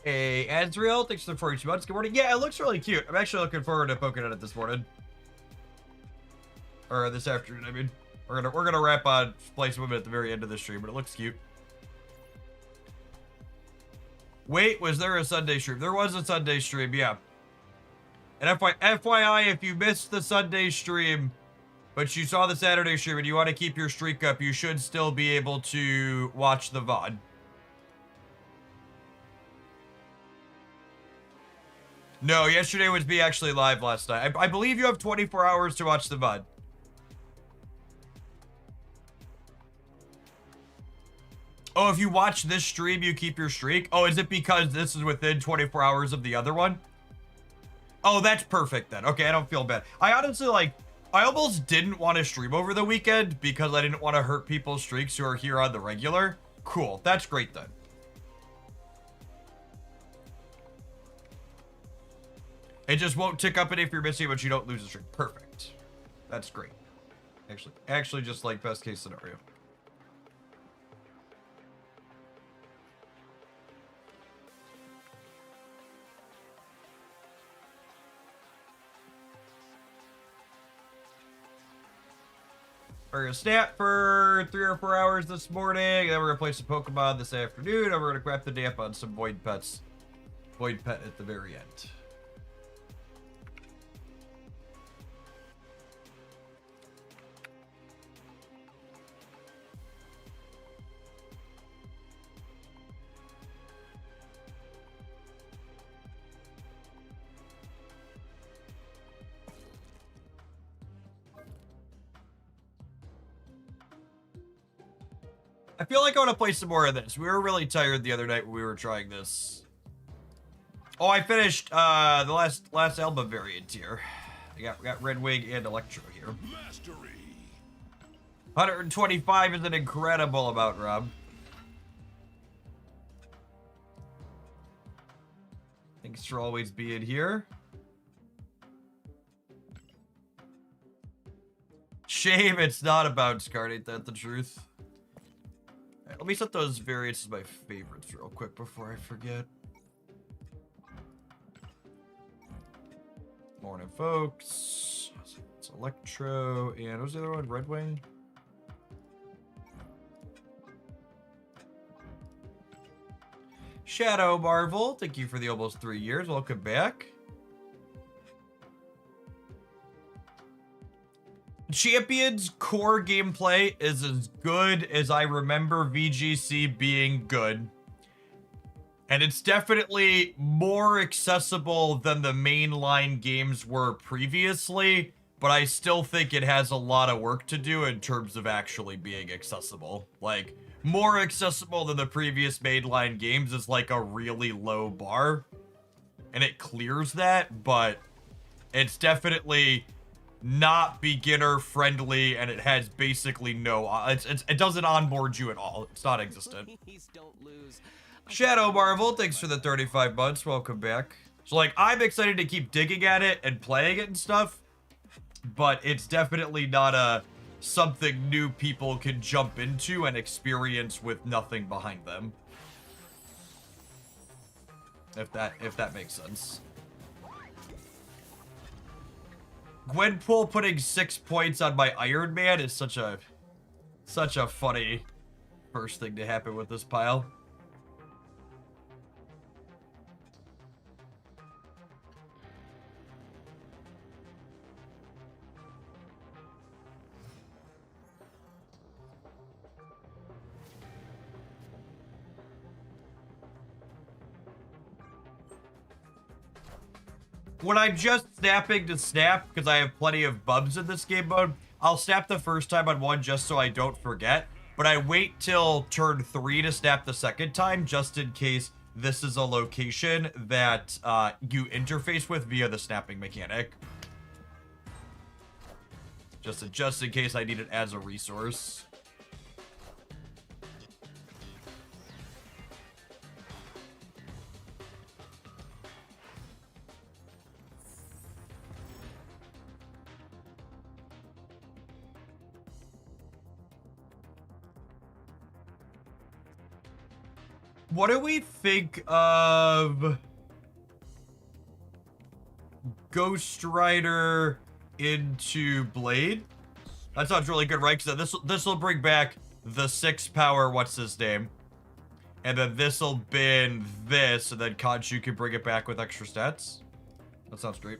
Hey, Azrael, thanks for the 42 months. Good morning. Yeah, it looks really cute. I'm actually looking forward to poking at it this morning. Or this afternoon, I mean. We're gonna wrap on Place Women at the very end of the stream, but it looks cute. Wait, was there a Sunday stream? There was a Sunday stream, yeah. And FYI, if you missed the Sunday stream, but you saw the Saturday stream and you want to keep your streak up, you should still be able to watch the VOD. No, yesterday was me actually live last night. I believe you have 24 hours to watch the VOD. Oh, if you watch this stream, you keep your streak? Oh, is it because this is within 24 hours of the other one? Oh, that's perfect then. Okay, I don't feel bad. I honestly, like, I almost didn't want to stream over the weekend because I didn't want to hurt people's streaks who are here on the regular. Cool, that's great then. It just won't tick up it if you're missing, but you don't lose a streak. Perfect. That's great. Actually just like best case scenario. We're gonna snap for 3 or 4 hours this morning, then we're gonna play some Pokemon this afternoon, and we're gonna grab the damp on some Void Pets. Void Pet at the very end. I feel like I want to play some more of this. We were really tired the other night when we were trying this. Oh, I finished the last album variant here. We got Red Wing and Electro here. Mastery. 125 is an incredible amount, Rob. Thanks for always being here. Shame it's not about Scarred, ain't that the truth? Right, let me set those variants as my favorites real quick before I forget. Morning, folks. It's Electro, and what was the other one? Red Wing? Shadow Marvel, thank you for the almost 3 years. Welcome back. Champions core gameplay is as good as I remember VGC being good. And it's definitely more accessible than the mainline games were previously, but I still think it has a lot of work to do in terms of actually being accessible. Like, more accessible than the previous mainline games is like a really low bar. And it clears that, but it's definitely not beginner friendly, and it has basically no it doesn't onboard you at all. It's not existent. Please don't lose. Shadow Marvel, thanks for the 35 months. Welcome back. So like, I'm excited to keep digging at it and playing it and stuff, but it's definitely not something new people can jump into and experience with nothing behind them, if that makes sense. Gwenpool putting 6 points on my Iron Man is such a funny first thing to happen with this pile. When I'm just snapping to snap, because I have plenty of bubs in this game mode, I'll snap the first time on one just so I don't forget, but I wait till turn 3 to snap the second time, just in case this is a location that you interface with via the snapping mechanic. Just in case I need it as a resource. What do we think of Ghost Rider into Blade? That sounds really good, right? Because this will bring back the 6 power, what's his name? And then this'll bin this, and then Kanchu can bring it back with extra stats. That sounds great.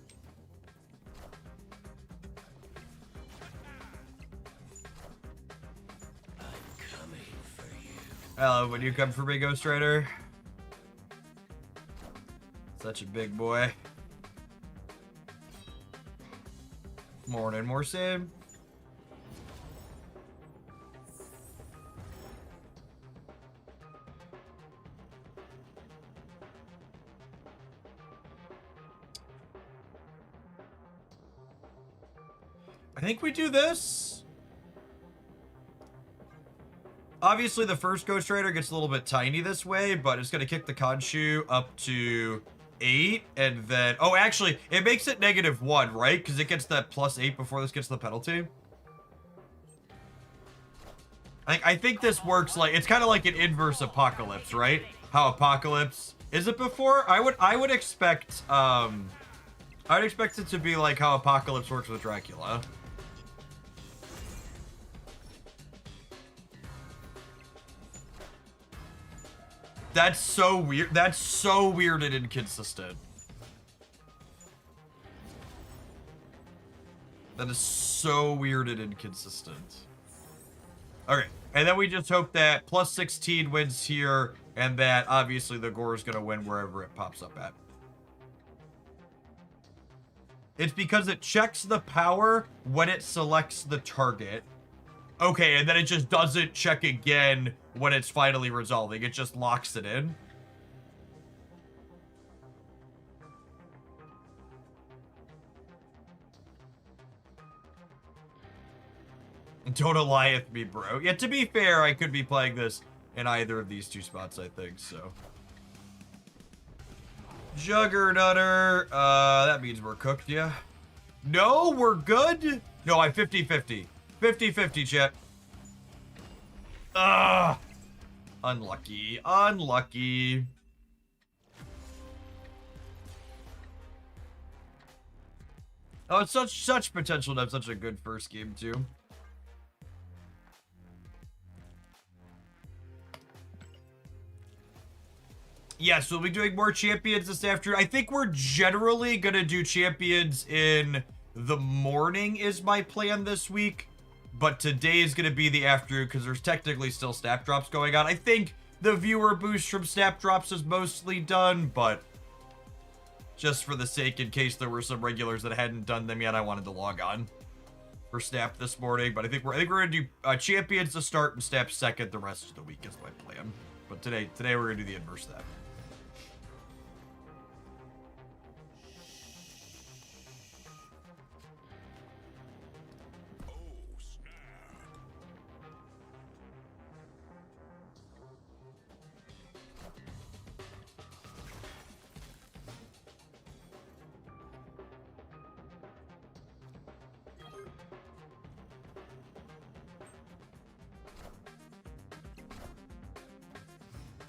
Hello, when you come for me, Ghost Rider? Such a big boy. Morning, more same. I think we do this. Obviously, the first Ghost Rider gets a little bit tiny this way, but it's going to kick the Kanchu up to 8, and then... Oh, actually, it makes it -1, right? Because it gets that +8 before this gets the penalty. I think this works like... It's kind of like an inverse Apocalypse, right? How Apocalypse... Is it before? I would expect... I would expect it to be like how Apocalypse works with Dracula. That's so weird. That's so weird and inconsistent. That is so weird and inconsistent. Okay, and then we just hope that +16 wins here, and that obviously the Gore is going to win wherever it pops up at. It's because it checks the power when it selects the target. Okay, and then it just doesn't check again when it's finally resolving. It just locks it in. Don't Goliath me, bro. Yeah, to be fair, I could be playing this in either of these 2 spots, I think, so. Juggernutter. That means we're cooked, yeah. No, we're good. No, I'm 50-50. 50-50, chat. Ugh. Unlucky. Unlucky. Oh, it's such potential to have such a good first game, too. Yes, we'll be doing more champions this afternoon. I think we're generally going to do champions in the morning is my plan this week. But today is going to be the afternoon because there's technically still snap drops going on. I think the viewer boost from snap drops is mostly done, but just for the sake, in case there were some regulars that hadn't done them yet, I wanted to log on for snap this morning. But I think we're going to do champions to start and snap second the rest of the week is my plan. But today we're going to do the inverse of that.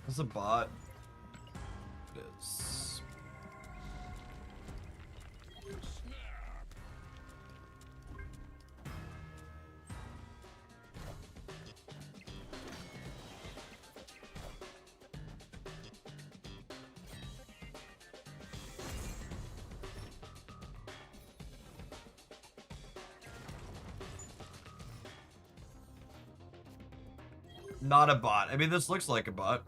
It's a bot. It is. Not a bot. I mean, this looks like a bot.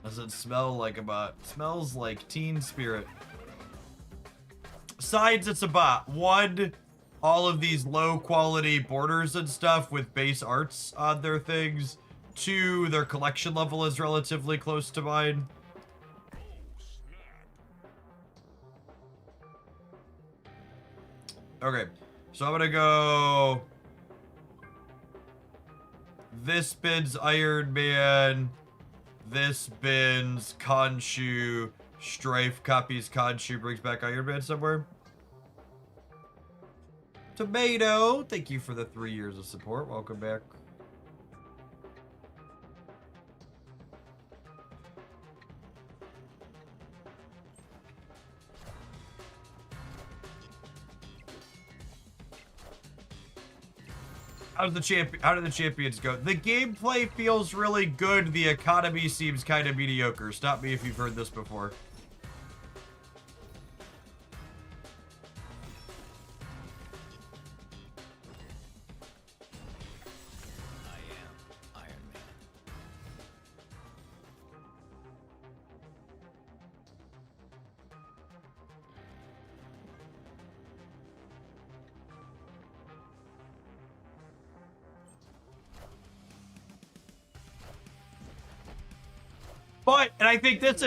Doesn't smell like a bot. Smells like Teen Spirit. Sides, it's a bot. 1, all of these low quality borders and stuff with base arts on their things. 2, their collection level is relatively close to mine. Okay, so I'm gonna go This bins Iron Man. This bins Khonshu. Strife copies Khonshu, brings back Iron Man somewhere. Tomato, thank you for the 3 years of support. Welcome back. How did the champions go? The gameplay feels really good. The economy seems kind of mediocre. Stop me if you've heard this before. But, and I think this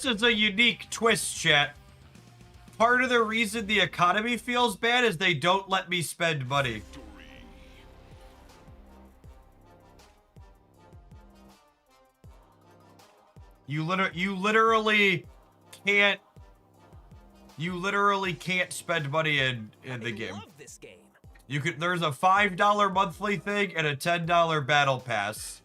is a unique twist, chat. Part of the reason the economy feels bad is they don't let me spend money. You literally can't spend money in the game. You could, there's a $5 monthly thing and a $10 battle pass.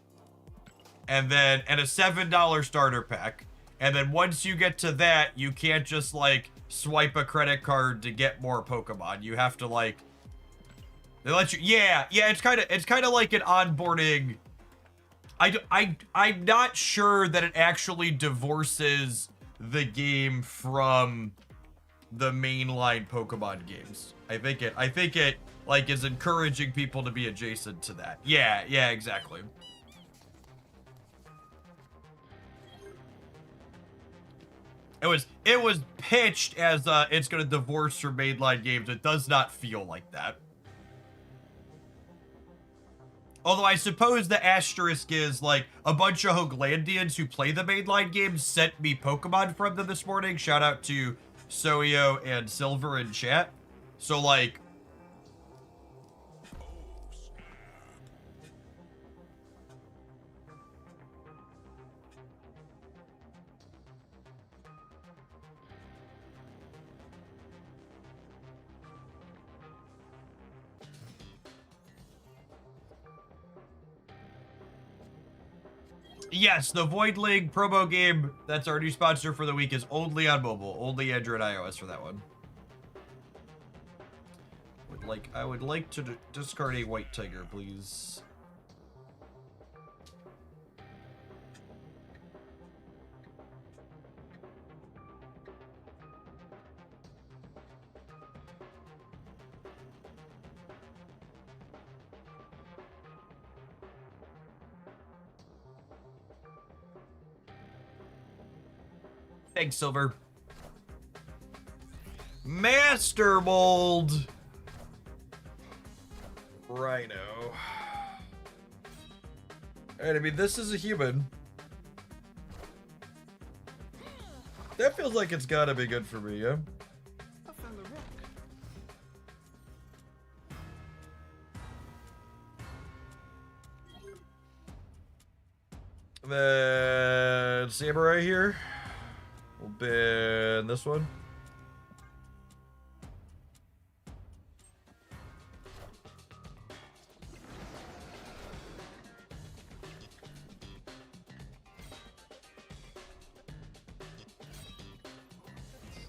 And a $7 starter pack. And then once you get to that, you can't just like swipe a credit card to get more Pokemon. You have to like, they let you, yeah, it's kind of like an onboarding. I'm not sure that it actually divorces the game from the mainline Pokemon games. I think it like is encouraging people to be adjacent to that. Yeah, exactly. It was pitched as it's gonna divorce from mainline games. It does not feel like that. Although I suppose the asterisk is like a bunch of Hoaglandians who play the mainline games sent me Pokemon from them this morning. Shout out to Soyo and Silver in chat. So like, yes, the Void League promo game, that's our new sponsor for the week, is only on mobile. Only Android iOS for that one. I would like to discard a white tiger, please. Thanks, Silver. Master Mold. Rhino. Alright, I mean, this is a human. That feels like it's gotta be good for me, yeah? Then Samurai here. We'll bin this one.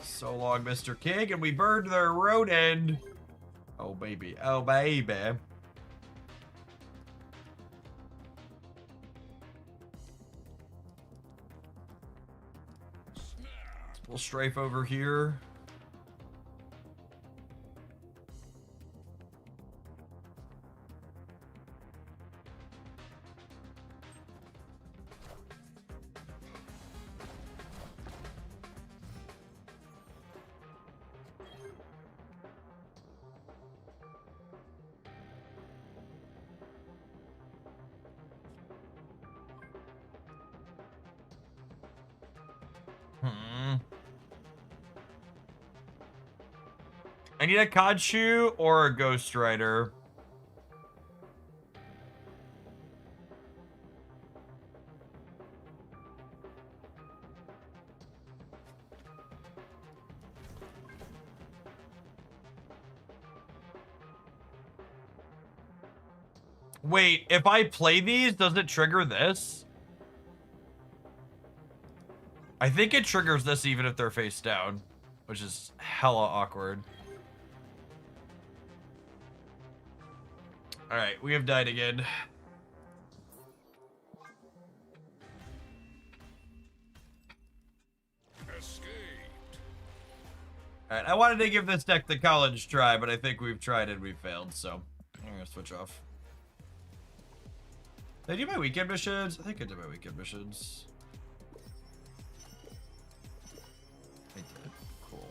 So long, Mr. King, and we burned their road end. Oh, baby. Oh, baby. We'll strafe over here. I need a Khonshu or a Ghost Rider. Wait, if I play these, does it trigger this? I think it triggers this even if they're face down, which is hella awkward. All right, we have died again. All right, I wanted to give this deck the college try, but I think we've tried and we've failed, so I'm gonna switch off. Did I do my weekend missions? I think I did my weekend missions. I did. Cool.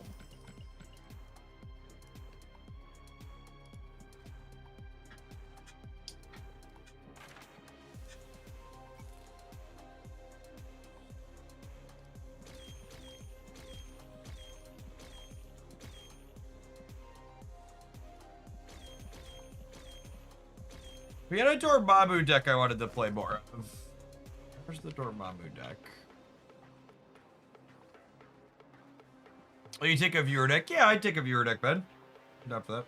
We had a Dormammu deck I wanted to play more of. Where's the Dormammu deck? Oh, you take a viewer deck? Yeah, I'd take a viewer deck, Ben. Not for that.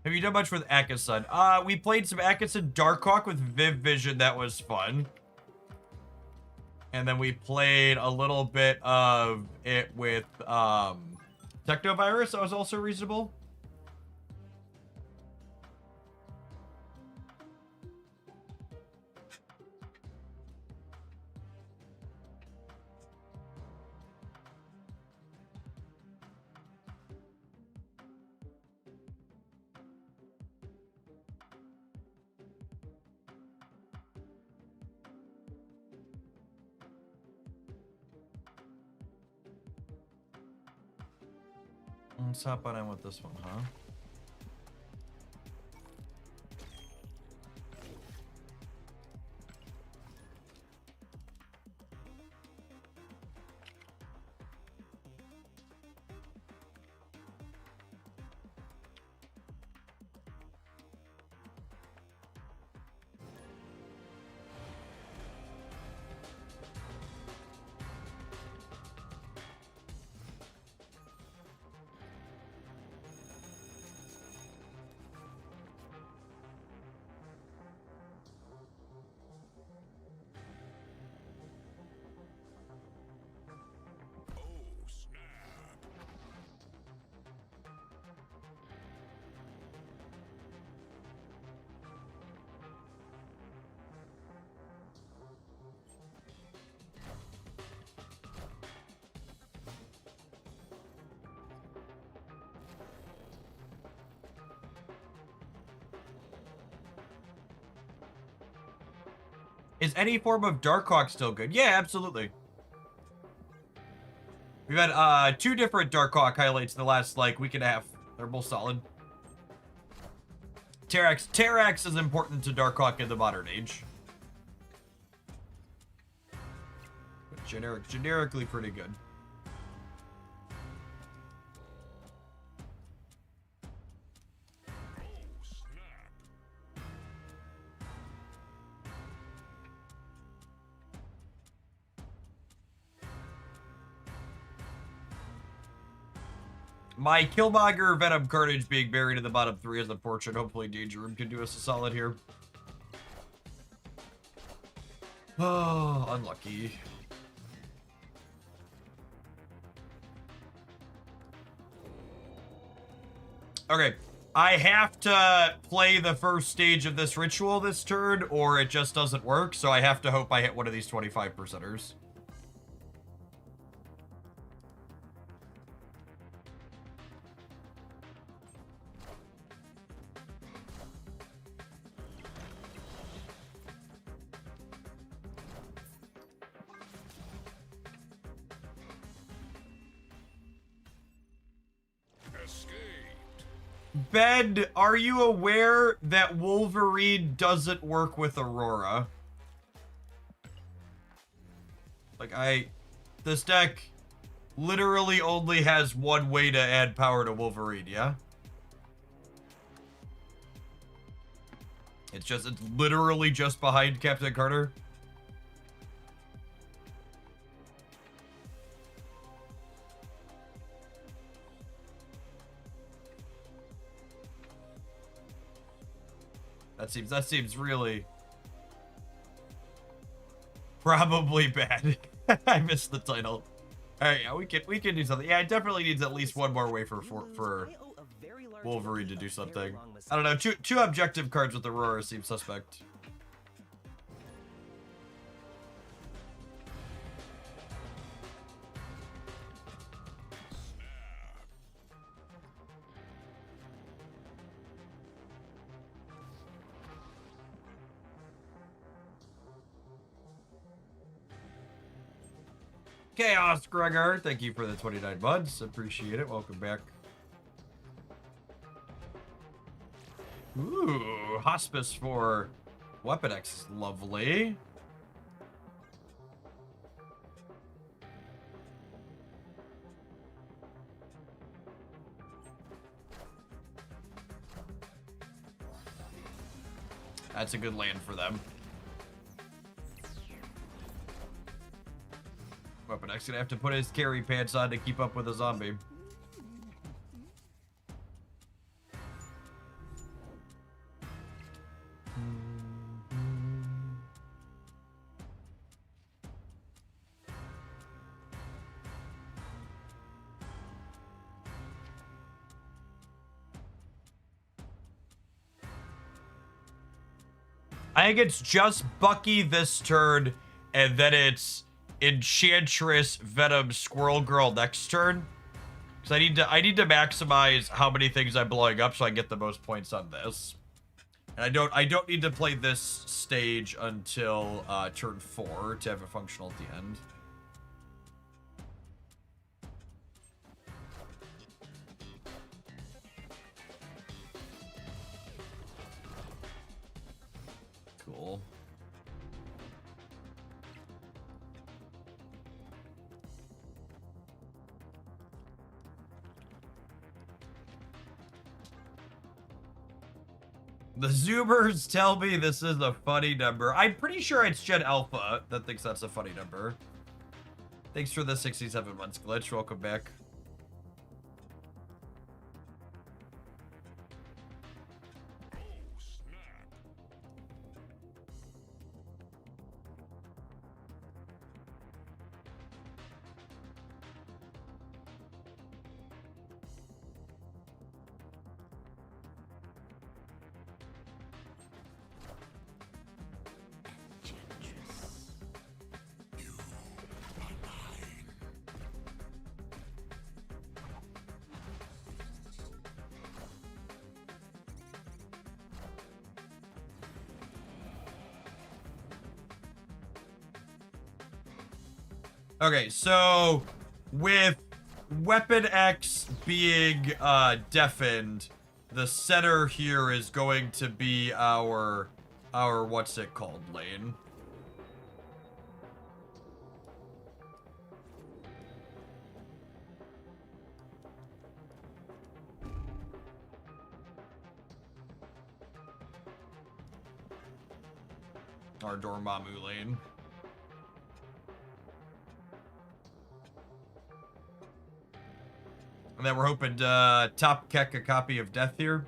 Have you done much with Akasun? We played some Akasun Darkhawk with Viv Vision. That was fun. And then we played a little bit of it with Technovirus. That was also reasonable. Let's hop on in with this one, huh? Is any form of Darkhawk still good? Yeah, absolutely. We've had 2 different Darkhawk highlights in the last like week and a half. They're both solid. Terrax is important to Darkhawk in the modern age. But generically pretty good. My Killmonger Venom Carnage being buried in the bottom 3 is unfortunate. Hopefully Danger Room can do us a solid here. Oh, unlucky. Okay, I have to play the first stage of this ritual this turn, or it just doesn't work, so I have to hope I hit one of these 25%ers. Ben, are you aware that Wolverine doesn't work with Aurora? Like, this deck literally only has one way to add power to Wolverine, yeah? It's literally just behind Captain Carter. That seems really probably bad. I missed the title. All right, yeah, we can do something. Yeah, it definitely needs at least one more way for Wolverine to do something. I don't know. Two objective cards with Aurora seem suspect. Chaos Gregor, thank you for the 29 months. Appreciate it. Welcome back. Ooh, hospice for Weapon X. Lovely. That's a good land for them. Weapon X gonna have to put his carry pants on to keep up with a zombie. I think it's just Bucky this turn, and then it's Enchantress, Venom, Squirrel Girl next turn. Because I need to maximize how many things I'm blowing up so I get the most points on this. And I don't need to play this stage until turn 4 to have it functional at the end. Cool. The Zoomers tell me this is a funny number. I'm pretty sure it's Gen Alpha that thinks that's a funny number. Thanks for the 67 months, Glitch. Welcome back. Okay, so with Weapon X being deafened, the center here is going to be our what's it called lane. Our Dormammu lane. And then we're hoping to top Keck a copy of Death here.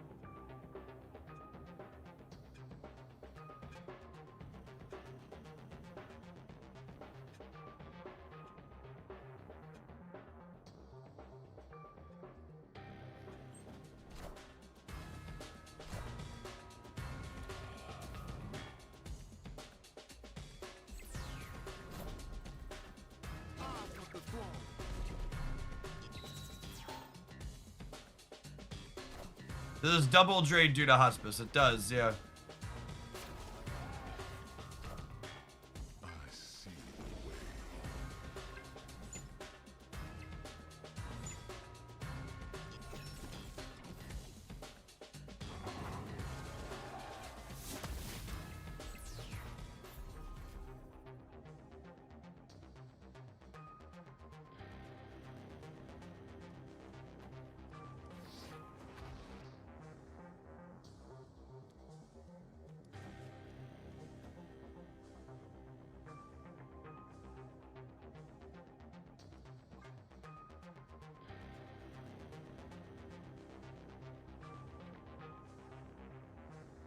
This is double drain due to hospice. It does, yeah.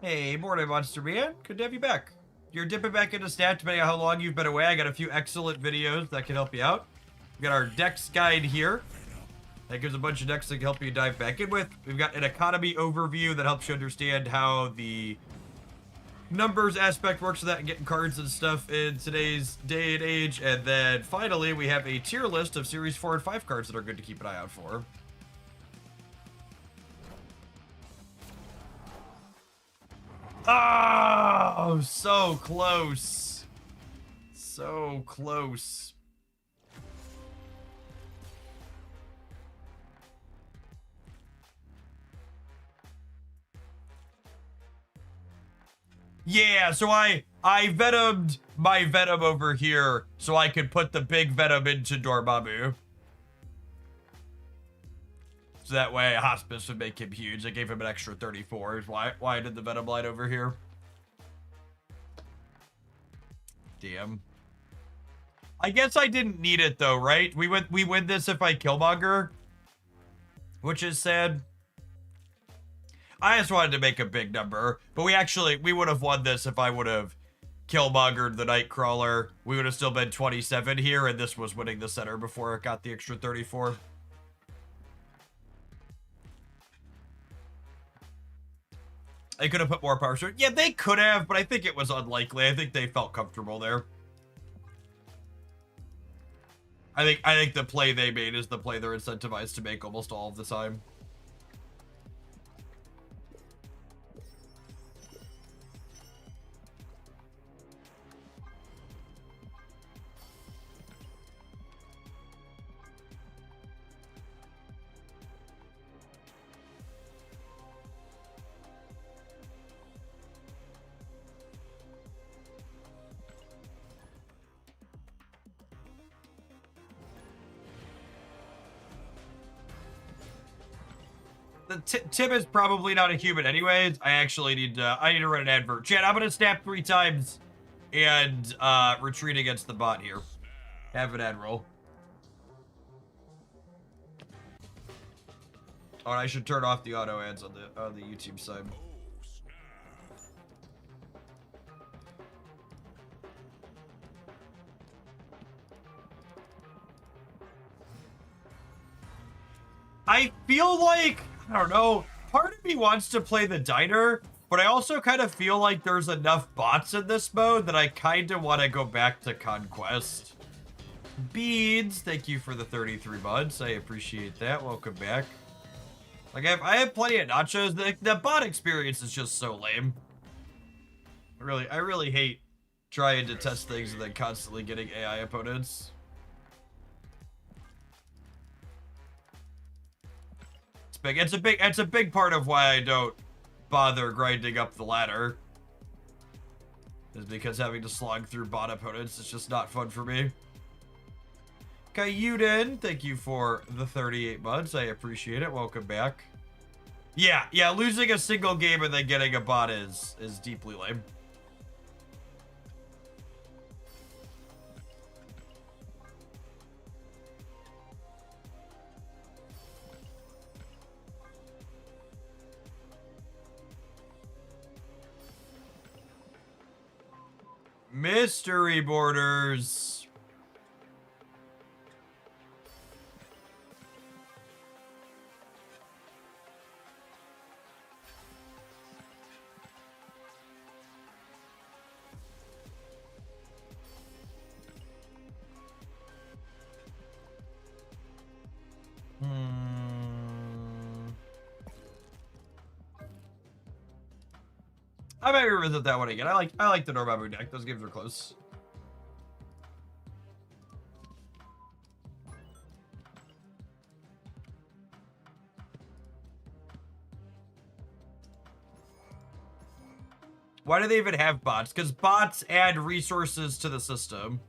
Hey, morning, Monster Man. Good to have you back. You're dipping back into stat depending on how long you've been away. I got a few excellent videos that can help you out. We got our decks guide here. That gives a bunch of decks that can help you dive back in with. We've got an economy overview that helps you understand how the numbers aspect works with that and getting cards and stuff in today's day and age. And then finally, we have a tier list of Series 4 and 5 cards that are good to keep an eye out for. Oh, so close. So close. Yeah, so I venomed my Venom over here so I could put the big Venom into Dormammu. So that way Hospice would make him huge. I gave him an extra 34. Why I did the Venom line over here. Damn. I guess I didn't need it though, right? We win this if I Killmonger. Which is sad. I just wanted to make a big number, but we would have won this if I would have Killmongered the Nightcrawler. We would have still been 27 here, and this was winning the center before it got the extra 34. They could have put more power through it. Yeah, they could have, but I think it was unlikely. I think they felt comfortable there. I think the play they made is the play they're incentivized to make almost all of the time. Tim is probably not a human anyways. I actually need to run an advert. Chat, I'm gonna snap 3 times and retreat against the bot here. Have an ad roll. Oh, and I should turn off the auto ads on the YouTube side. I feel like, I don't know, part of me wants to play the diner, but I also kind of feel like there's enough bots in this mode that I kind of want to go back to Conquest. Beads, thank you for the 33 buds. I appreciate that. Welcome back. Like, I have plenty of nachos. The bot experience is just so lame. I really hate trying to test things and then constantly getting AI opponents. It's a big part of why I don't bother grinding up the ladder. Is because having to slog through bot opponents is just not fun for me. Kayuden, thank you for the 38 buds. I appreciate it. Welcome back. Yeah, losing a single game and then getting a bot is deeply lame. Mystery borders. I might revisit that one again. I like the Dormammu deck. Those games are close. Why do they even have bots? Because bots add resources to the system.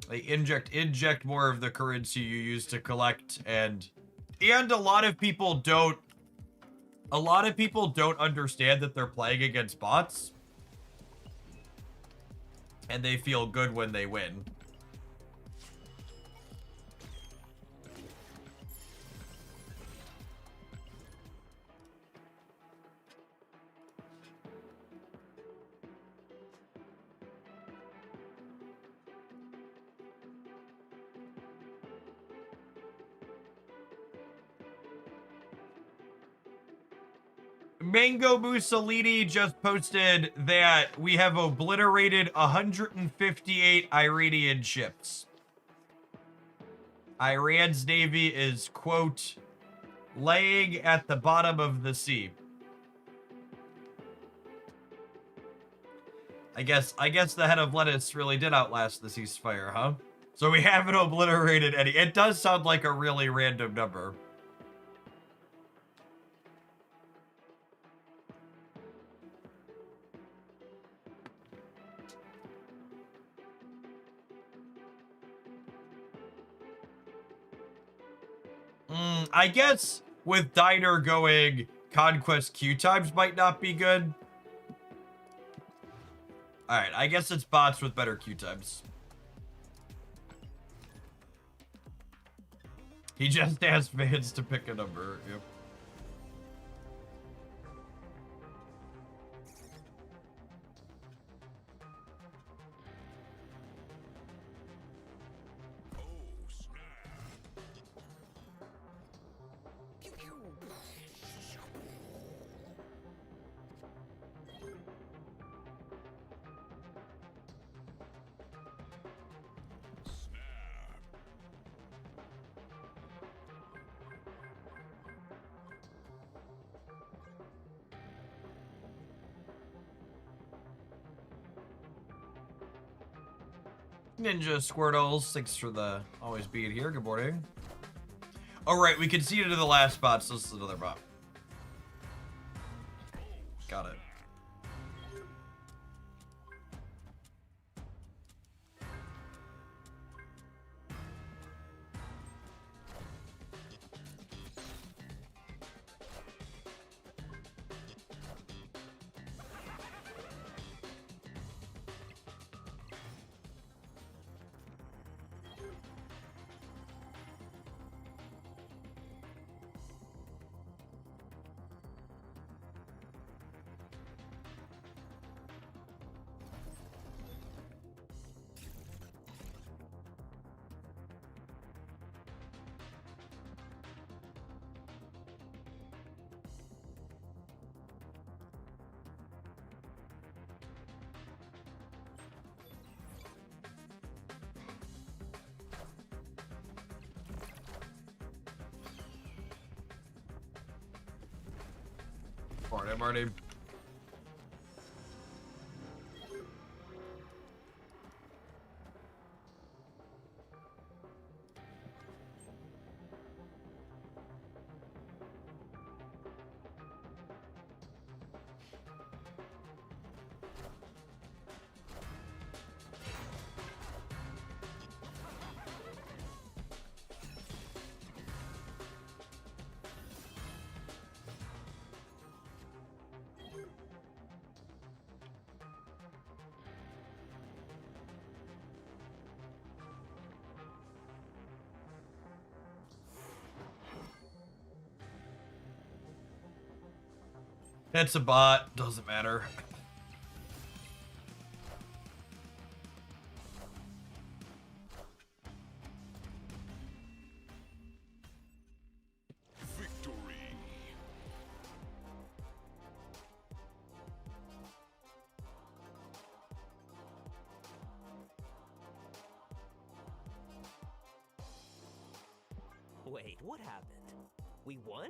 They inject more of the currency you use to collect, and a lot of people don't understand that they're playing against bots, and they feel good when they win. Mango Mussolini just posted that we have obliterated 158 Iranian ships. Iran's navy is, quote, laying at the bottom of the sea. I guess the head of lettuce really did outlast the ceasefire, huh? So we haven't obliterated any. It does sound like a really random number. I guess with Diner going, Conquest Q times might not be good. Alright, I guess it's bots with better Q times. He just asked fans to pick a number. Yep. Ninja Squirtles, thanks for the always being here. Good morning. All right, we conceded to the last spot, so this is another bot. Got it. Alright, Marty. It's a bot, doesn't matter. Victory. Wait, what happened? We won?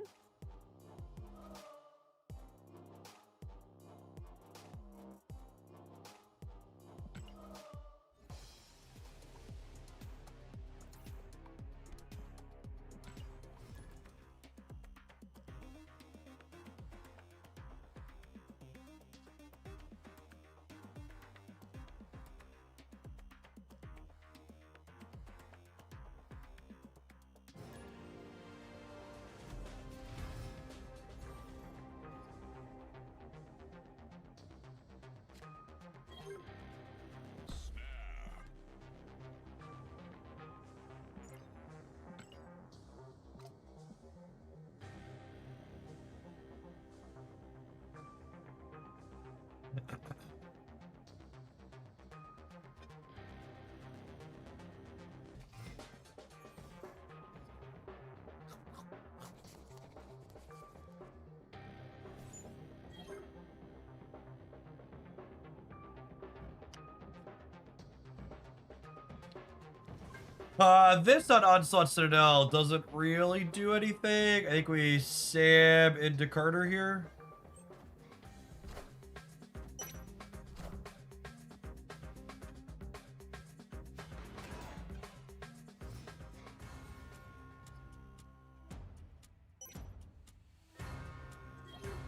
This on Onslaught Citadel doesn't really do anything. I think we Sam into Carter here.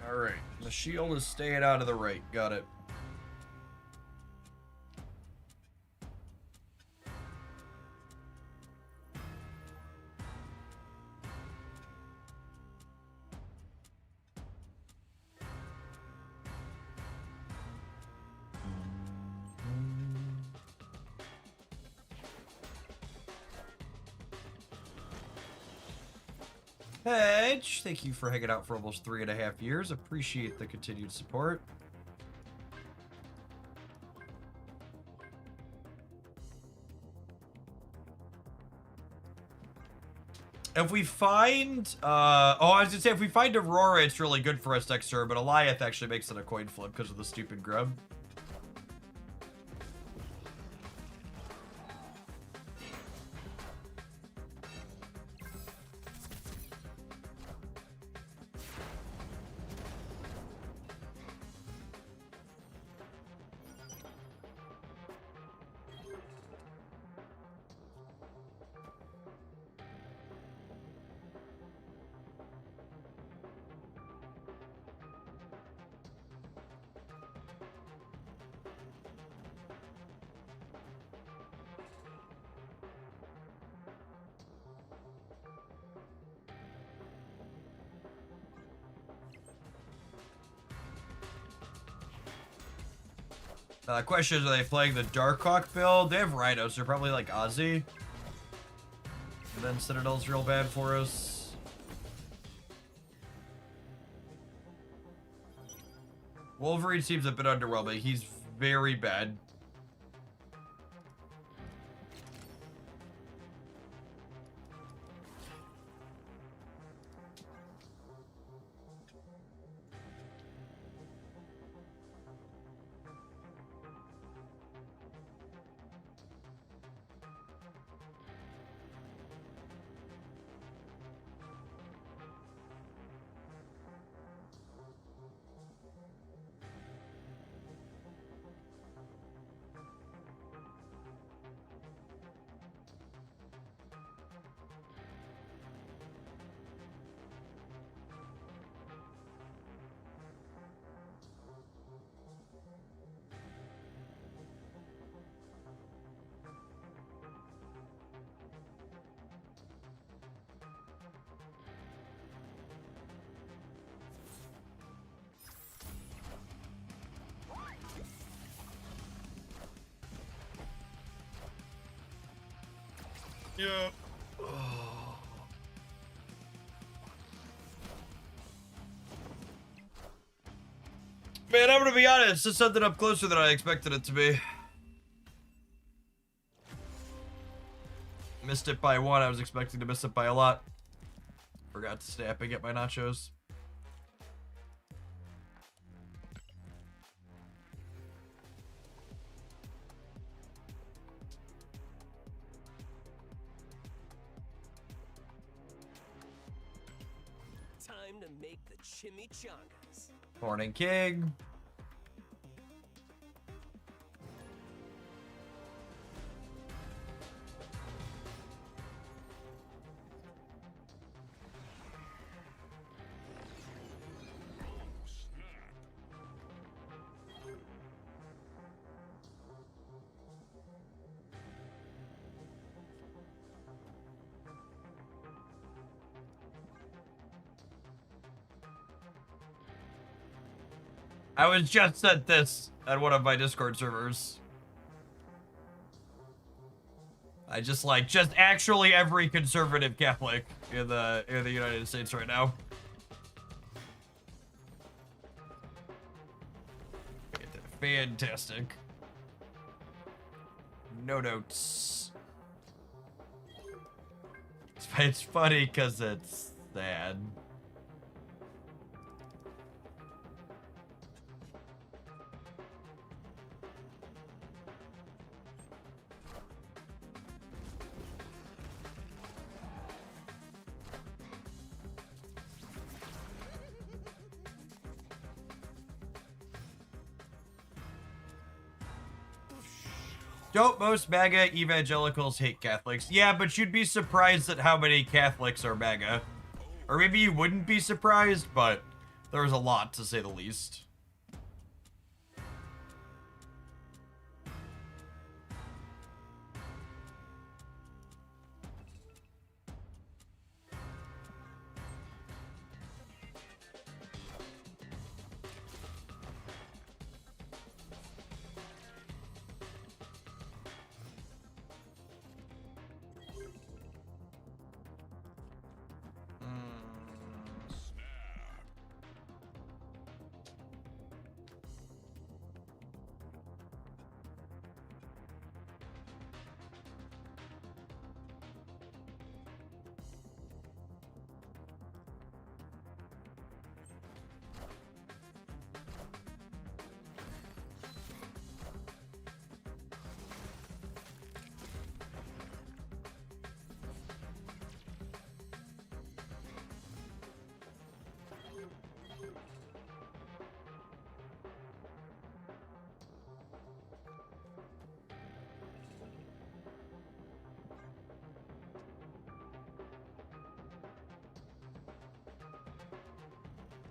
Alright, the shield is staying out of the right. Got it. Hedge, thank you for hanging out for almost 3.5 years. Appreciate the continued support. If we find, I was gonna say, if we find Aurora, it's really good for us next turn, but Eliath actually makes it a coin flip because of the stupid grub. Question is, are they playing the Darkhawk build? They have Rhinos. They're probably like Ozzy. And then Citadel's real bad for us. Wolverine seems a bit underwhelming. He's very bad. Yeah. Oh. Man, I'm gonna be honest, this ended up closer than I expected it to be. Missed it by 1, I was expecting to miss it by a lot. Forgot to snap and get my nachos. Time to make the chimichangas. Morning, King. I was just sent this at one of my Discord servers. I just actually every conservative Catholic in the United States right now. Fantastic. No notes. It's funny because it's sad. Don't most MAGA evangelicals hate Catholics? Yeah, but you'd be surprised at how many Catholics are MAGA. Or maybe you wouldn't be surprised, but there's a lot, to say the least.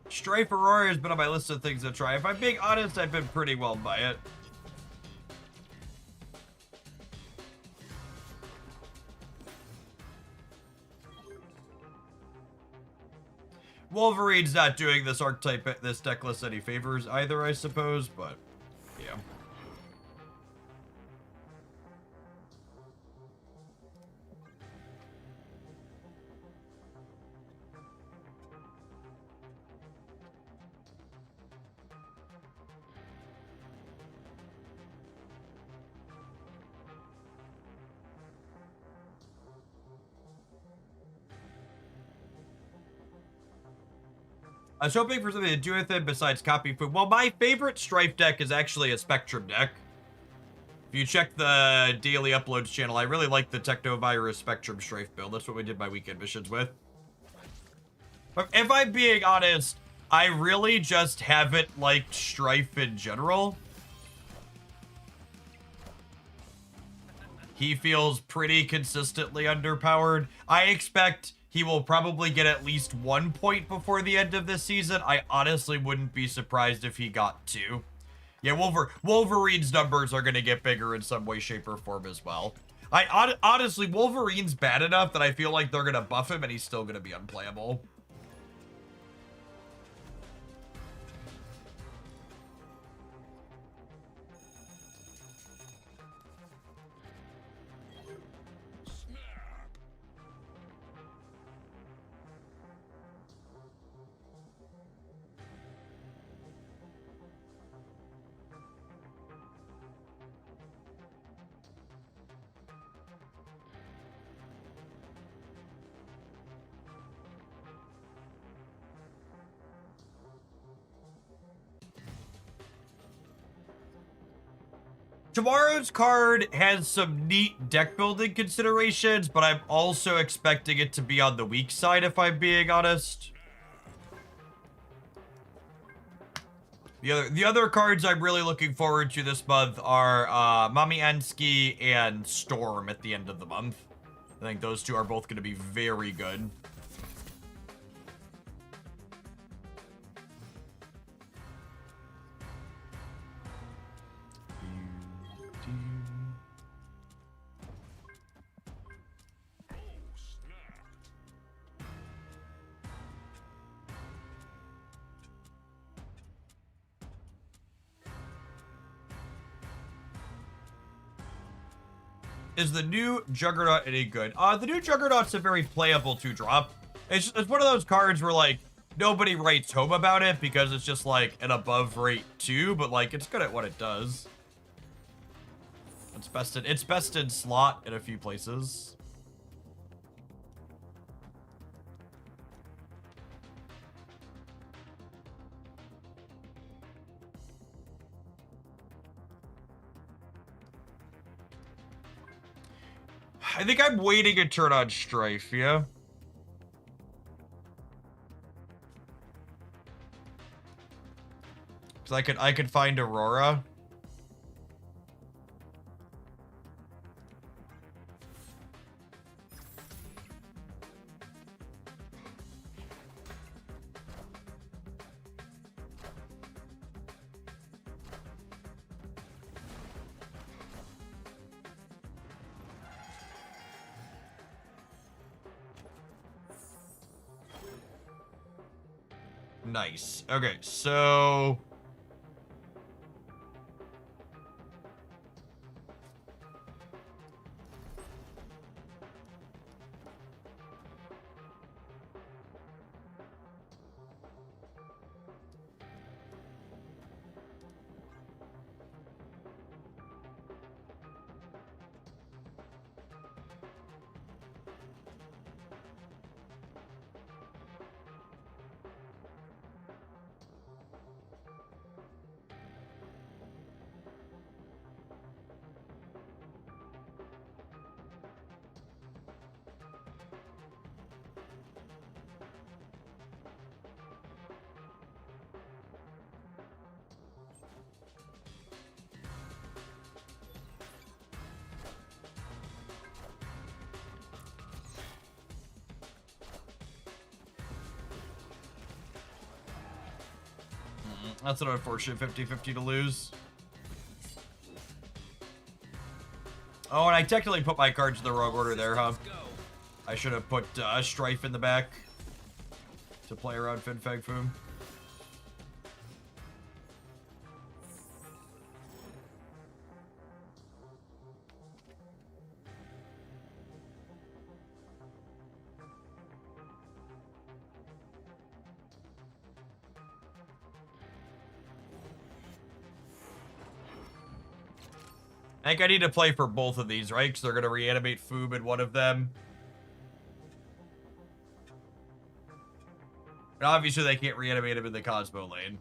Strife Aurora has been on my list of things to try. If I'm being honest, I've been pretty well by it. Wolverine's not doing this archetype, this deck list any favors either, I suppose, but yeah. I was hoping for something to do with it besides copy food. Well, my favorite Strife deck is actually a Spectrum deck. If you check the daily uploads channel, I really like the Technovirus Spectrum Strife build. That's what we did my weekend missions with. But if I'm being honest, I really just haven't liked Strife in general. He feels pretty consistently underpowered. I expect he will probably get at least 1 point before the end of this season. I honestly wouldn't be surprised if he got 2. Yeah, Wolverine's numbers are going to get bigger in some way, shape, or form as well. Honestly, Wolverine's bad enough that I feel like they're going to buff him and he's still going to be unplayable. Tomorrow's card has some neat deck building considerations, but I'm also expecting it to be on the weak side, if I'm being honest. The other cards I'm really looking forward to this month are Mami Ansky and Storm at the end of the month. I think those two are both going to be very good. Is the new Juggernaut any good? The new Juggernaut's a very playable 2-drop. It's one of those cards where, like, nobody writes home about it because it's just, like, an above-rate 2, but, like, it's good at what it does. It's best in slot in a few places. I think I'm waiting a turn on Strife, yeah? Because I could find Aurora. Nice. Okay, so... That's an unfortunate 50-50 to lose. Oh, and I technically put my cards in the wrong order there, huh? I should have put Strife in the back to play around Fin Fang Foom. I think I need to play for both of these, right? Because they're going to reanimate Foob in one of them. And obviously, they can't reanimate him in the Cosmo lane.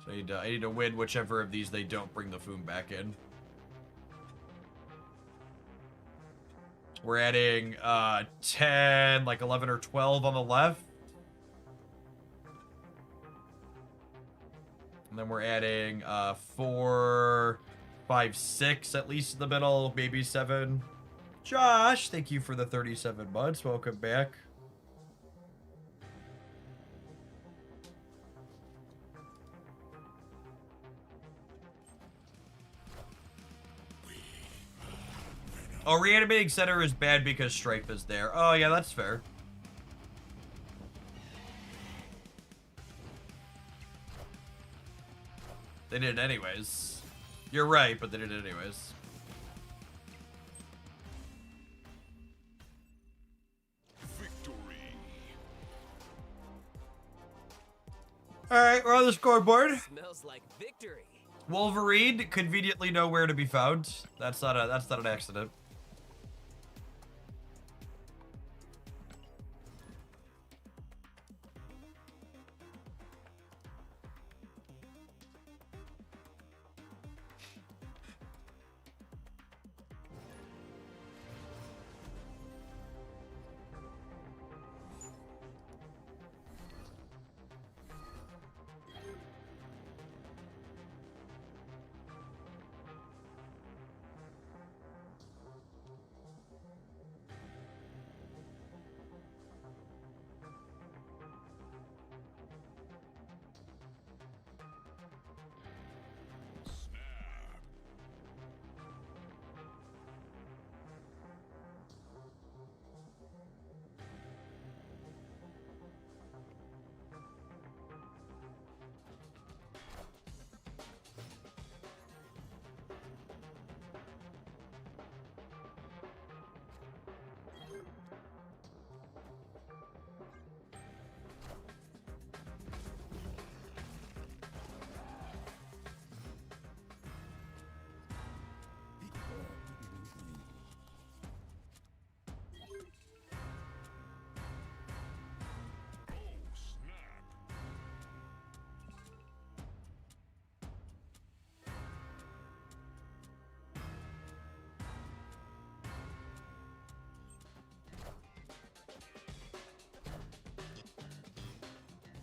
So I need to win whichever of these they don't bring the Foob back in. We're adding 10, like 11 or 12 on the left. And then we're adding 4... 5, 6 at least in the middle, maybe 7. Josh, thank you for the 37 months. Welcome back. Oh, reanimating center is bad because Stripe is there. Oh, yeah, that's fair. They did it anyways. You're right, but they did it anyways. Victory. Alright, we're on the scoreboard. Smells like victory. Wolverine conveniently nowhere to be found. That's not an accident.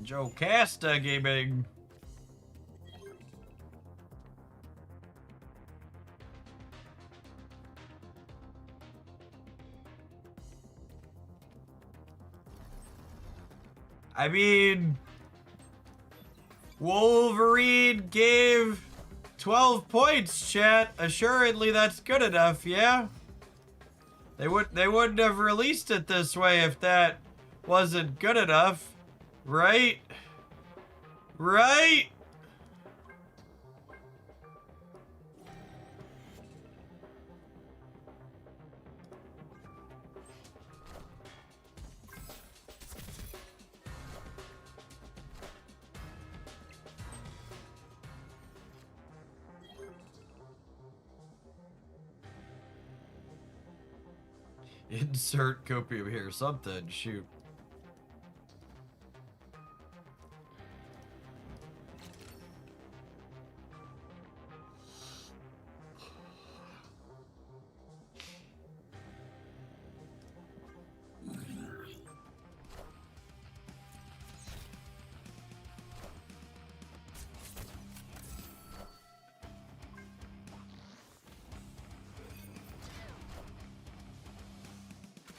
Joe Casta Gaming. I mean, Wolverine gave 12 points, chat. Assuredly, that's good enough, yeah? They wouldn't have released it this way if that wasn't good enough, right? Right? Insert copium here. Something. Shoot.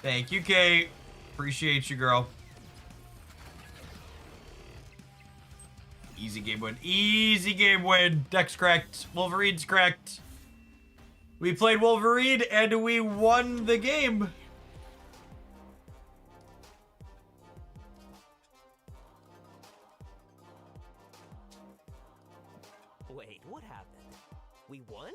Thank you, Kate. Appreciate you, girl. Easy game win. Easy game win. Deck's cracked. Wolverine's cracked. We played Wolverine and we won the game. Wait, what happened? We won?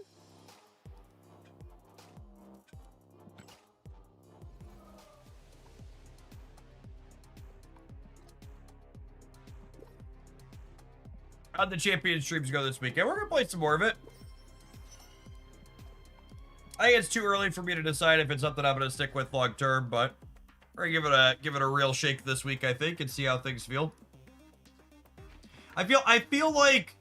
How'd the champion streams go this weekend? We're gonna play some more of it. I think it's too early for me to decide if it's something I'm gonna stick with long term, but we're gonna give it a real shake this week, I think, and see how things feel. I feel like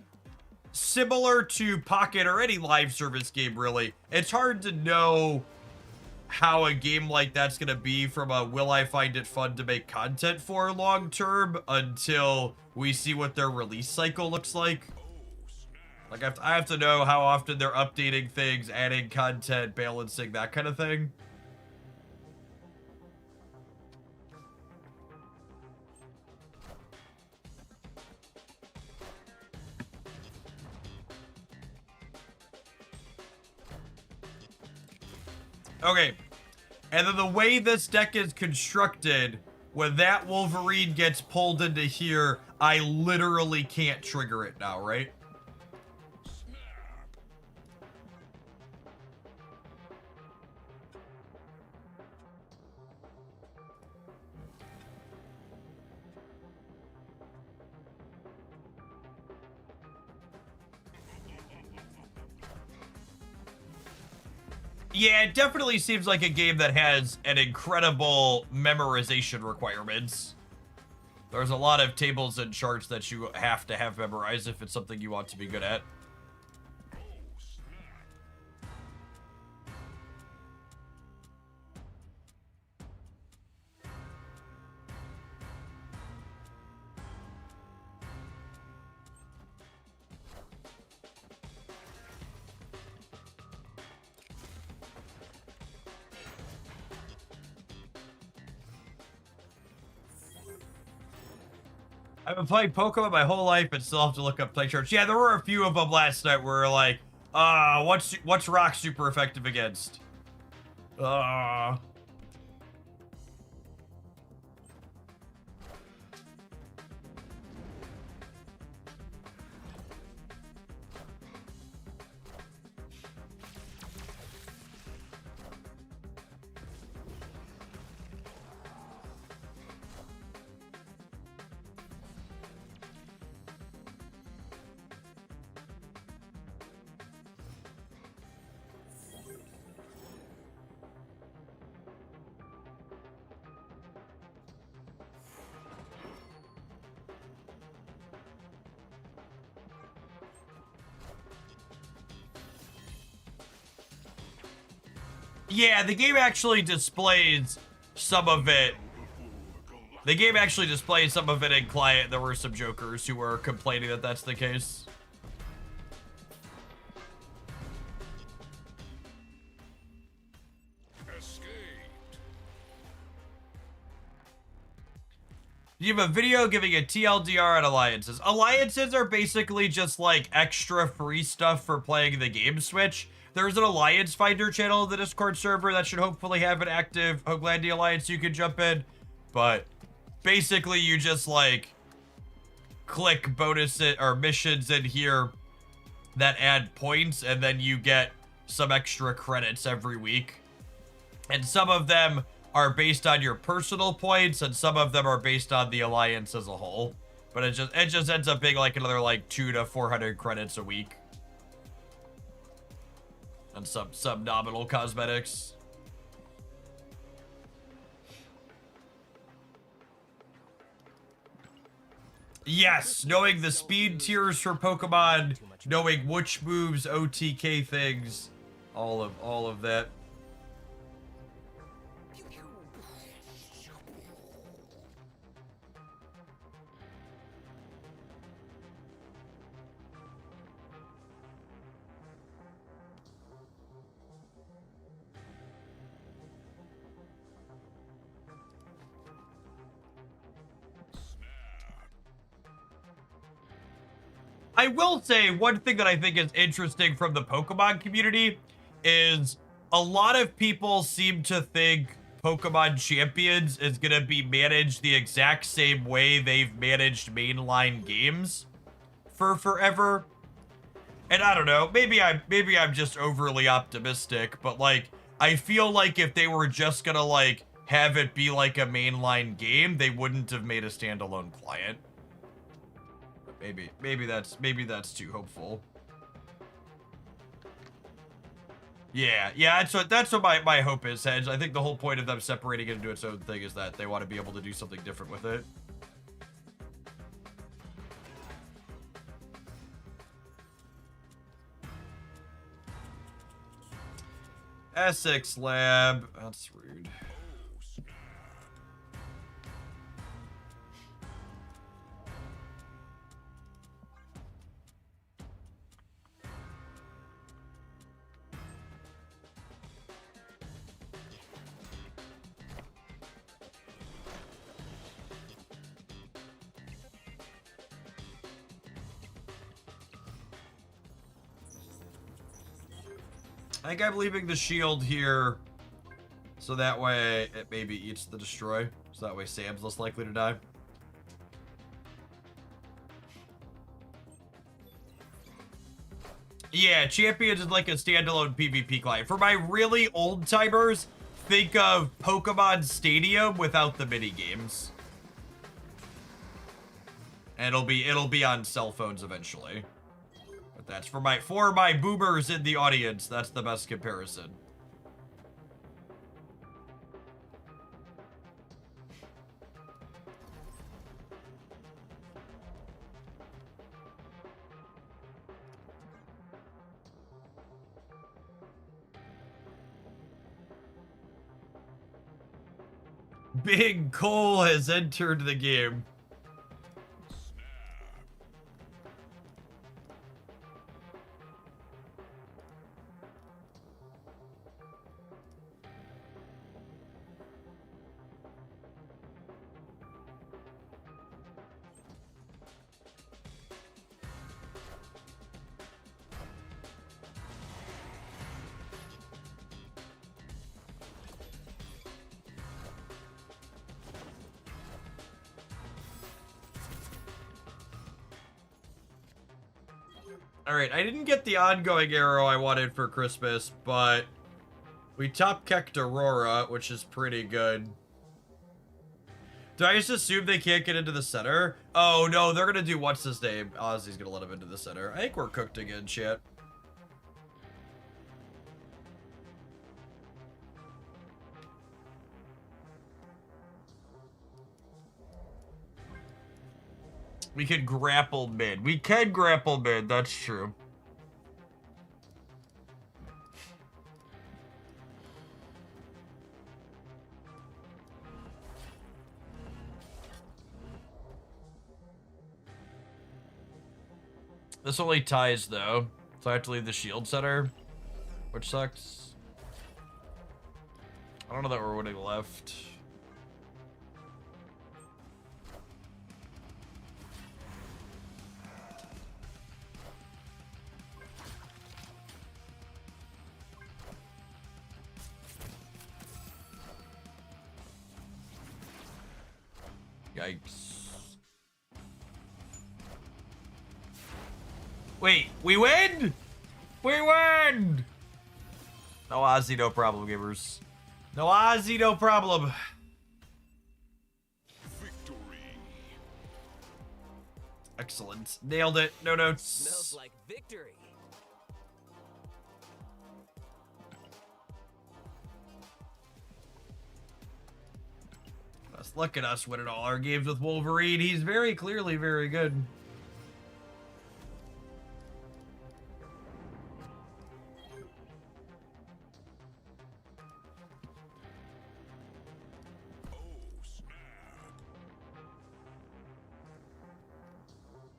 similar to Pocket or any live service game, really, it's hard to know how a game like that's gonna be from a will I find it fun to make content for long term until we see what their release cycle looks like. Like I have to know how often they're updating things, adding content, balancing, that kind of thing. Okay, and then the way this deck is constructed, when that Wolverine gets pulled into here, I literally can't trigger it now, right? Yeah, it definitely seems like a game that has an incredible memorization requirements. There's a lot of tables and charts that you have to have memorized if it's something you want to be good at. I've been playing Pokemon my whole life and still have to look up play charts. Yeah, there were a few of them last night where like, what's Rock super effective against? Yeah, the game actually displays some of it. The game actually displays some of it in client. There were some jokers who were complaining that that's the case. You have a video giving a TLDR on alliances. Alliances are basically just like extra free stuff for playing the game Switch. There's an Alliance Finder channel in the Discord server that should hopefully have an active Hoaglandia Alliance you can jump in. But basically you just like click bonuses or missions in here that add points, and then you get some extra credits every week. And some of them are based on your personal points, and some of them are based on the alliance as a whole. But it just ends up being like another like 200 to 400 credits a week. And some nominal cosmetics. Yes, knowing the speed tiers for Pokemon, knowing which moves, OTK things, all of that. I will say one thing that I think is interesting from the Pokemon community is a lot of people seem to think Pokemon Champions is going to be managed the exact same way they've managed mainline games for forever. And I don't know, maybe I'm just overly optimistic, but like I feel like if they were just going to like have it be like a mainline game, they wouldn't have made a standalone client. Maybe that's too hopeful. Yeah, that's what my hope is, Hedge. I think the whole point of them separating it into its own thing is that they want to be able to do something different with it. Essex Lab. That's rude. I think I'm leaving the shield here so that way it maybe eats the destroy. So that way Sam's less likely to die. Yeah, Champions is like a standalone PvP client. For my really old timers, think of Pokemon Stadium without the mini games. And it'll be on cell phones eventually. But that's for my boomers in the audience. That's the best comparison. Big Cole has entered the game. Alright, I didn't get the ongoing arrow I wanted for Christmas, but we top-kecked Aurora, which is pretty good. Do I just assume they can't get into the center? Oh, no, they're gonna do what's his name. Ozzy's gonna let him into the center. I think we're cooked again, chat. We can grapple mid. We can grapple mid, that's true. This only ties, though. So I have to leave the shield center, which sucks. I don't know that we're winning left. Yikes. Wait, we win? We win! No Ozzy, no problem, gamers. No Ozzy, no problem. Victory. Excellent. Nailed it. No notes. Smells like victory. Let's look at us winning all our games with Wolverine. He's very clearly very good.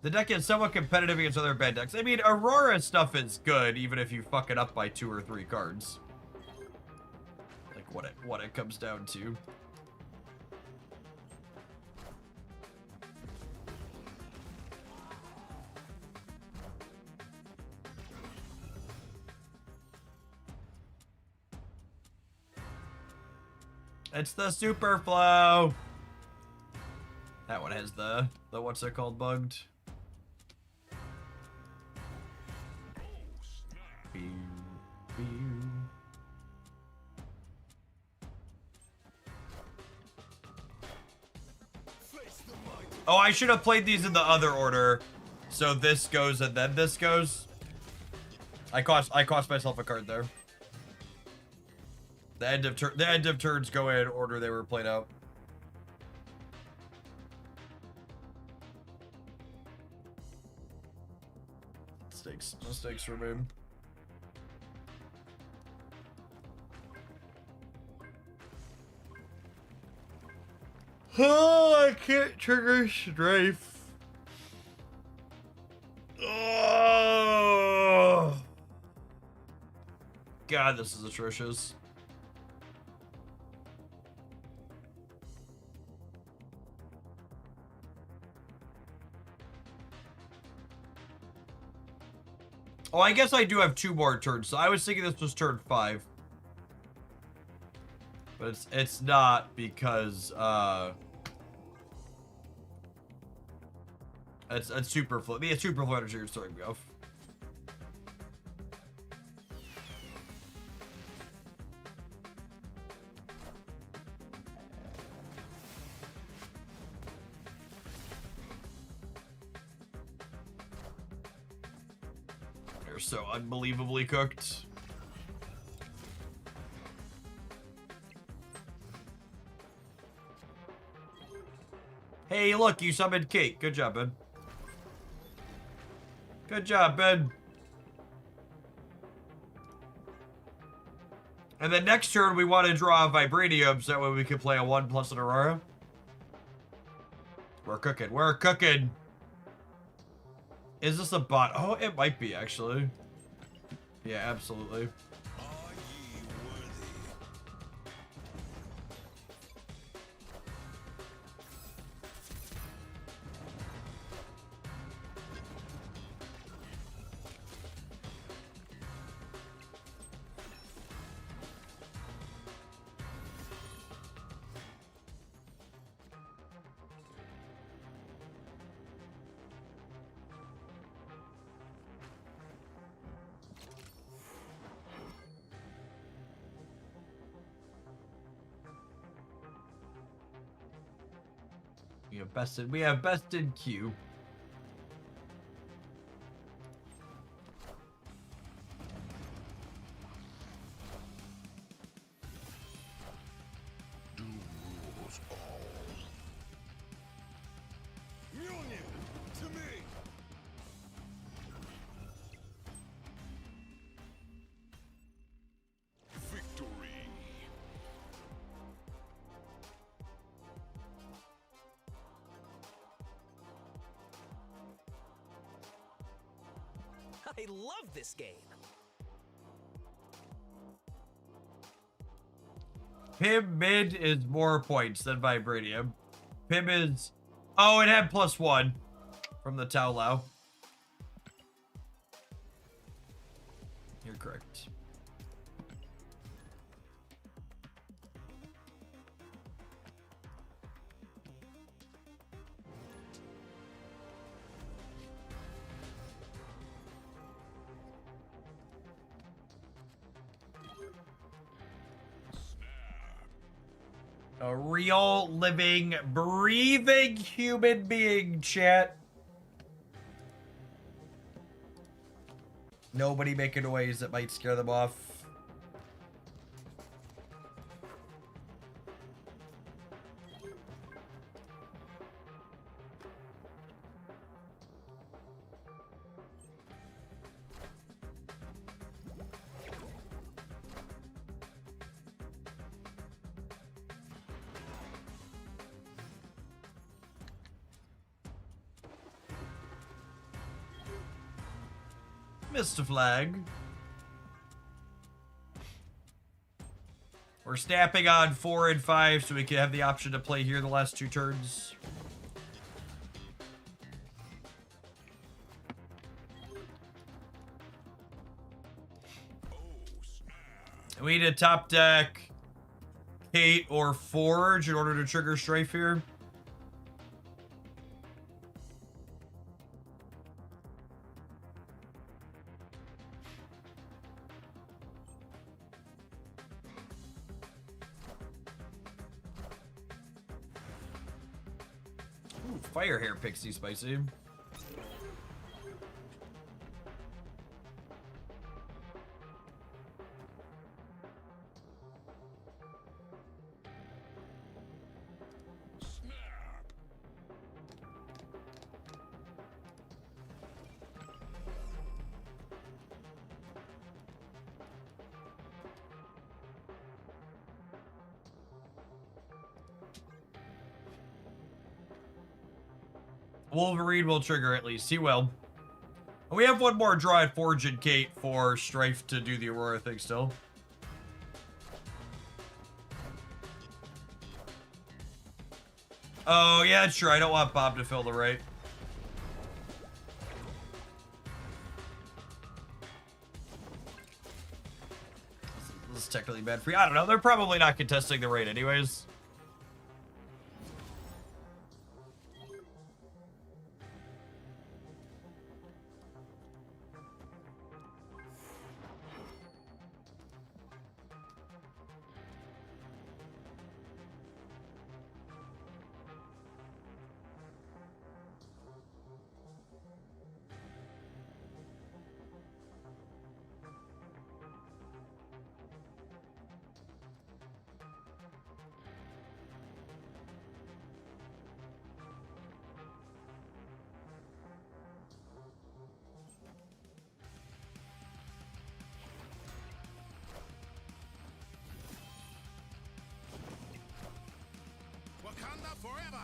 The deck is somewhat competitive against other bad decks. I mean, Aurora stuff is good, even if you fuck it up by 2 or 3 cards. Like what it comes down to. It's the super flow. That one has the what's it called bugged. Oh, I should have played these in the other order. So this goes and then this goes. I cost myself a card there. The end of turns go in order they were played out. Mistakes for me. Oh, I can't trigger Strafe. Oh. God, this is atrocious. Oh, I guess I do have 2 more turns. So I was thinking this was turn 5. But it's not because it's super flow. Yeah, super flow energy is throwing me off. They're so unbelievably cooked. Hey, look, you summoned Kate. Good job, Ben. Good job, Ben. And then next turn, we want to draw a Vibranium so that way we can play a 1+ an Aurora. We're cooking. We're cooking. Is this a bot? Oh, it might be, actually. Yeah, absolutely. Are ye worthy? We have bested Q. Do rules all. Union to me. Victory. I love this game. Pim mid is more points than Vibranium. Pim is... Oh, it had +1 from the Tao Lao. You're correct. A real, living, breathing human being, chat. Nobody making noise that might scare them off. Missed a flag. We're snapping on 4 and 5 so we can have the option to play here the last 2 turns. We need a top deck Kate or Forge in order to trigger Strafe here. Ooh, Fire Hair Pixie spicy. Wolverine will trigger at least. He will. And we have one more draw at Forge and Kate for Strife to do the Aurora thing still. Oh, yeah, sure. I don't want Bob to fill the right. This is technically bad for you. I don't know. They're probably not contesting the right anyways. Wakanda forever!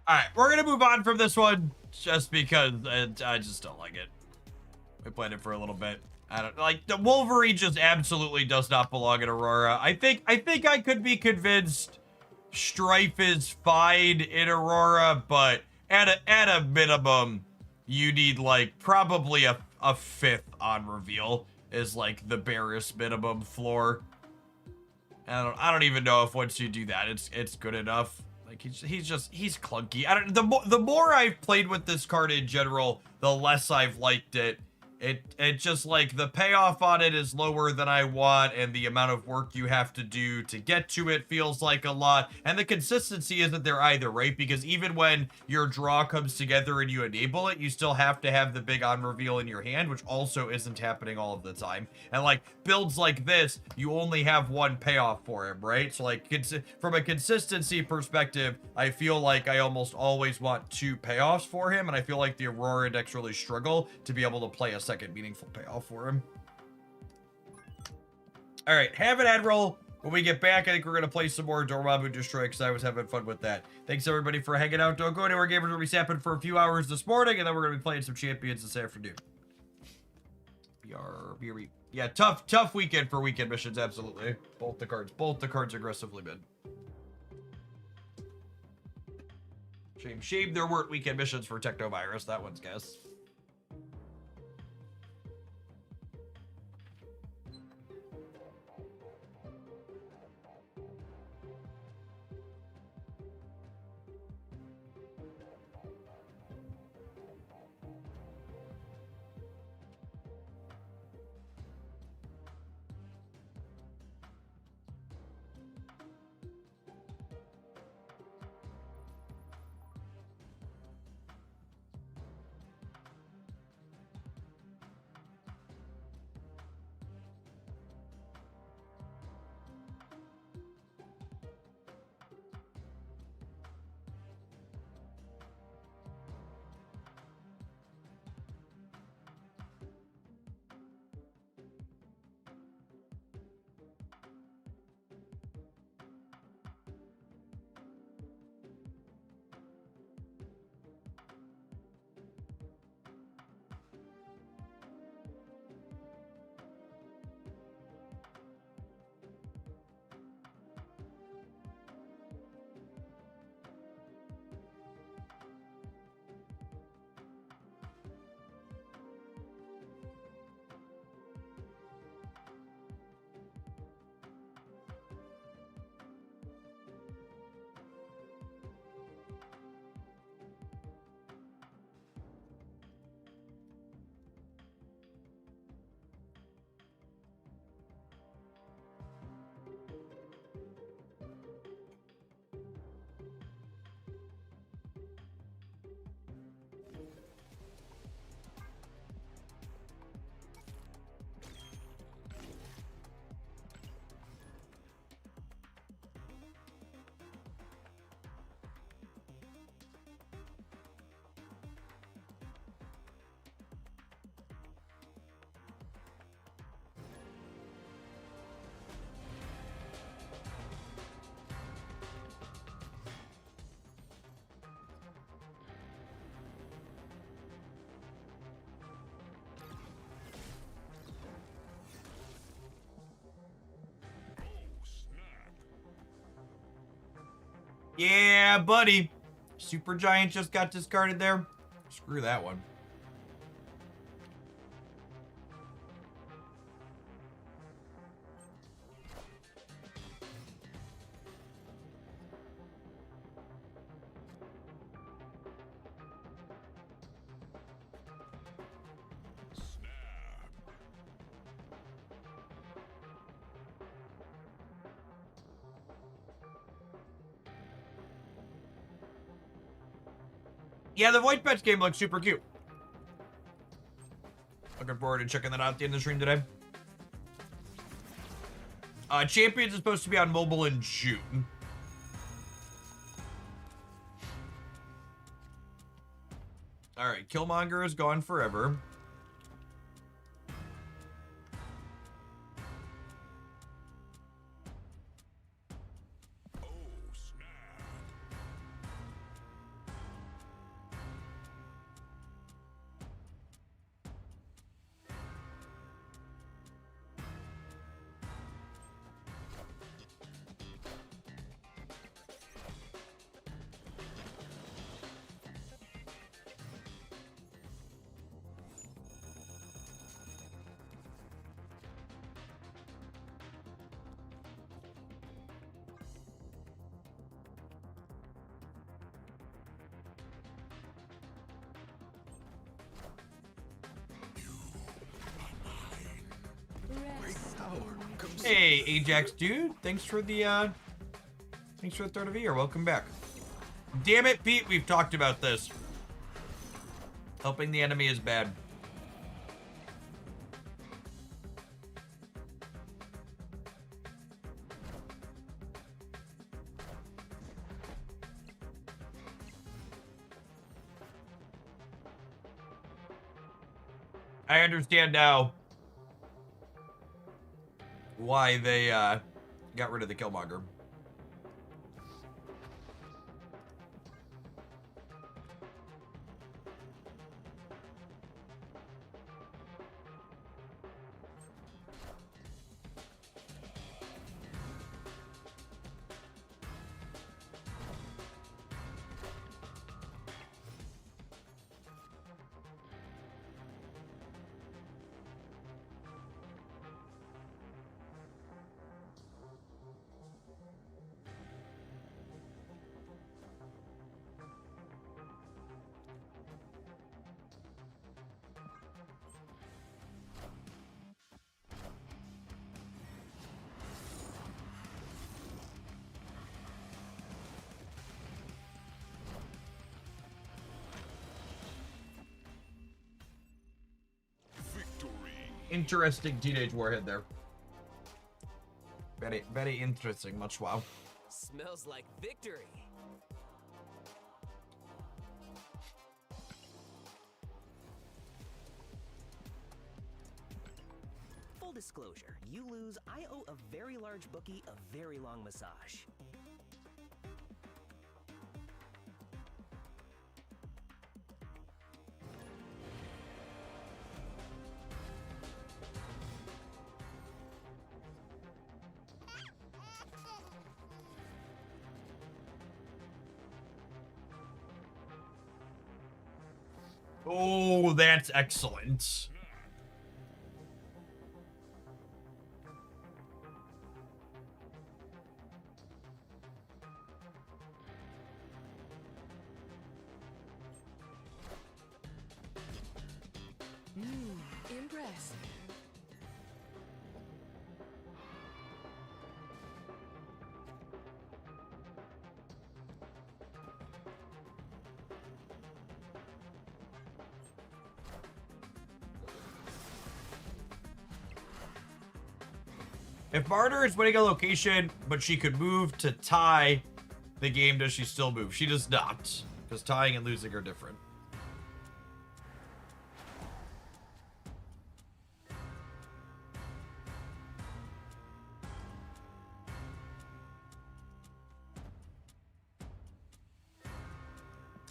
Alright, we're gonna move on from this one just because I just don't like it. We played it for a little bit. I don't like the Wolverine just absolutely does not belong in Aurora. I think I could be convinced Strife is fine in Aurora, but at a minimum, you need like probably a 5th on reveal is like the barest minimum floor. I don't even know if once you do that, it's good enough. Like he's clunky. The more I've played with this card in general, the less I've liked it. It just like the payoff on it is lower than I want, and the amount of work you have to do to get to it feels like a lot, and the consistency isn't there either, right? Because even when your draw comes together and you enable it, you still have to have the big on reveal in your hand, which also isn't happening all of the time. And like builds like this, you only have one payoff for him, right? So like from a consistency perspective, I feel like I almost always want 2 payoffs for him, and I feel like the Aurora decks really struggle to be able to play a second meaningful payoff for him. All right, have an Admiral. When we get back, I think we're going to play some more Dormammu Destroy because I was having fun with that. Thanks, everybody, for hanging out. Don't go anywhere. Gamers will be sapping for a few hours this morning, and then we're going to be playing some Champions this afternoon. Yeah, tough weekend for weekend missions, absolutely. Both the cards aggressively bid. Shame there weren't weekend missions for Technovirus. That one's guess. Yeah, buddy. Super Giant just got discarded there. Screw that one. Yeah, the White Pets game looks super cute. Looking forward to checking that out at the end of the stream today. Champions is supposed to be on mobile in June. All right, Killmonger is gone forever. Oh, snap. Hey, Ajax dude, thanks for the third of the year. Welcome back. Damn it, Pete, we've talked about this. Helping the enemy is bad. I understand now why they got rid of the Killmonger. Interesting teenage warhead there. Very, very interesting. Much wow. Smells like victory. Full disclosure, you lose, I owe a very large bookie a very long massage. Oh, that's excellent. Impressive. If Martyr is winning a location, but she could move to tie the game, does she still move? She does not, because tying and losing are different.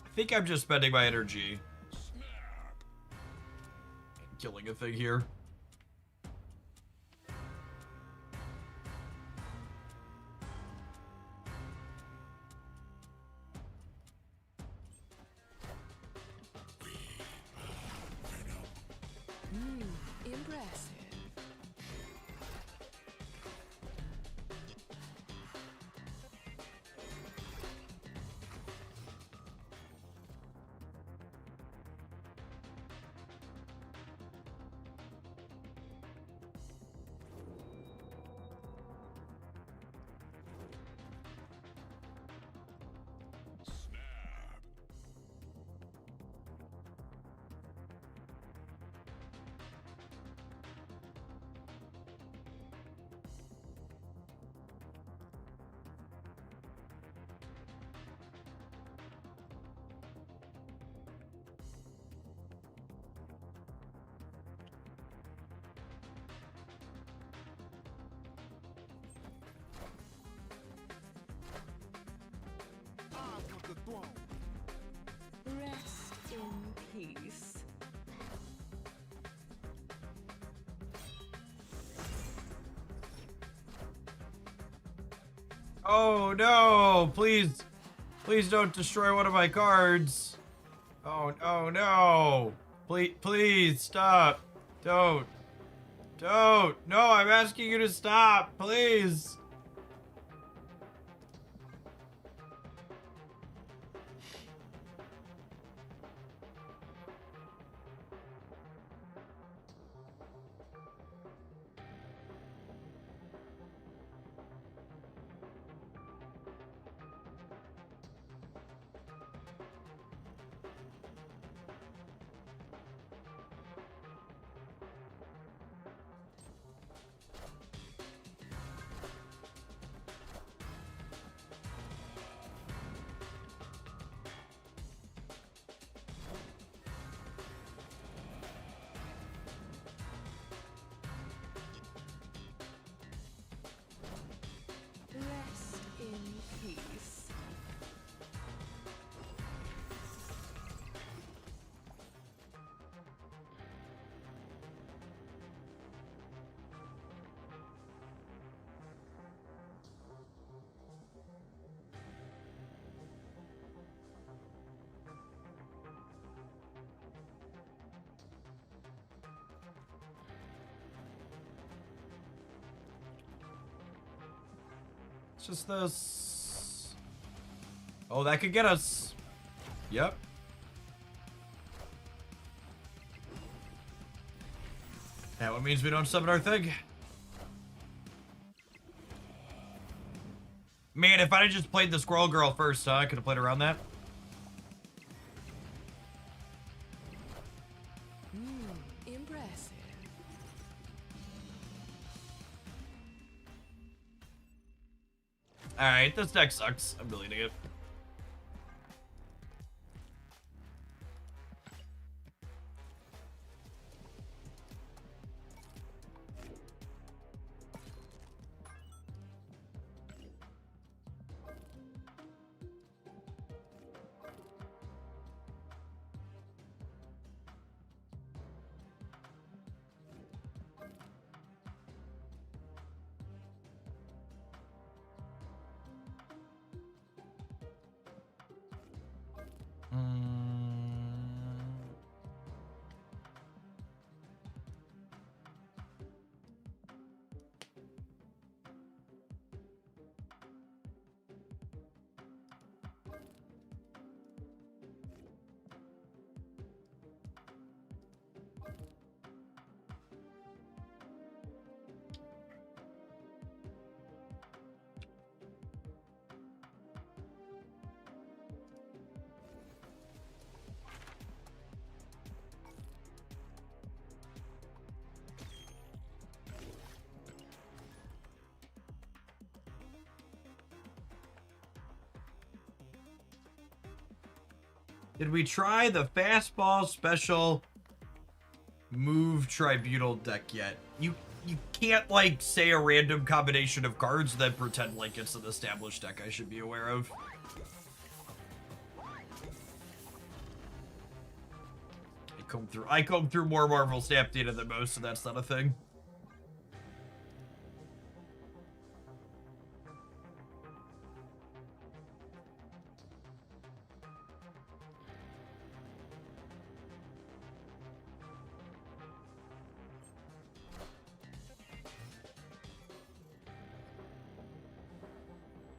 I think I'm just spending my energy and killing a thing here. Impressive. Snap. I want the throne. Rest in peace. Oh no! Please, please don't destroy one of my cards. Oh, oh no! Please stop! Don't! No! I'm asking you to stop, please. Rest in peace. It's just this. Oh, that could get us. Yep. That one means we don't summon our thing. Man, if I had just played the Squirrel Girl first, I could have played around that. Impressive. Alright, this deck sucks. I'm deleting it. Did we try the fastball special move tribunal deck yet? You can't like say a random combination of cards then pretend like it's an established deck I should be aware of. I comb through more Marvel Snap data than most, so that's not a thing.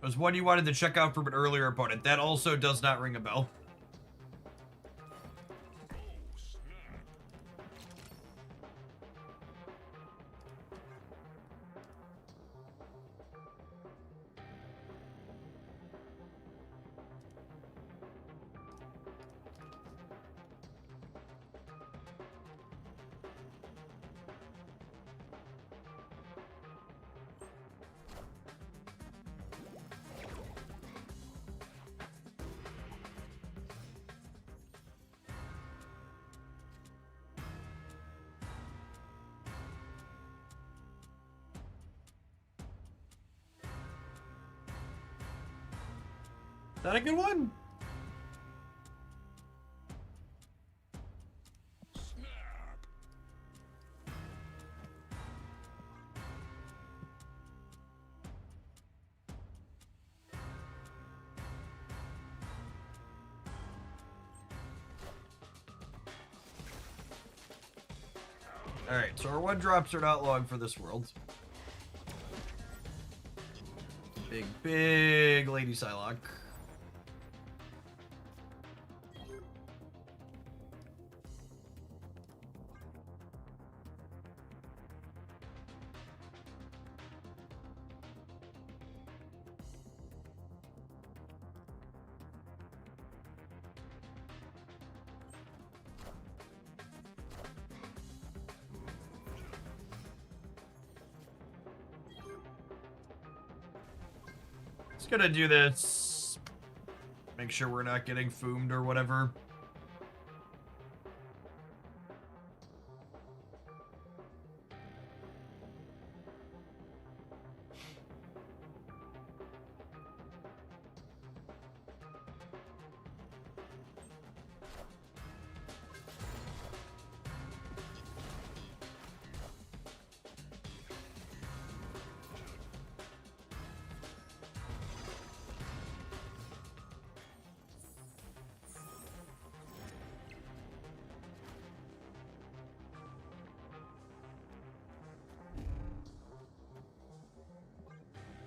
was one you wanted to check out from an earlier opponent. That also does not ring a bell. Is that a good one? Alright, so our one drops are not long for this world. Big, big Lady Psylocke. Just gonna do this. Make sure we're not getting foomed or whatever.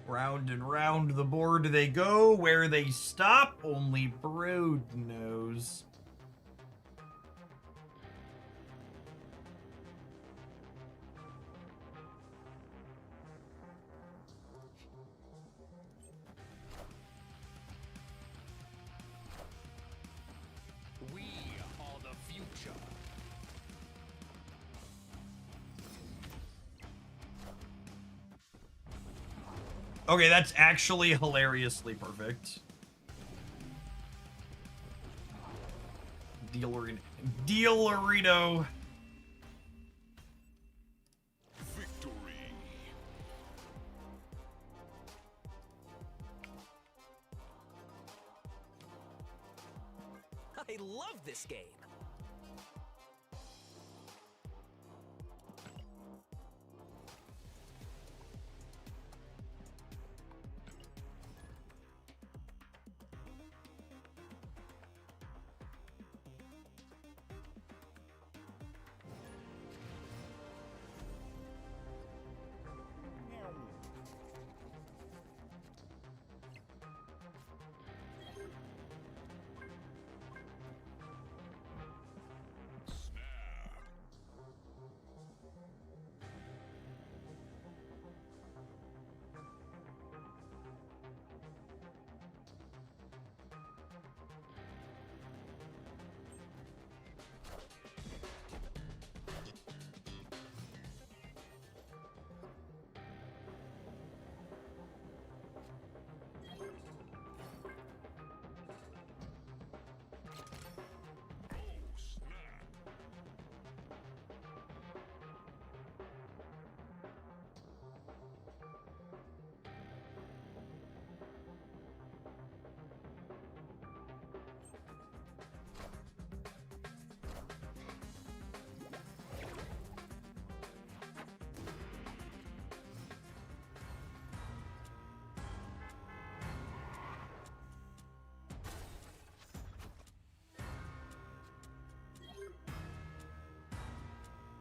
Round and round the board they go. Where they stop, only Brood knows. We are the future. Okay, that's actually hilariously perfect. Dealerino. Victory. I love this game.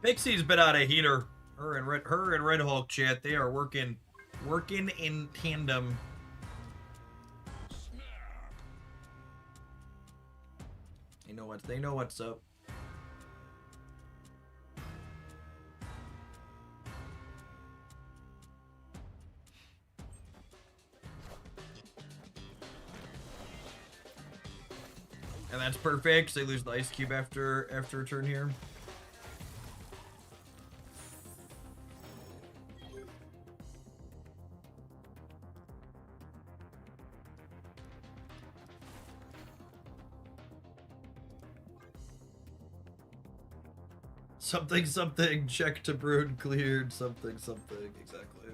Pixie's been on a heater. Her and Red Hulk chat, they are working in tandem. They know what's up. And that's perfect. They lose the ice cube after a turn here. Something, something, check to brood cleared, something, something, exactly.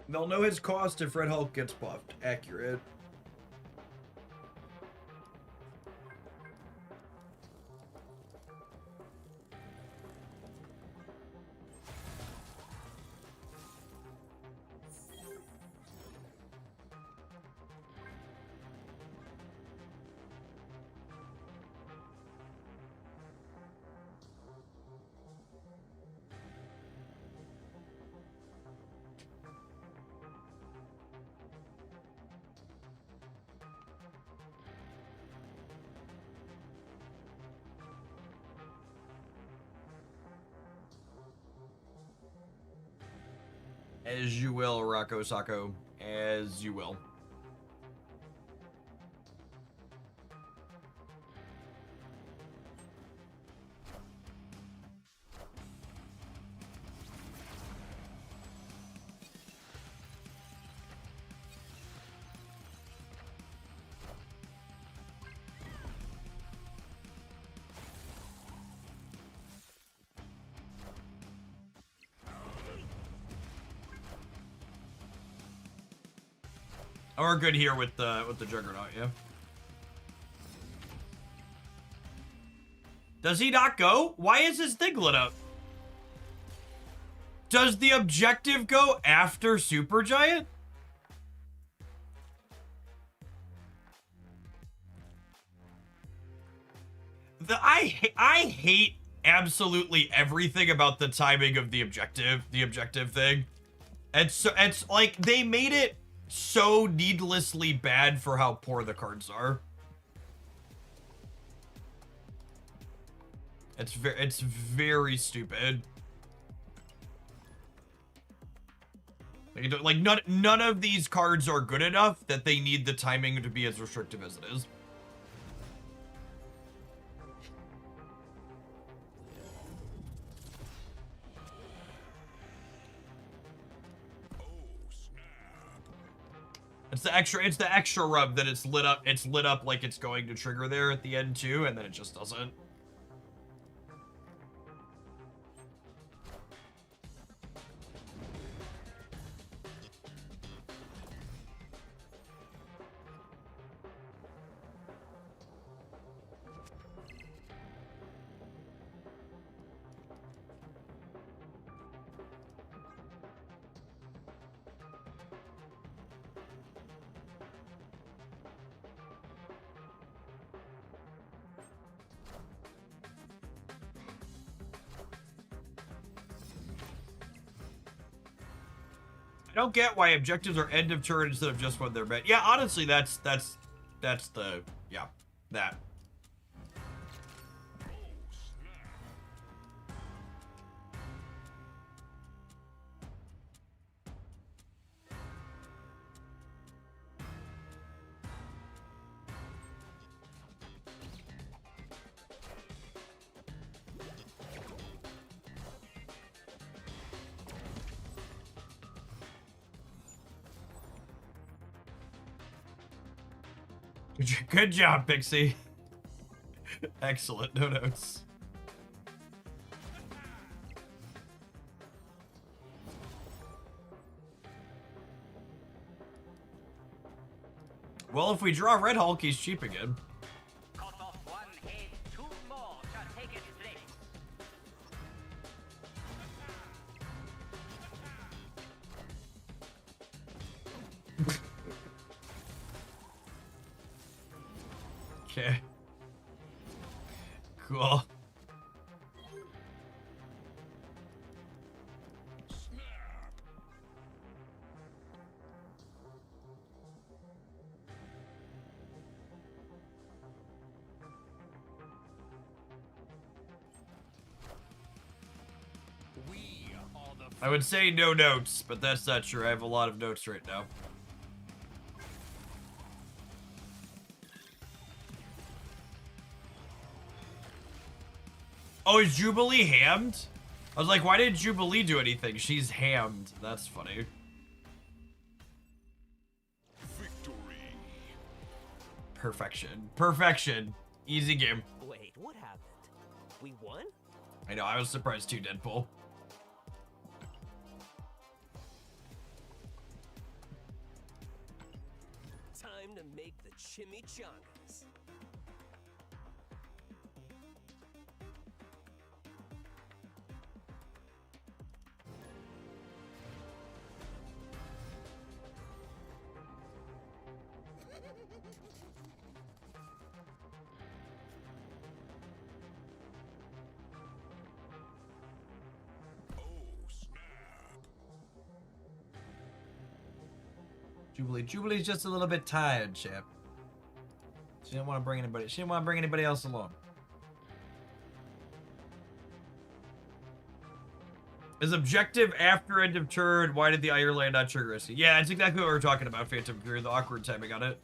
They'll know his cost if Red Hulk gets buffed. Accurate. As you will, Rocco Sacco. As you will. We're good here with the Juggernaut, yeah. Does he not go? Why is his thing lit up? Does the objective go after Supergiant? I hate absolutely everything about the timing of the objective thing. It's like they made it so needlessly bad for how poor the cards are. It's very stupid. Like none of these cards are good enough that they need the timing to be as restrictive as it is. It's the extra rub that it's lit up like it's going to trigger there at the end too, and then it just doesn't. I don't get why objectives are end of turn instead of just when they're met. Yeah, honestly, that's the, yeah, that. Good job, Pixie. Excellent. No notes. Well, if we draw Red Hulk, he's cheap again. Cut off one head, two more shall take its place. Okay. Cool. We are the I would say no notes, but that's not true. I have a lot of notes right now. Oh, is Jubilee hammed? I was like, why did Jubilee do anything? She's hammed. That's funny. victory. Perfection. Perfection. Easy game. Wait, what happened? We won? I know, I was surprised too, Deadpool. Time to make the chimichangas. Oh, snap. Jubilee's just a little bit tired, chap. She didn't want to bring anybody. She didn't want to bring anybody else along. Is objective after end of turn? Why did the Ireland not trigger us? Yeah, that's exactly what we were talking about, Phantom Career. The awkward timing on it.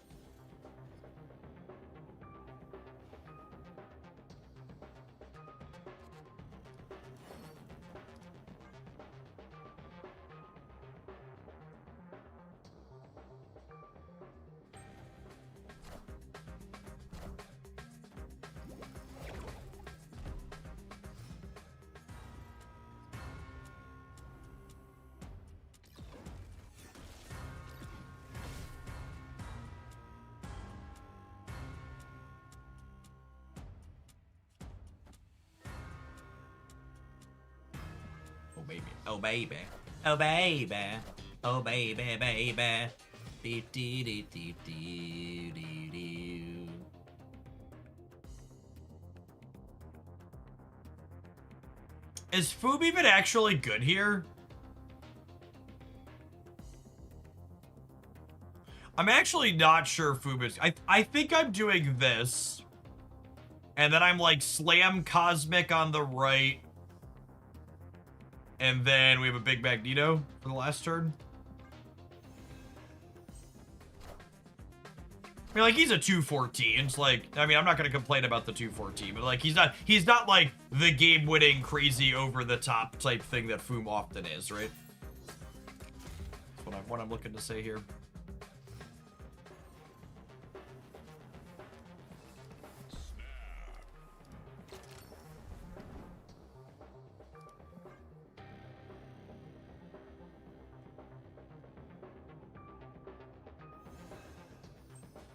Oh baby, oh baby, oh baby, oh baby, baby. Dee, dee, dee, dee, dee, dee, dee. Is Foob even actually good here? I'm actually not sure Foob is. I think I'm doing this. And then I'm like Slam Cosmic on the right. And then we have a big Magneto for the last turn. I mean, like, he's a 214. It's like, I mean, I'm not going to complain about the 214, but like, he's not like the game-winning, crazy, over-the-top type thing that Foom often is, right? That's what I'm looking to say here.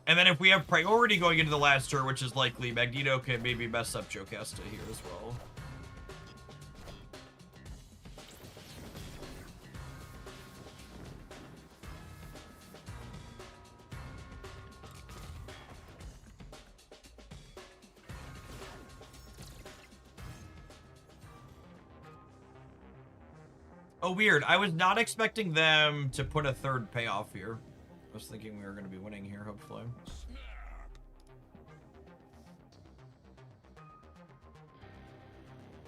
And then if we have priority going into the last turn, which is likely, Magneto can maybe mess up Jocasta here as well. Oh, weird. I was not expecting them to put a third payoff here. I was thinking we were going to be winning here, hopefully.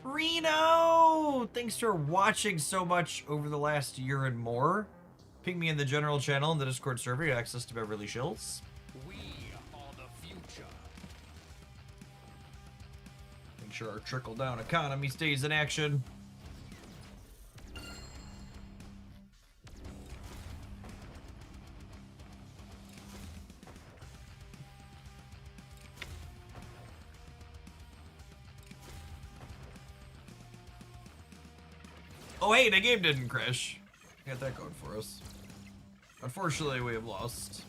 Reno! Thanks for watching so much over the last year and more. Ping me in the general channel and the Discord server. You have access to Beverly Shills. We are the future. Make sure our trickle-down economy stays in action. Oh, hey, the game didn't crash. Got that going for us. Unfortunately, we have lost.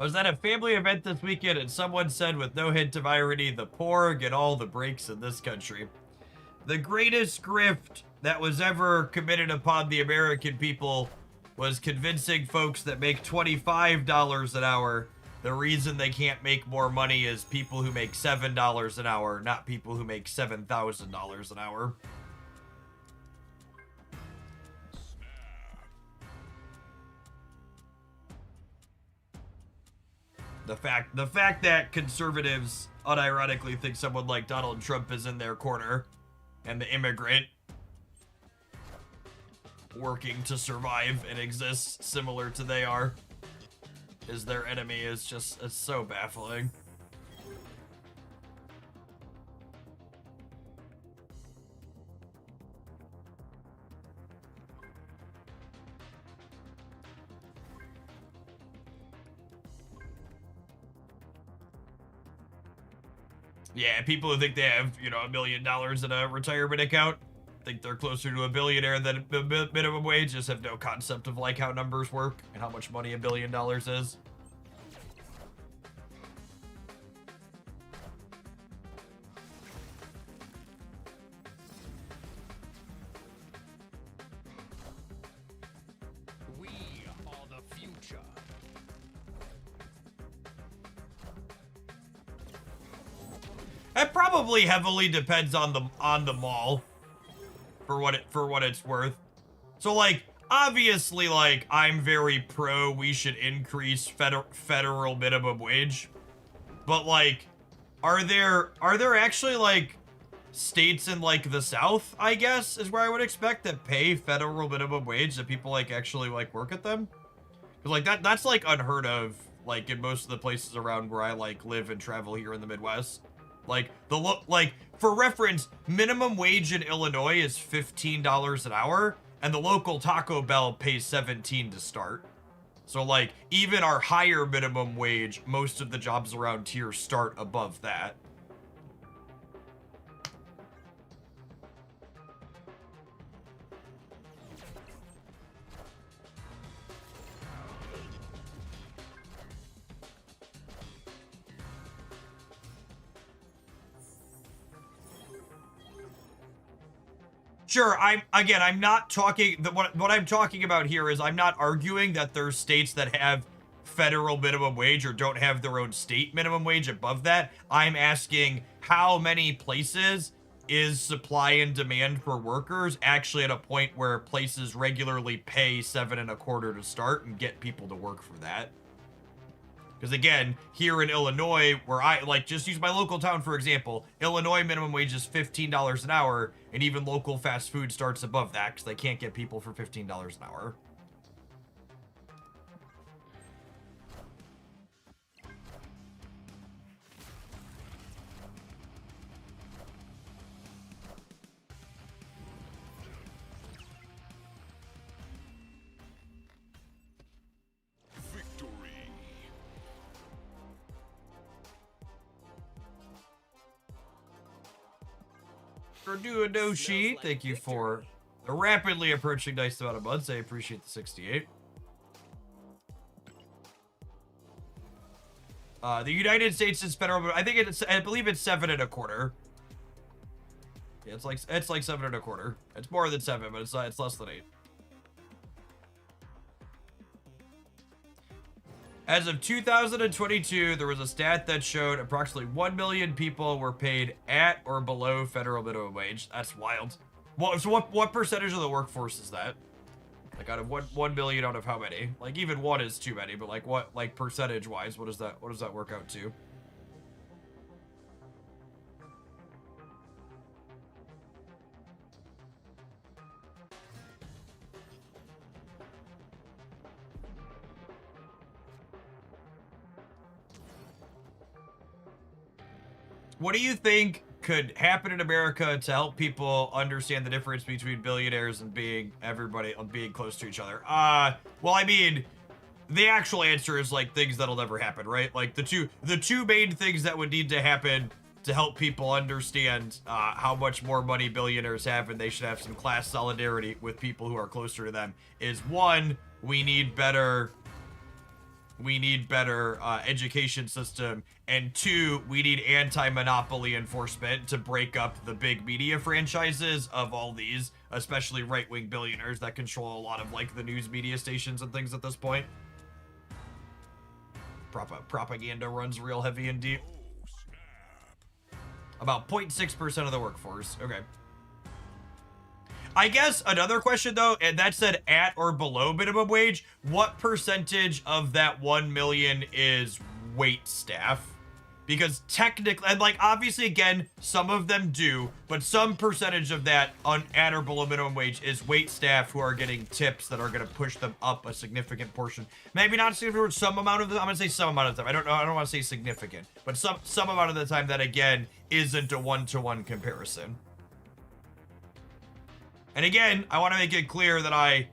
I was at a family event this weekend and someone said with no hint of irony, the poor get all the breaks in this country. The greatest grift that was ever committed upon the American people was convincing folks that make $25 an hour. The reason they can't make more money is people who make $7 an hour, not people who make $7,000 an hour. The fact that conservatives unironically think someone like Donald Trump is in their corner and the immigrant working to survive and exist similar to they are is their enemy is just, it's so baffling. Yeah, people who think they have, you know, $1 million in a retirement account think they're closer to a billionaire than minimum wage, just have no concept of like how numbers work and how much money $1 billion is. We are the future. It probably heavily depends on the mall for what it's worth. So like obviously like I'm very pro we should increase federal minimum wage. But like are there actually like states in like the South, I guess, is where I would expect that pay federal minimum wage that people like actually like work at them? Cuz like that's like unheard of like in most of the places around where I like live and travel here in the Midwest. Like for reference, minimum wage in Illinois is $15 an hour, and the local Taco Bell pays $17 to start. So like even our higher minimum wage, most of the jobs around here start above that. Sure, I'm not talking, what I'm talking about here is I'm not arguing that there's states that have federal minimum wage or don't have their own state minimum wage above that. I'm asking how many places is supply and demand for workers actually at a point where places regularly pay $7.25 to start and get people to work for that. Because again, here in Illinois, where I, like, just use my local town for example, Illinois minimum wage is $15 an hour, and even local fast food starts above that because they can't get people for $15 an hour. Doshi, like thank you for the rapidly approaching nice amount of months. I appreciate the 68. The United States is federal, I think I believe it's 7.25. Yeah, it's like 7.25. It's more than 7, but it's less than 8. As of 2022, there was a stat that showed approximately 1 million people were paid at or below federal minimum wage. That's wild. So what percentage of the workforce is that? Like out of 1 million out of how many? Like even one is too many, but like what, like percentage wise, what does that work out to? What do you think could happen in America to help people understand the difference between billionaires and being close to each other? Well, I mean, the actual answer is like things that'll never happen, right? Like the two main things that would need to happen to help people understand how much more money billionaires have and they should have some class solidarity with people who are closer to them is one, we need better we need better education system, and 2, we need anti-monopoly enforcement to break up the big media franchises of all these, especially right-wing billionaires that control a lot of like the news media stations and things at this point. Propaganda runs real heavy and deep. About 0.6% of the workforce. Okay. I guess another question though, and that said at or below minimum wage, what percentage of that 1 million is wait staff? Because technically, and like obviously again, some of them do, but some percentage of that on at or below minimum wage is wait staff who are getting tips that are going to push them up a significant portion. Maybe not significant, some amount of the, I'm going to say some amount of the time. I don't know, I don't want to say significant, but some amount of the time that again isn't a one-to-one comparison. And again, I want to make it clear that I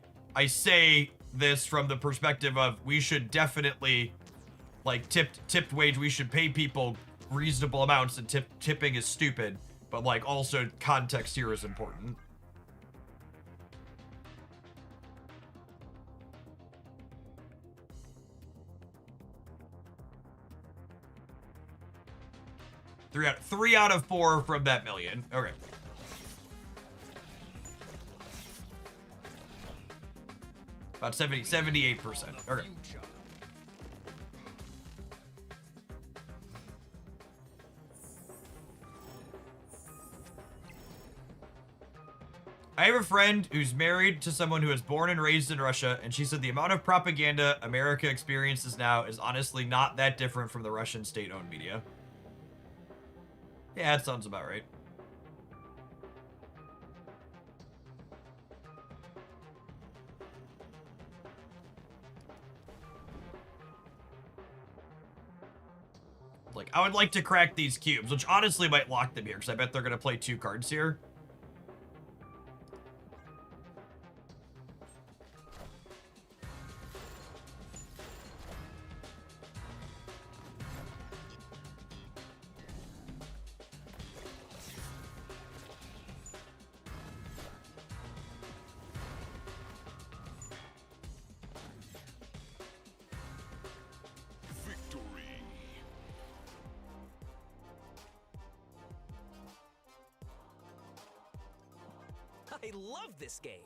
say this from the perspective of we should definitely, like, tipped wage, we should pay people reasonable amounts, and tipping is stupid. But, like, also context here is important. Three out of 4 from that million. Okay. About 78%. Okay. I have a friend who's married to someone who was born and raised in Russia, and she said the amount of propaganda America experiences now is honestly not that different from the Russian state-owned media. Yeah, that sounds about right. Like, I would like to crack these cubes, which honestly might lock them here, because I bet they're going to play 2 cards here. I love this game.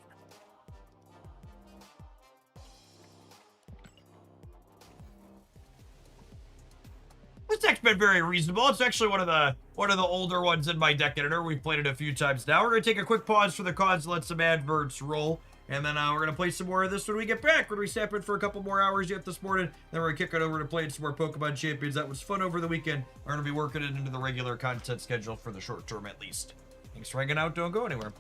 This deck's been very reasonable. It's actually one of the older ones in my deck editor. We've played it a few times now. We're gonna take a quick pause for the cause, let some adverts roll, and then we're gonna play some more of this when we get back. When we step in for a couple more hours yet this morning, then we're gonna kick it over to playing some more Pokemon Champions. That was fun over the weekend. We're gonna be working it into the regular content schedule for the short term at least. Thanks for hanging out. Don't go anywhere.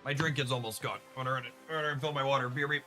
My drink is almost gone. I'm gonna fill my water. Beer me.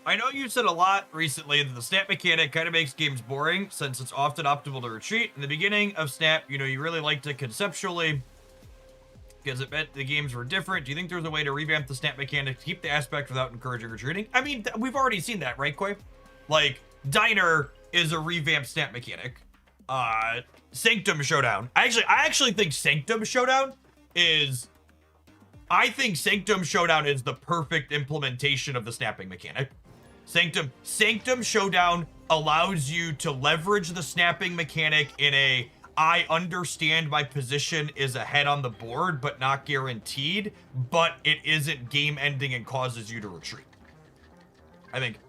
I know you said a lot recently that the snap mechanic kind of makes games boring since it's often optimal to retreat. In the beginning of Snap, you know, you really liked it conceptually because it meant the games were different. Do you think there's a way to revamp the snap mechanic to keep the aspect without encouraging retreating? I mean, we've already seen that, right, Koi? Like, Diner is a revamped snap mechanic. Sanctum Showdown. I actually think Sanctum Showdown is... I think Sanctum Showdown is the perfect implementation of the snapping mechanic. Sanctum Showdown allows you to leverage the snapping mechanic in a I understand my position is ahead on the board, but not guaranteed, but it isn't game ending and causes you to retreat. I think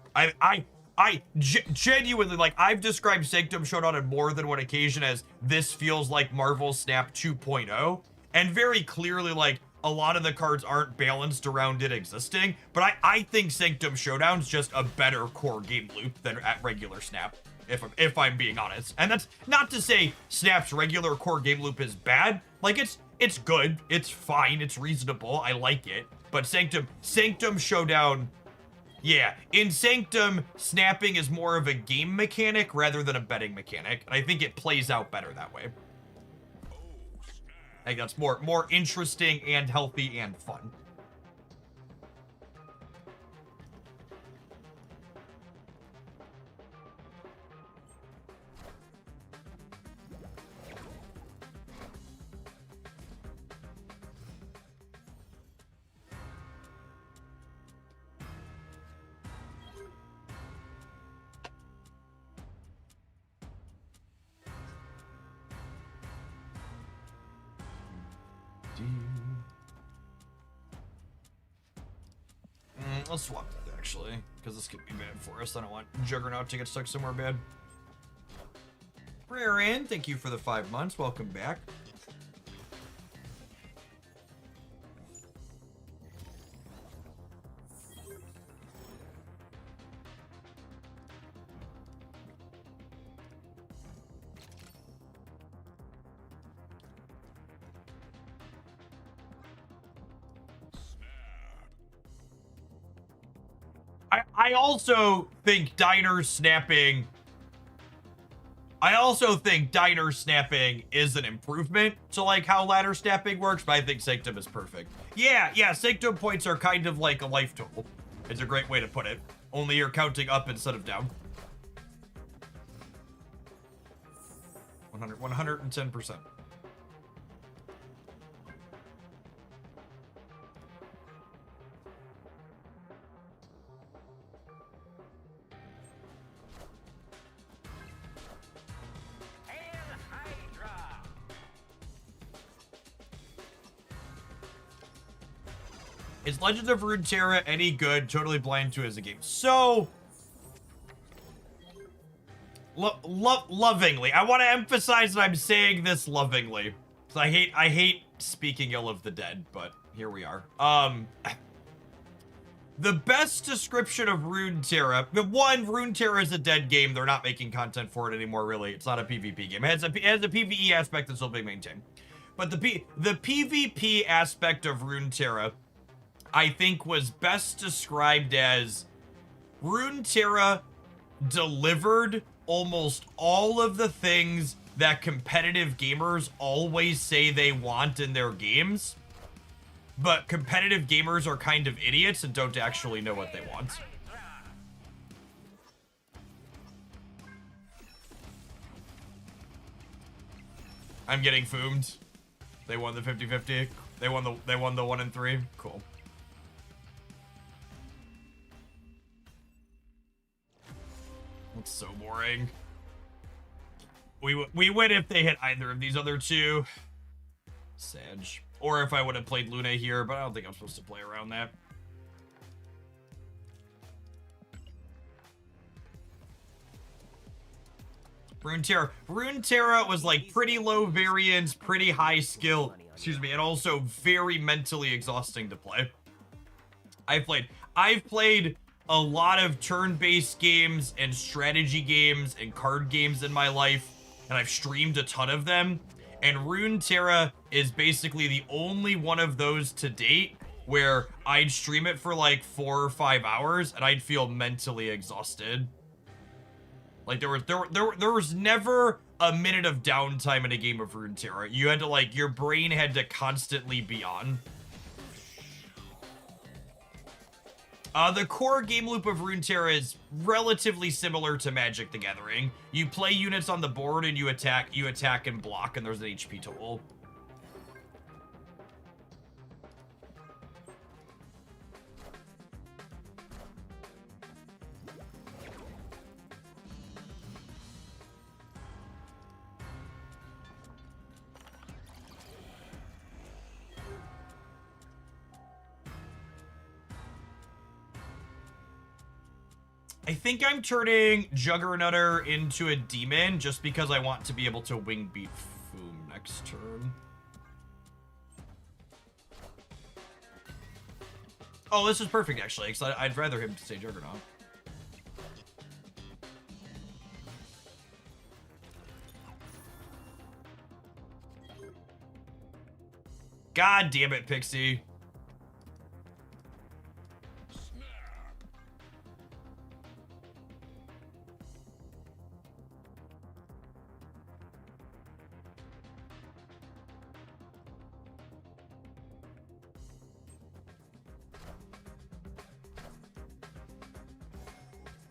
I genuinely, like, I've described Sanctum Showdown on more than one occasion as this feels like Marvel Snap 2.0, and very clearly, like, a lot of the cards aren't balanced around it existing, but I think Sanctum Showdown's just a better core game loop than at regular Snap, if I'm being honest. And that's not to say Snap's regular core game loop is bad. Like, it's good, it's fine, it's reasonable, I like it. But Sanctum Showdown, yeah, in Sanctum, snapping is more of a game mechanic rather than a betting mechanic, and I think it plays out better that way. I think that's more interesting and healthy and fun. Let's swap that, actually, because this could be bad for us. I don't want Juggernaut to get stuck somewhere bad. Rarin, thank you for the 5 months. Welcome back. I also think Diner snapping is an improvement to, like, how ladder snapping works, but I think Sanctum is perfect. Yeah, Sanctum points are kind of like a life total. It's a great way to put it. Only you're counting up instead of down. 110%. Is Legends of Runeterra any good? Totally blind to it as a game. So, lovingly. I want to emphasize that I'm saying this lovingly. So I hate speaking ill of the dead, but here we are. The best description of Runeterra, Runeterra is a dead game. They're not making content for it anymore, really. It's not a PvP game. It has a PvE aspect that's still being maintained. But the PvP aspect of Runeterra, I think, was best described as Runeterra delivered almost all of the things that competitive gamers always say they want in their games, but competitive gamers are kind of idiots and don't actually know what they want. I'm getting foomed. They won the 50-50. They won the 1 and 3. Cool. It's so boring. We win if they hit either of these other two. Sag. Or if I would have played Luna here, but I don't think I'm supposed to play around that. Runeterra was like pretty low variance, pretty high skill, excuse me, and also very mentally exhausting to play. I've played a lot of turn-based games and strategy games and card games in my life, and I've streamed a ton of them, and Runeterra is basically the only one of those to date where I'd stream it for like 4 or 5 hours and I'd feel mentally exhausted. Like there was never a minute of downtime in a game of Runeterra. You had to like, your brain had to constantly be on. The core game loop of Runeterra is relatively similar to Magic the Gathering. You play units on the board and you attack and block, and there's an HP total. I think I'm turning Juggernauter into a demon just because I want to be able to wing beat Foom next turn. Oh, this is perfect actually, because I'd rather him stay Juggernaut. God damn it, Pixie.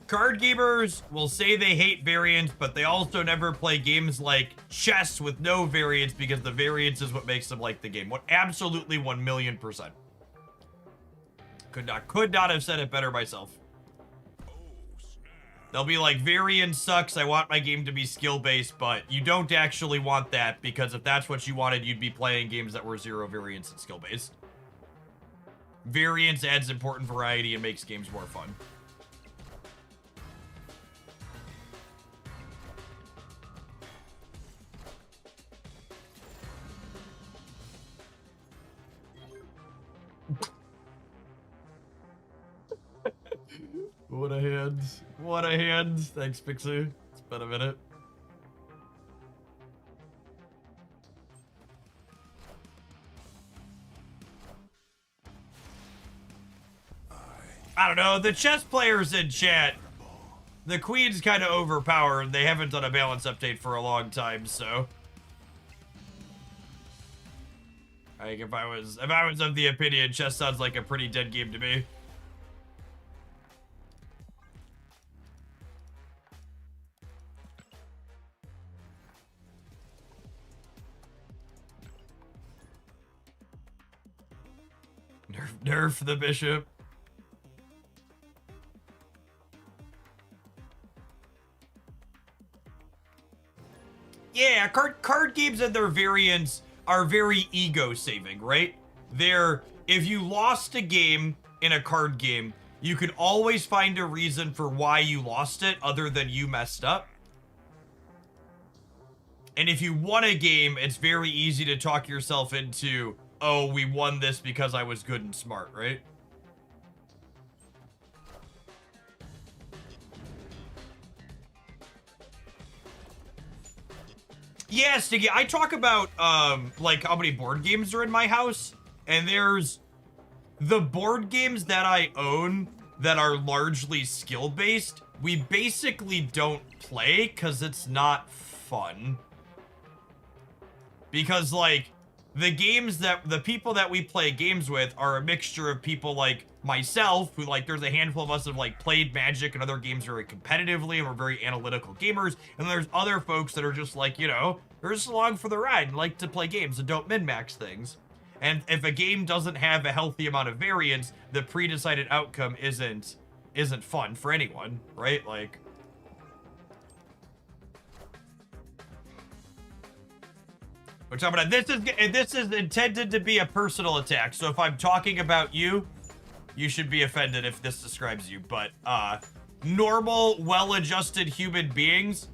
Card gamers will say they hate variants, but they also never play games like chess with no variants because the variance is what makes them like the game. What absolutely 1,000,000%. Could not have said it better myself. They'll be like, variance sucks, I want my game to be skill-based, but you don't actually want that because if that's what you wanted, you'd be playing games that were 0 variance and skill-based. Variance adds important variety and makes games more fun. What a hand. What a hand. Thanks, Pixie. It's been a minute. I don't know. The chess players in chat, the queen's kind of overpowered. They haven't done a balance update for a long time, so. Like, if I was of the opinion, chess sounds like a pretty dead game to me. Nerf the bishop. Yeah, card games and their variants are very ego saving, right? If you lost a game in a card game, you can always find a reason for why you lost it other than you messed up. And if you won a game, it's very easy to talk yourself into, oh, we won this because I was good and smart, right? Yeah, Stiggy, I talk about, like, how many board games are in my house, and there's the board games that I own that are largely skill-based, we basically don't play because it's not fun. Because, like, the people that we play games with are a mixture of people like myself, who, like, there's a handful of us that have, like, played Magic and other games very competitively and we're very analytical gamers, and there's other folks that are just like, you know, they're just along for the ride and like to play games and don't min-max things. And if a game doesn't have a healthy amount of variance, the pre-decided outcome isn't fun for anyone, right? Like, we're talking about this is intended to be a personal attack. So if I'm talking about you, you should be offended if this describes you. But normal, well-adjusted human beings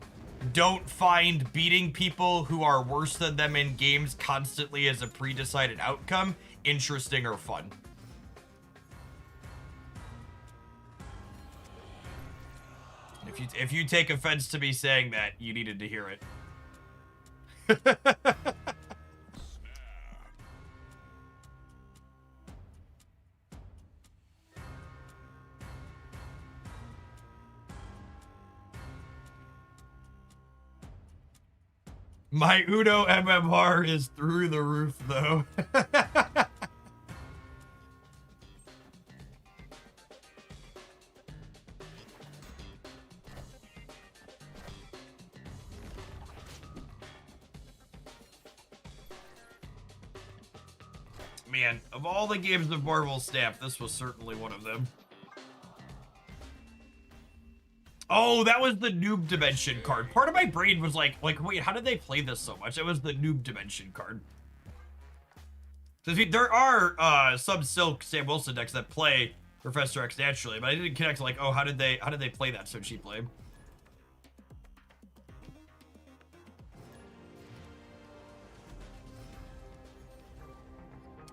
don't find beating people who are worse than them in games constantly as a pre-decided outcome interesting or fun. If you take offense to me saying that, you needed to hear it. My Uno MMR is through the roof, though. Man, of all the games of Marvel Snap, this was certainly one of them. Oh, that was the Noob Dimension card. Part of my brain was like, wait, how did they play this so much? It was the Noob Dimension card. So there are some Silk Sam Wilson decks that play Professor X naturally, but I didn't connect to like, oh, how did they play that so cheaply?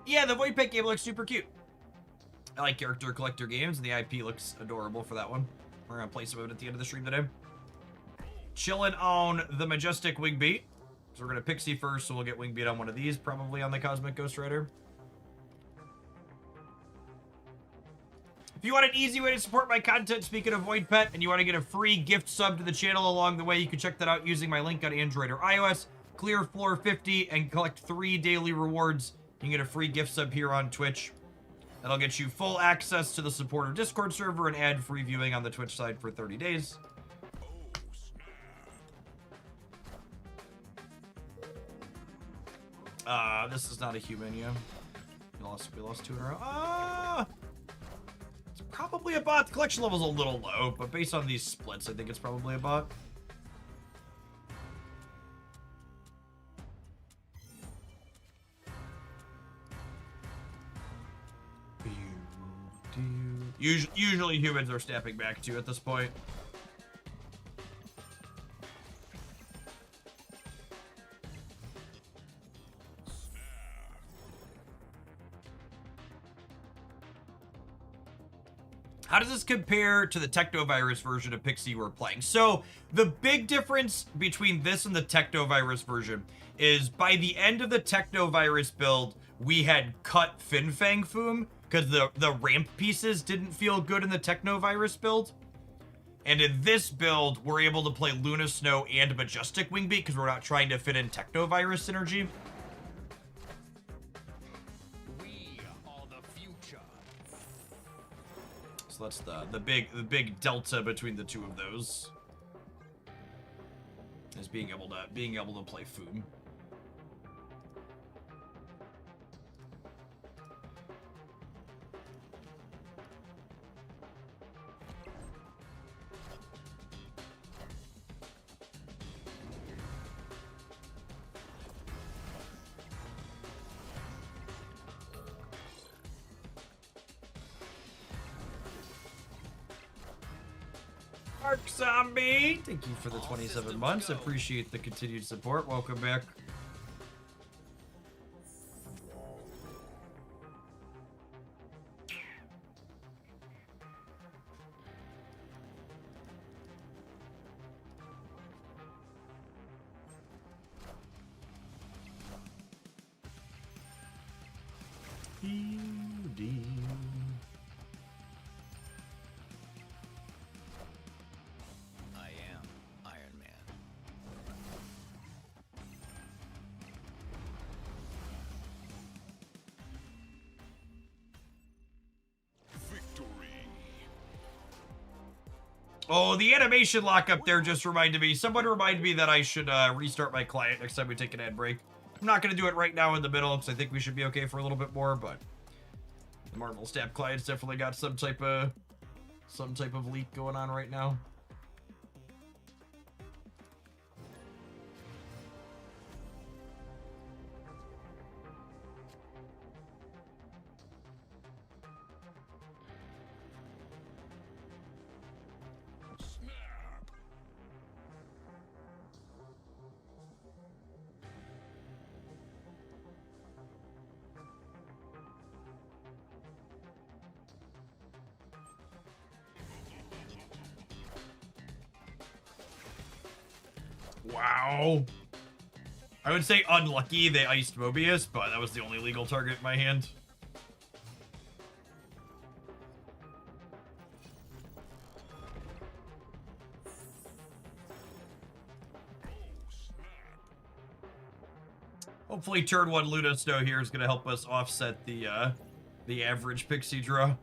Yeah, the Void Pet game looks super cute. I like character collector games, and the IP looks adorable for that one. We're gonna play some of it at the end of the stream today. Chillin' on the Majestic Wingbeat. So we're gonna Pixie first, so we'll get Wingbeat on one of these, probably on the Cosmic Ghost Rider. If you want an easy way to support my content, speaking of Void Pet, and you want to get a free gift sub to the channel along the way, you can check that out using my link on Android or iOS. Clear floor 50 and collect 3 daily rewards. You can get a free gift sub here on Twitch. That'll get you full access to the supporter Discord server and ad-free viewing on the Twitch side for 30 days. This is not a human, yeah. We lost 2 in a row. It's probably a bot. The collection level's a little low, but based on these splits, I think it's probably a bot. Usually humans are snapping back too at this point. How does this compare to the Technovirus version of Pixie we're playing? So the big difference between this and the Technovirus version is by the end of the Technovirus build, we had cut Finfang Foom because the ramp pieces didn't feel good in the Technovirus build. And in this build, we're able to play Luna Snow and Majestic Wingbeat because we're not trying to fit in Technovirus synergy. We are the future. So that's the big delta between the two of those. Is being able to play Foom. Arc Zombie, thank you for the 27 months. Appreciate the continued support. Welcome back. I am Iron Man. Oh, the animation lock up there just reminded me. Someone reminded me that I should restart my client next time we take an ad break. I'm not going to do it right now in the middle because I think we should be okay for a little bit more, but the Marvel Snap client's definitely got some type of leak going on right now. Wow. I would say unlucky they iced Mobius, but that was the only legal target in my hand. Hopefully turn 1 Luna Snow here is going to help us offset the average pixie draw.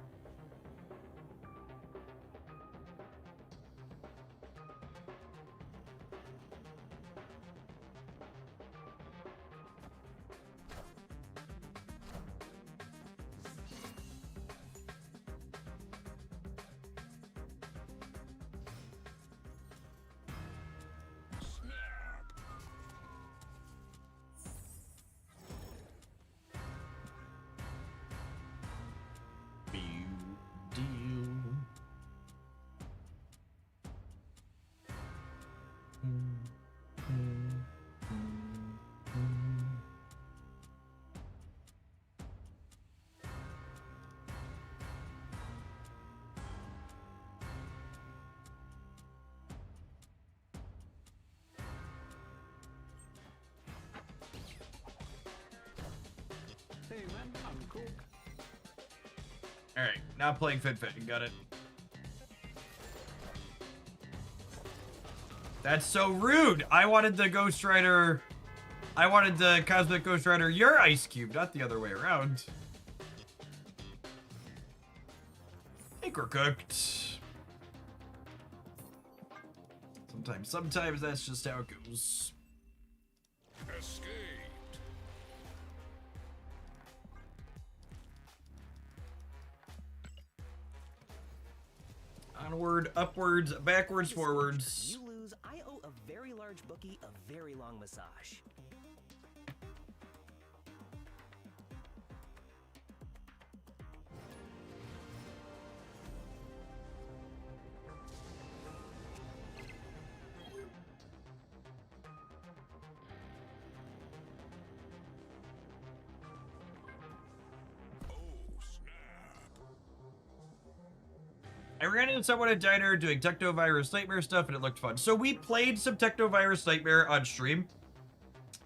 Hey man, I'm cool. Alright, now playing FitFit. Got it. That's so rude. I wanted the Ghost Rider. I wanted the Cosmic Ghost Rider your Ice Cube, not the other way around. I think we're cooked. Sometimes that's just how it goes. Escaped. Onward, upwards, backwards, forwards. You lose, I owe a very large bookie a very long massage. I ran into someone at Diner doing Technovirus Nightmare stuff, and it looked fun. So we played some Technovirus Nightmare on stream,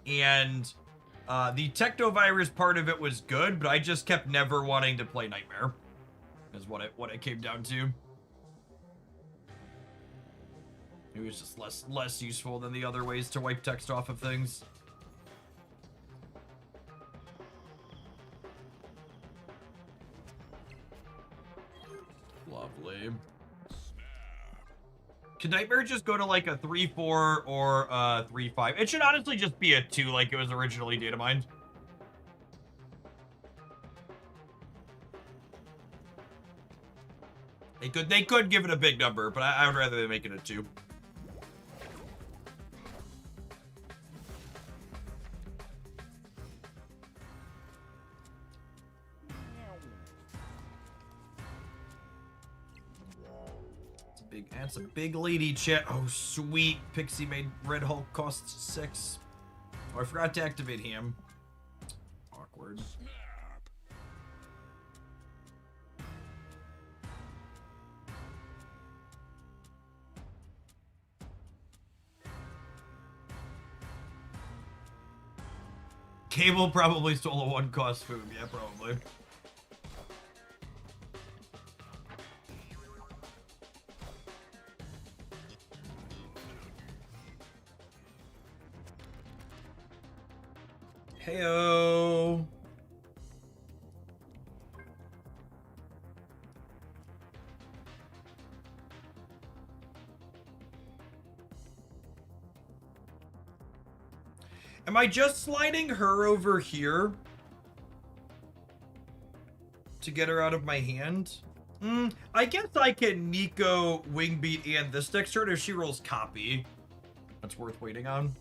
and the Technovirus part of it was good, but I just kept never wanting to play Nightmare, is what it came down to. It was just less useful than the other ways to wipe text off of things. Lovely. Can Nightmare just go to like a 3-4 or a 3-5? It should honestly just be a 2 like it was originally data mined. They could give it a big number, but I would rather they make it a 2. That's a big lady chat. Oh, sweet. Pixie made Red Hulk costs 6. Oh, I forgot to activate him. Awkward. Cable probably stole a 1-cost food. Yeah, probably. Heyo. Am I just sliding her over here to get her out of my hand? I guess I can Nico, Wingbeat, and this next turn if she rolls copy. That's worth waiting on.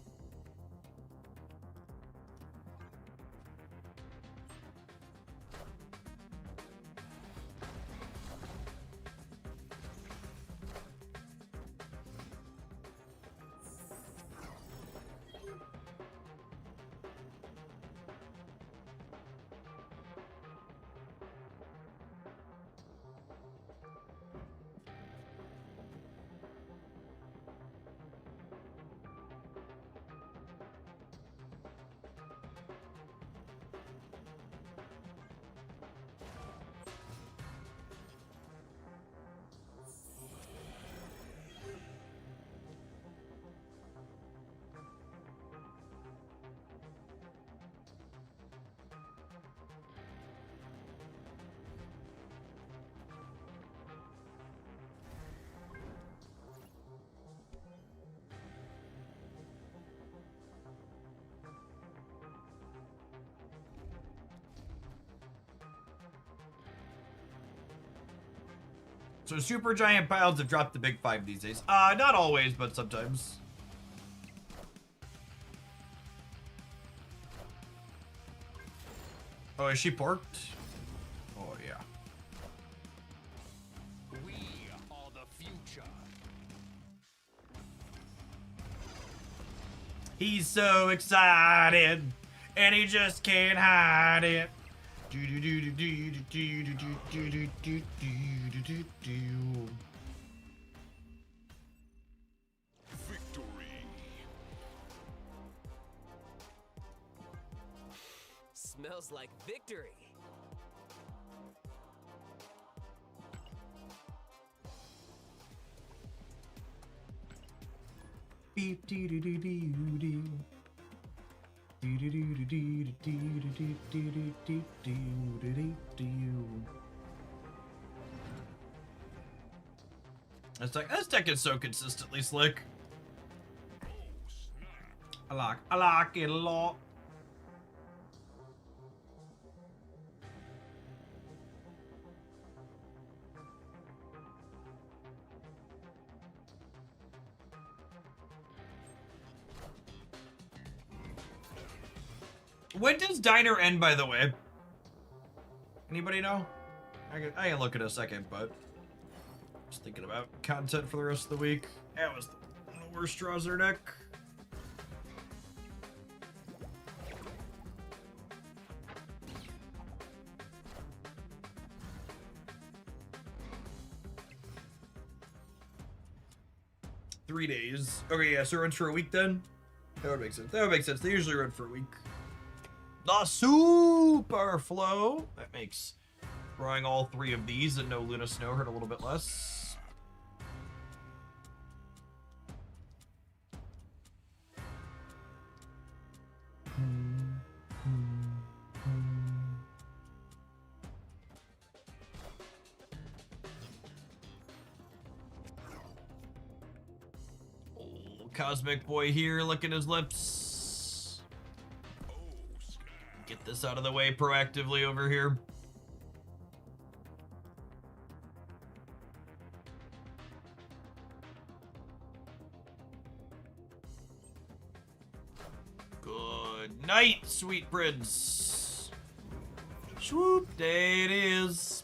So super giant piles have dropped the big 5 these days. Not always, but sometimes. Oh, is she porked? Oh, yeah. We are the future. He's so excited, and he just can't hide it. Victory. Smells like victory. This deck is so consistently slick. Oh, snap. I like it a lot. When does Diner end, by the way? Anybody know? I can look in a second, but just thinking about content for the rest of the week. That was the worst draws in our deck. Three days. Okay, yeah, so it runs for a week then? That would make sense. That would make sense. They usually run for a week. The super flow. That makes drawing all 3 of these and no Luna Snow hurt a little bit less. Old Cosmic Boy here licking his lips. Oh, snap. Get this out of the way proactively over here. Good night, sweet prince. Swoop, there it is.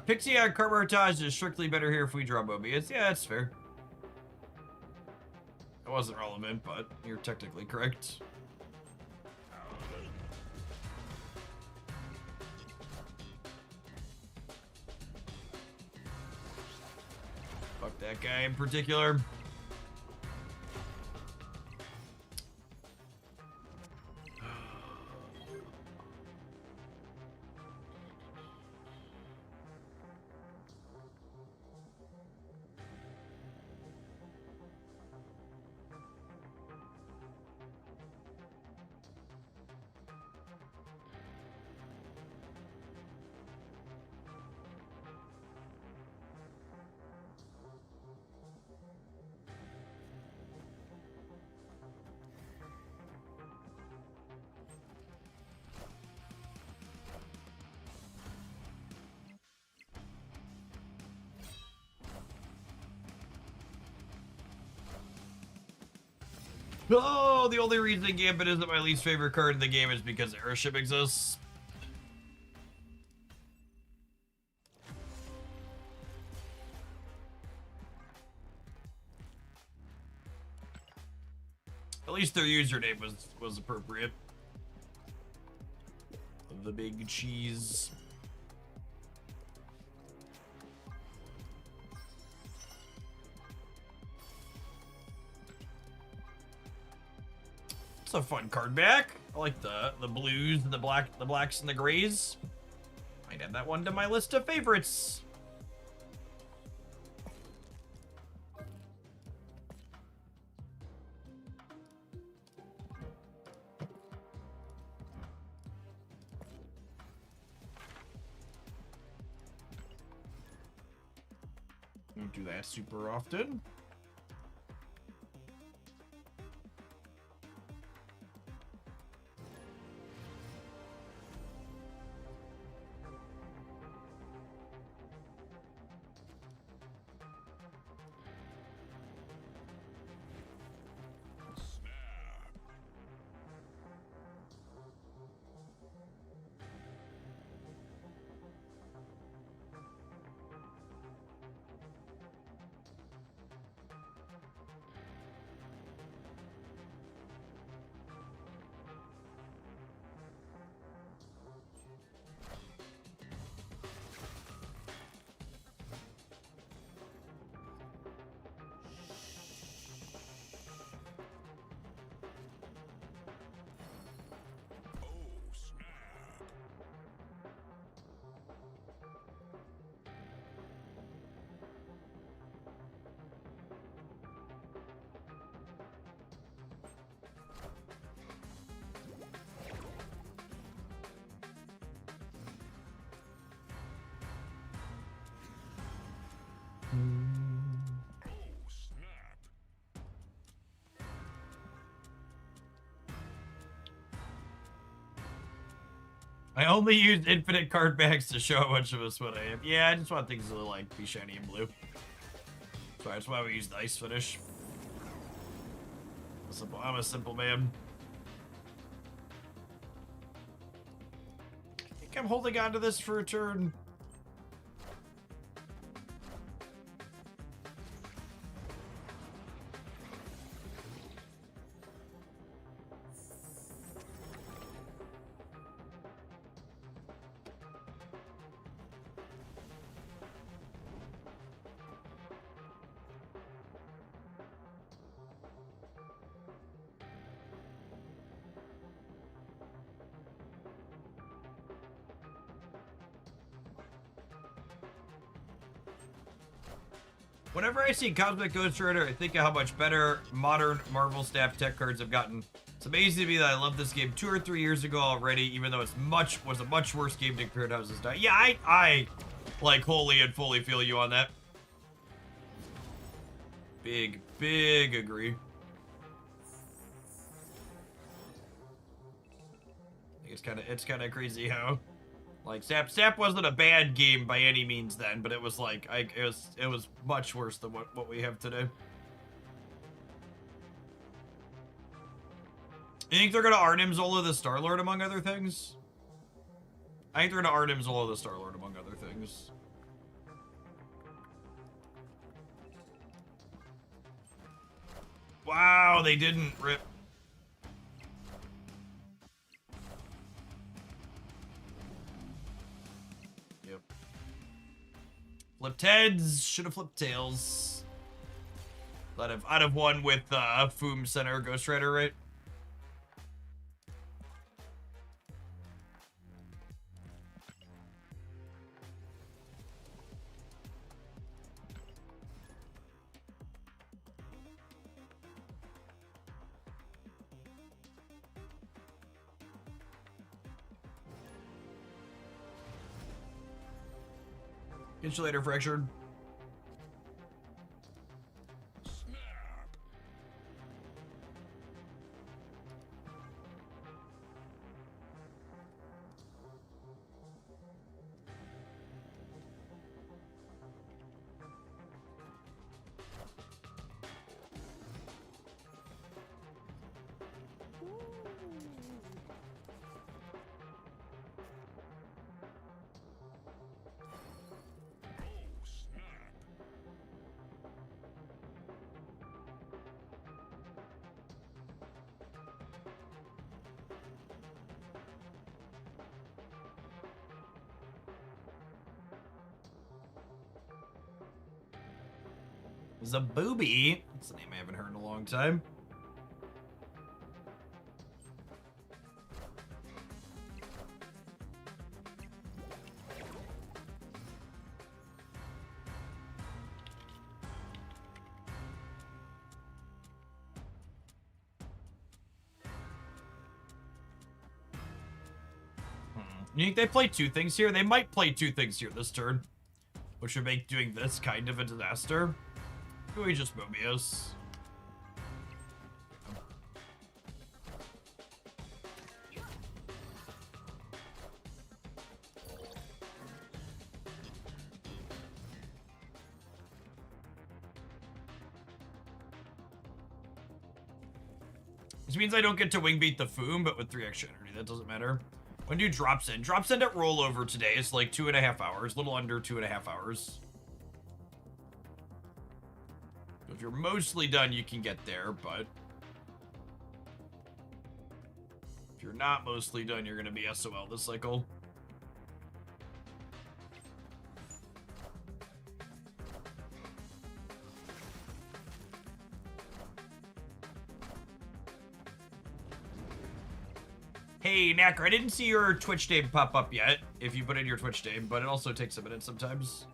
Pixie on Carbotage is strictly better here if we draw Mobius. Yeah, that's fair. It wasn't relevant, but you're technically correct. Fuck that guy in particular. Oh, the only reason Gambit isn't my least favorite card in the game is because Airship exists. At least their username was appropriate. The big cheese. It's a fun card back. I like the blues and the blacks and the grays. Might add that one to my list of favorites. Don't do that super often. Oh, snap. I only use infinite card backs to show how much of us what I am. Yeah, I just want things to like be shiny and blue. So that's why we use the ice finish. I'm a simple man. I think I'm holding on to this for a turn. Whenever I see Cosmic Ghost Rider, I think of how much better modern Marvel Snap tech cards have gotten. It's amazing to me that I loved this game 2 or 3 years ago already, even though was a much worse game than Cleared Houses Die. Yeah, I like wholly and fully feel you on that. Big agree. It's kind of crazy how like Sap wasn't a bad game by any means then, but it was like it was much worse than what we have today. You think they're gonna Arnim Zola the Star-Lord among other things? I think they're gonna Arnim Zola the Star-Lord among other things. Wow, they didn't rip. Yep. Flipped heads, should have flipped tails. I'd have won with Foom Center Ghost Rider, right? Insulator fractured. Snap. Oh, snap. Zabooby. That's the name I haven't heard in a long time. You think they play 2 things here? They might play 2 things here this turn, which would make doing this kind of a disaster. Can we just Mobius? Which means I don't get to wing beat the Foom, but with 3 extra energy, that doesn't matter. When do drops in? Drops in at rollover today. It's like 2.5 hours, a little under 2.5 hours. If you're mostly done, you can get there, but if you're not mostly done, you're gonna be SOL this cycle. Hey, Knacker, I didn't see your Twitch name pop up yet, if you put in your Twitch name, but it also takes a minute sometimes.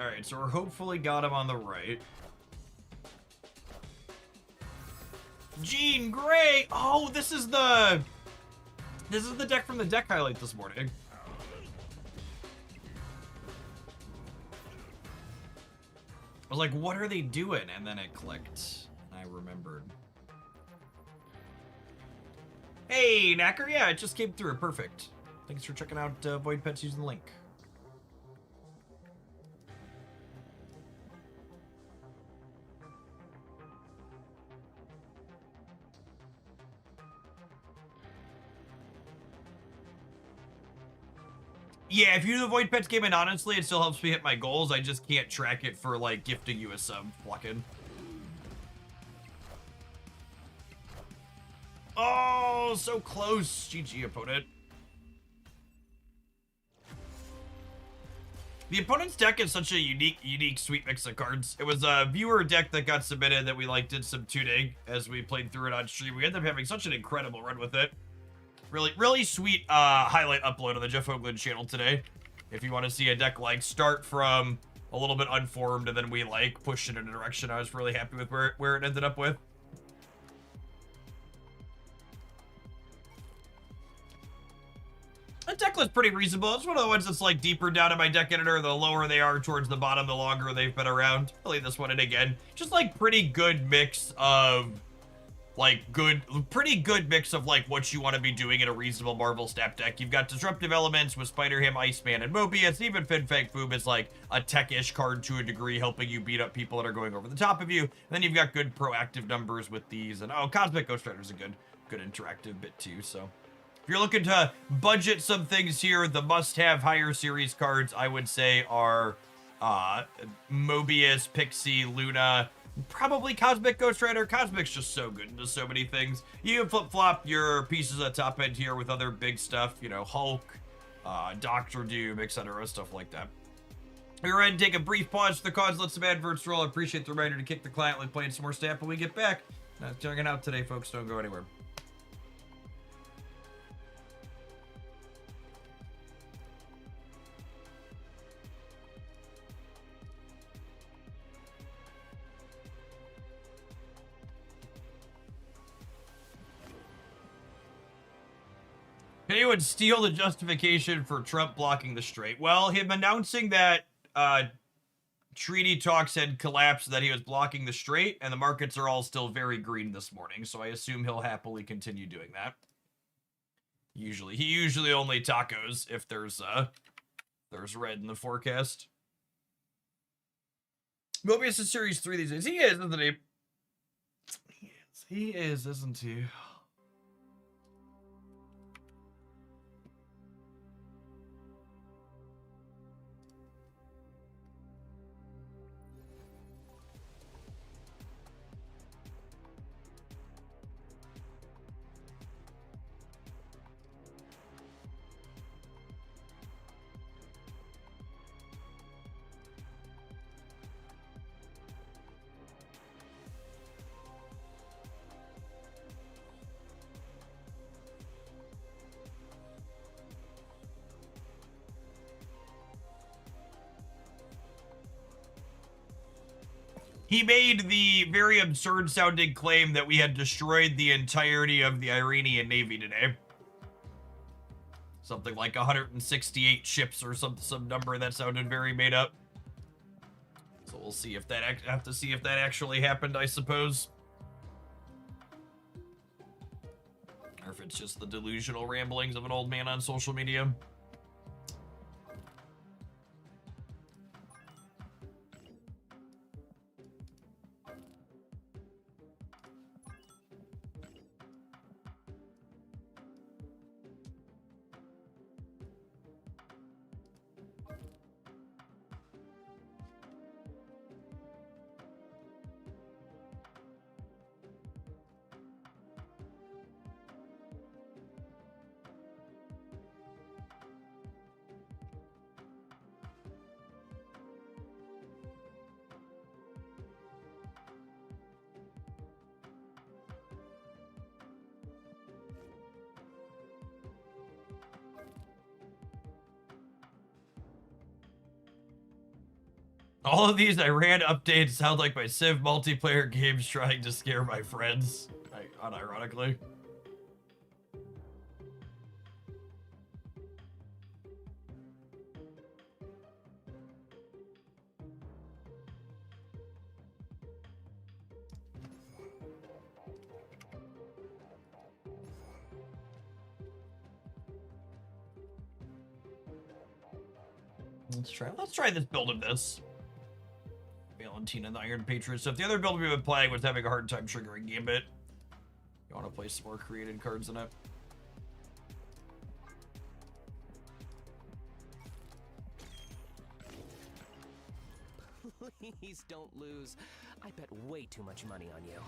All right, so we're hopefully got him on the right. Jean Grey. Oh, this is the deck from the deck highlight this morning. I was like, what are they doing? And then it clicked. I remembered. Hey, Knacker. Yeah, it just came through. Perfect. Thanks for checking out Void Pets using the link. Yeah, if you do the Void Pets game, and honestly, it still helps me hit my goals. I just can't track it for, like, gifting you a sub. Fucking. Oh, so close. GG, opponent. The opponent's deck is such a unique sweet mix of cards. It was a viewer deck that got submitted that we, like, did some tuning as we played through it on stream. We ended up having such an incredible run with it. Really sweet highlight upload on the Jeff Hoagland channel today. If you want to see a deck like start from a little bit unformed and then we like pushed it in a direction I was really happy with where it ended up with. The deck looks pretty reasonable. It's one of the ones that's like deeper down in my deck editor. The lower they are towards the bottom, the longer they've been around. I'll leave this one in again. Just like pretty good mix of like pretty good mix of like what you want to be doing in a reasonable Marvel Snap deck. You've got disruptive elements with Spider-Ham, Iceman, and Mobius. Even Fin Fang Foom is like a tech-ish card to a degree, helping you beat up people that are going over the top of you. And then you've got good proactive numbers with these. And oh, Cosmic Ghost Rider's a good interactive bit too. So if you're looking to budget some things here, the must-have higher series cards I would say are Mobius, Pixie, Luna. Probably Cosmic Ghost Rider. Cosmic's just so good into so many things. You can flip-flop your pieces at top end here with other big stuff, you know, Hulk, Doctor Doom, etc., stuff like that. We're going to take a brief pause for the cause, let some adverts roll. I appreciate the reminder to kick the client like playing some more Snap when we get back. Checking out today, folks. Don't go anywhere. Can anyone steal the justification for Trump blocking the strait? Well, him announcing that treaty talks had collapsed, that he was blocking the strait, and the markets are all still very green this morning, so I assume he'll happily continue doing that. He usually only tacos if there's red in the forecast. Mobius is Series 3 these days. He is, isn't he? He is, isn't he? He made the very absurd sounding claim that we had destroyed the entirety of the Iranian Navy today. Something like 168 ships or some number that sounded very made up. So we'll see if that have to see if that actually happened, I suppose. Or if it's just the delusional ramblings of an old man on social media. All of these Iran updates sound like my Civ multiplayer games trying to scare my friends. Unironically. Let's try this build of this. Valentina and the Iron Patriot. So if the other build we've been playing was having a hard time triggering Gambit, you want to play some more created cards in it. Please don't lose. I bet way too much money on you.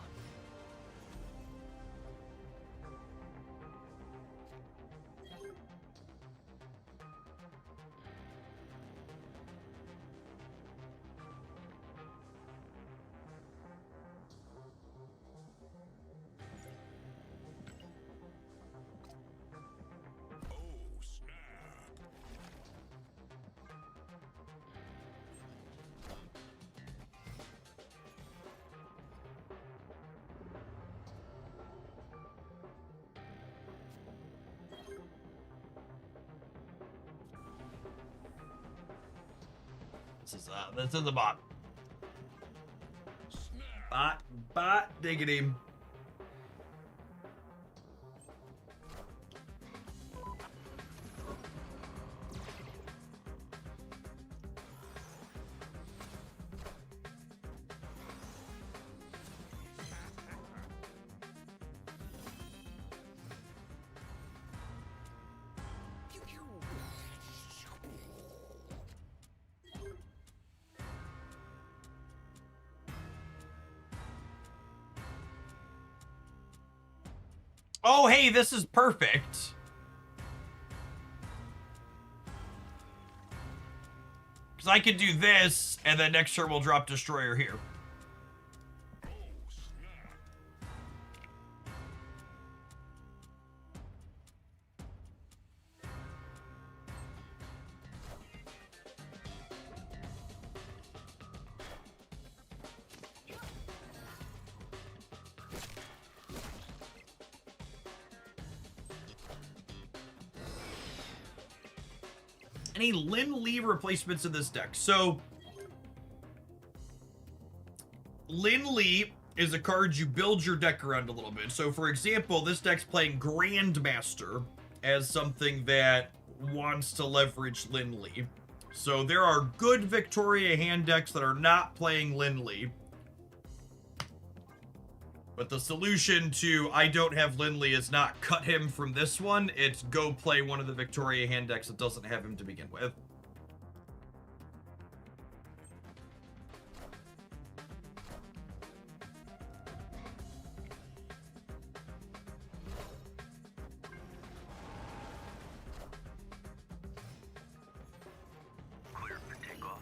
Oh, snap. This is the bot. Snap. Bot diggity. Oh, hey, this is perfect. Because I can do this, and then next turn we'll drop Destroyer here. Oh, snap. Any Lin Lee replacements in this deck? So, Lin Lee is a card you build your deck around a little bit. So, for example, this deck's playing Grandmaster as something that wants to leverage Lin Lee. So, there are good Victoria hand decks that are not playing Lin Lee. But the solution to I don't have Lin Lee is not cut him from this one. It's go play one of the Victoria hand decks that doesn't have him to begin with. Clear for takeoff.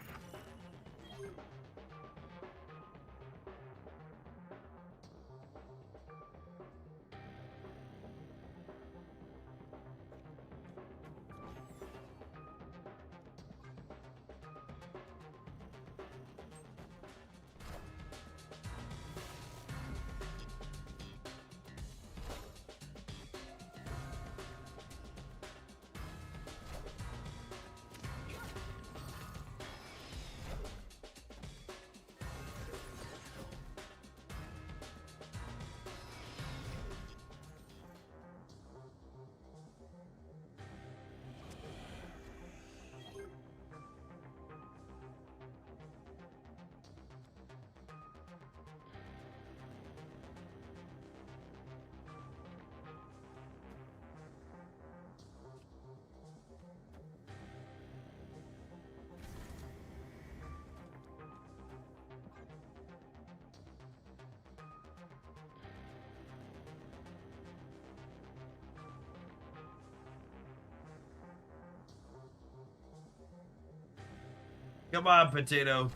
Come on, Potato.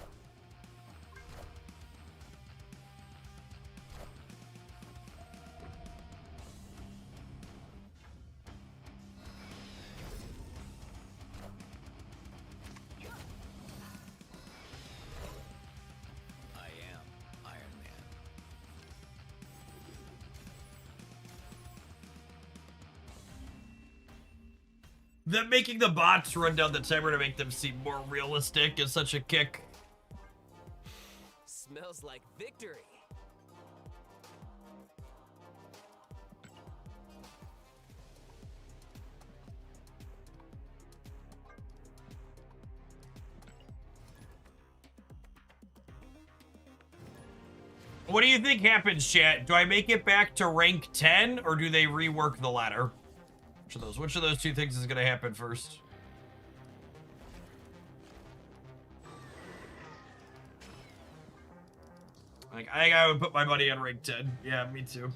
Them making the bots run down the timer to make them seem more realistic is such a kick. Smells like victory. What do you think happens, chat? Do I make it back to rank 10 or do they rework the ladder? Which of those two things is gonna happen first? Like, I think I would put my money on rank 10. Yeah, me too.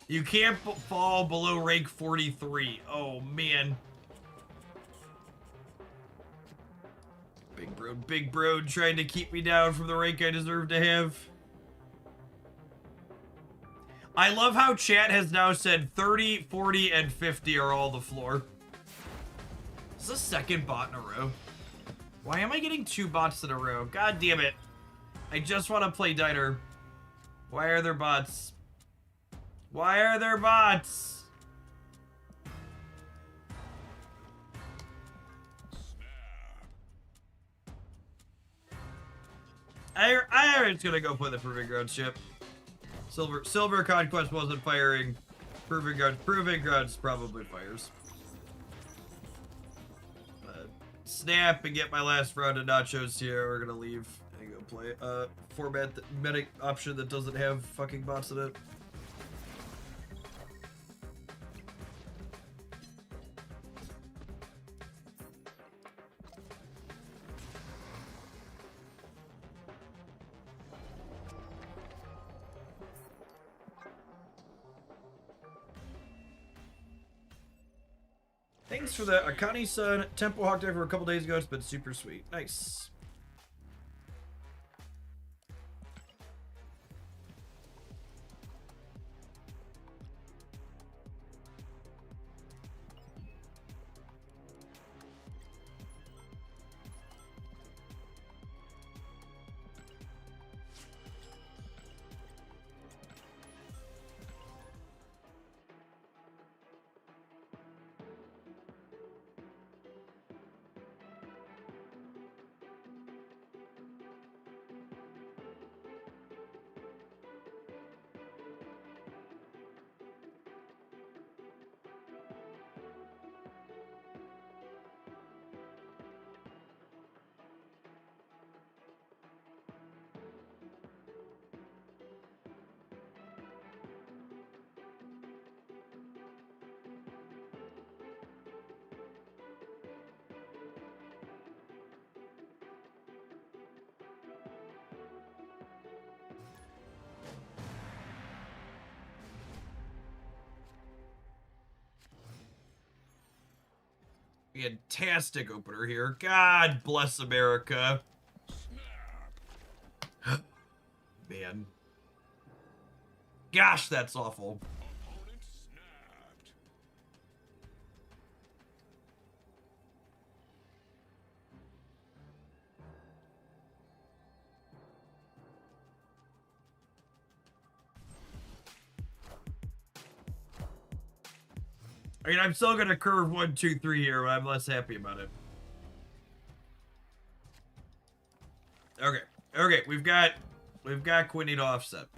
You can't fall below rank 43. Oh, man. Big bro trying to keep me down from the rank I deserve to have. I love how chat has now said 30, 40, and 50 are all the floor. This is the second bot in a row. Why am I getting 2 bots in a row? God damn it. I just want to play Diner. Why are there bots? Why are there bots? I was gonna go play the Proving Grounds ship. Silver Conquest wasn't firing. Proving Grounds probably fires. Snap and get my last round of nachos here. We're gonna leave and go play format medic option that doesn't have fucking bots in it. Thanks for the Akane-san Tempo Hawk Day for a couple days ago. It's been super sweet. Nice. Fantastic opener here. God bless America. Man. Gosh, that's awful. Opponent snapped. I mean, I'm still gonna curve 1, 2, 3 here, but I'm less happy about it. Okay, we've got Quinny to offset.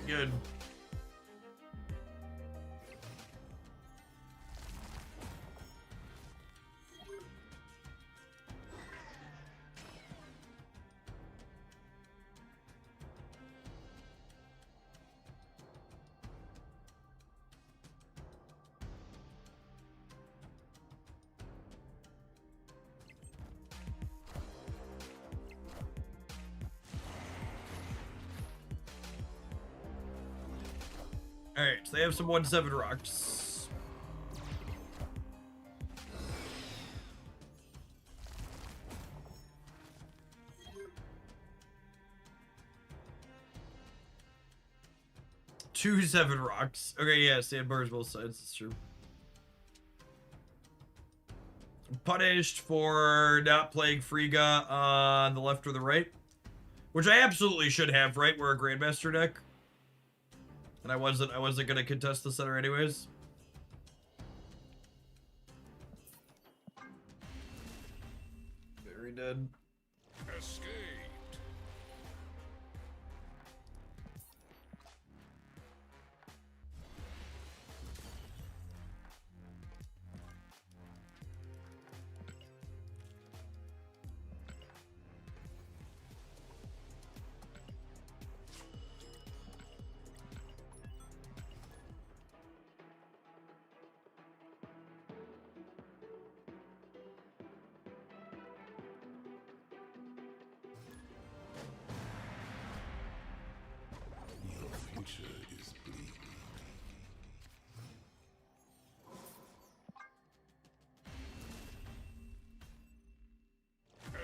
Good. Alright, so they have some 1-7 rocks. 2-7 rocks. Okay, yeah, sandbars both sides. That's true. Punished for not playing Frigga on the left or the right, which I absolutely should have. Right, we're a Grandmaster deck, and I wasn't gonna contest the center anyways. Very dead. Escaped.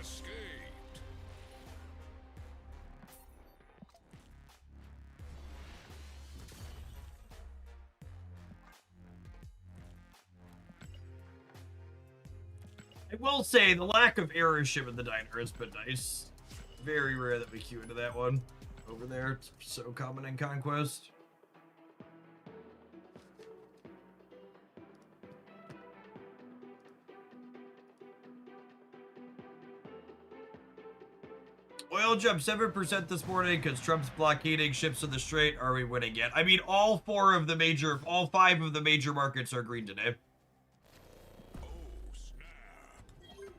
Escaped. I will say the lack of errorship in the diner has been nice. Very rare that we queue into that one over there. It's so common in Conquest. Oil jumped 7% this morning because Trump's blockading ships in the Strait. Are we winning yet? I mean, all 5 of the major markets are green today. Oh, snap.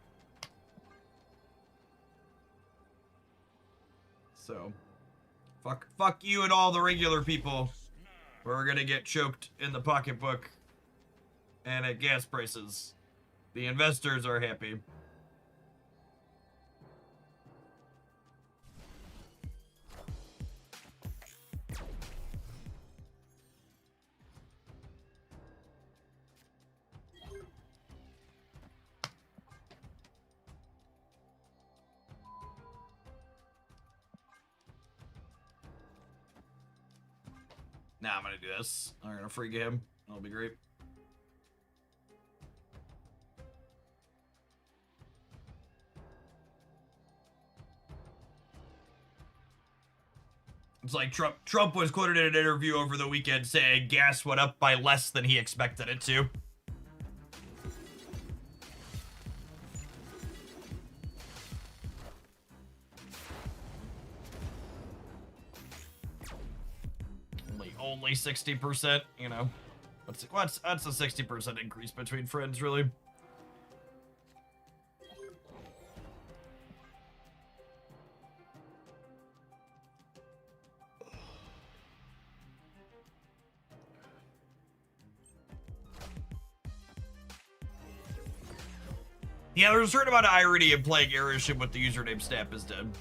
So, fuck you and all the regular people. We're gonna get choked in the pocketbook and at gas prices. The investors are happy. Nah, I'm gonna do this. I'm gonna free him. That'll be great. It's like Trump was quoted in an interview over the weekend saying gas went up by less than he expected it to. Only 60%, you know. That's a 60% increase between friends, really. Yeah, there's a certain amount of irony in playing Airship with the username Snap is dead.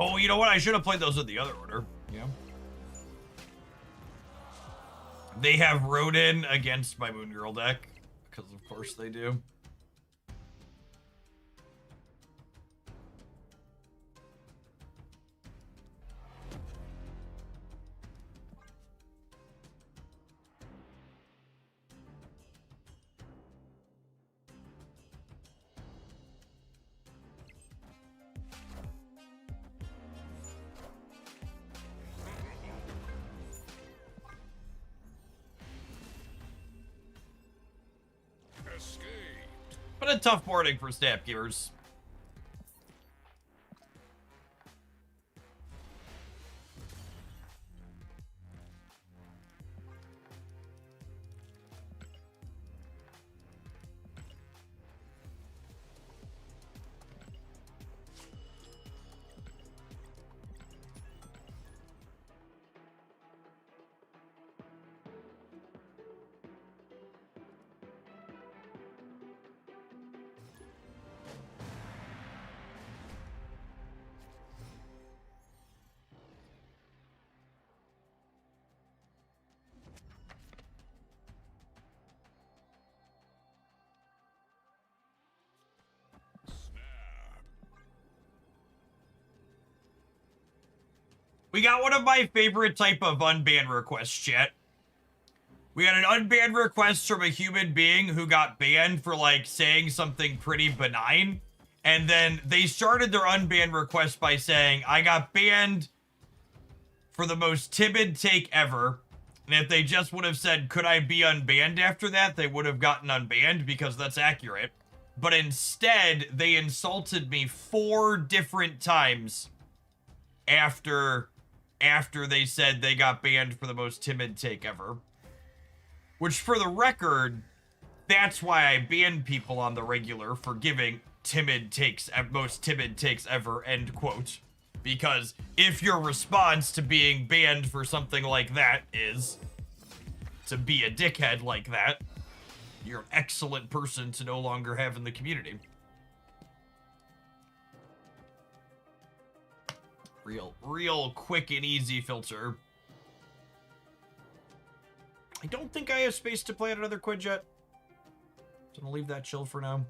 Oh, you know what? I should have played those in the other order. Yeah. They have Rodin against my Moon Girl deck. Because of course they do. But a tough morning for Snap Givers. We got one of my favorite type of unban requests, chat. We got an unban request from a human being who got banned for, like, saying something pretty benign. And then they started their unban request by saying, I got banned for the most timid take ever. And if they just would have said, could I be unbanned after that, they would have gotten unbanned because that's accurate. But instead, they insulted me 4 different times after they said they got banned for the most timid take ever. Which, for the record, that's why I ban people on the regular for giving timid takes, most timid takes ever, end quote. Because if your response to being banned for something like that is to be a dickhead like that, you're an excellent person to no longer have in the community. Real quick and easy filter. I don't think I have space to play another quid yet. So I'm gonna leave that chill for now.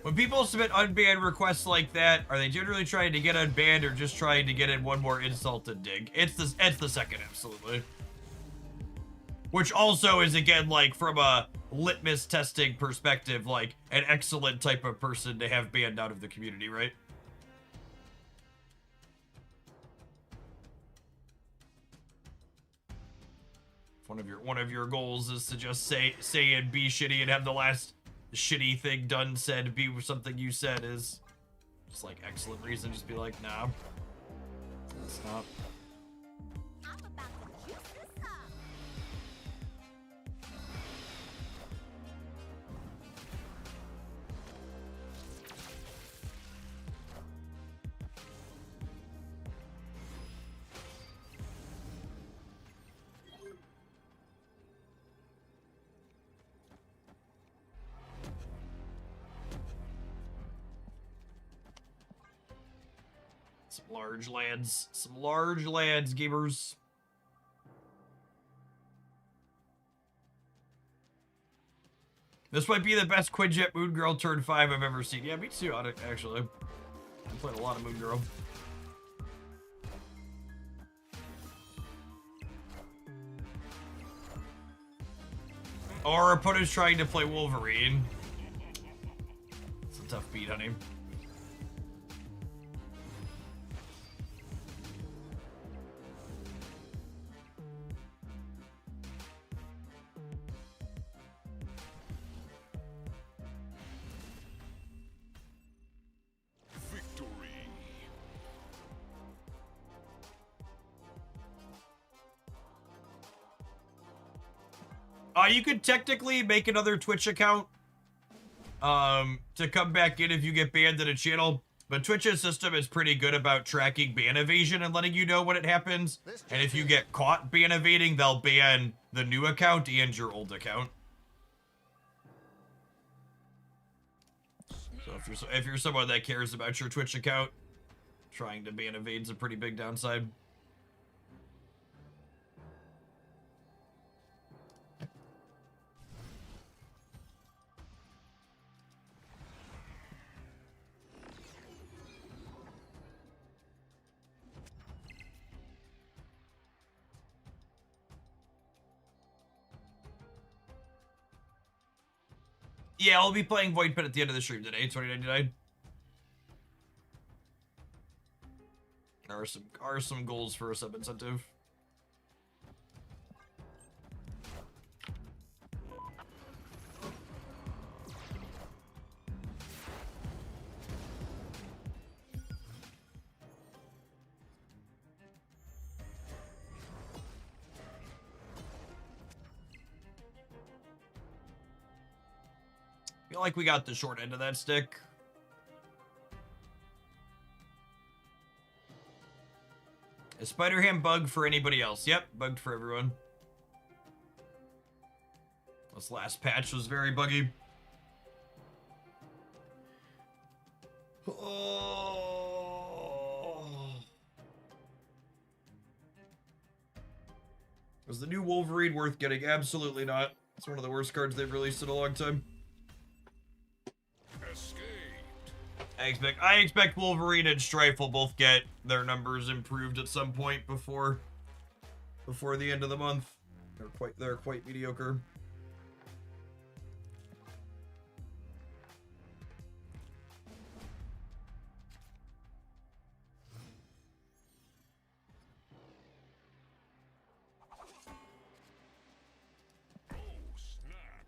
When people submit unbanned requests like that, are they generally trying to get unbanned or just trying to get in one more insult to dig? It's the second, absolutely. Which also is, again, like, from a litmus testing perspective, like, an excellent type of person to have banned out of the community, right? If one of your goals is to just say and be shitty and have the last shitty thing done said be something you said is just like excellent reason, just be like, nah, it's not. I'm about to juice this up. Some large lads, gamers. This might be the best Quinjet Moon Girl turn 5 I've ever seen. Yeah, me too, on it, actually. I played a lot of Moon Girl. Our opponent's trying to play Wolverine. It's a tough beat, honey. Victory. You could technically make another Twitch account to come back in if you get banned in a channel, but Twitch's system is pretty good about tracking ban evasion and letting you know when it happens. And if you get caught ban evading, they'll ban the new account and your old account. So if you're someone that cares about your Twitch account, trying to ban evade's a pretty big downside. Yeah, I'll be playing Void Pit at the end of the stream today, 2099. There are some goals for a sub incentive. feel like we got the short end of that stick. Is Spider-Ham bugged for anybody else? Yep, bugged for everyone. This last patch was very buggy. Oh. Was the new Wolverine worth getting? Absolutely not. It's one of the worst cards they've released in a long time. Escaped. I expect Wolverine and Strife will both get their numbers improved at some point before the end of the month. They're quite mediocre. Oh, snap.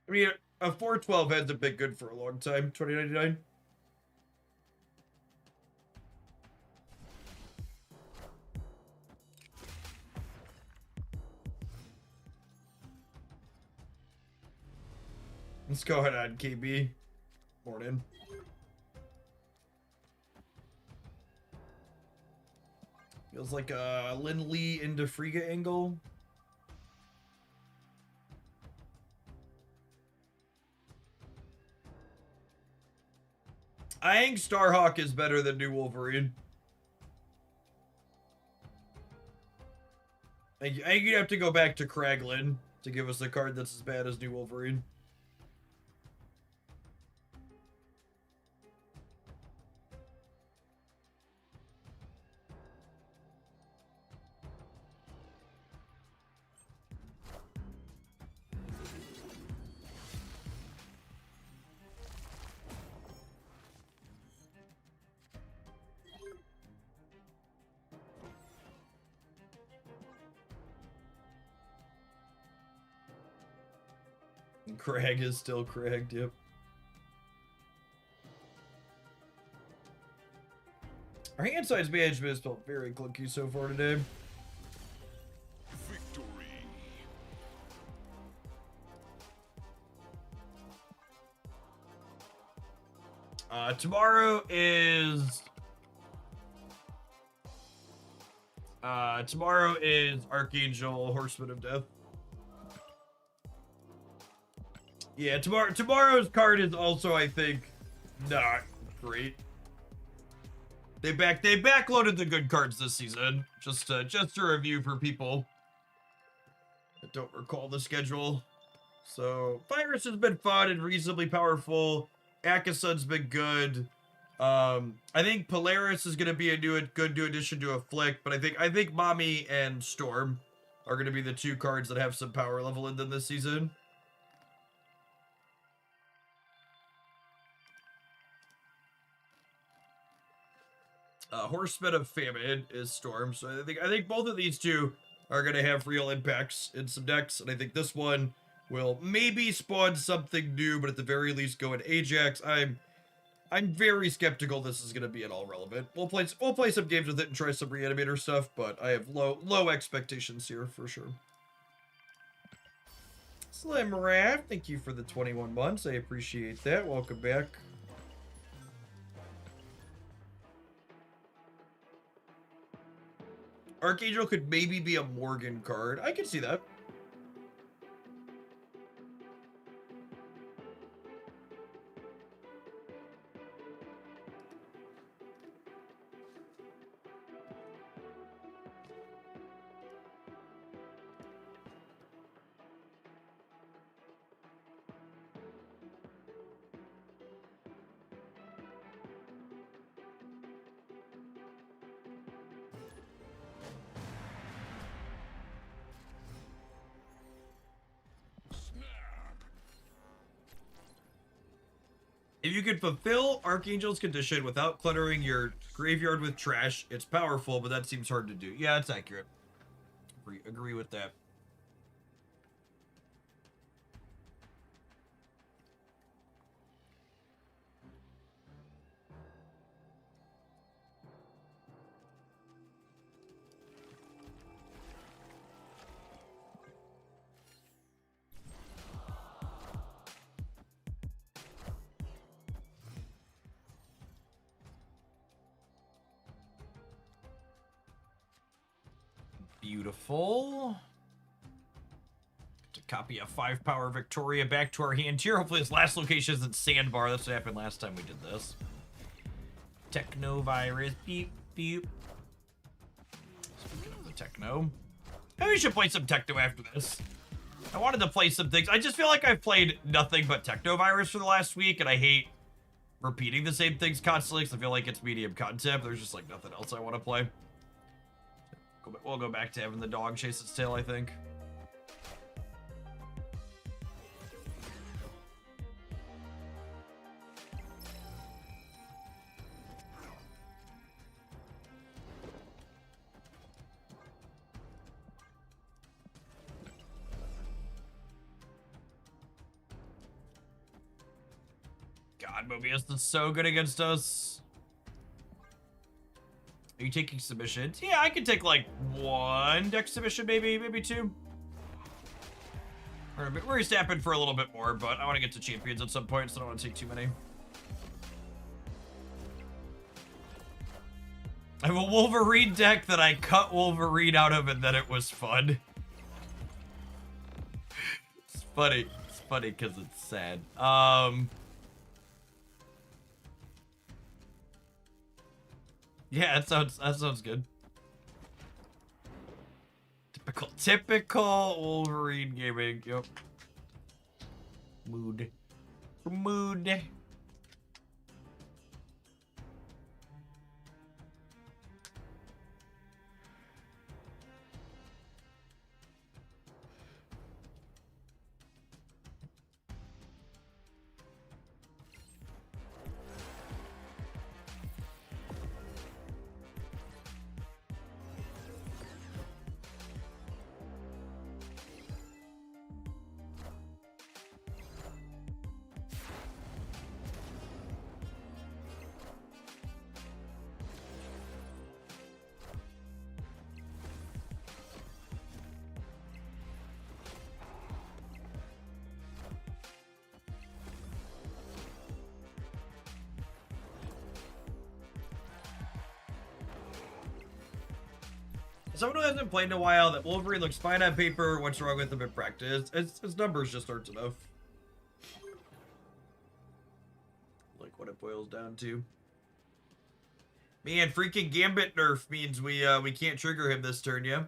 I mean, a 412 hasn't been good for a long time. 2099. Let's go ahead on KB. Morning. Feels like a Lin Lee into Frigga angle. I think Starhawk is better than New Wolverine. I think you'd have to go back to Kraglin to give us a card that's as bad as New Wolverine. Crag is still cragged, yep. Our hand size management has felt very clunky so far today. Victory. Tomorrow is Archangel Horseman of Death. Yeah, tomorrow's card is also, I think, not great. They backloaded the good cards this season. Just to review for people that don't recall the schedule. So Virus has been fun and reasonably powerful. Akasun's been good. I think Polaris is gonna be a good new addition to Afflict, but I think Mommy and Storm are gonna be the two cards that have some power level in them this season. Horseman of Famine is Storm, so I think both of these two are gonna have real impacts in some decks, and I think this one will maybe spawn something new, but at the very least go in Ajax. I'm very skeptical this is gonna be at all relevant. We'll play some games with it and try some reanimator stuff, but I have low expectations here for sure. Slim Raft, thank you for the 21 months. I appreciate that. Welcome back. Archangel could maybe be a Morgan card. I can see that. If you can fulfill Archangel's condition without cluttering your graveyard with trash, it's powerful, but that seems hard to do. Yeah, it's accurate. Agree with that. Beautiful. To copy a 5-power Victoria back to our hand here. Hopefully this last location isn't Sandbar. That's what happened last time we did this. Technovirus. Beep, beep. Speaking of the techno. Maybe we should play some techno after this. I wanted to play some things. I just feel like I've played nothing but Technovirus for the last week, and I hate repeating the same things constantly because I feel like it's medium concept. There's just like nothing else I want to play. We'll go back to having the dog chase its tail, I think. God, Mobius is so good against us. Are you taking submissions? Yeah, I could take like 1 deck submission, maybe 2. We're snapping for a little bit more, but I want to get to champions at some point, so I don't want to take too many. I have a Wolverine deck that I cut Wolverine out of, and then it was fun. It's funny. It's funny because it's sad. Yeah, that sounds good. Typical Wolverine gaming. Yep. Mood. Someone who hasn't played in a while, that Wolverine looks fine on paper. What's wrong with him in practice? His numbers just aren't enough. Like what it boils down to. Man, freaking Gambit nerf means we can't trigger him this turn, yeah?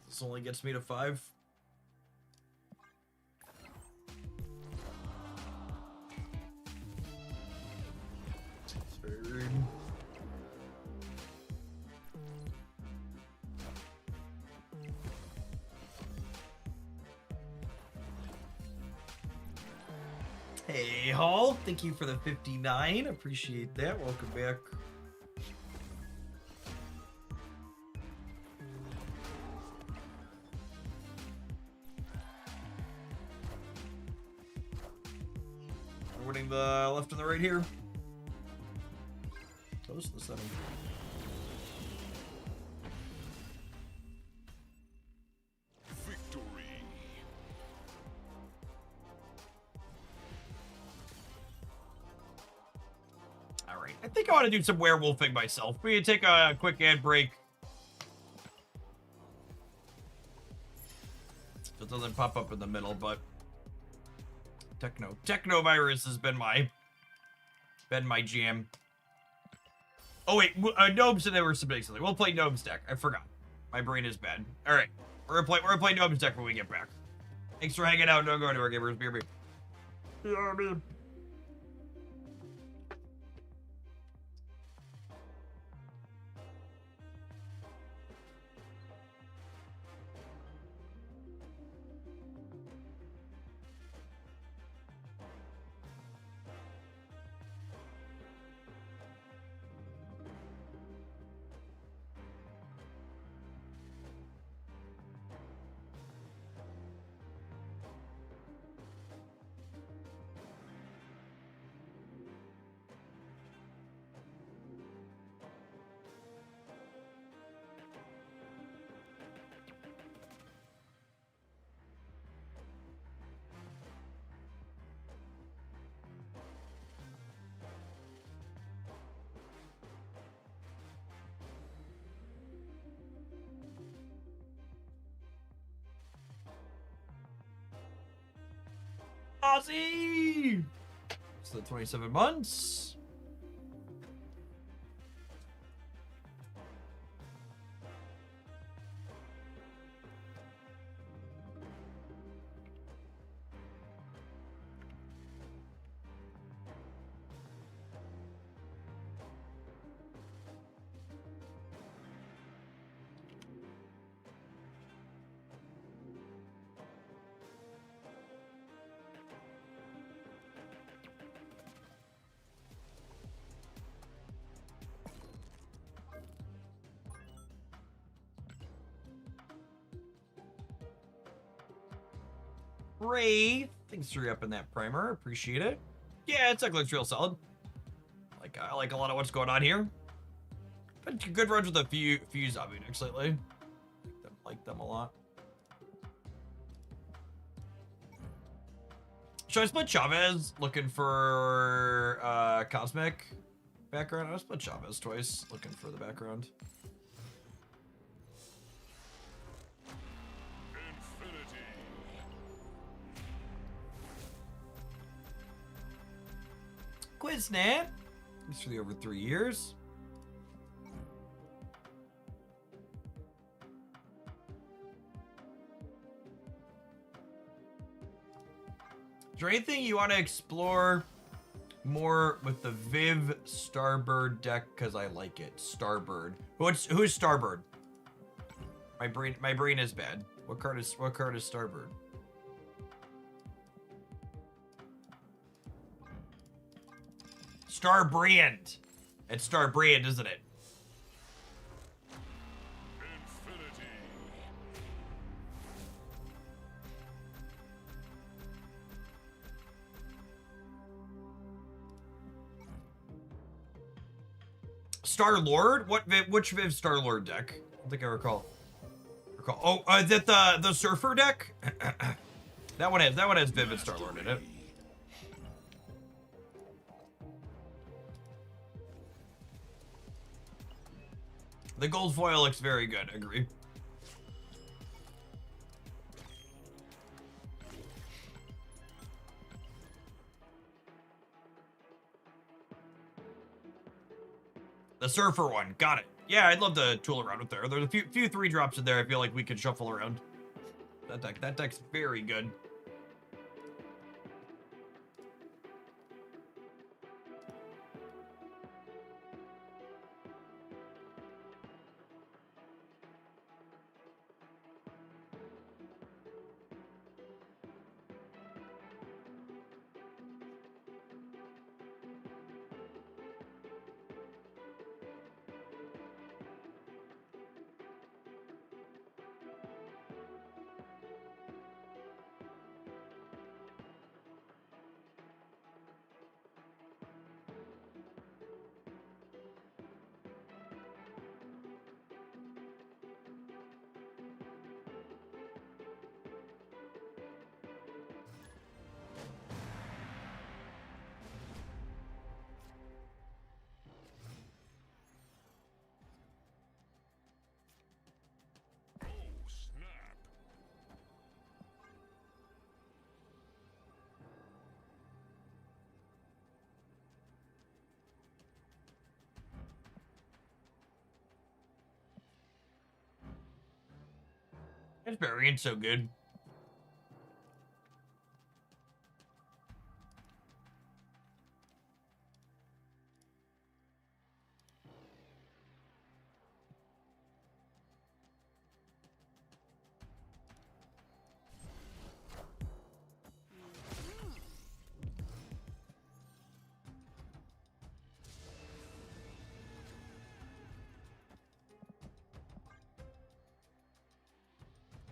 This only gets me to 5. Hey, Hall, thank you for the 59. Appreciate that. Welcome back. We're winning the left and the right here. Close to the 7. Victory. All right, I think I want to do some werewolfing myself. We can take a quick ad break. It doesn't pop up in the middle, but Technovirus has been my jam. Oh wait, Gnomes and they were submitting something. We'll play Gnomes deck. I forgot. My brain is bad. All right, we're gonna play Gnomes deck when we get back. Thanks for hanging out. Don't go anywhere, gamers. BRB. BRB. Ozzy! So 27 months. Ray, thanks for re-upping that primer. Appreciate it. Yeah, it looks real solid. I like a lot of what's going on here. But good runs with a few zombie decks lately. Like them a lot. Should I split Chavez looking for Cosmic background? I'll split Chavez twice looking for the background. Infinity. Quiznat. Thanks for the over 3 years. Is there anything you want to explore more with the Viv Starbird deck? Because I like it. Starbird. Who's Starbird? My brain is bad. What card is Starbird? Starbrand. It's Starbrand, isn't it? Infinity. Star-Lord? Which Viv Star-Lord deck? I don't think I recall. Oh, is that the Surfer deck? that one has Viv and Star-Lord in it. The gold foil looks very good, agree. The Surfer one, got it. Yeah, I'd love to tool around with there. There's a few 3-drops in there I feel like we could shuffle around. That deck's very good. Oh, snap. This variant's so good.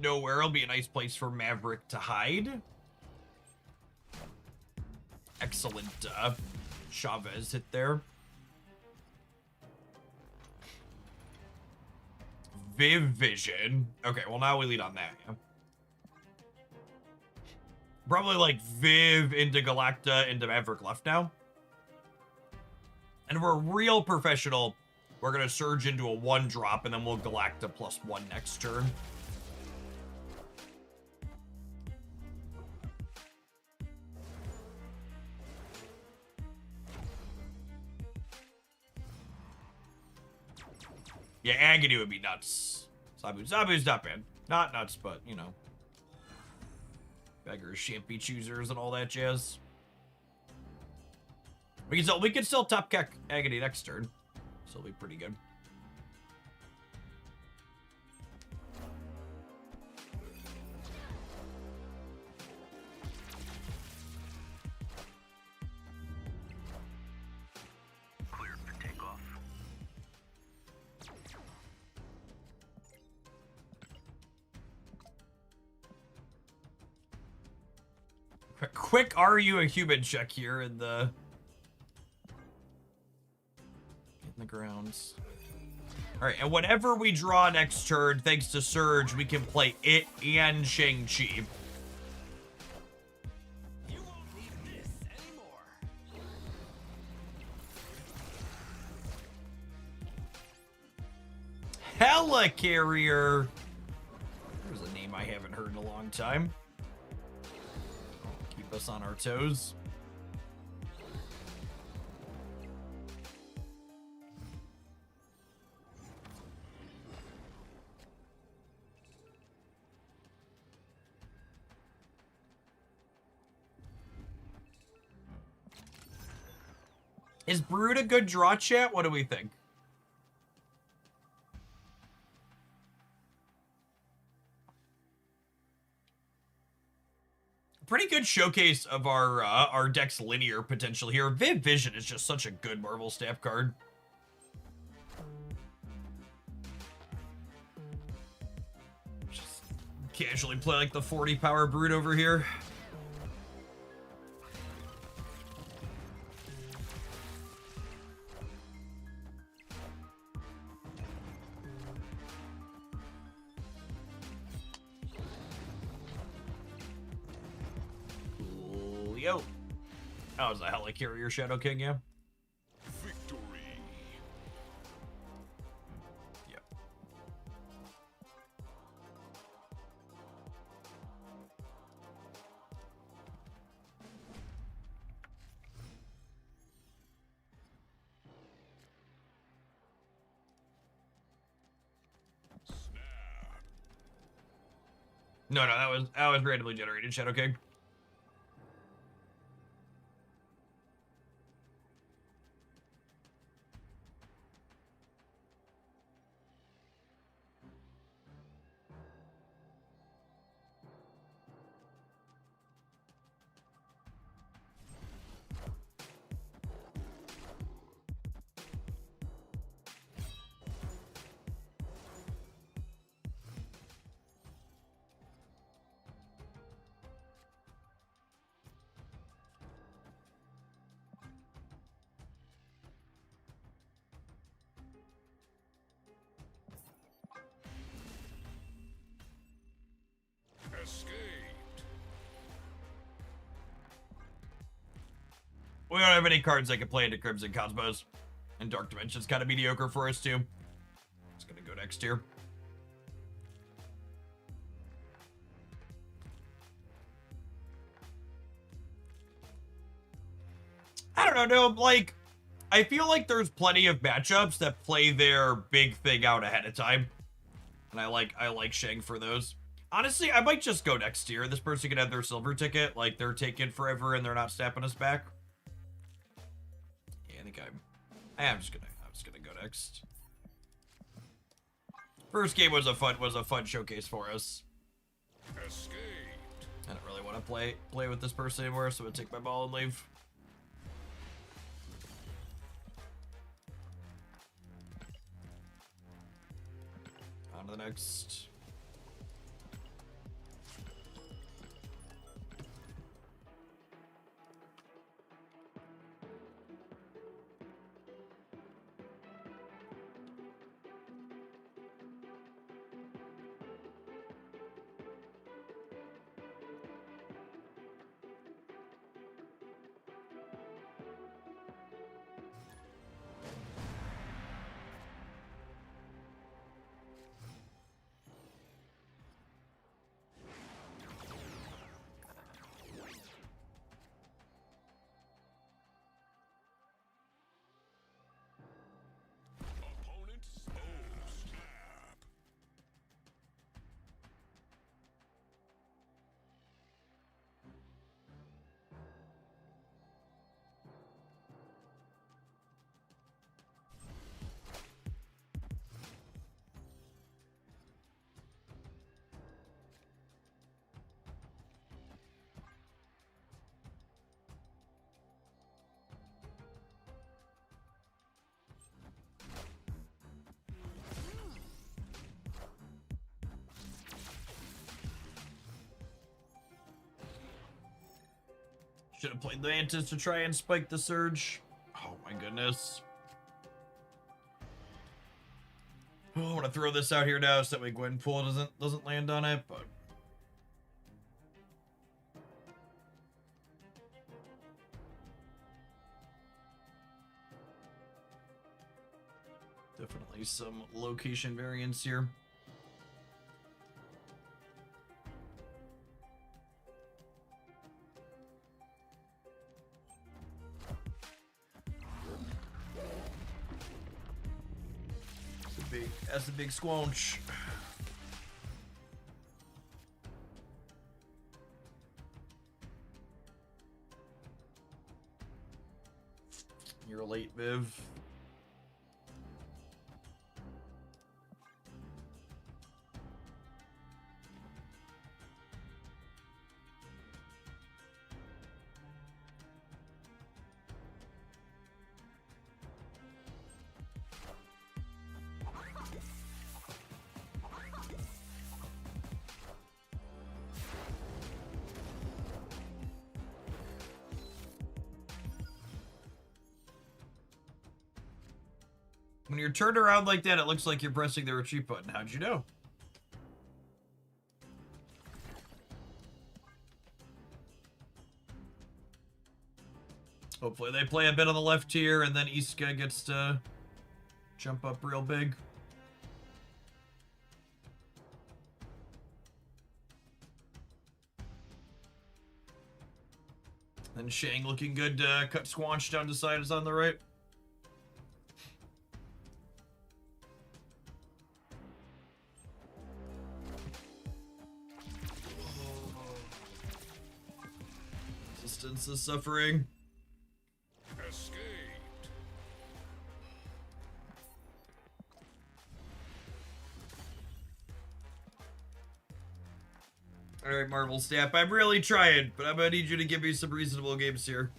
Nowhere will be a nice place for Maverick to hide. Excellent Chavez hit there. Viv Vision. Okay, well now we lead on that, yeah. Probably like Viv into Galacta into Maverick left now. And we're real professional. We're gonna surge into a 1-drop and then we'll Galacta +1 next turn. Yeah, Agony would be nuts. Zabu's not bad. Not nuts, but, you know. Beggars shan't be choosers and all that jazz. We can still top kick Agony next turn. So it'll be pretty good. Clear for takeoff. Quick, are you a human check here in the grounds. All right, and whenever we draw next turn, thanks to Surge, we can play it and Shang-Chi. You won't need this anymore. Helicarrier. There's a name I haven't heard in a long time. Keep us on our toes. Is Brood a good draw, chat? What do we think? Pretty good showcase of our deck's linear potential here. Viv Vision is just such a good Marvel Staff card. Just casually play like the 40 power Brood over here. Yo. That was a Helicarrier Shadow King, yeah? Victory. Yep. No, that was randomly generated Shadow King. Escaped. We don't have any cards that can play into Crimson Cosmos. And Dark Dimension's kind of mediocre for us, too. It's gonna go next here. I don't know, no, like, I feel like there's plenty of matchups that play their big thing out ahead of time. And I like Shang for those. Honestly, I might just go next tier. This person can have their silver ticket, like they're taking forever and they're not snapping us back. Yeah, I think I'm just gonna go next. First game was a fun showcase for us. Escaped. I don't really want to play with this person anymore, so I'm gonna take my ball and leave. On to the next. Should have played the Mantis to try and spike the Surge. Oh my goodness. Oh, I want to throw this out here now so that way Gwenpool doesn't land on it, but definitely some location variance here. That's a big squanch. You're late, Viv. When you're turned around like that, it looks like you're pressing the retreat button. How'd you know? Hopefully they play a bit on the left here, and then Iska gets to jump up real big. And Shang looking good to cut Squanch down to side is on the right. Resistance is suffering. Escaped. Alright, Marvel Staff, I'm really trying, but I'm gonna need you to give me some reasonable games here.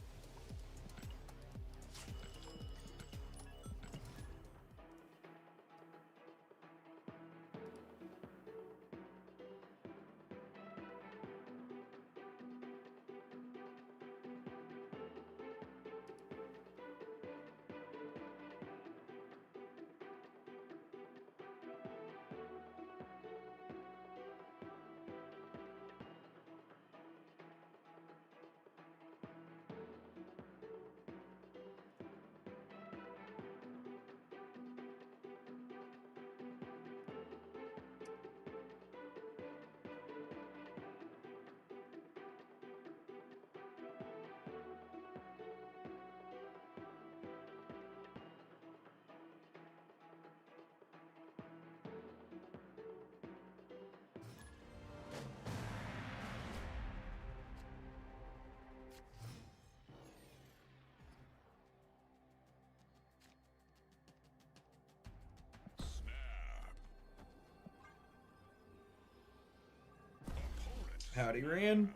Howdy, Rand.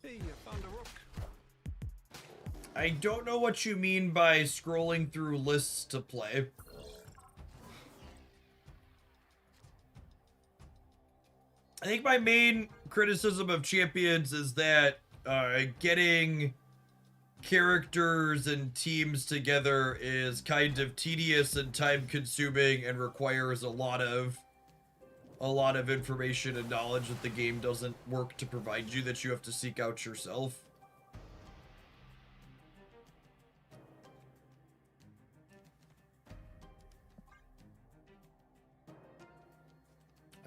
Hey, you found a rook. I don't know what you mean by scrolling through lists to play. I think my main criticism of Champions is that getting characters and teams together is kind of tedious and time consuming and requires a lot of information and knowledge that the game doesn't work to provide you, that you have to seek out yourself.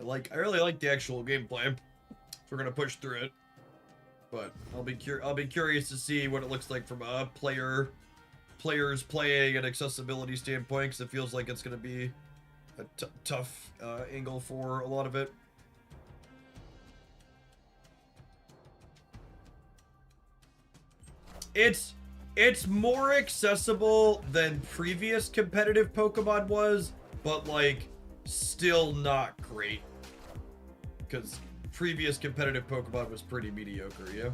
I really like the actual gameplay. So we're gonna push through it. But I'll be curious to see what it looks like from a players playing and accessibility standpoint, because it feels like it's going to be a tough angle for a lot of it. It's more accessible than previous competitive Pokemon was, but like still not great, because previous competitive Pokemon was pretty mediocre, yeah?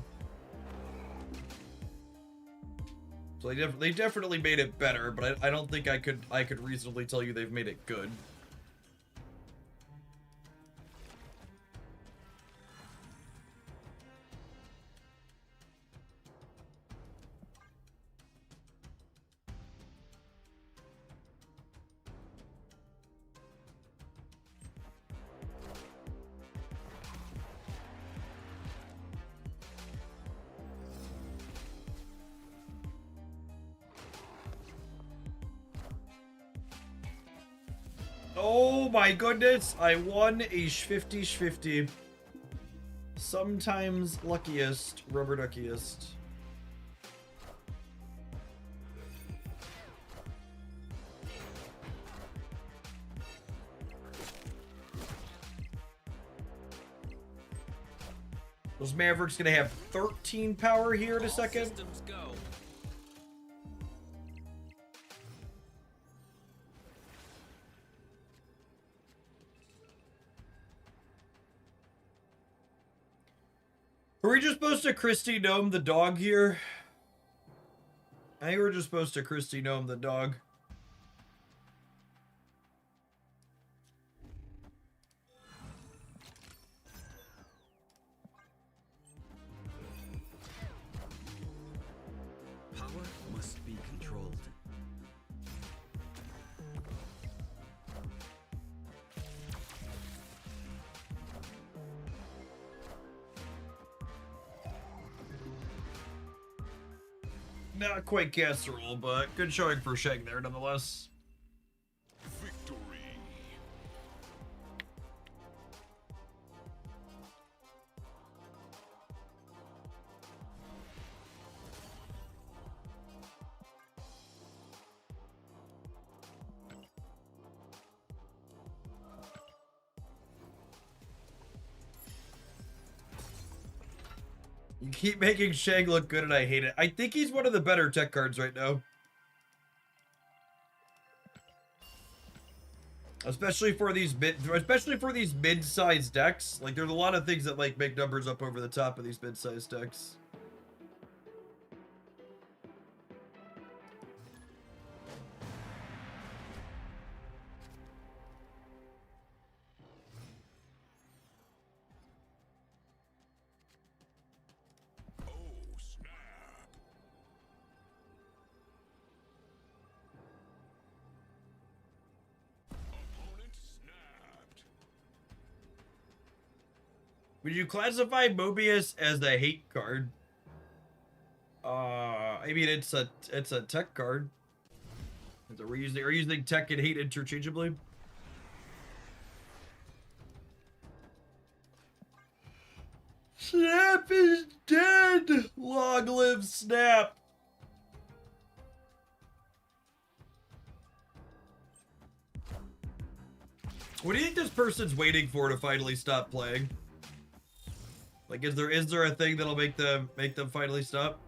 So they definitely made it better, but I don't think I could reasonably tell you they've made it good. Oh my goodness, I won a 50-50. Sometimes luckiest, rubber duckiest. Those Mavericks gonna have 13 power here in a second. Systems go. Are we just supposed to Christy Gnome the dog here? I think we're just supposed to Christy Gnome the dog. Power must be controlled. Not quite casserole, but good showing for Sheng there nonetheless. Victory. You keep making Shang look good and I hate it. I think he's one of the better tech cards right now. Especially for these mid-sized decks. Like there's a lot of things that like make numbers up over the top of these mid-sized decks. Oh, snap. Opponent snapped. Would you classify Mobius as a hate card? I mean it's a tech card. Are we using tech and hate interchangeably? Snap is dead! Long live Snap! What do you think this person's waiting for to finally stop playing? Like, is there a thing that'll make them finally stop?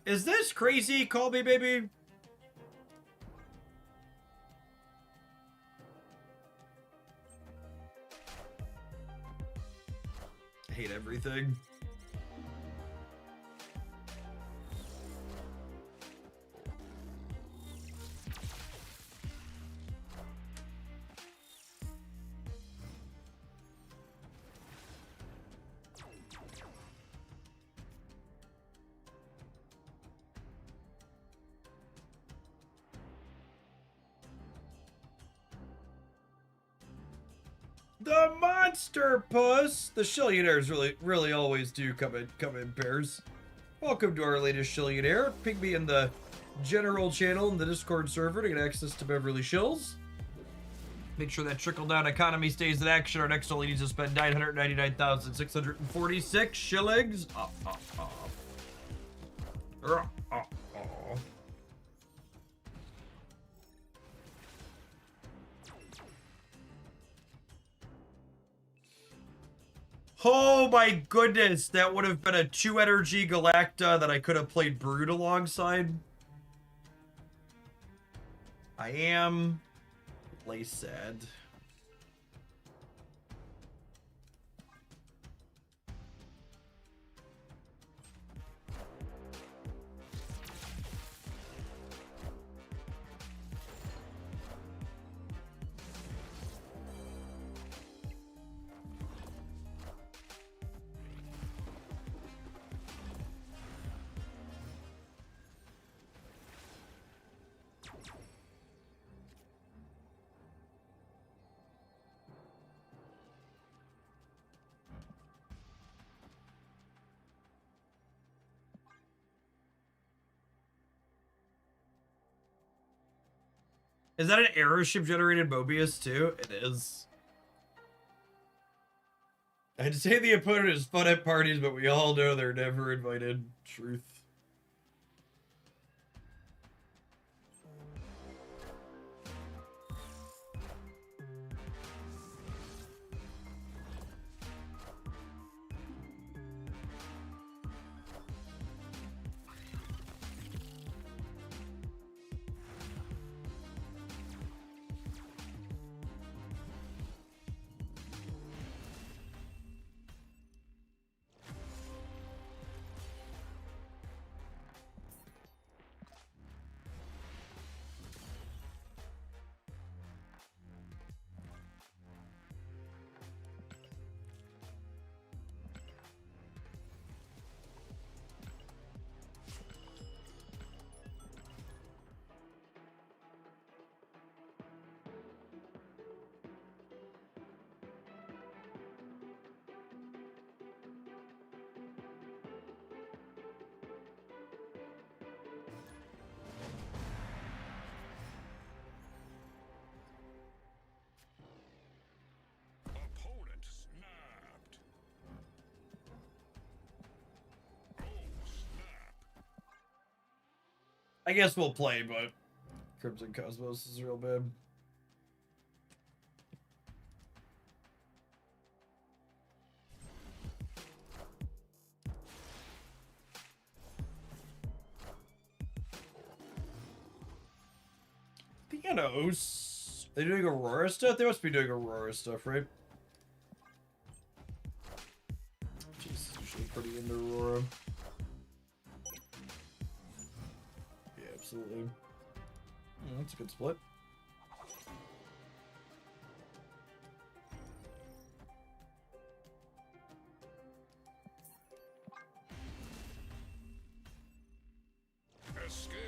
Is this crazy? Call me, baby. I hate everything. The monster puss! The Shillionaires really always do come in pairs. Welcome to our latest Shillionaire. Ping me in the general channel in the Discord server to get access to Beverly Shills. Make sure that trickle-down economy stays in action. Our next only needs to spend 999,646 shillings. Oh my goodness, that would have been a 2 energy Galacta that I could have played Brood alongside. I am play sad. Is that an error ship generated Mobius too? It is. I'd say the opponent is fun at parties, but we all know they're never invited. Truth. Opponent snapped. Oh, snap. I guess we'll play, but Crimson Cosmos is real bad. Thanos. Are they doing Aurora stuff? They must be doing Aurora stuff, right? Jeez, usually pretty into Aurora. Yeah, absolutely. That's a good split. Escaped.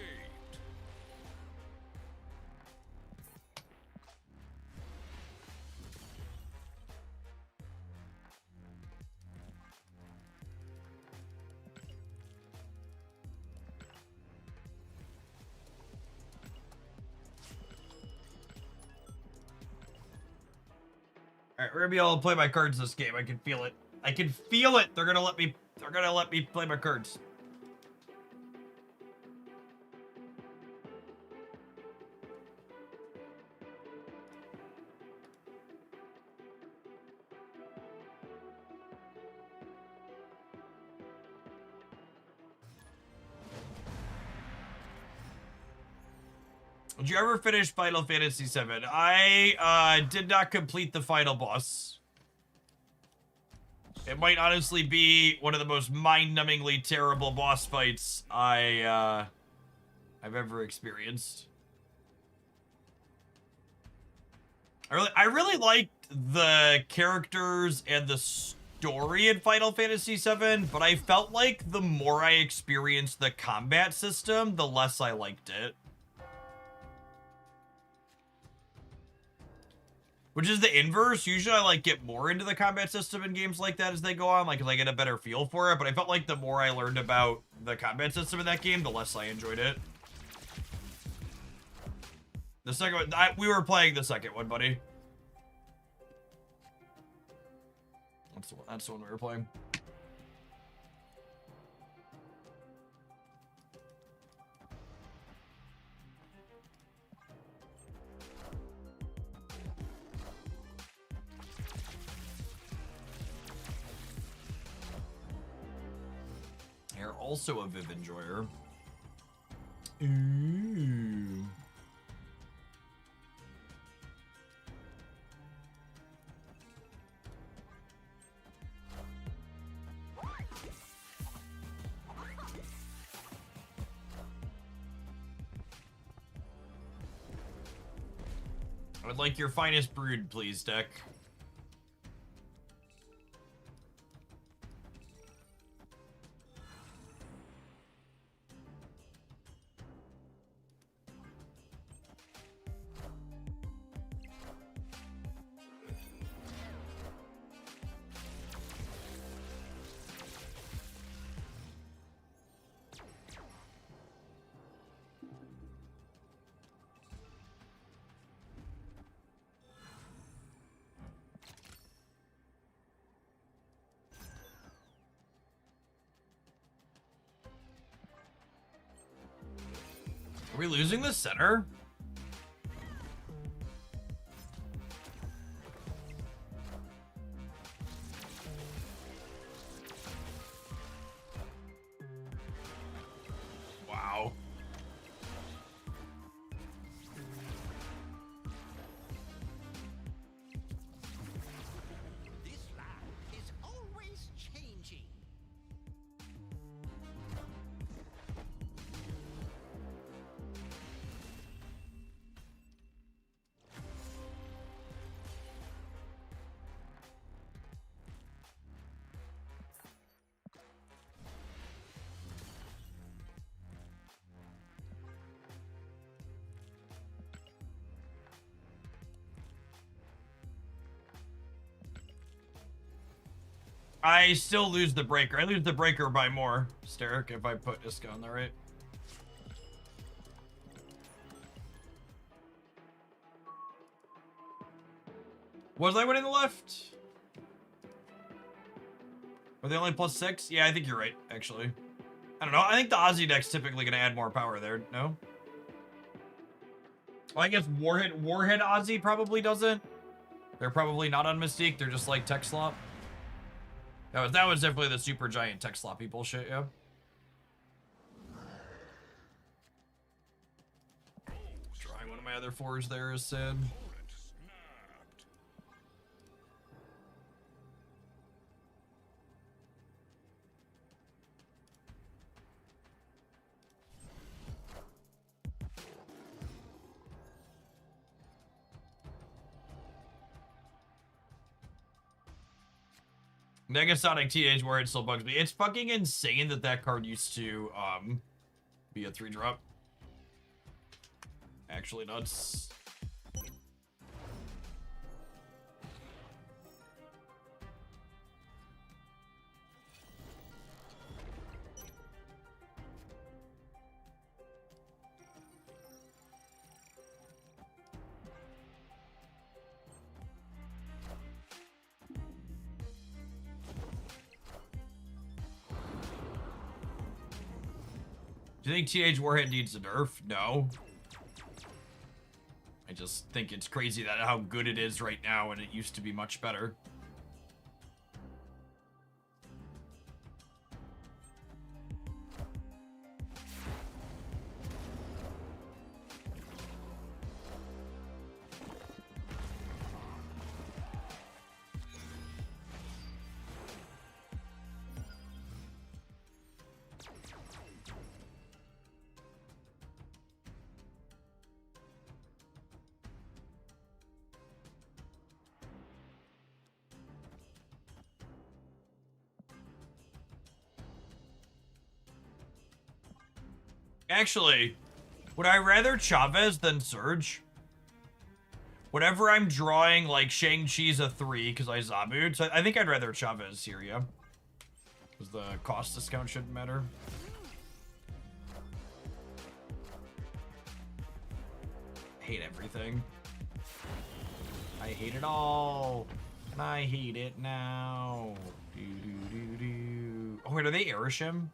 Alright, we're gonna be able to play my cards this game. I can feel it. I can feel it! They're gonna let me play my cards. Did you ever finish Final Fantasy VII? I did not complete the final boss. It might honestly be one of the most mind-numbingly terrible boss fights I've ever experienced. I really liked the characters and the story in Final Fantasy VII, but I felt like the more I experienced the combat system, the less I liked it. Which is the inverse. Usually I like get more into the combat system in games like that as they go on, like, 'cause I get a better feel for it, but I felt like the more I learned about the combat system in that game, the less I enjoyed it. The second one, we were playing the second one, buddy. That's the one we were playing. You're also a Viv enjoyer. Ooh. I would like your finest brood, please, deck. Are we losing the center? Wow. This land is always changing. I still lose the breaker. I lose the breaker by more, Steric, if I put Iska on there, right? Was I winning the left? Were they only +6? Yeah, I think you're right, actually. I don't know. I think the Aussie deck's typically going to add more power there, no? Well, I guess Warhead Aussie probably doesn't. They're probably not on Mystique. They're just like tech slop. That was definitely the super giant tech sloppy bullshit, yeah. Trying one of my other 4s there is sad. Opponent snapped. Negasonic TH Warhead still bugs me. It's fucking insane that that card used to be a 3-drop. Actually nuts. Do you think TH Warhead needs a nerf? No. I just think it's crazy that how good it is right now, and it used to be much better. Actually, would I rather Chavez than Surge? Whenever I'm drawing, like, Shang-Chi's a 3, because I Zabu'd, so I think I'd rather Chavez here, yeah? Because the cost discount shouldn't matter. I hate everything. I hate it all. And I hate it now. Do, do, do, do. Oh, wait, are they Erishim?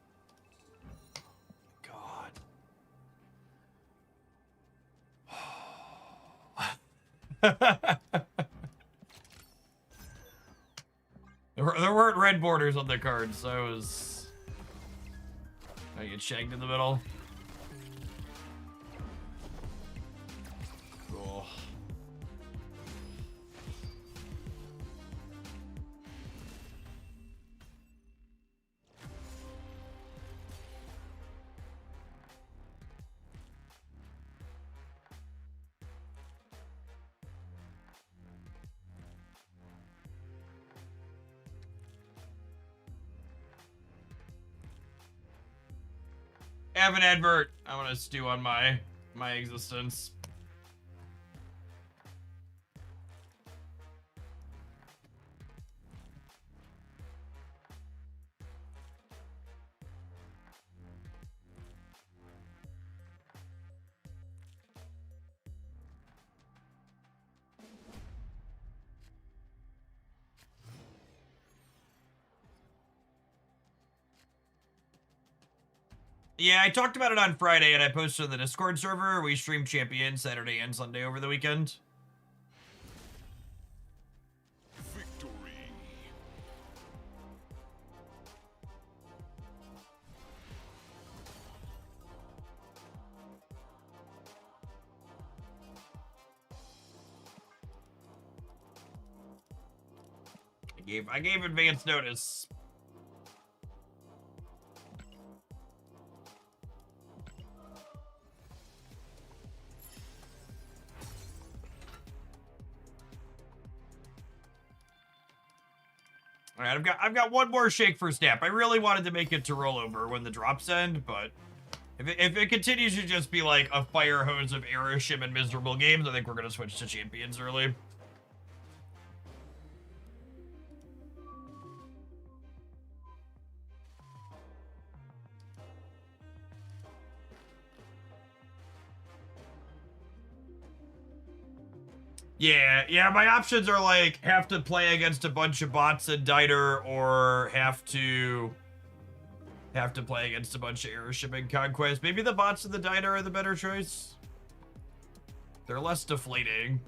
There weren't red borders on the cards, so it was... I get shagged in the middle. Cool. have an advert. I want to stew on my existence. Yeah, I talked about it on Friday and I posted on the Discord server. We stream Champions Saturday and Sunday over the weekend. Victory. I gave advance notice. All right, I've got one more shake for snap. I really wanted to make it to rollover when the drops end, but if it continues to just be like a fire hose of Erishim and miserable games, I think we're gonna switch to champions early. Yeah, my options are like have to play against a bunch of bots and Diter, or have to play against a bunch of Erishim and Conquest. Maybe the bots and the Diter are the better choice. They're less deflating.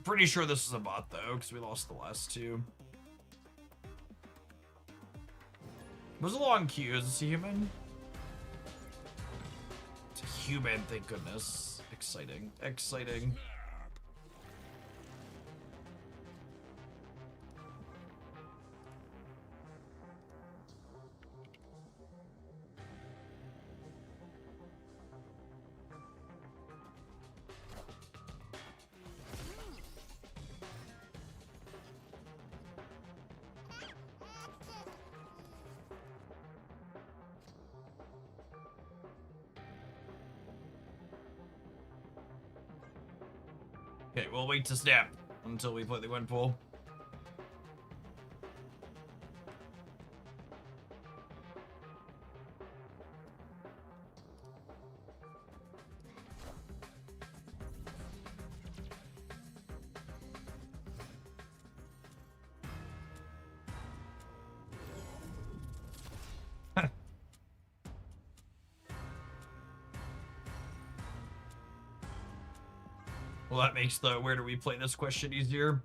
Pretty sure this is a bot though, because we lost the last two. It was a long queue. Is this a human? Human, thank goodness. Exciting. Exciting. Okay, we'll wait to snap until we play the win pool. Well, that makes the where do we play this question easier.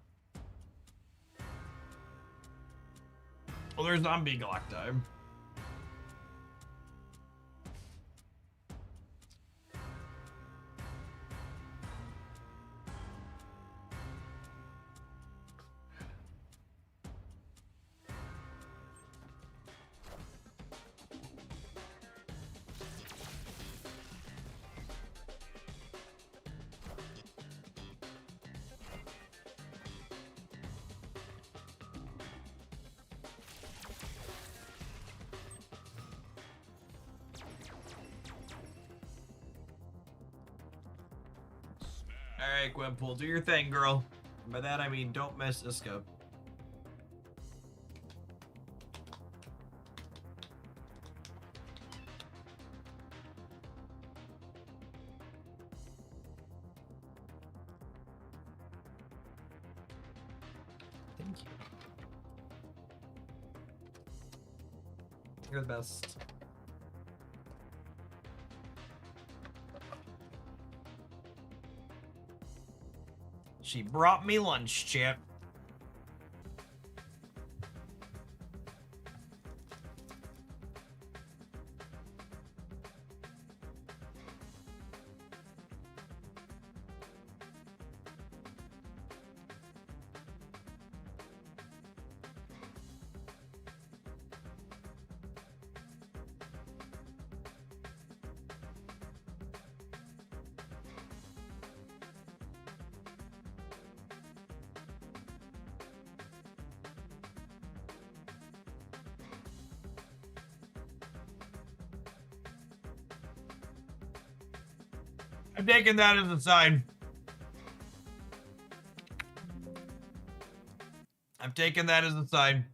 Well, there's zombie Glock time. Alright, Gwenpool, do your thing, girl. And by that I mean don't miss Iska. Thank you. You're the best. She brought me lunch, champ. I'm taking that as a sign. I'm taking that as a sign.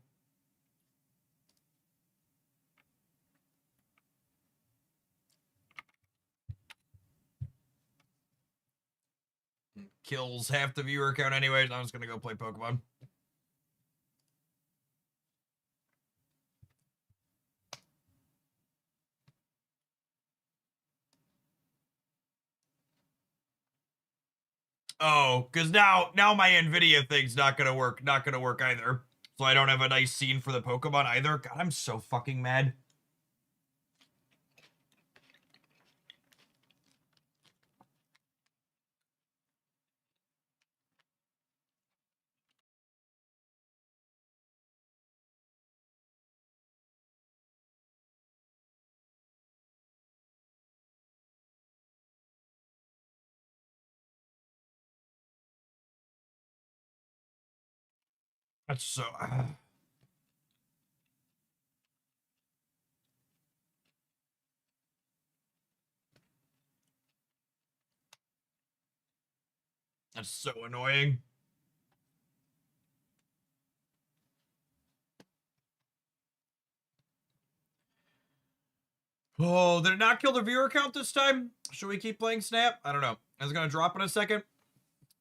Kills half the viewer count anyways. I'm just gonna go play Pokemon. Oh, because now my NVIDIA thing's not gonna work. Not gonna work either. So I don't have a nice scene for the Pokemon either. God, I'm so fucking mad. That's so... That's so annoying. Oh, did it not kill the viewer count this time? Should we keep playing Snap? I don't know. Is it gonna drop in a second?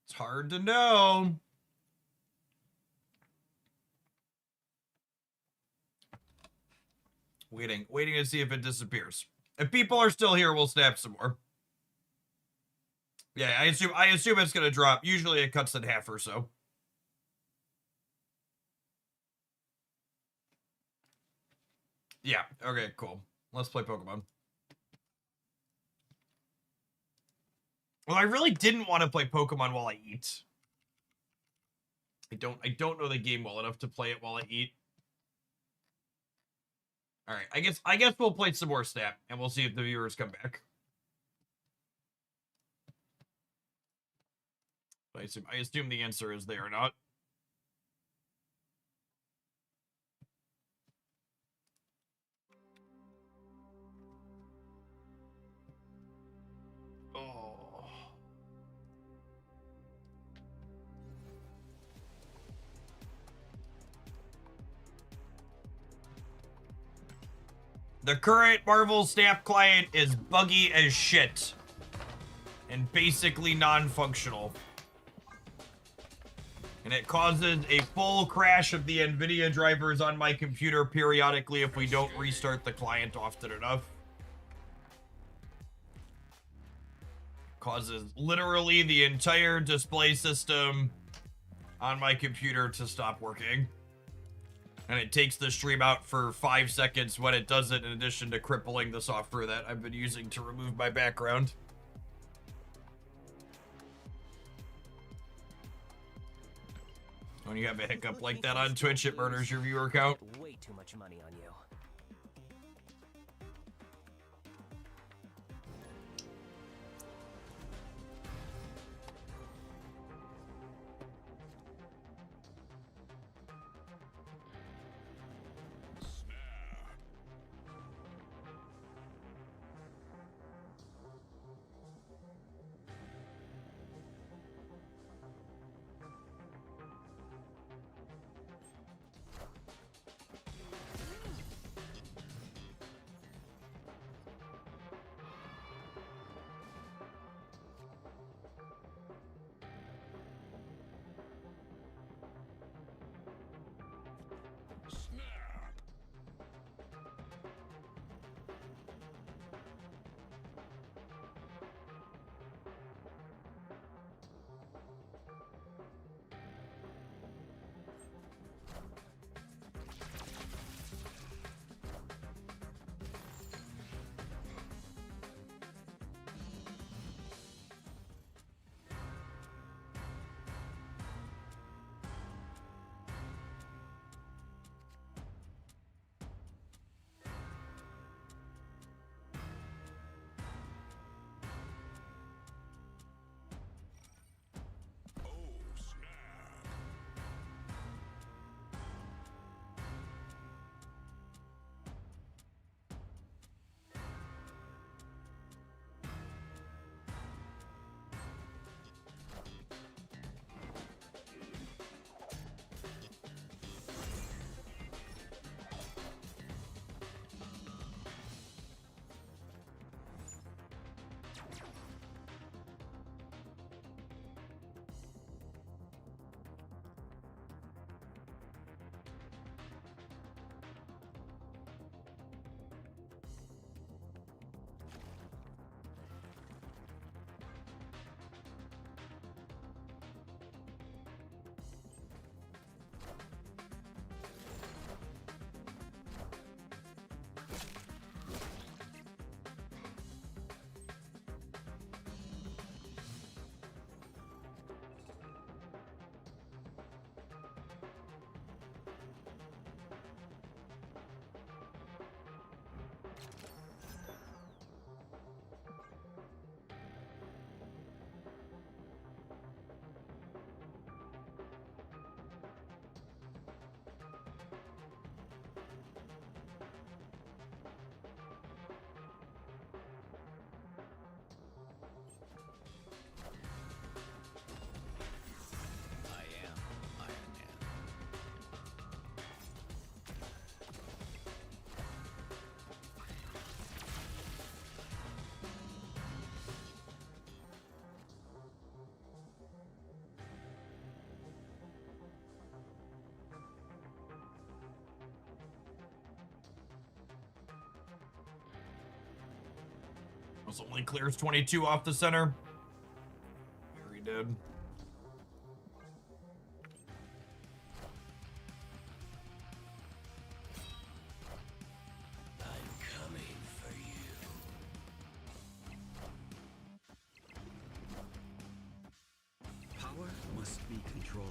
It's hard to know. Waiting to see if it disappears. If people are still here, we'll Snap some more. Yeah, I assume it's gonna drop. Usually it cuts in half or so. Yeah, okay, cool. Let's play Pokemon. Well, I really didn't want to play Pokemon while I eat. I don't know the game well enough to play it while I eat. All right, I guess we'll play some more Snap and we'll see if the viewers come back. I assume the answer is they are not. Oh. The current Marvel Snap client is buggy as shit and basically non-functional. And it causes a full crash of the NVIDIA drivers on my computer periodically if we don't restart the client often enough. Causes literally the entire display system on my computer to stop working. And it takes the stream out for 5 seconds when it does it, in addition to crippling the software that I've been using to remove my background. When you have a hiccup like that on Twitch, it murders your viewer count. Way too much money on you. This only clears 22 off the center. Very dead. Power must be controlled.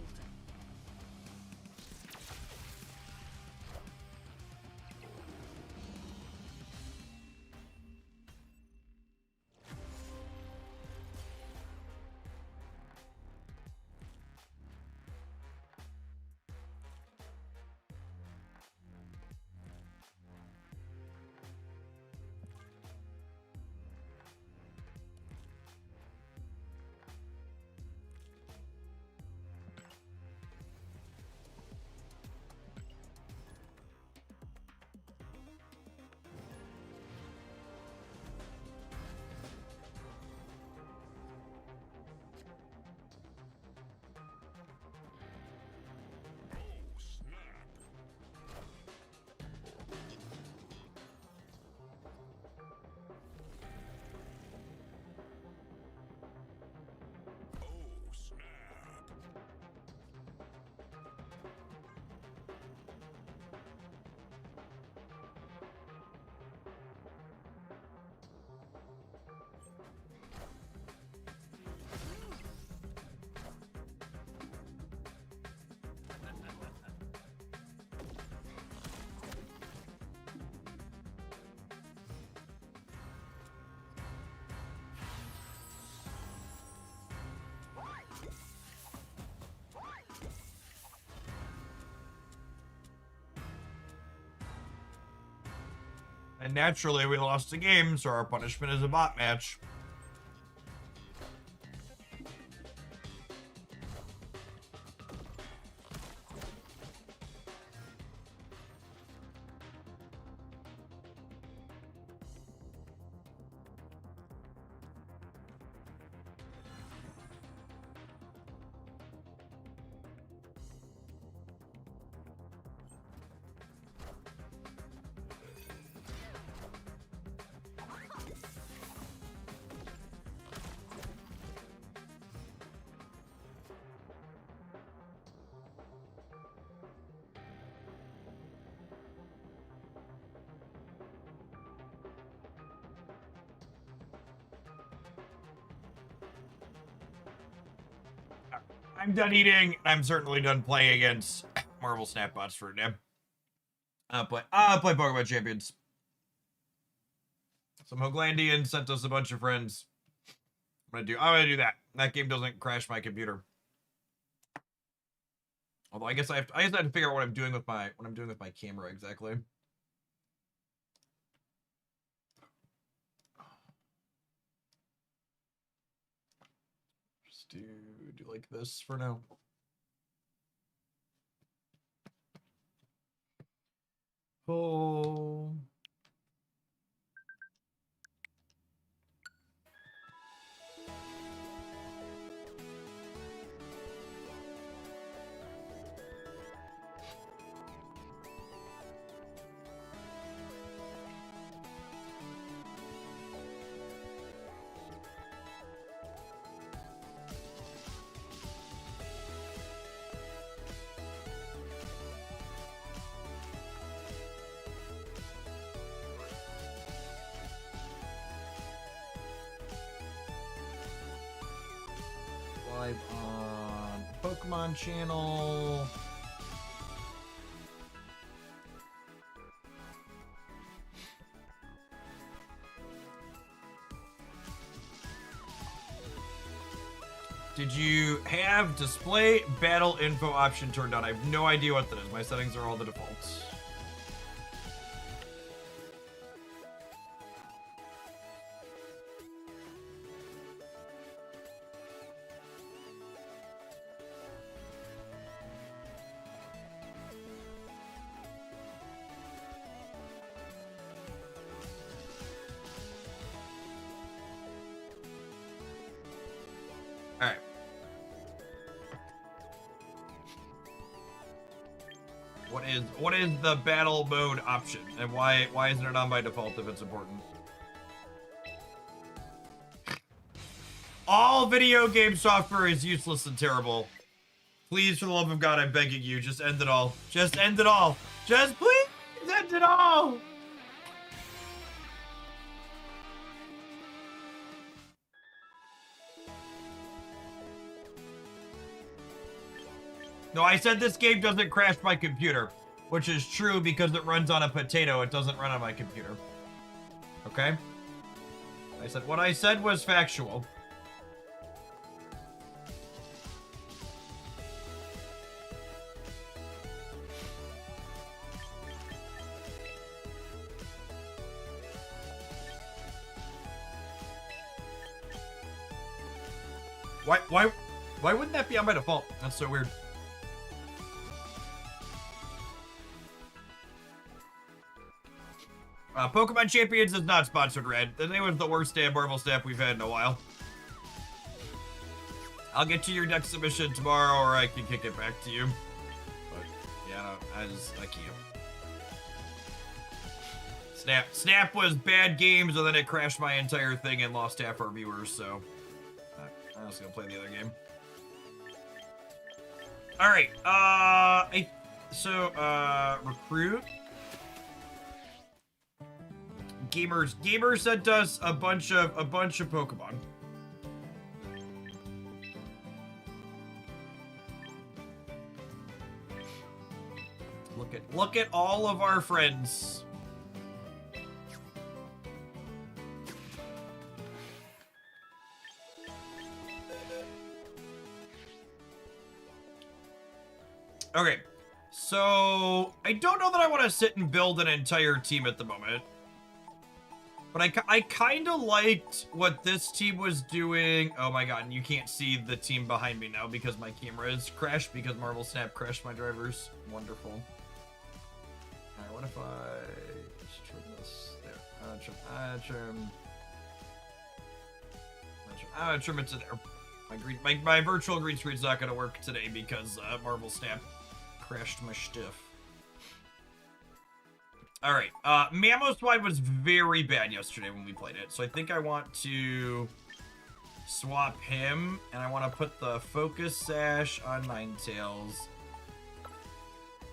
And naturally, we lost the game, so our punishment is a bot match. I'm done eating. I'm certainly done playing against Marvel Snapbots for a nib. I'll play Pokemon Champions. Some Hoglandians sent us a bunch of friends. I'm gonna do that. That game doesn't crash my computer. Although I guess I have to figure out what I'm doing with my camera exactly. Just do like this for now. Oh. Live on Pokemon channel. Did you have display battle info option turned on? I have no idea what that is. My settings are all the defaults. Alright. What is the battle mode option? And why isn't it on by default if it's important? All video game software is useless and terrible. Please, for the love of God, I'm begging you, just end it all. Just end it all. Just please end it all. No, I said this game doesn't crash my computer, which is true because it runs on a potato. It doesn't run on my computer. Okay? I said what I said was factual. Why wouldn't that be on by default? That's so weird. Pokemon Champions is not sponsored, Red. That was the worst damn Marvel Snap we've had in a while. I'll get you your next submission tomorrow, or I can kick it back to you. But, yeah, no, I can't. Snap was bad games, and then it crashed my entire thing and lost half our viewers, so... I'm just gonna play the other game. Alright, recruit. Gamers sent us a bunch of Pokemon. Look at all of our friends. Okay, so I don't know that I want to sit and build an entire team at the moment. But I kind of liked what this team was doing. Oh my god, and you can't see the team behind me now because my camera is crashed because Marvel Snap crashed my drivers. Wonderful. Alright, what if I just trim this? There. Trim it to there. My virtual green screen's not gonna work today because Marvel Snap crashed my stuff. Alright, Mamoswine was very bad yesterday when we played it, so I think I want to swap him, and I want to put the Focus Sash on Ninetales.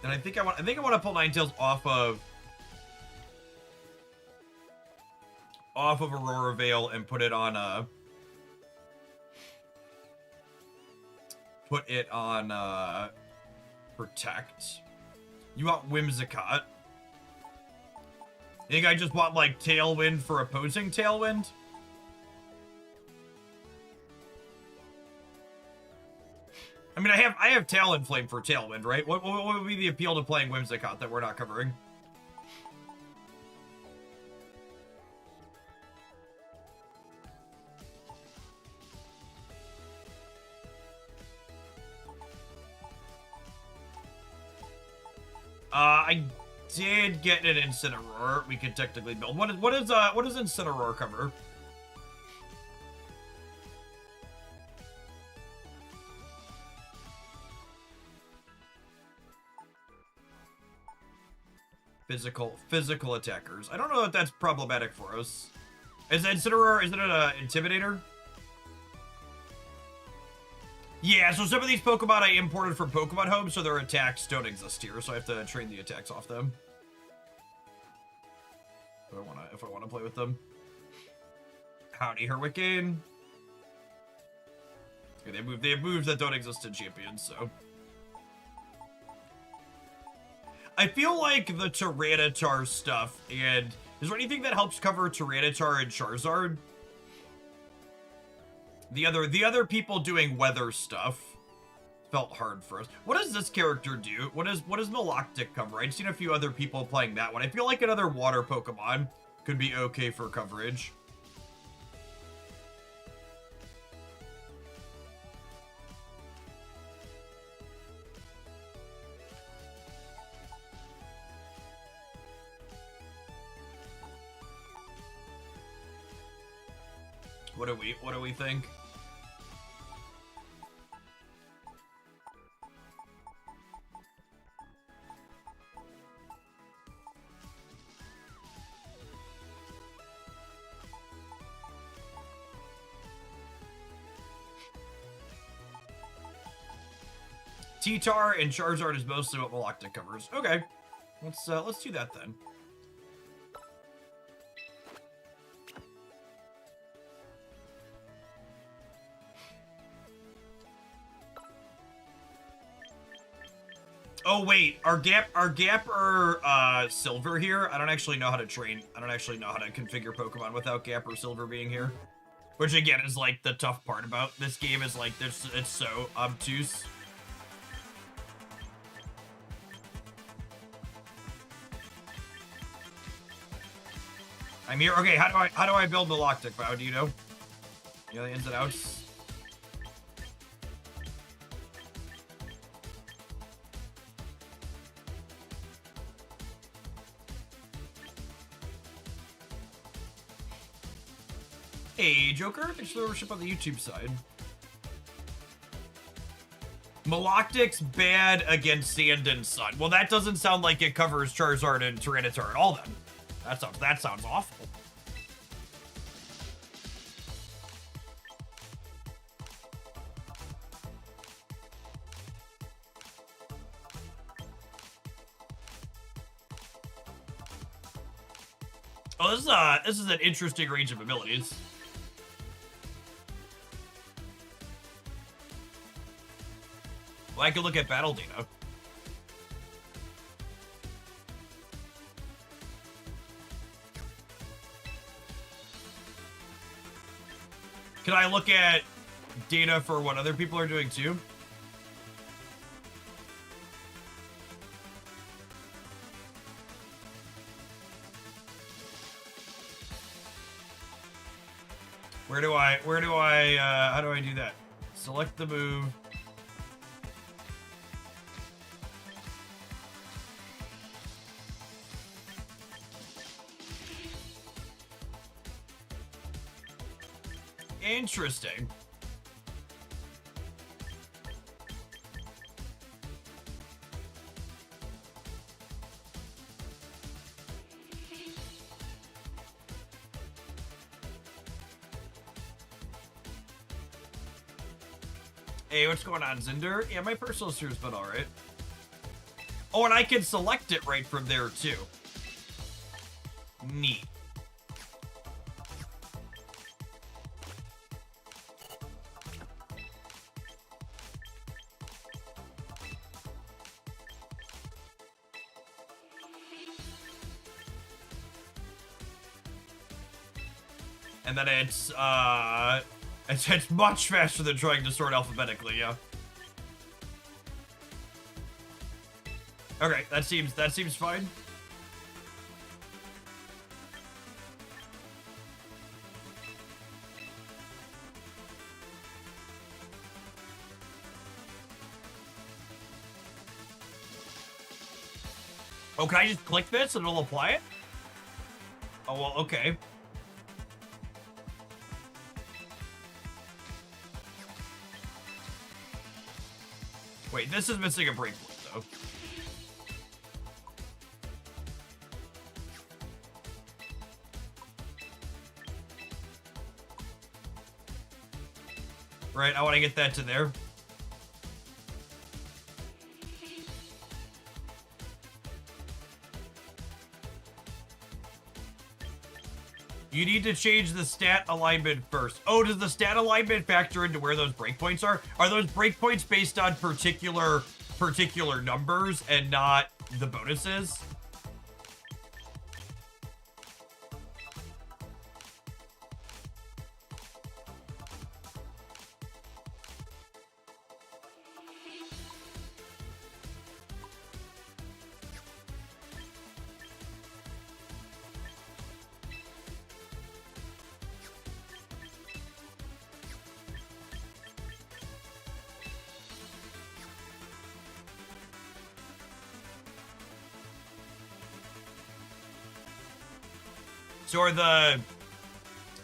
And I think I want to pull Ninetales off of Aurora Veil and put it on Protect. You want Whimsicott? I think I just want, like, Tailwind for opposing Tailwind? I mean, I have Talon Flame for Tailwind, right? What would be the appeal to playing Whimsicott that we're not covering? I did get an Incineroar. We could technically build. What does Incineroar cover? Physical attackers. I don't know if that's problematic for us. Is Incineroar, is it an Intimidator? Yeah, so some of these Pokemon I imported from Pokemon Home, so their attacks don't exist here, so I have to train the attacks off them. If I wanna play with them. Howdy, Hurricane. Okay, they have moves that don't exist in Champions, so. I feel like the Tyranitar stuff, and is there anything that helps cover Tyranitar and Charizard? The other people doing weather stuff felt hard for us. What does this character do? What does Meloctic cover? I've seen a few other people playing that one. I feel like another water Pokemon could be okay for coverage. What do we think? T-Tar, and Charizard is mostly what Maloctic covers. Okay, let's do that then. Oh wait, our gap or Silver here? I don't actually know how to train. I don't actually know how to configure Pokemon without Gap or Silver being here. Which again is like the tough part about this game is like it's so obtuse. I'm here. Okay, how do I build Maloctic, Bao? Do you know? You know the ins and outs? Hey, Joker. Thanks for the worship on the YouTube side. Maloctic's bad against Sand and Sun. Well, that doesn't sound like it covers Charizard and Tyranitar at all, then. That sounds awful. Oh, this is an interesting range of abilities. Well, I could look at battle data. Can I look at data for what other people are doing too? How do I do that? Select the move. Interesting. Hey, what's going on, Zinder? Yeah, my personal steer's been alright. Oh, and I can select it right from there, too. Neat. And then it's much faster than trying to sort alphabetically, yeah. Okay, that seems fine. Oh, can I just click this and it'll apply it? Oh, well, okay. Wait, this is missing a breakpoint, though. Right, I want to get that to there. You need to change the stat alignment first. Oh, does the stat alignment factor into where those breakpoints are? Are those breakpoints based on particular numbers and not the bonuses?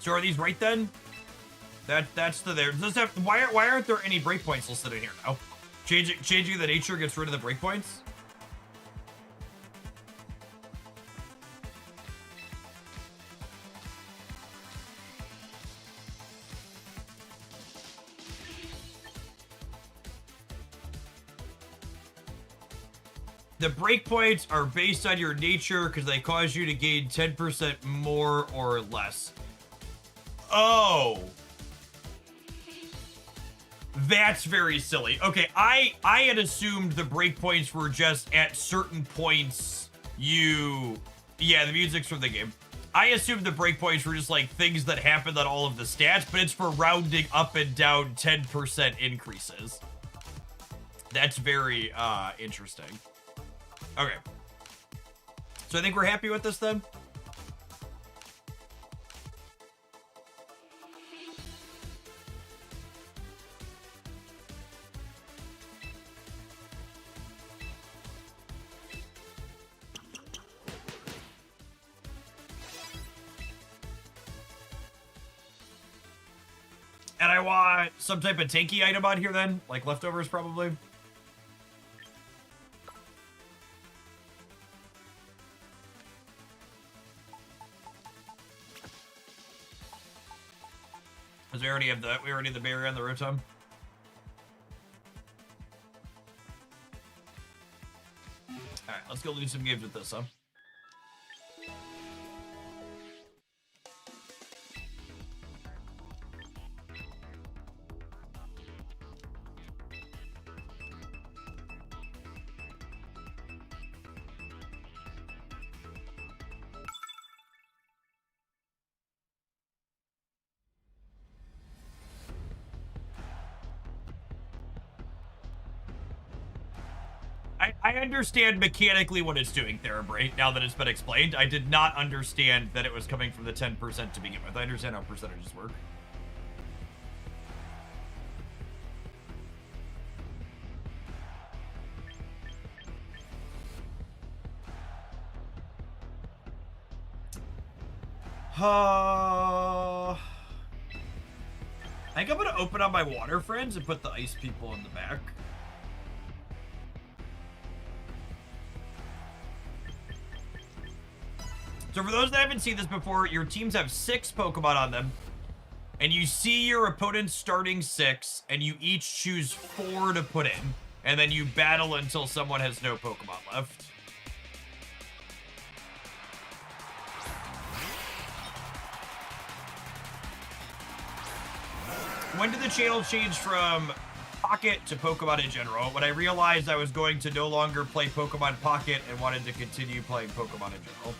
So are these right then? That's the there. Does that, why aren't there any breakpoints listed in here now? Changing the nature gets rid of the breakpoints? The breakpoints are based on your nature because they cause you to gain 10% more or less. Oh. That's very silly. Okay, I had assumed the breakpoints were just at certain points you... Yeah, the music's from the game. I assumed the breakpoints were just like things that happened on all of the stats, but it's for rounding up and down 10% increases. That's very interesting. Okay. So I think we're happy with this then? And I want some type of tanky item on here then, like leftovers probably. Because we already have the berry on the rotom. Alright, let's go lose some games with this, huh? I understand mechanically what it's doing, Therabrate, now that it's been explained. I did not understand that it was coming from the 10% to begin with. I understand how percentages work. I think I'm gonna open up my water friends and put the ice people in the back. So for those that haven't seen this before, your teams have 6 Pokemon on them. And you see your opponent's starting 6, and you each choose 4 to put in. And then you battle until someone has no Pokemon left. When did the channel change from Pocket to Pokemon in general? When I realized I was going to no longer play Pokemon Pocket and wanted to continue playing Pokemon in general.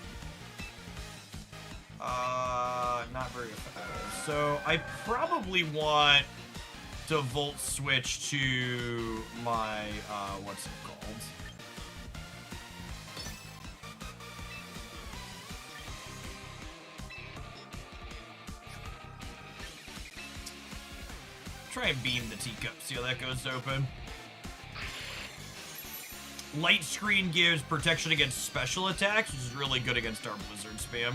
Not very effective. So I probably want to Volt Switch to my, what's it called? Try and beam the teacup, see how that goes to open. Light Screen gives protection against special attacks, which is really good against our Blizzard spam.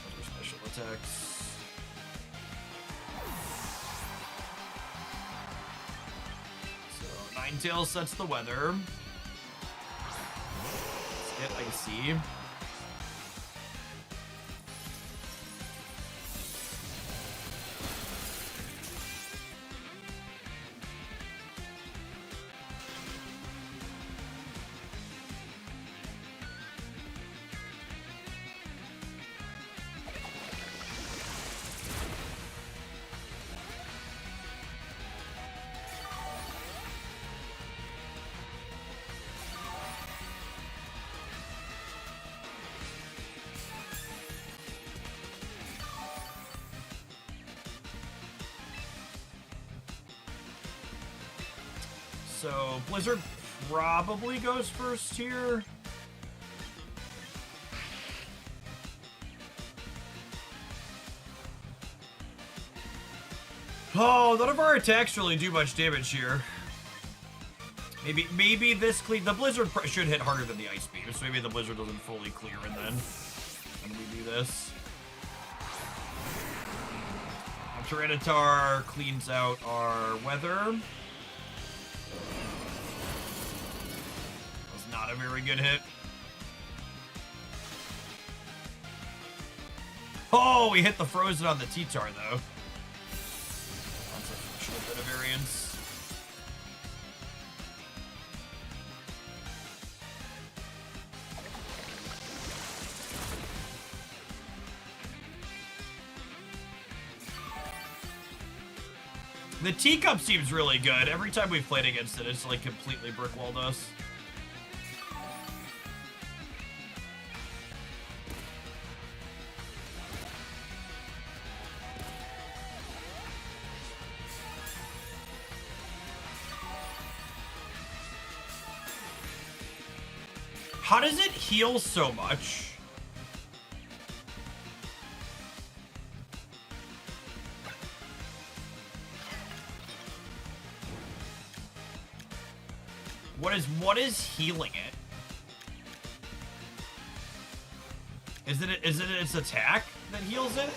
Other special attacks. So Ninetales sets the weather. Let's get Icy. So Blizzard probably goes first here. Oh, none of our attacks really do much damage here. Maybe this the Blizzard should hit harder than the Ice Beam, so maybe the Blizzard doesn't fully clear and then when we do this. Tyranitar cleans out our weather. Was not a very good hit. Oh, we hit the Frozen on the T-Tar though. That's a bit of variance. The teacup seems really good. Every time we've played against it, it's like completely brickwalled us. How does it heal so much? What is healing it? Is it its attack that heals it?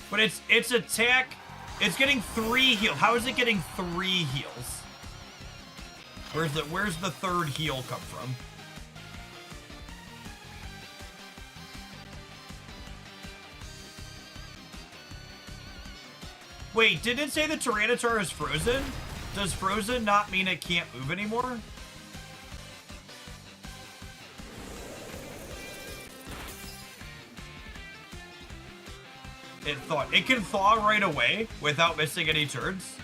But its attack, it's getting 3 heal. How is it getting 3 heals? Where's the third heal come from? Wait, did it say the Tyranitar is frozen? Does frozen not mean it can't move anymore? It can thaw right away without missing any turns.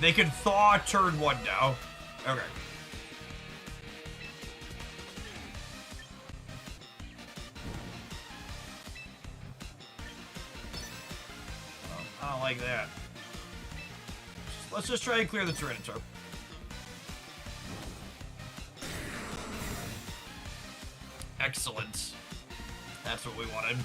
They can thaw turn 1 now. Okay. I don't like that. Let's just try and clear the Tyranitar. Excellent. That's what we wanted.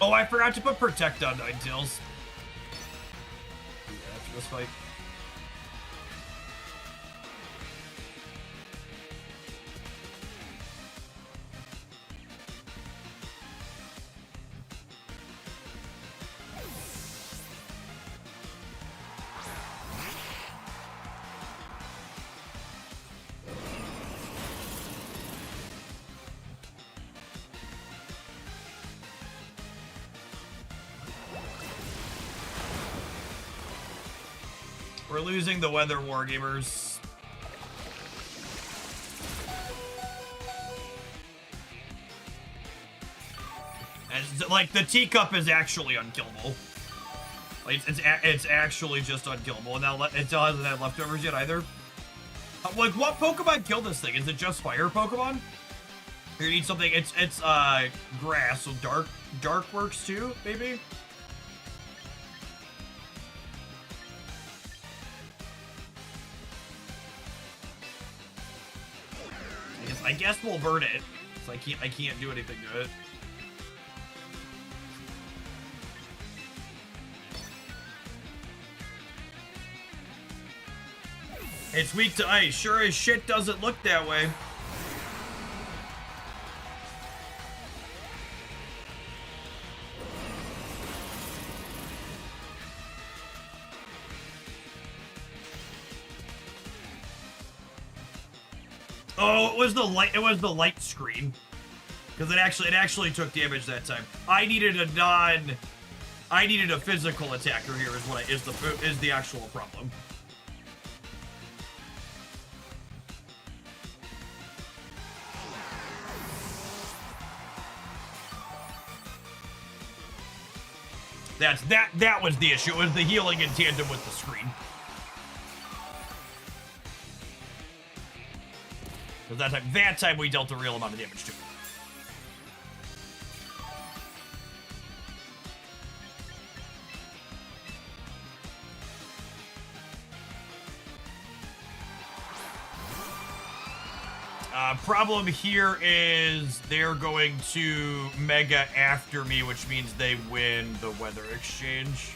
Oh, I forgot to put Protect on Ninetales. After this fight. We're losing the weather wargamers. And like the teacup is actually unkillable. Like it's actually just unkillable. And now it still hasn't had leftovers yet either. Like what Pokemon killed this thing? Is it just fire Pokemon? Or you need something? It's grass, so dark works too, maybe. I guess we'll burn it. So I can't do anything to it. It's weak to ice. Sure as shit doesn't look that way. Oh, it was the light screen. Because it actually took damage that time. I needed a physical attacker here is the actual problem. That was the issue. It was the healing in tandem with the screen. Because that time we dealt a real amount of damage to it. Problem here is they're going to Mega after me, which means they win the weather exchange.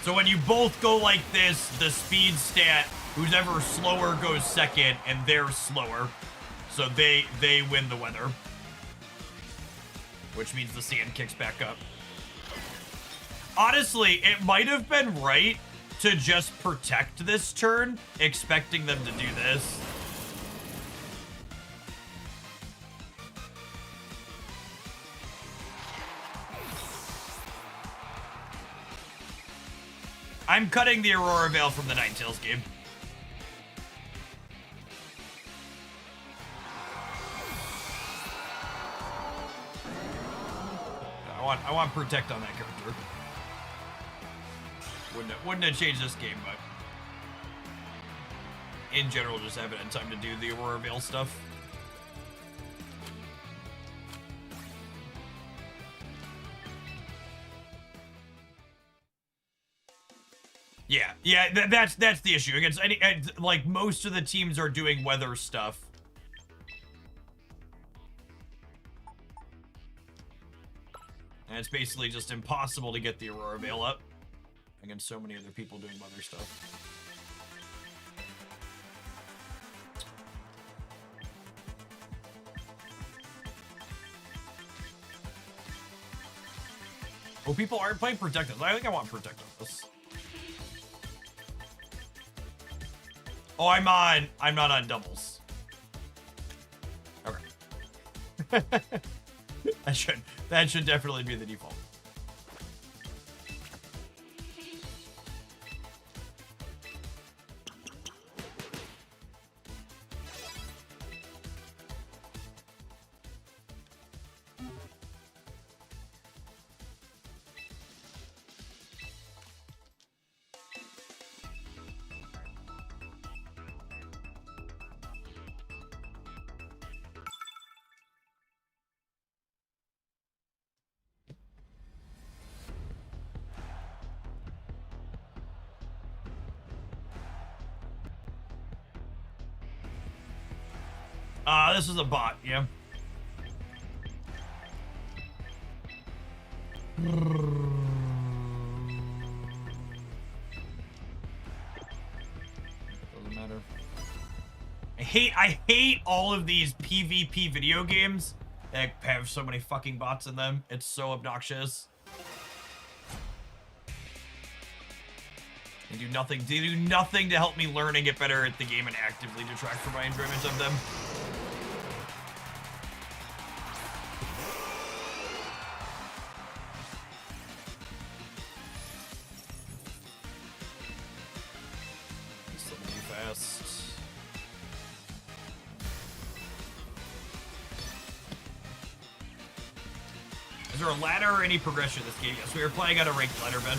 So when you both go like this, the speed stat, who's ever slower goes second, and they're slower. So they win the weather. Which means the sand kicks back up. Honestly, it might have been right to just protect this turn, expecting them to do this. I'm cutting the Aurora Veil from the Ninetales game. I want Protect on that character. Wouldn't have changed this game, but in general, just haven't had time to do the Aurora Veil stuff. Yeah, that's the issue. Against like most of the teams are doing weather stuff. And it's basically just impossible to get the Aurora Veil up against so many other people doing weather stuff. Oh, people aren't playing Protective. I think I want Protective. Oh, I'm not on doubles. Okay. That should definitely be the default. This is a bot, yeah. Doesn't matter. I hate all of these PvP video games that have so many fucking bots in them. It's so obnoxious. They do nothing to help me learn and get better at the game and actively detract from my enjoyment of them. Is there a ladder or any progression in this game? Yes, we are playing on a ranked ladder, Ben.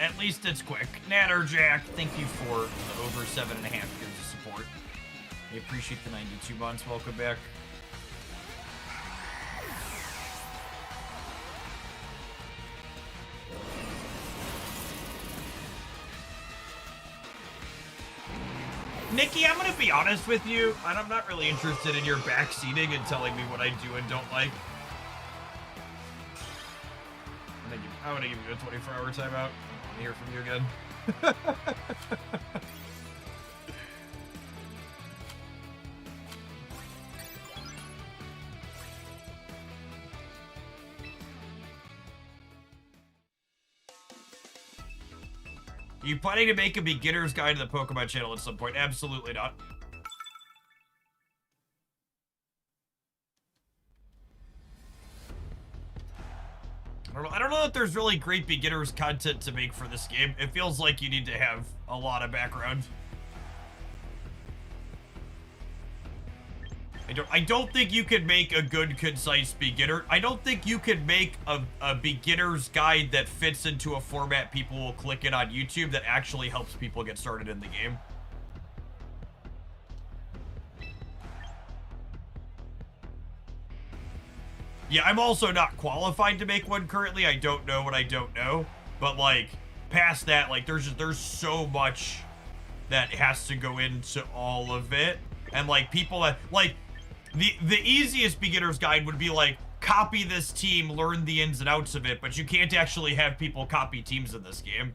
at least it's quick. Natterjack, thank you for the over 7.5 years of support. I appreciate the 92 months. Welcome back. Nikki, I'm gonna be honest with you, and I'm not really interested in your backseating and telling me what I do and don't like. I'm gonna give you a 24-hour timeout. I want to hear from you again. Are you planning to make a beginner's guide to the Pokemon channel at some point? Absolutely not. I don't know if there's really great beginner's content to make for this game. It feels like you need to have a lot of background. I don't think you can make a good, concise beginner. I don't think you can make a beginner's guide that fits into a format people will click in on YouTube that actually helps people get started in the game. Yeah, I'm also not qualified to make one currently. I don't know what I don't know. But, like, past that, like, there's so much that has to go into all of it. And, like, people that, like, the easiest beginner's guide would be, like, copy this team, learn the ins and outs of it. But you can't actually have people copy teams in this game.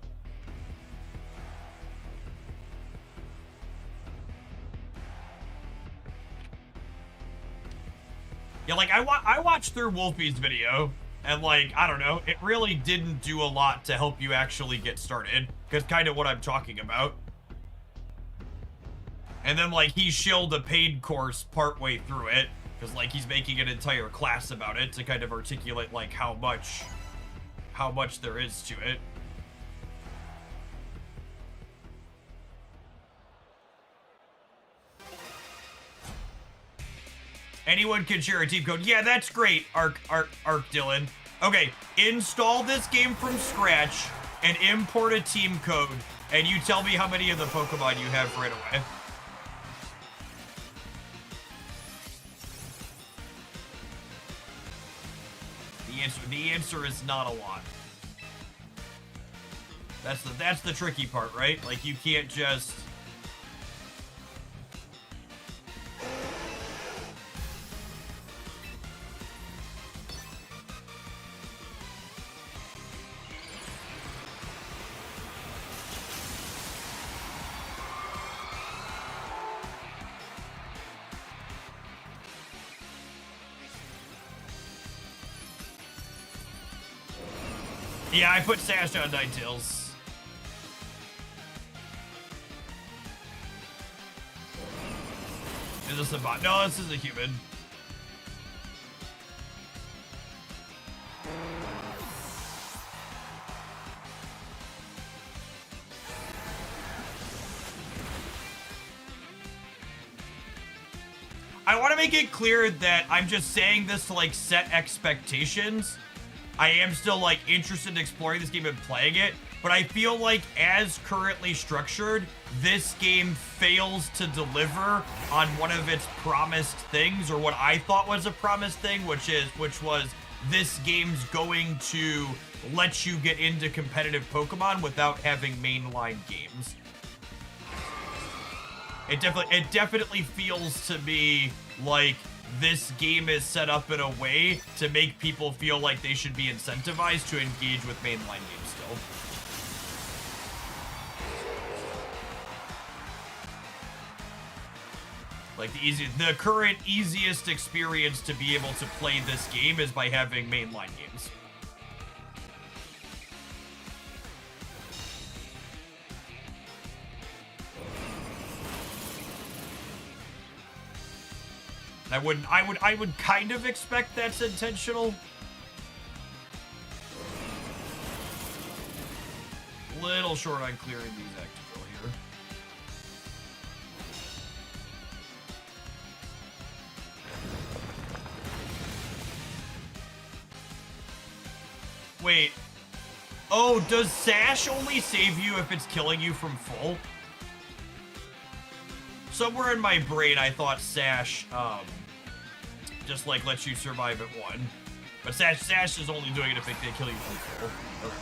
Yeah, like, I watched through Wolfie's video, and, like, I don't know, it really didn't do a lot to help you actually get started, because kind of what I'm talking about. And then, like, he shilled a paid course partway through it, because, like, he's making an entire class about it to kind of articulate, like, how much there is to it. Anyone can share a team code. Yeah, that's great, Arc Dylan. Okay, install this game from scratch and import a team code, and you tell me how many of the Pokemon you have right away. The answer is not a lot. That's the tricky part, right? Like, you can't just... Yeah, I put Sash on Ninetales. Is this a bot? No, this is a human. I want to make it clear that I'm just saying this to, like, set expectations. I am still, like, interested in exploring this game and playing it, but I feel like as currently structured, this game fails to deliver on one of its promised things, or what I thought was a promised thing, which was this game's going to let you get into competitive Pokemon without having mainline games. It definitely feels to me like this game is set up in a way to make people feel like they should be incentivized to engage with mainline games still. Like, the current easiest experience to be able to play this game is by having mainline games. I would kind of expect that's intentional. Little short on clearing these Activill here. Wait. Oh, does Sash only save you if it's killing you from full? Somewhere in my brain, I thought Sash, just like lets you survive at 1. But Sash is only doing it if they kill you from full. Okay.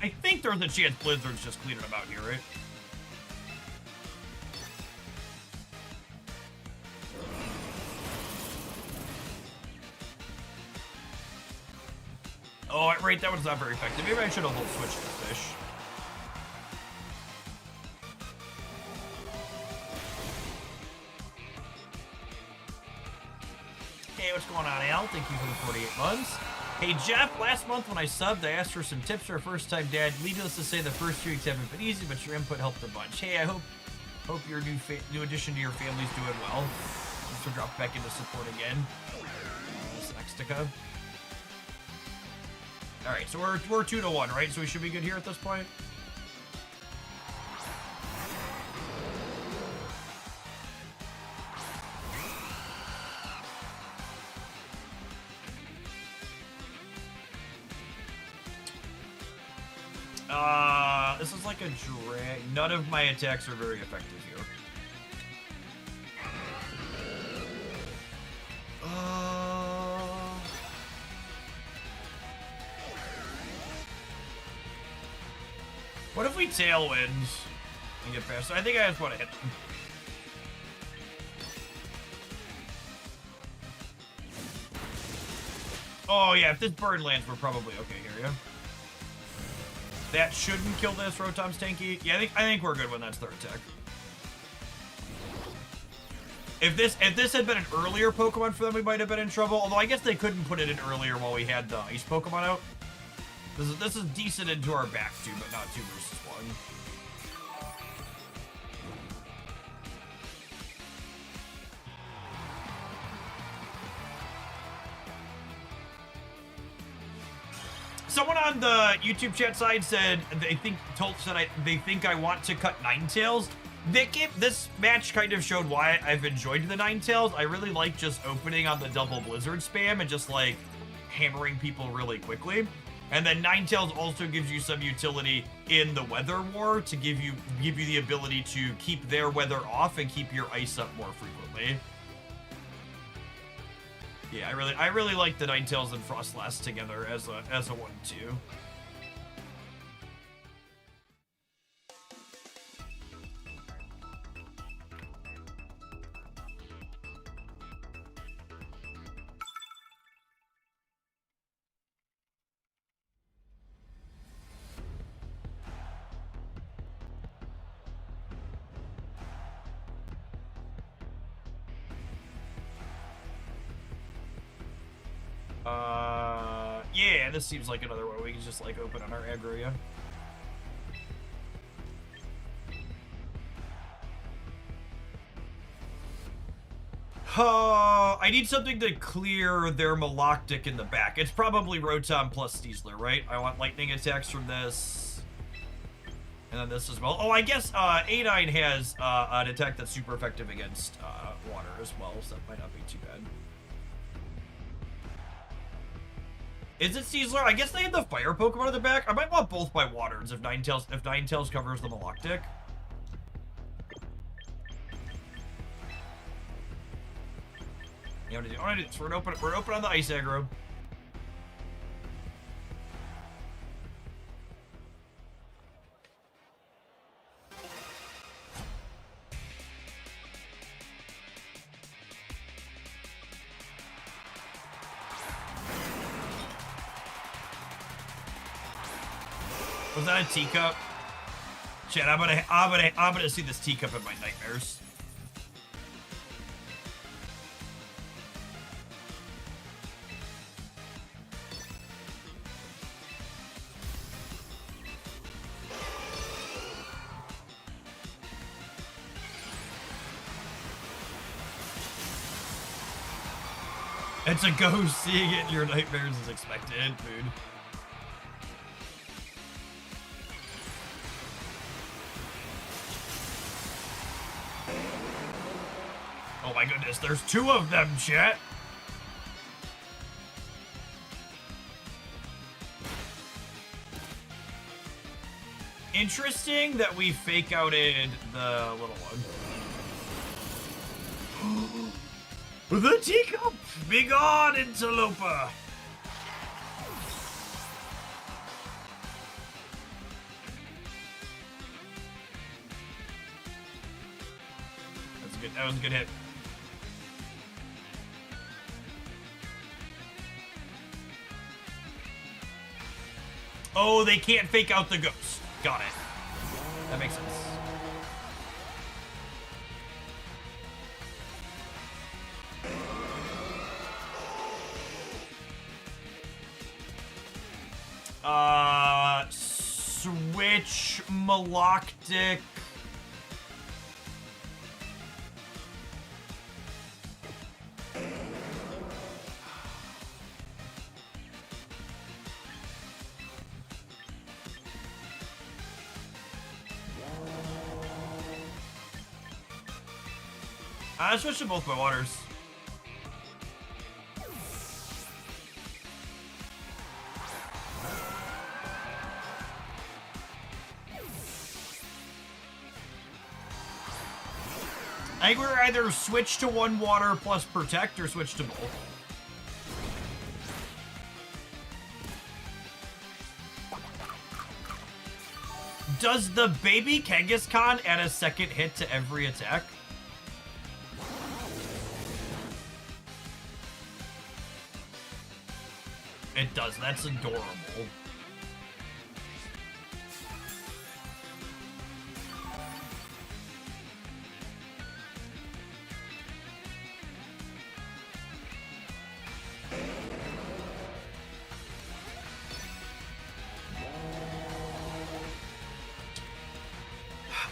I think there's a chance Blizzard's just cleaning them out here, right? Oh, right, that was not very effective. Maybe I should have switched to fish. Hey, what's going on, Al? Thank you for the 48 months. Hey, Jeff, last month when I subbed, I asked for some tips for a first-time dad. Needless to say, the first 3 weeks haven't been easy, but your input helped a bunch. Hey, I hope your new addition to your family's doing well. Thanks for dropping back into support again. Sextica. All right, so we're 2-1, right? So we should be good here at this point. This is like a drag. None of my attacks are very effective here. What if we tailwind and get faster? I think I just want to hit them. Oh yeah, if this burn lands, we're probably okay here, yeah? That shouldn't kill this, Rotom's tanky. Yeah, I think we're good when that's their attack. If this had been an earlier Pokemon for them, we might have been in trouble. Although I guess they couldn't put it in earlier while we had the Ice Pokemon out. This is decent into our back two, but not 2 versus 1. Someone on the YouTube chat side said they think I want to cut Ninetales. This match kind of showed why I've enjoyed the Ninetales. I really like just opening on the double Blizzard spam and just like hammering people really quickly. And then Ninetales also gives you some utility in the Weather War to give you the ability to keep their weather off and keep your ice up more frequently. Yeah, I really like the Ninetales and Frostlass together as a 1-2. Yeah, this seems like another one we can just like open on our aggro, yeah. I need something to clear their Maloctic in the back. It's probably Rotom plus Steezler, right? I want lightning attacks from this. And then this as well. Oh, I guess A9 has an attack that's super effective against water as well, so that might not be too bad. Is it Steezler? I guess they had the fire Pokemon in the back. I might want both my waters if Ninetales covers the Maloctic. You know what I do? So we're open on the ice aggro. Was that a teacup? Shit, I'm gonna see this teacup in my nightmares. It's a ghost. Seeing it in your nightmares is expected, dude. Oh my goodness, there's 2 of them, chat. Interesting that we fake outed the little one. The teacup! Be gone, interloper! That's good. That was a good hit. Oh, they can't fake out the ghost. Got it. That makes sense. Switch Maloctic. I switched to both my waters. I think we're either switch to 1 water plus protect or switch to both. Does the baby Kangaskhan add a second hit to every attack? It does. That's adorable.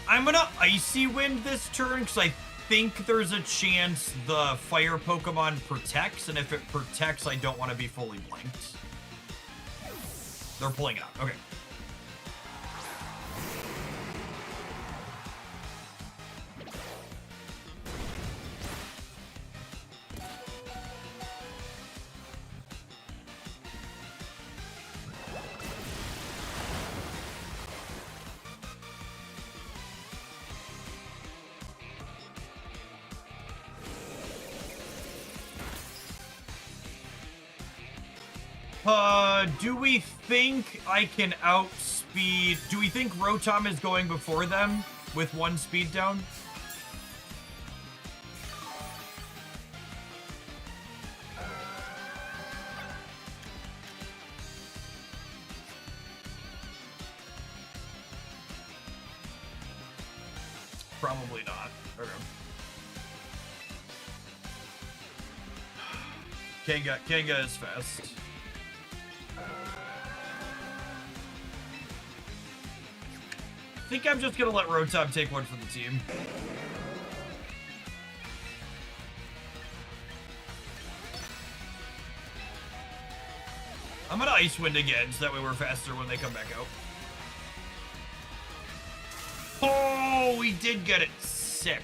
I'm gonna Icy Wind this turn because I think there's a chance the fire Pokemon protects, and if it protects, I don't want to be fully blanked. They're pulling it out. Okay. Do we think I can outspeed... Do we think Rotom is going before them with 1 speed down? Probably not. Okay. Kanga is fast. I think I'm just gonna let Rotom take 1 for the team. I'm gonna Ice Wind again, so that way we're faster when they come back out. Oh, we did get it. Sick.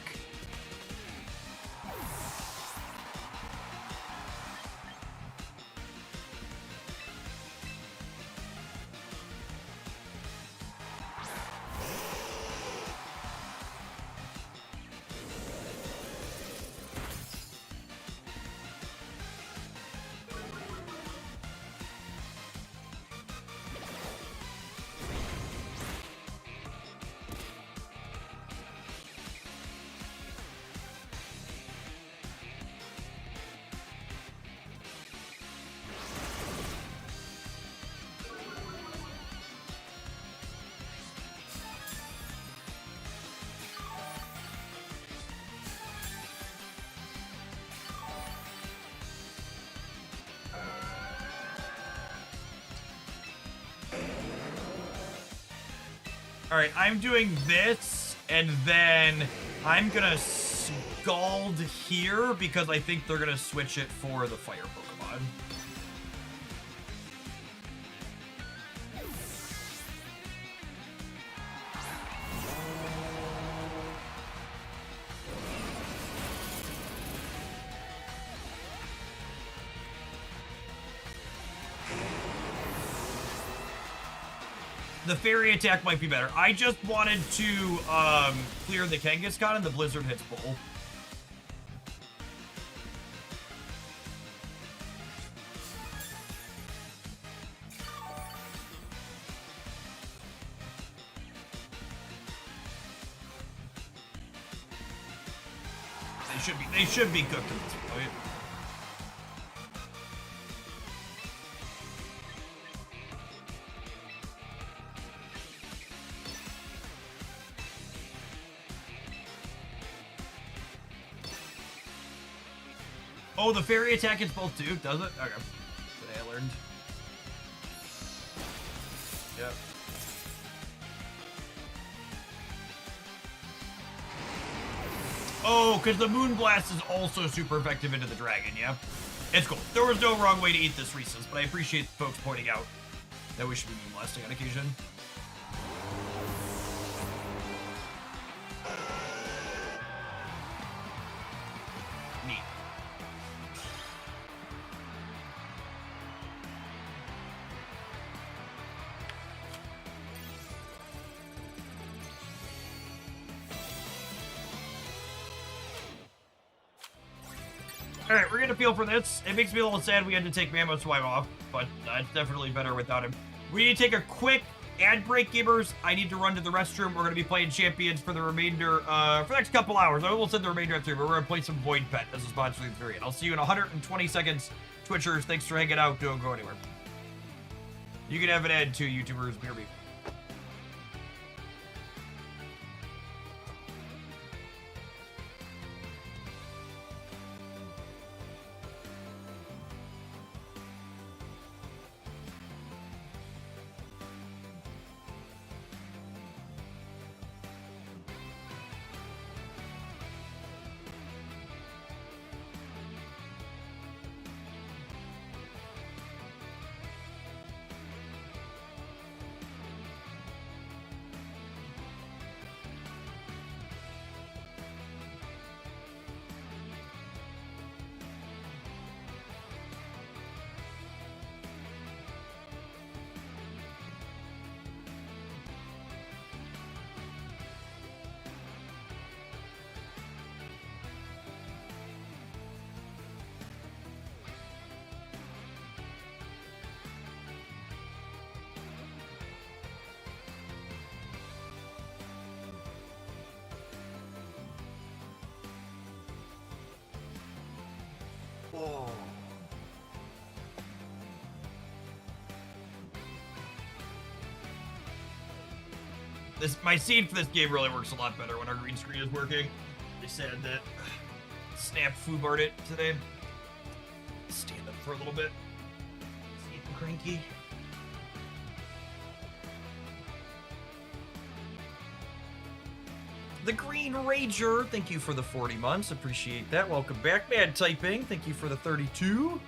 All right, I'm doing this, and then I'm gonna Scald here because I think they're gonna switch it for the fire Pokemon. The fairy attack might be better. I just wanted to clear the Kangaskhan and the blizzard hits both. They should be cooked at this point. Oh, the fairy attack hits both too, does it? Okay. Today I learned. Yep. Oh, because the Moonblast is also super effective into the dragon, yeah? It's cool. There was no wrong way to eat this Reese's, but I appreciate folks pointing out that we should be Moonblasting on occasion. Neat. Alright, we're gonna feel for this. It makes me a little sad we had to take Mamoswine off, but it's definitely better without him. We need to take a quick ad break, gamers. I need to run to the restroom. We're gonna be playing Champions for the remainder, for the next couple hours. I will send the remainder of 3, but we're gonna play some Void Pet as a sponsor of 3. And I'll see you in 120 seconds. Twitchers, thanks for hanging out. Don't go anywhere. You can have an ad too, YouTubers. BRB. Oh. My scene for this game really works a lot better when our green screen is working. They said that Snap foobarred it today. Stand up for a little bit. It's getting cranky. The Green Rager, thank you for the 40 months. Appreciate that. Welcome back. Mad Typing, thank you for the 32.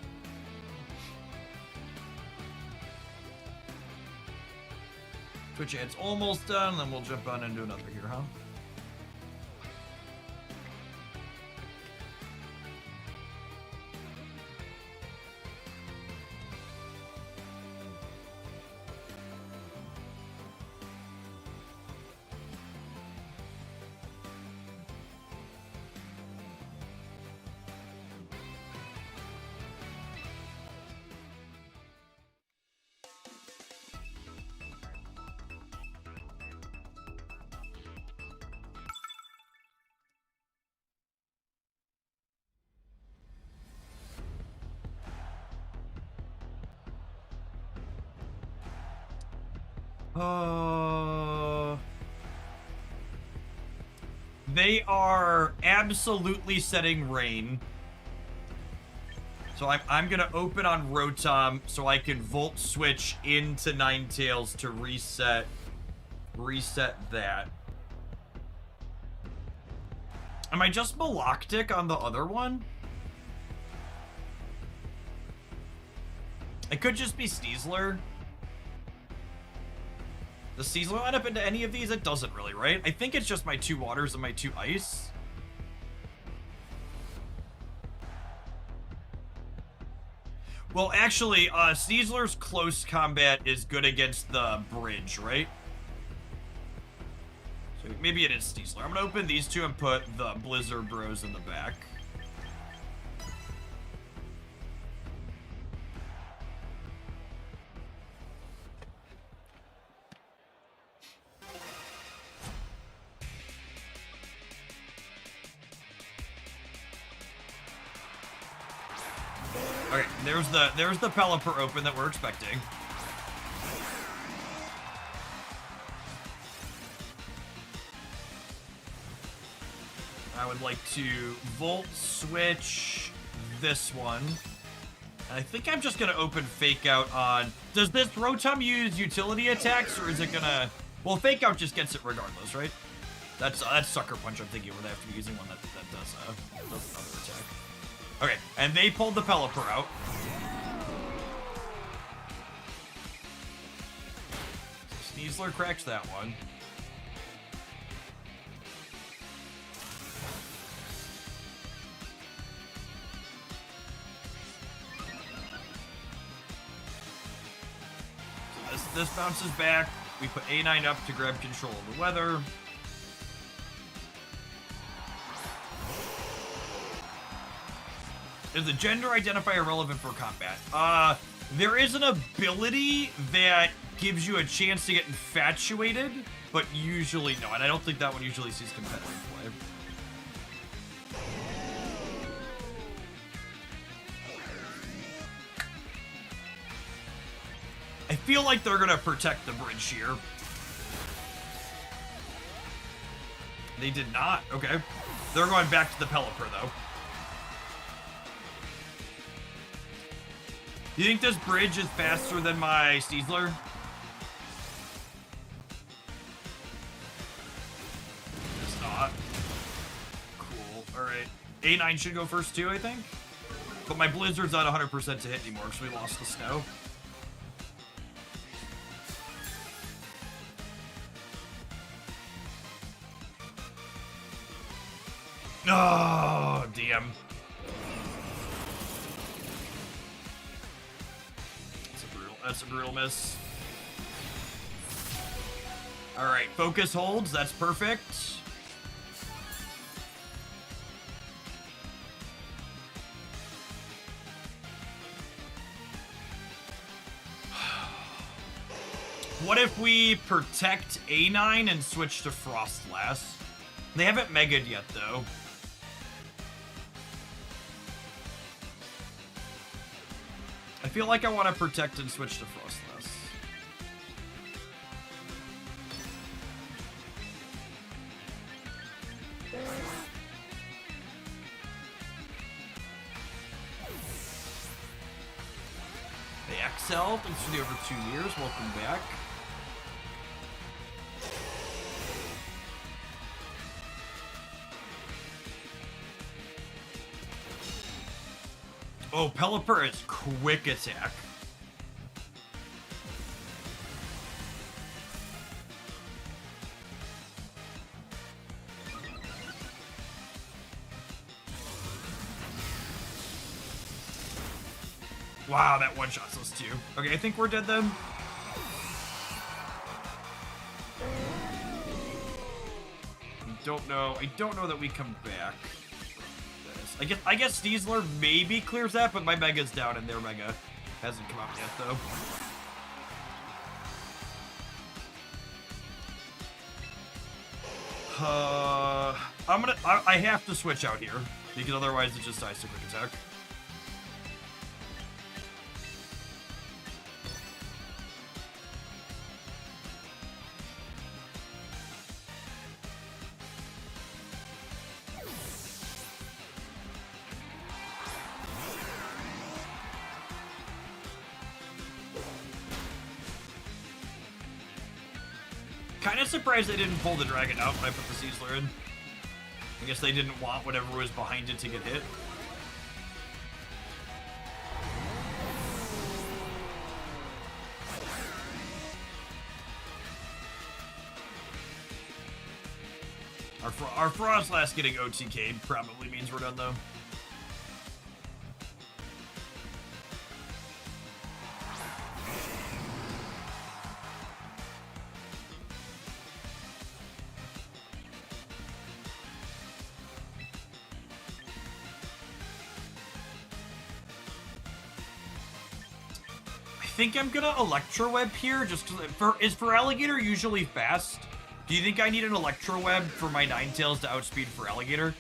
Twitch ad's almost done, then we'll jump on into another here, huh? They are absolutely setting rain. So I'm gonna open on Rotom so I can Volt Switch into Ninetales to reset that. Am I just Maloctic on the other one? It could just be Sneasler. Does Sneasler line up into any of these? It doesn't really, right? I think it's just my 2 waters and my 2 ice. Well, actually, Sneasler's close combat is good against the bridge, right? So maybe it is Sneasler. I'm gonna open these two and put the Blizzard Bros in the back. Okay, there's the Pelipper open that we're expecting. I would like to Volt Switch this one. I think I'm just gonna open Fake Out on... Does this Rotom use utility attacks, or is it gonna... Well, Fake Out just gets it regardless, right? That's Sucker Punch, I'm thinking, where they have to be using one that does another attack. Okay, and they pulled the Pelipper out. So Sneasler cracks that one. So this bounces back. We put A9 up to grab control of the weather. Is the gender identifier relevant for combat? There is an ability that gives you a chance to get infatuated, but usually no. And I don't think that one usually sees competitive play. I feel like they're gonna protect the bridge here. They did not. Okay. They're going back to the Pelipper, though. You think this bridge is faster than my Sneasler? It's not. Cool. Alright. A9 should go first, too, I think. But my Blizzard's not 100% to hit anymore, because we lost the snow. Oh, damn. That's a brutal miss. Alright, focus holds. That's perfect. What if we protect A9 and switch to Frostlass? They haven't megaed yet, though. I feel like I want to protect and switch to Frostlass. They XL. Thanks for the over 2 years. Welcome back. Oh, Pelipper is quick attack. Wow, that one-shots us too. Okay, I think we're dead then. I don't know that we come back. I guess Sneasler maybe clears that, but my Mega's down and their Mega hasn't come out yet, though. I have to switch out here, because otherwise it just dies to quick attack. Kind of surprised they didn't pull the dragon out when I put the Sneasler in. I guess they didn't want whatever was behind it to get hit. Our Frostlass getting OTK'd probably means we're done, though. think I'm gonna Electro Web here, just because is Feraligatr usually fast? Do you think I need an Electro Web for my Ninetales to outspeed Feraligatr?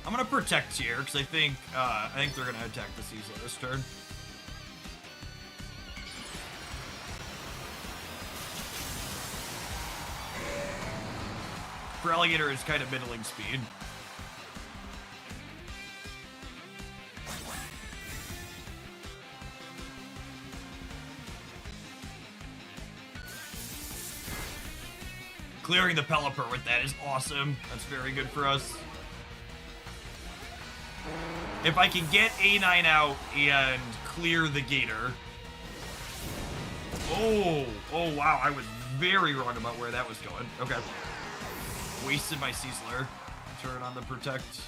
I'm gonna protect here because I think they're gonna attack the Cecil this turn. Feraligatr is kind of middling speed. Clearing the Pelipper with that is awesome. That's very good for us. If I can get A9 out and clear the Gator. Oh wow, I was very wrong about where that was going. Okay. Wasted my Cecilor. Turn on the Protect.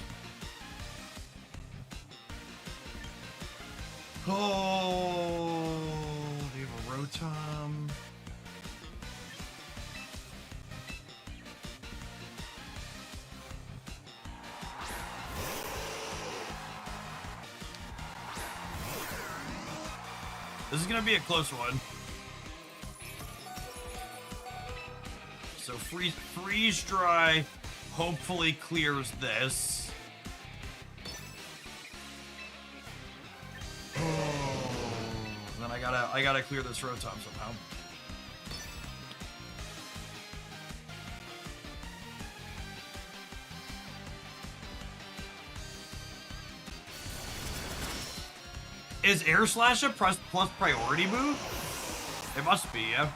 Oh, they have a Rotom. This is gonna be a close one. So freeze dry hopefully clears this. Oh, then I gotta clear this Rotom somehow. Is Air Slash a plus priority move? It must be, yeah.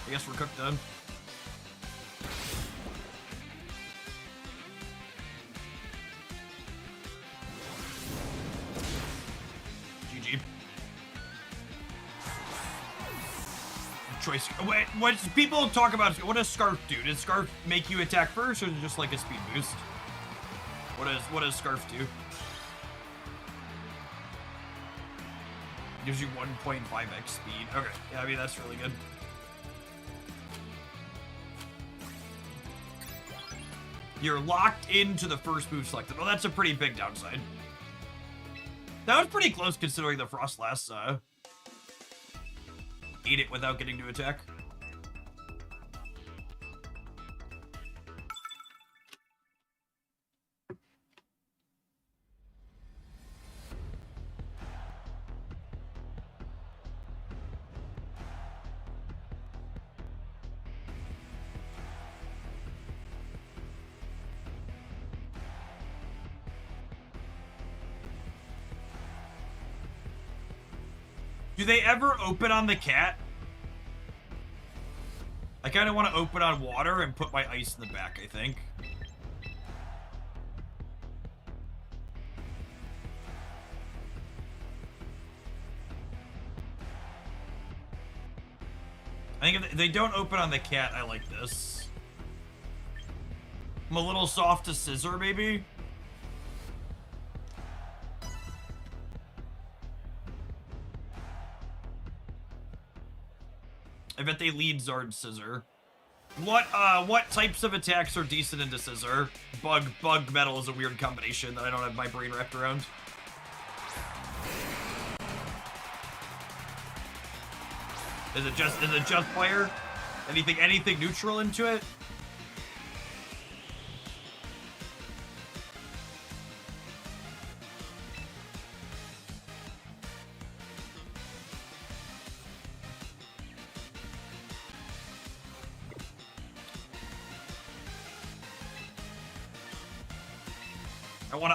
I guess we're cooked then. GG. Choice. Wait, what people talk about? What does Scarf do? Does Scarf make you attack first, or is it just like a speed boost? What does Scarf do? Gives you 1.5x speed. Okay, yeah, I mean, that's really good. You're locked into the first move selected. Oh, that's a pretty big downside. That was pretty close considering the Frostlass ate it without getting to attack. Do they ever open on the cat? I kind of want to open on water and put my ice in the back, I think. I think if they don't open on the cat, I like this. I'm a little soft to scissor, maybe? I bet they lead Zard Scissor. What types of attacks are decent into Scissor? Bug Metal is a weird combination that I don't have my brain wrapped around. Is it just fire? Anything neutral into it?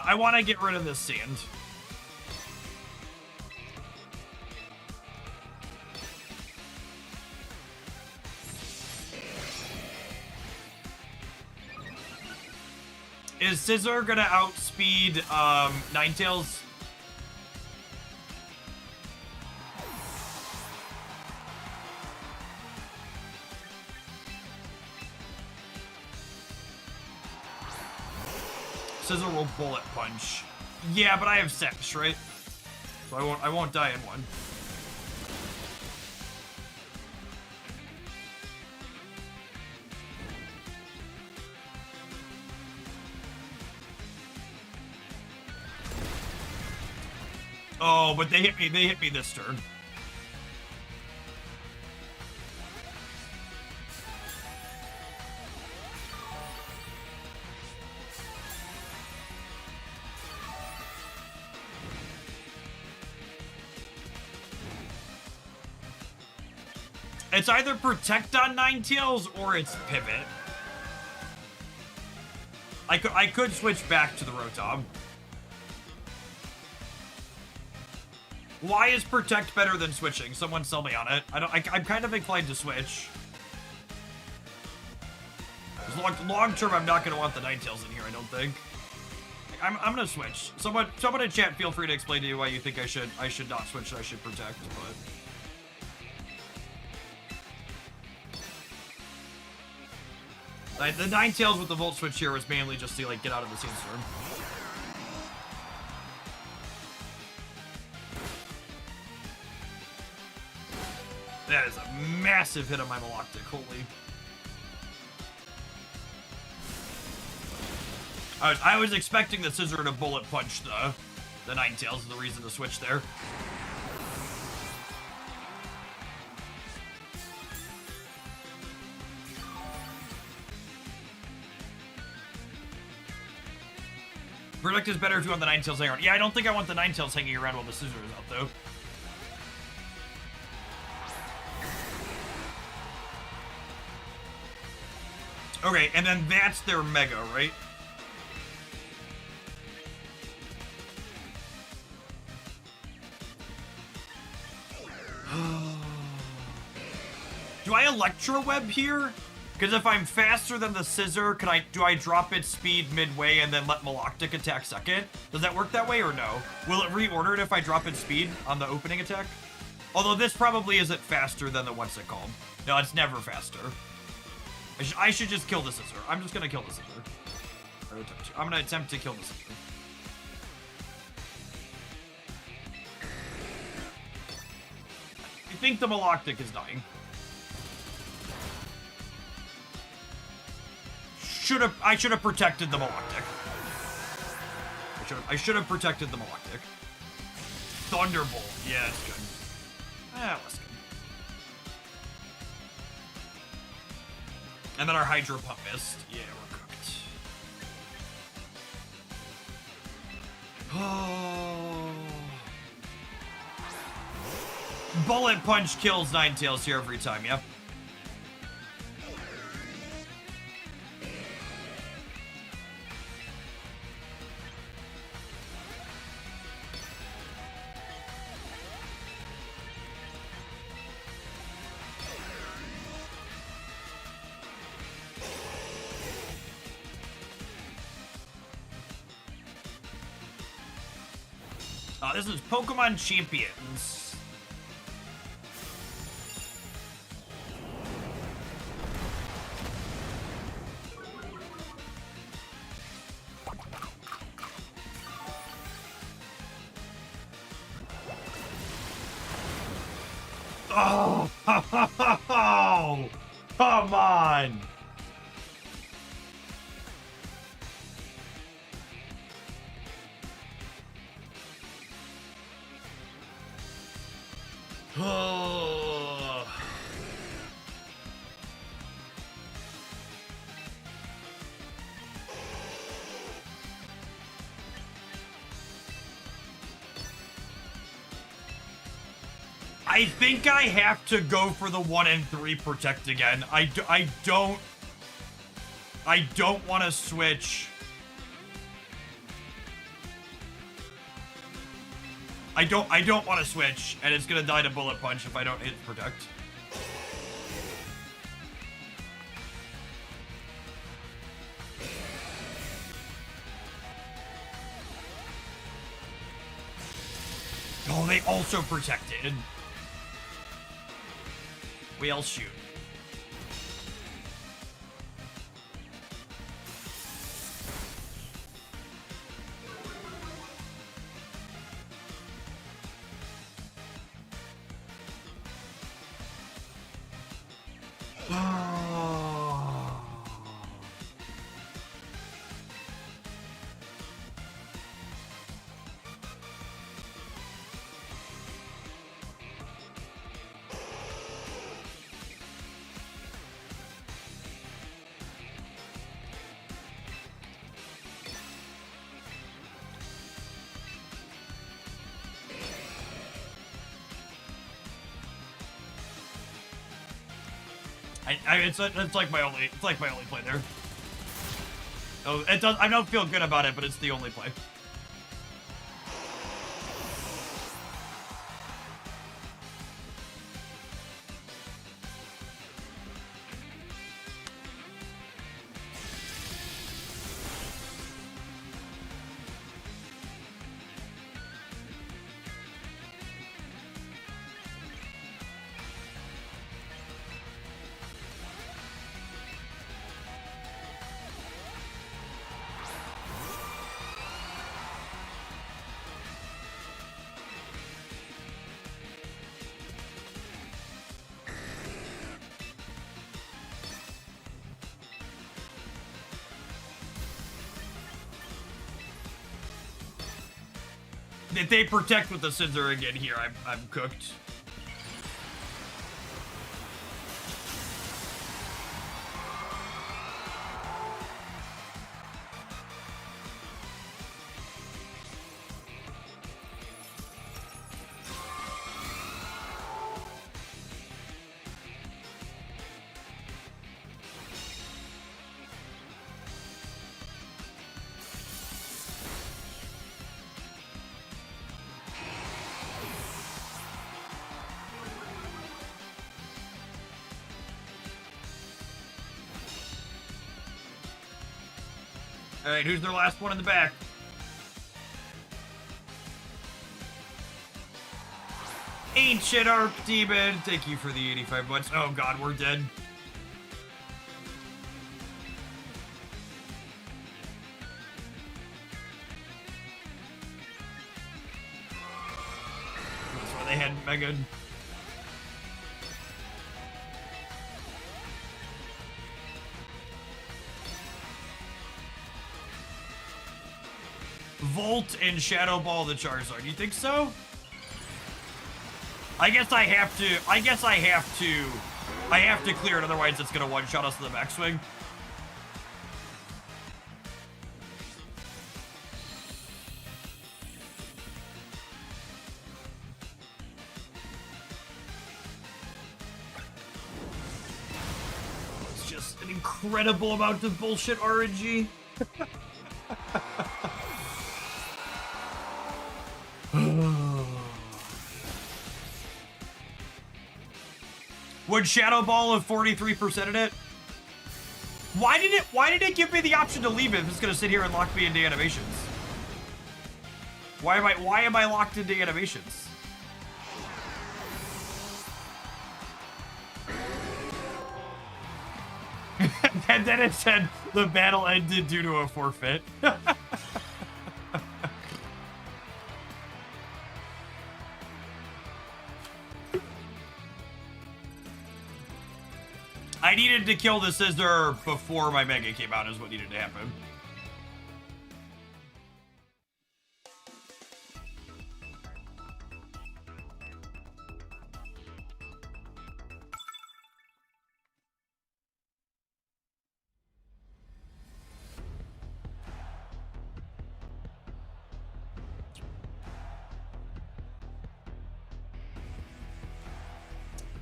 I want to get rid of this sand. Is Scissor gonna outspeed Ninetales? Scissor will bullet punch. Yeah, but I have Sex, right? So I won't die in one. Oh, but they hit me. They hit me this turn. It's either protect on Ninetales or it's pivot. I could switch back to the Rotom. Why is protect better than switching? Someone sell me on it. I'm kind of inclined to switch. 'Cause long term, I'm not gonna want the Ninetales in here. I don't think. I'm gonna switch. Someone in chat, feel free to explain to you why you think I should not switch. I should protect, but. The Ninetales with the Volt Switch here was mainly just to, like, get out of the Sandstorm. That is a massive hit on my Maloctic, holy. I was expecting the Scissor to bullet punch the Ninetales is the reason to switch there. Protect is better if you want the Ninetales hanging around. Yeah, I don't think I want the Ninetales hanging around while the Scissor is out, though. Okay, and then that's their Mega, right? Do I Electro Web here? Because if I'm faster than the Scissor, do I drop its speed midway and then let Maloctic attack second? Does that work that way or no? Will it reorder it if I drop its speed on the opening attack? Although this probably isn't faster than the what's it called. No, it's never faster. I should just kill the Scissor. I'm just gonna kill the Scissor. I'm gonna attempt to kill the Scissor. I think the Maloctic is dying. I should have protected the Maloctic. I should have protected the Maloctic. Thunderbolt. Yeah, it's good. That's good. And then our Hydro Pump missed. Yeah, we're cooked. Oh. Bullet Punch kills Ninetales here every time, yeah? This is Pokemon Champions. Oh, come on. Oh. I think I have to go for the 1 and 3 protect again. I don't want to switch. I don't want to switch, and it's gonna die to Bullet Punch if I don't hit protect. Oh, they also protected. We'll shoot. It's like my only play there. Oh, it does. I don't feel good about it, but it's the only play. If they protect with the scissor again here, I'm cooked. All right, who's their last one in the back? Ancient Archdemon, thank you for the 85 bucks. Oh god, we're dead. That's why they had Mega. Volt and Shadow Ball the Charizard. You think so? I guess I have to clear it, otherwise it's gonna one-shot us in the backswing. It's just an incredible amount of bullshit RNG. Would Shadow Ball have 43% in it? Why did it give me the option to leave it if it's gonna sit here and lock me into animations? Why am I locked into animations? And then it said the battle ended due to a forfeit. I needed to kill the scissor before my Mega came out is what needed to happen.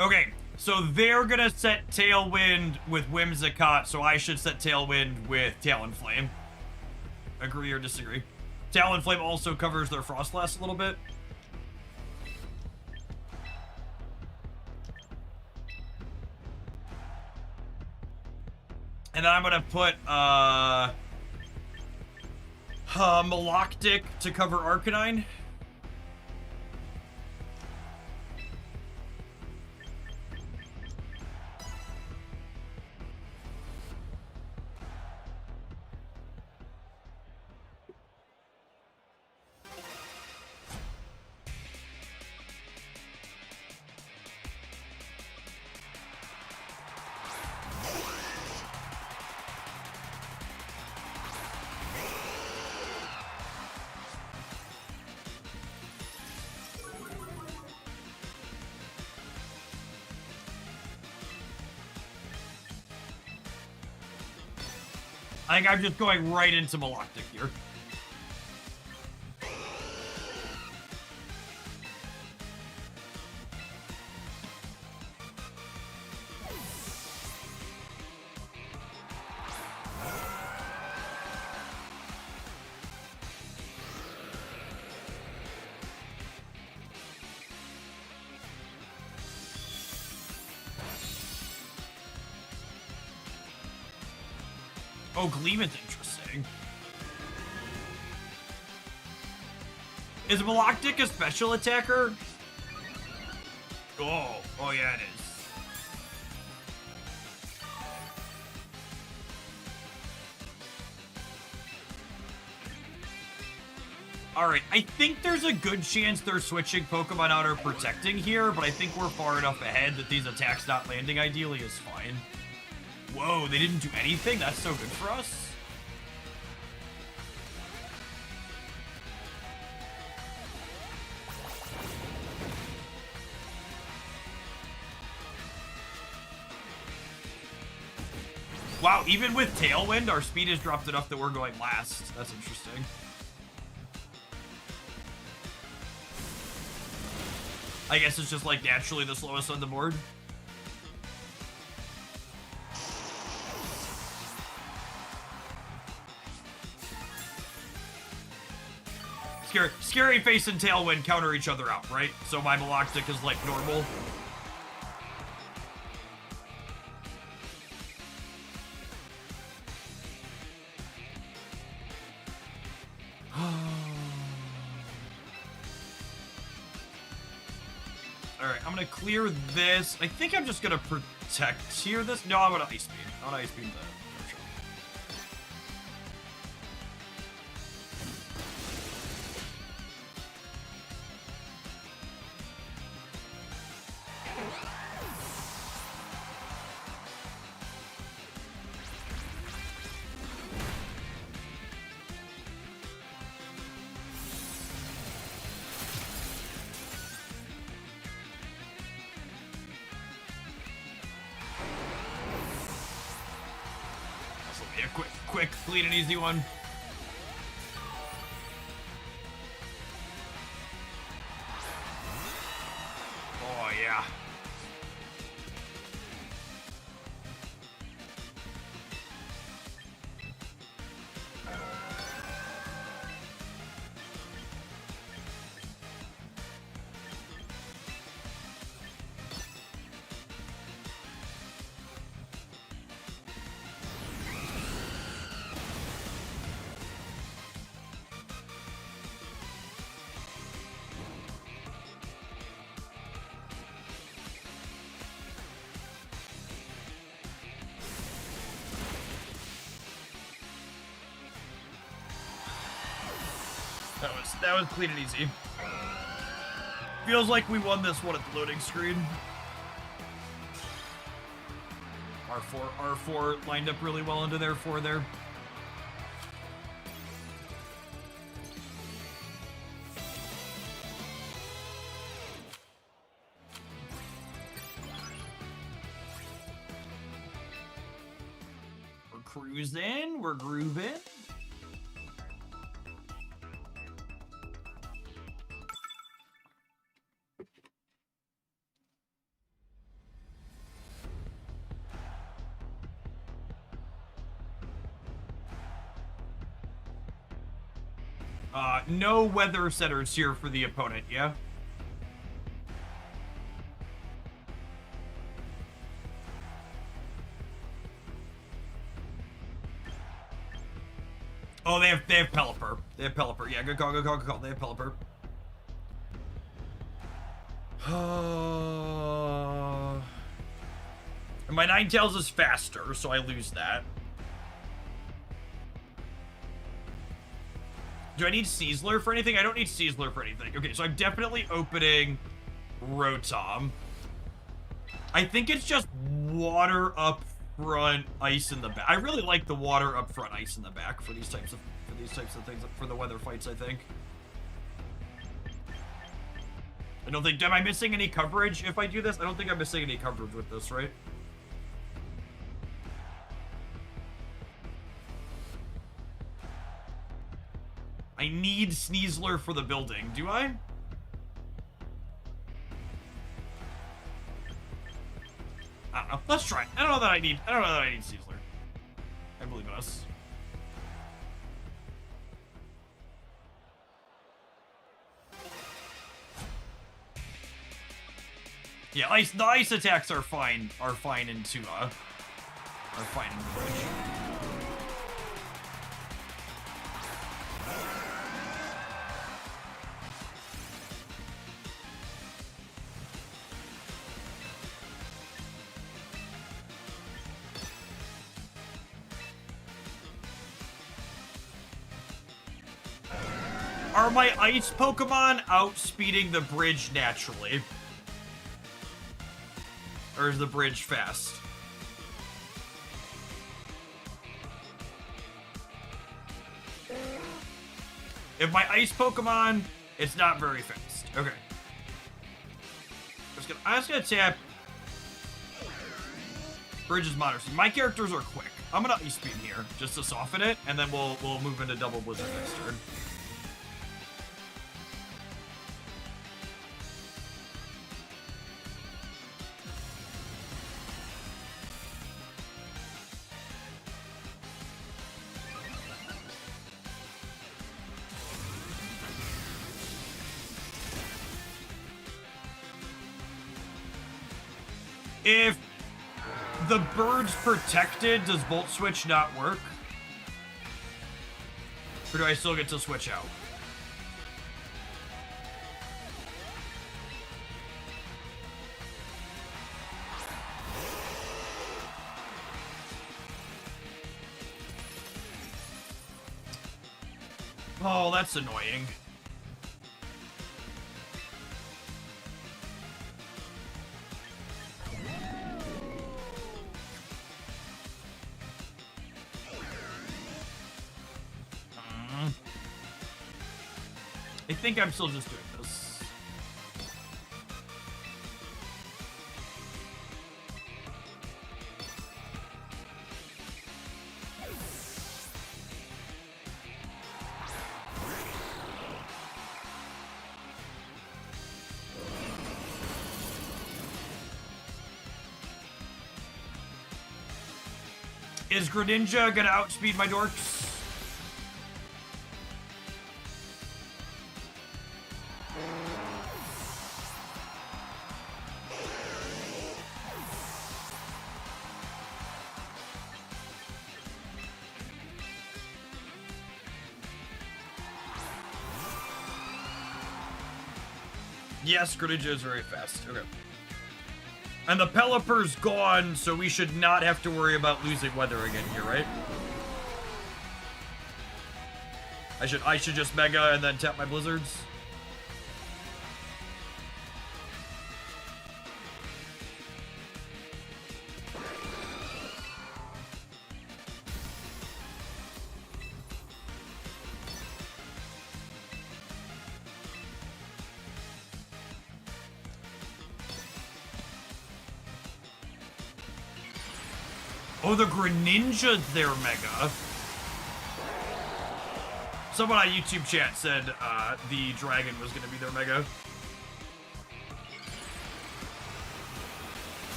Okay, so they're gonna set Tailwind with Whimsicott, so I should set Tailwind with Talonflame. Agree or disagree? Talonflame also covers their Frostlass a little bit. And then I'm gonna put Maloctic to cover Arcanine. I think I'm just going right into Maloctic here. Oh, Gleeman's interesting. Is Maloctic a special attacker? Oh yeah, it is. Alright, I think there's a good chance they're switching Pokemon out or protecting here, but I think we're far enough ahead that these attacks not landing ideally is fine. Whoa, they didn't do anything? That's so good for us. Wow, even with Tailwind, our speed has dropped enough that we're going last. That's interesting. I guess it's just like naturally the slowest on the board. Scary Face and Tailwind counter each other out, right? So my Maloctic is like normal. Alright, I'm gonna clear this. I think I'm just gonna protect here this. No, I'm gonna Ice Beam. I'm gonna Ice Beam the Turtle. Yeah, quick, clean and easy one. Oh, yeah. That was clean and easy. Feels like we won this one at the loading screen. R4 lined up really well into their 4 there. We're cruising, we're grooving. No weather setters here for the opponent, yeah? Oh, they have Pelipper. They have Pelipper. Yeah, good call. They have Pelipper. And my Ninetales is faster, so I lose that. Do I need Sizzler for anything? I don't need Sizzler for anything. Okay, so I'm definitely opening Rotom. I think it's just water up front, ice in the back. I really like the water up front, ice in the back for these types of things, for the weather fights, I think. I don't think, am I missing any coverage if I do this? I don't think I'm missing any coverage with this, right? I need Sneasler for the building, do I? I don't know. Let's try it. I don't know that I need Sneasler. I believe in us. Yeah, the ice attacks are fine into the bridge. Are my ice Pokemon outspeeding the bridge naturally? Or is the bridge fast? If my ice Pokemon, it's not very fast. Okay. I'm just gonna tap Bridges Moderacy. My characters are quick. I'm gonna ice beam here just to soften it, and then we'll move into Double Blizzard next turn. If the bird's protected, does Volt Switch not work? Or do I still get to switch out? Oh, that's annoying. I think I'm still just doing this. Is Greninja gonna outspeed my dorks? Yes, Greninja is very fast. Okay. And the Pelipper's gone, so we should not have to worry about losing weather again here, right? I should just Mega and then tap my Blizzards. Oh, the Greninja's their Mega. Someone on YouTube chat said the dragon was going to be their Mega.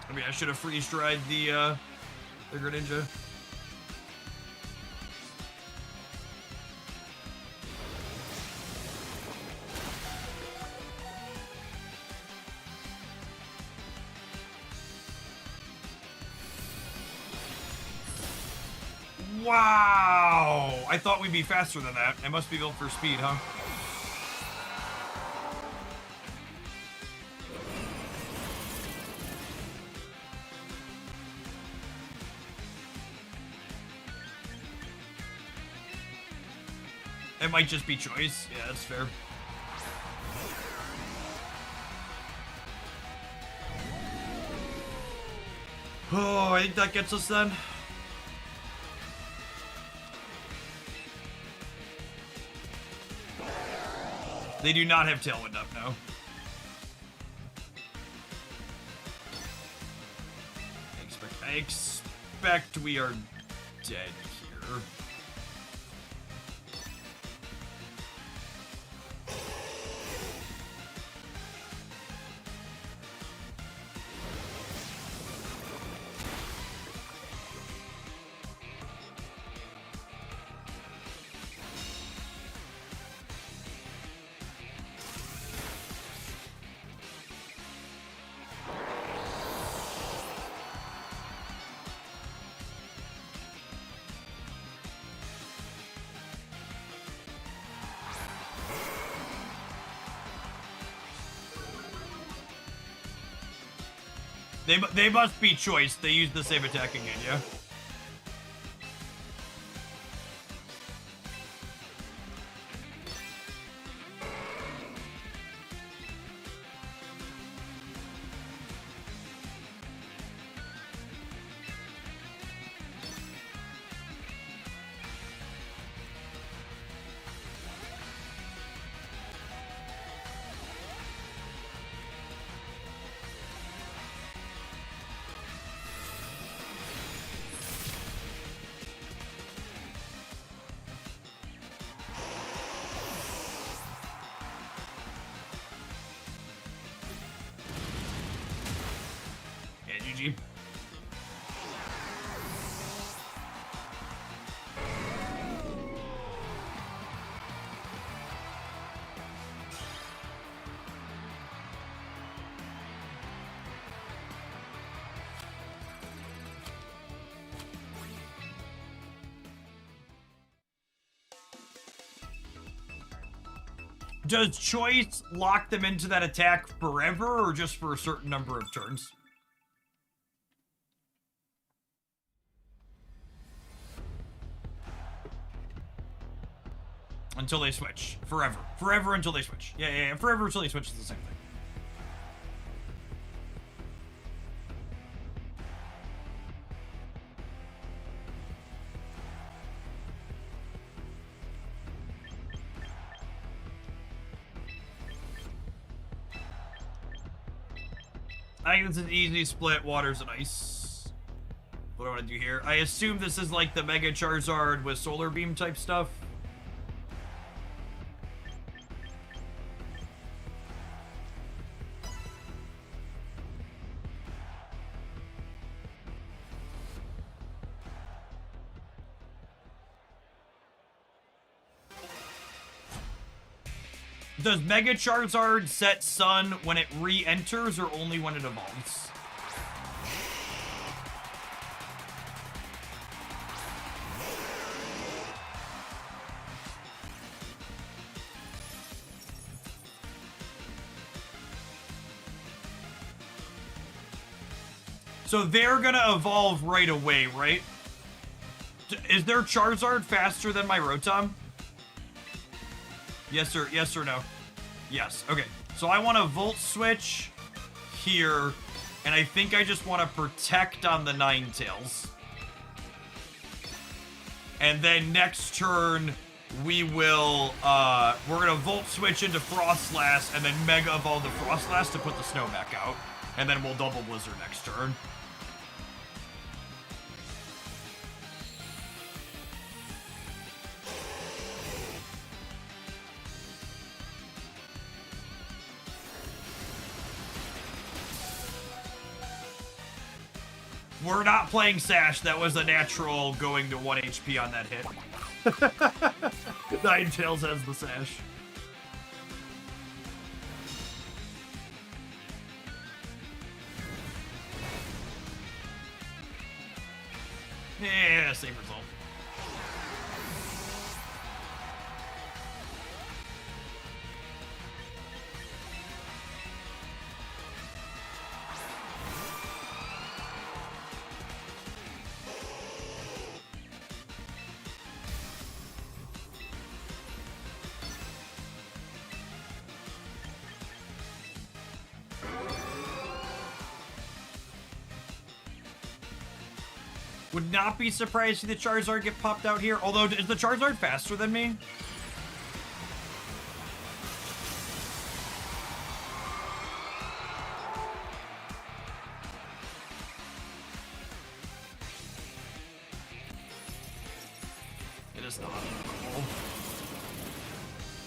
I mean, I should have freeze-dried the Greninja. Wow! I thought we'd be faster than that. I must be built for speed, huh? It might just be choice. Yeah, that's fair. Oh, I think that gets us then. They do not have Tailwind up now. I expect we are dead here. They must be choice. They use the same attack again, yeah? Does choice lock them into that attack forever or just for a certain number of turns? Until they switch. Forever. Forever until they switch. Yeah. Forever until they switch is the same thing. I think this is an easy split, waters and ice. What do I want to do here? I assume this is like the Mega Charizard with Solar Beam type stuff. Does Mega Charizard set Sun when it re-enters or only when it evolves? So they're gonna evolve right away, right? Is their Charizard faster than my Rotom? Yes or no? Yes. Okay. So I want to Volt Switch here, and I think I just want to Protect on the Ninetales. And then next turn, we will, we're going to Volt Switch into Frostlass, and then Mega Evolve the Frostlass to put the snow back out. And then we'll Double Blizzard next turn. We're not playing Sash. That was a natural going to 1 HP on that hit. Ninetales has the Sash. Yeah, same result. Would not be surprised to see the Charizard get popped out here. Although, is the Charizard faster than me? It is not. Cool.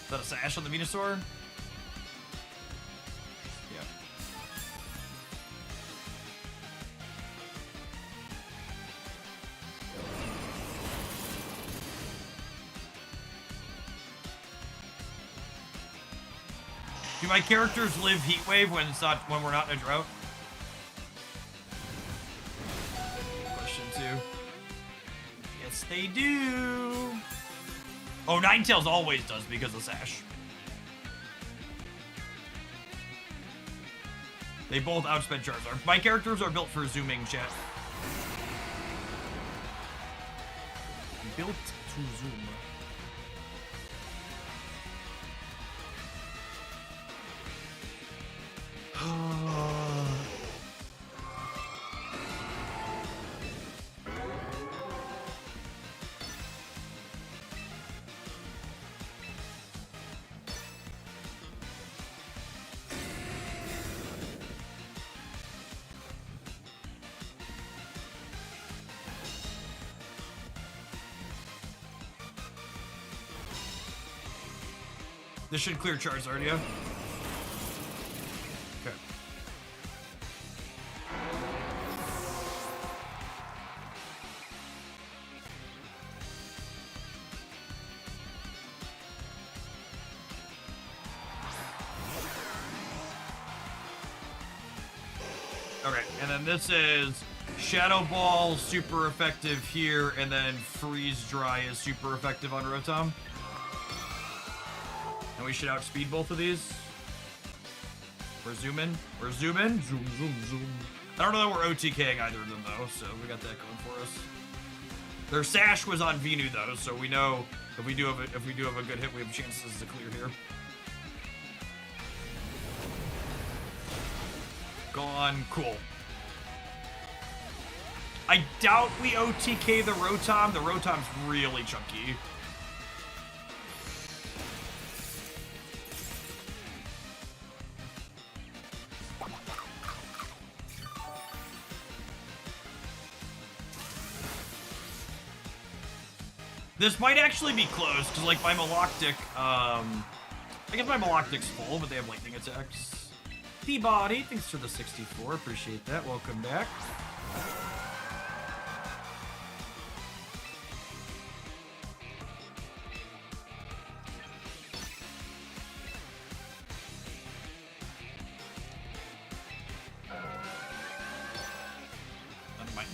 Is that a Sash on the Venusaur? Yeah. Do my characters live Heat Wave when it's not when we're not in a drought? Question 2. Yes, they do. Oh, Ninetales always does because of Sash. They both outspent Charizard. My characters are built for zooming, chat. Built to zoom. This should clear Charizard, yeah? Okay. Okay, and then this is Shadow Ball, super effective here, and then Freeze Dry is super effective on Rotom. And we should outspeed both of these. We're zooming. We're zooming. Zoom, zoom, zoom. I don't know that we're OTKing either of them, though, so we got that going for us. Their sash was on Venu, though, so we know if we do have a good hit, we have chances to clear here. Gone. Cool. I doubt we OTK the Rotom. The Rotom's really chunky. This might actually be close, because, like, my Maloctic, I guess my Maloctic's full, but they have lightning attacks. Peabody, thanks for the 64, appreciate that, welcome back.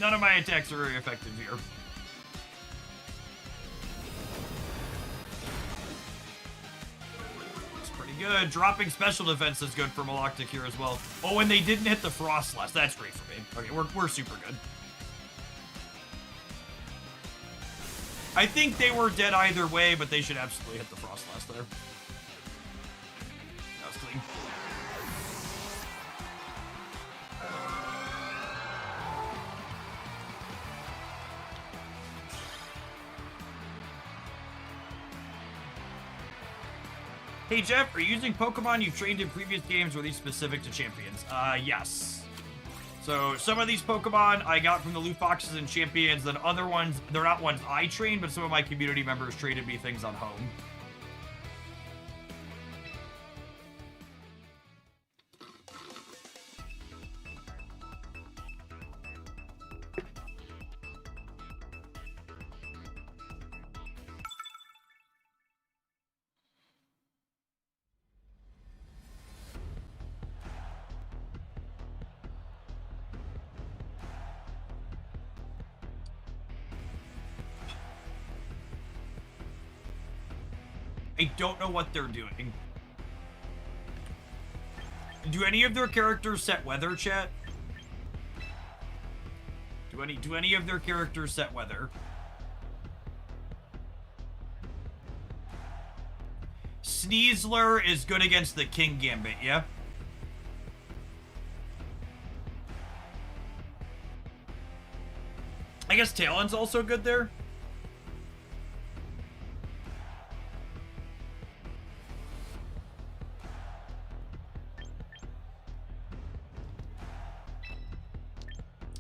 None of my attacks are very effective here. Good. Dropping special defense is good for Maloctic here as well. Oh, and they didn't hit the Frostlass. That's great for me. Okay, we're super good. I think they were dead either way, but they should absolutely hit the Frostlass there. That was clean. Hey Jeff, are you using Pokemon you've trained in previous games, or are these specific to champions? Yes. So some of these Pokemon I got from the loot boxes and champions, then other ones, they're not ones I trained, but some of my community members traded me things on home. I don't know what they're doing. Do any of their characters set weather, chat? Do any of their characters set weather? Sneasler is good against the King Gambit, yeah? I guess Talon's also good there.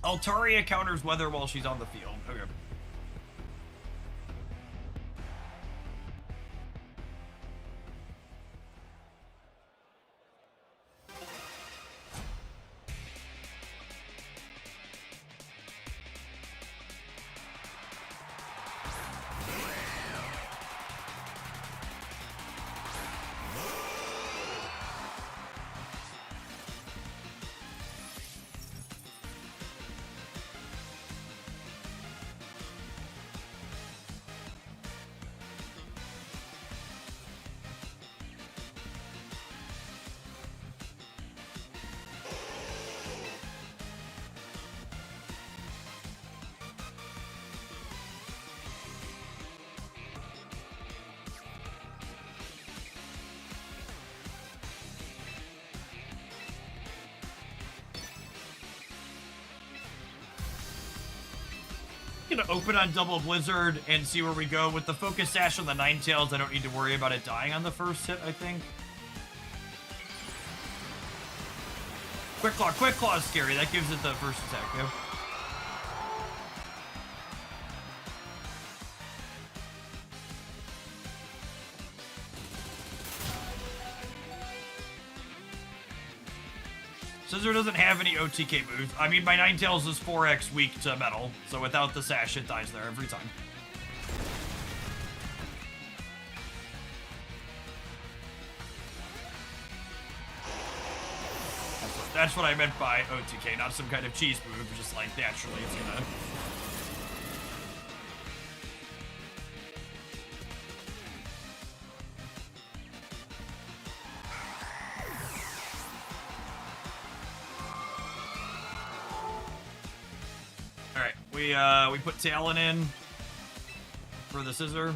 Altaria counters weather while she's on the field. Okay. Gonna open on Double Blizzard and see where we go. With the Focus Sash on the Ninetales, I don't need to worry about it dying on the first hit, I think. Quick Claw is scary. That gives it the first attack, yeah. Scizor doesn't have any OTK moves. I mean, my Ninetales is 4x weak to metal, so without the sash, it dies there every time. That's what I meant by OTK, not some kind of cheese move, just like naturally it's gonna... we put Talon in for the scissor.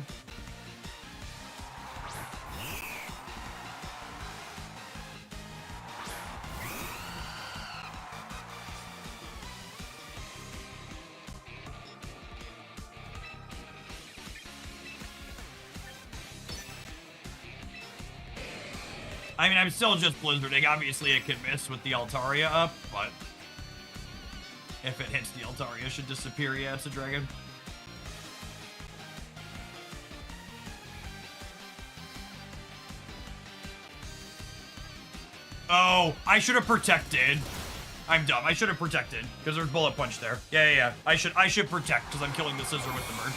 I mean, I'm still just blizzarding. Obviously, it could miss with the Altaria up, but if it hits the Altaria, it should disappear. Yeah, it's a dragon. Oh, I should have protected. I'm dumb. I should have protected because there's bullet punch there. Yeah. I should protect because I'm killing the scissor with the merge.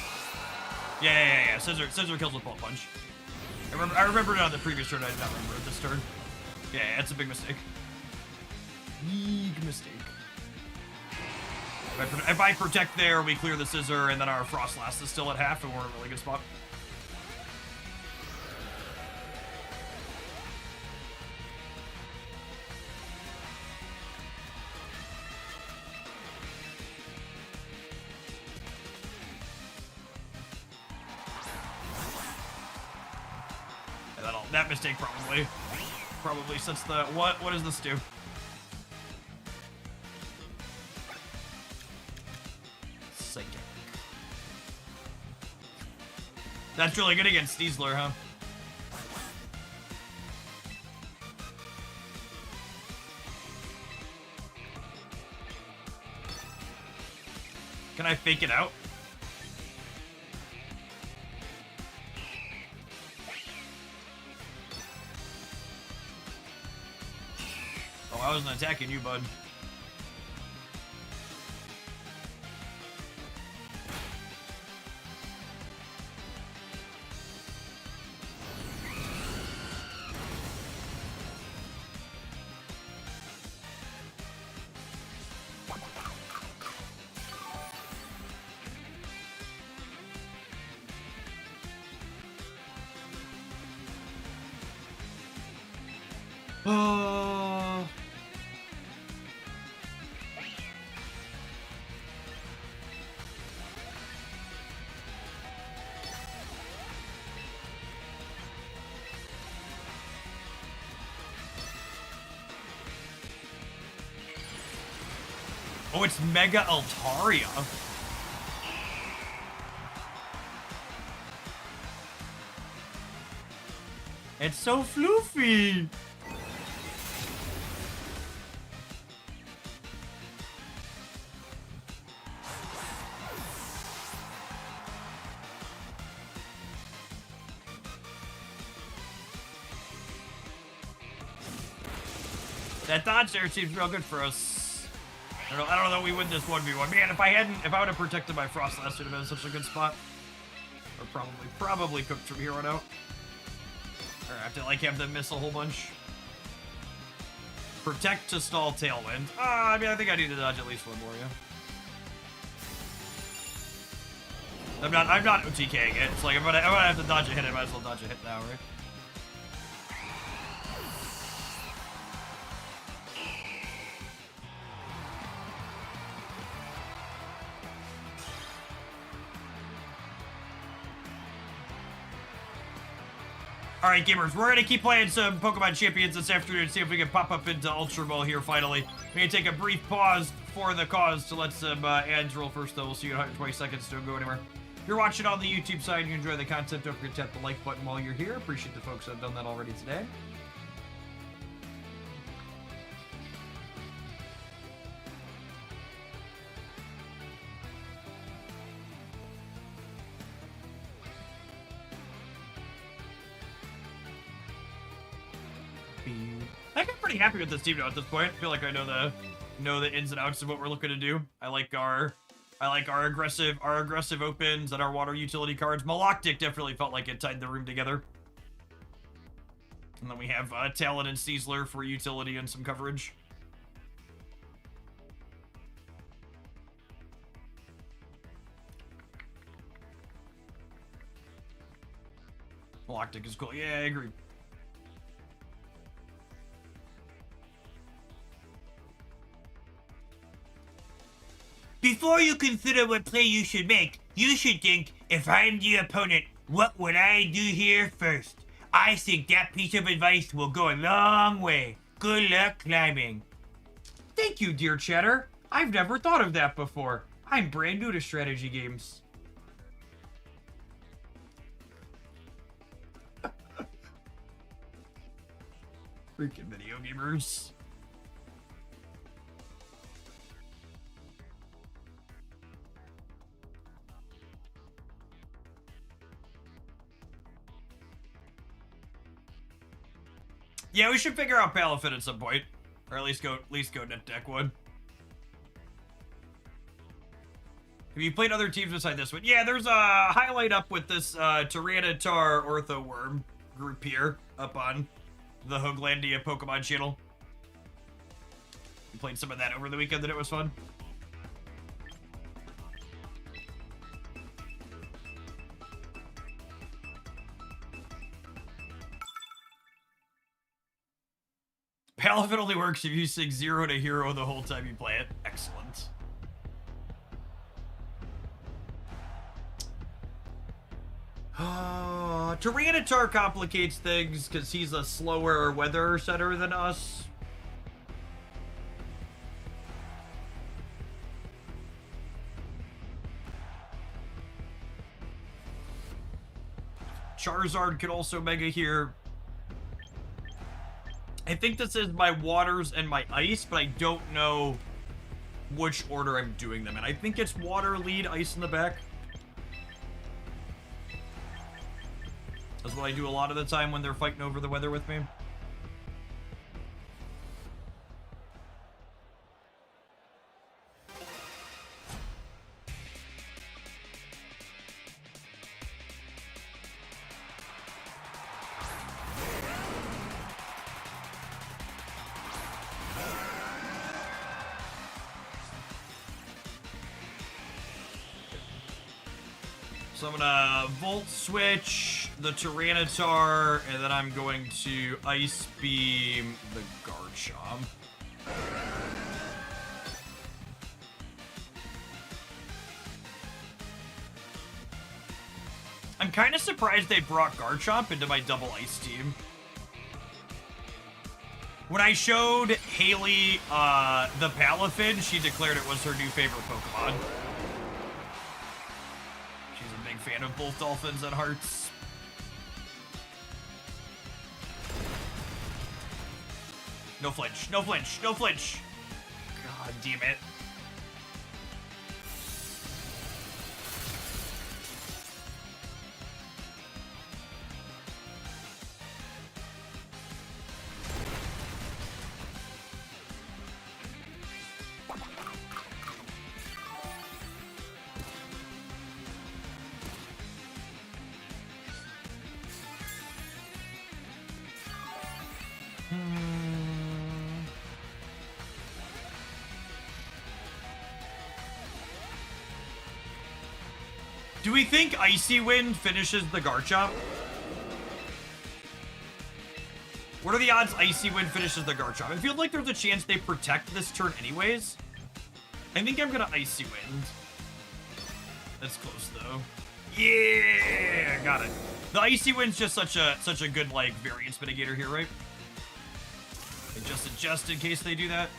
Yeah. Scissor kills with bullet punch. I remember it on the previous turn. I did not remember it this turn. Yeah, it's a big mistake. Big mistake. If I protect there, we clear the scissor, and then our Frost Last is still at half, and we're in a really good spot. That mistake probably sets the what does this do? Psychic. That's really good against Steezler, huh? Can I fake it out? I wasn't attacking you, bud. Oh, it's Mega Altaria. It's so floofy. That dodge there seems real good for us. I don't know, we win this 1v1. Man, if I would have protected my Frost Last, it would have been such a good spot. Or probably cooked from here on out. Or I have to, like, have them miss a whole bunch. Protect to stall Tailwind. I mean, I think I need to dodge at least one more, yeah. I'm not OTKing it. It's like, I'm gonna have to dodge a hit, I might as well dodge a hit now, right? Alright, gamers, we're gonna keep playing some Pokemon Champions this afternoon and see if we can pop up into Ultra Ball here finally. We're gonna take a brief pause for the cause to let some ads roll first, though. We'll see you in 120 seconds. Don't go anywhere. If you're watching on the YouTube side and you enjoy the content, don't forget to tap the like button while you're here. Appreciate the folks that have done that already today. I think I'm pretty happy with this team now at this point. I feel like I know the ins and outs of what we're looking to do. I like our aggressive opens and our water utility cards. Maloctic definitely felt like it tied the room together. And then we have Talon and Steezler for utility and some coverage. Maloctic is cool. Yeah, I agree. Before you consider what play you should make, you should think, if I'm the opponent, what would I do here first? I think that piece of advice will go a long way. Good luck climbing. Thank you, dear chatter. I've never thought of that before. I'm brand new to strategy games. Freaking video gamers. Yeah, we should figure out Palafin at some point. Or at least go net deck one. Have you played other teams beside this one? Yeah, there's a highlight up with this Tyranitar Ortho Worm group here up on the Hooglandia Pokemon channel. We played some of that over the weekend and it was fun. Palafin only works if you sing 0 to hero the whole time you play it. Excellent. Tyranitar complicates things because he's a slower weather setter than us. Charizard could also mega here. I think this is my waters and my ice, but I don't know which order I'm doing them in. I think it's water lead, ice in the back. That's what I do a lot of the time when they're fighting over the weather with me. So I'm gonna Volt Switch the Tyranitar, and then I'm going to Ice Beam the Garchomp. I'm kind of surprised they brought Garchomp into my double ice team. When I showed Haley the Palafin, she declared it was her new favorite Pokemon. Fan of both dolphins and hearts. No flinch, no flinch, no flinch. God damn it. Do we think Icy Wind finishes the Garchomp? What are the odds Icy Wind finishes the Garchomp? I feel like there's a chance they protect this turn anyways. I think I'm gonna Icy Wind. That's close though. Yeah, got it. The Icy Wind's just such a good like variance mitigator here, right? And just adjust in case they do that.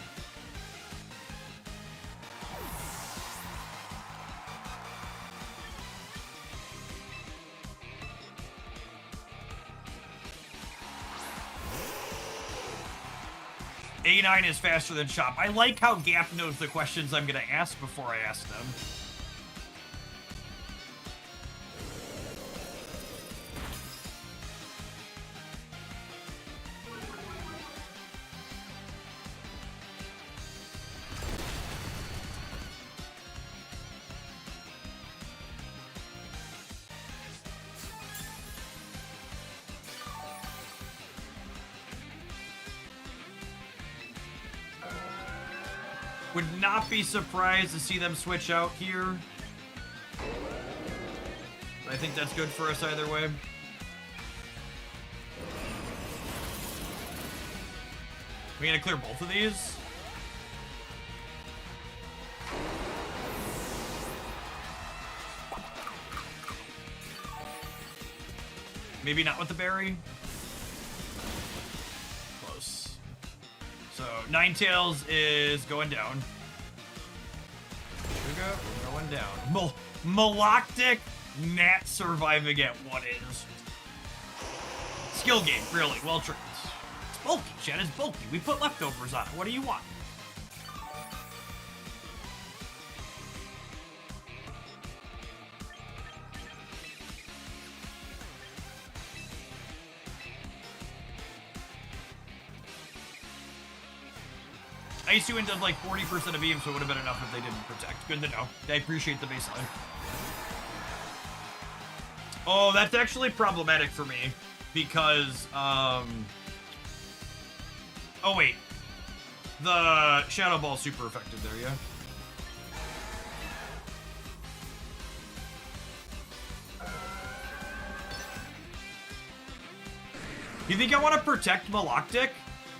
A9 is faster than Chop. I like how Gap knows the questions I'm gonna ask before I ask them. Would not be surprised to see them switch out here. I think that's good for us either way. We gonna clear both of these? Maybe not with the berry. Close. So Ninetales is going down. Suga going down. Maloctic Nat surviving at what is. Skill game, really, well trained. It's bulky, Chad, it's bulky. We put leftovers on it. What do you want? Ice Wind does like 40% of beam, so it would have been enough if they didn't protect. Good to know. I appreciate the baseline. Oh, that's actually problematic for me because, oh wait. The Shadow Ball super effective there, yeah? You think I want to protect Maloctic?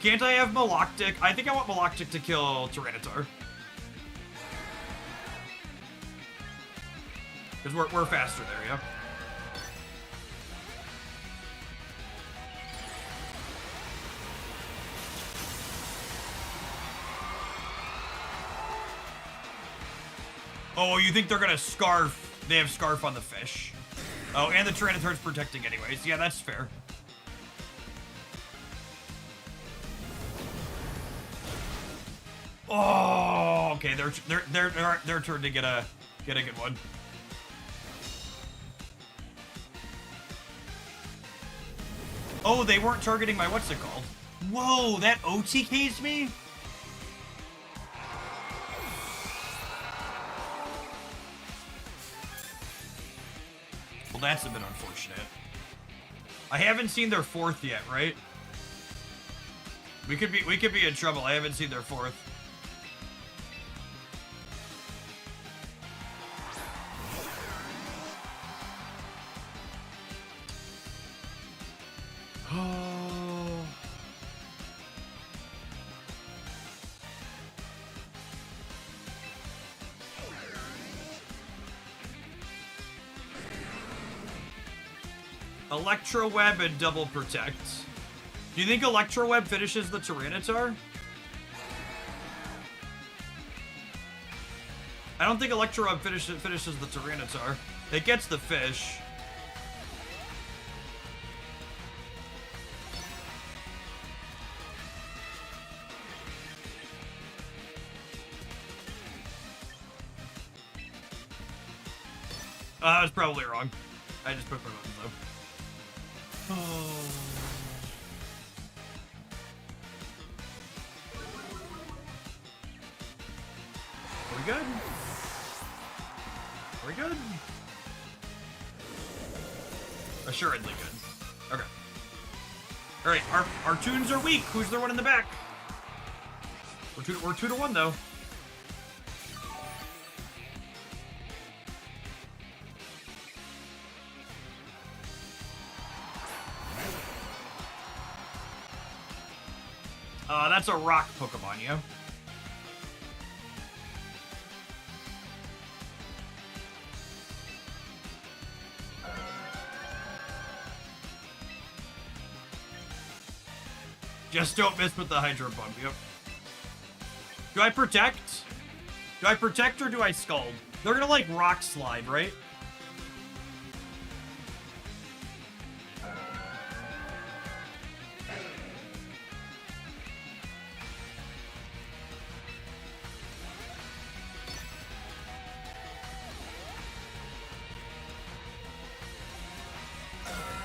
Can't I have Maloctic? I think I want Maloctic to kill Tyranitar. Because we're faster there, yeah? Oh, you think they're gonna Scarf? They have Scarf on the fish. Oh, and the Tyranitar's protecting anyways. Yeah, that's fair. Oh, okay. Their turn to get a good one. Oh, they weren't targeting my what's it called? Whoa, that OTKs me? Well, that's a bit unfortunate. I haven't seen their fourth yet, right? We could be in trouble. I haven't seen their fourth. Oh. Electro Web and double protect. Do you think Electro Web finishes the Tyranitar? I don't think Electro Web finishes the Tyranitar. It gets the fish. I was probably wrong. I just put my buttons though. Oh. Are we good? Are we good? Assuredly good. Okay. Alright, our tunes are weak. Who's the one in the back? We're 2-1 though. That's a rock Pokemon, yeah? Just don't miss with the Hydro Pump, yep. Do I protect? Do I protect or do I Scald? They're gonna like Rock Slide, right?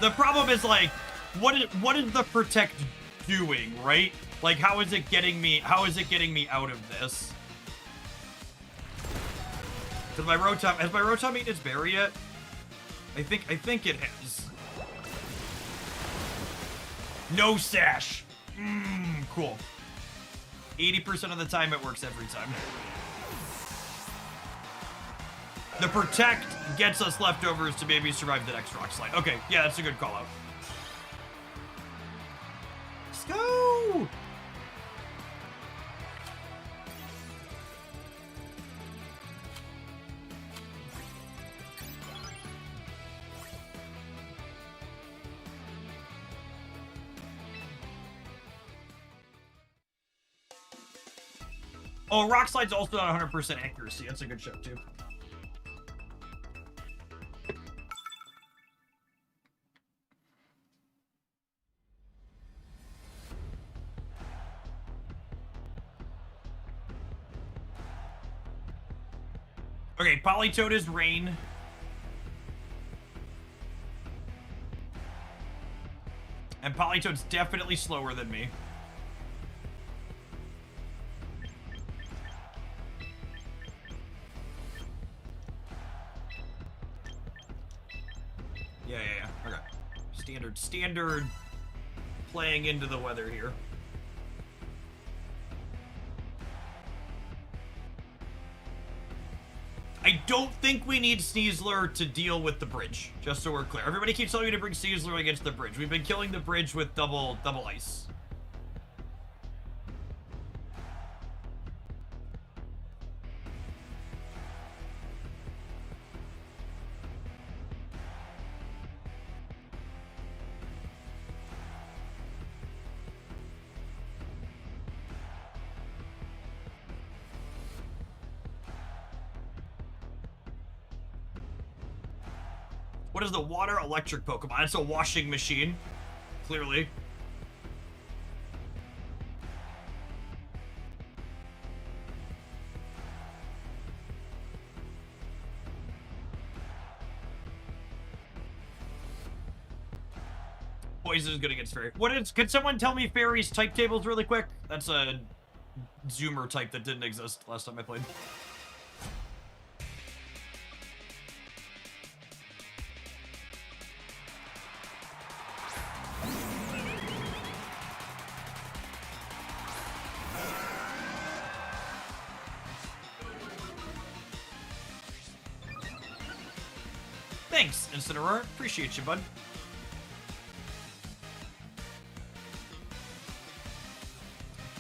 The problem is like, what is the protect doing, right? Like, how is it getting me out of this? Has my Rotom eaten its berry yet? I think it has. No sash. Cool. 80% of the time it works every time. The protect gets us leftovers to maybe survive the next rock slide. Okay, yeah, that's a good call out. Let's go! Oh, Rock Slide's also not 100% accuracy. That's a good shot, too. Okay, Politoed is Rain. And Politoed's definitely slower than me. Yeah. Okay. Standard playing into the weather here. I don't think we need Sneasler to deal with the bridge, just so we're clear. Everybody keeps telling me to bring Sneasler against the bridge. We've been killing the bridge with double ice. What is the water electric Pokemon? It's a washing machine, clearly. Poison is good against Fairy. Could someone tell me Fairy's type tables really quick? That's a Zoomer type that didn't exist last time I played. Thanks, Incineroar. Appreciate you, bud.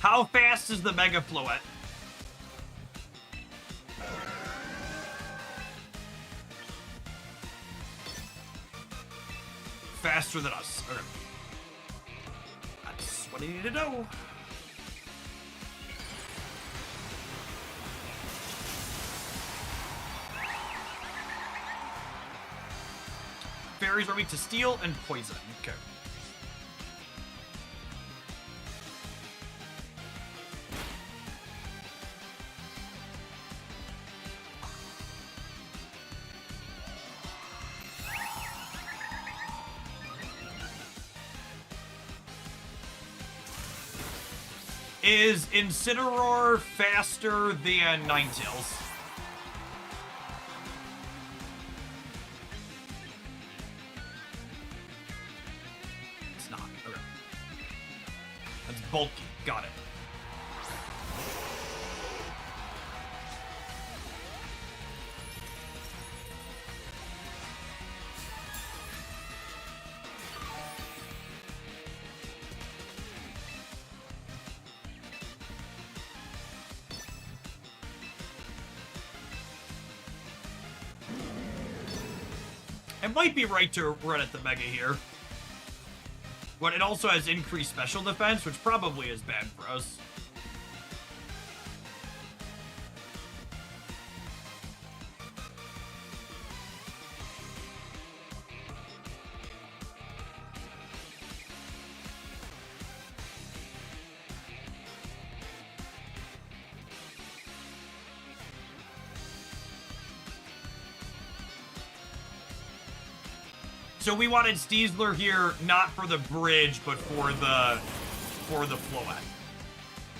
How fast is the Mega Floette? Faster than us. Okay. That's what I need to know. Fairies are weak to steel and poison. Okay. Is Incineroar faster than Ninetales? It's not. Okay. That's bulky. Got it. It might be right to run at the Mega here. But it also has increased special defense, which probably is bad for us. So we wanted Sneasler here, not for the bridge, but for the Floette.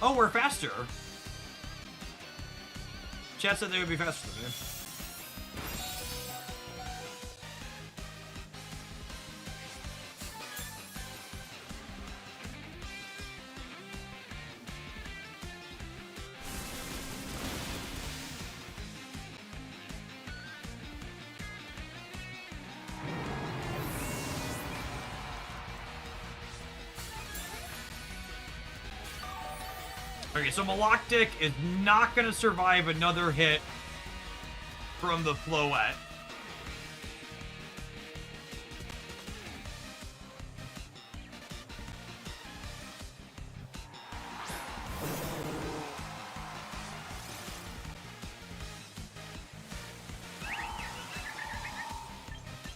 Oh, we're faster. Chat said they would be faster than me. Okay, so Maloctic is not going to survive another hit from the Floette.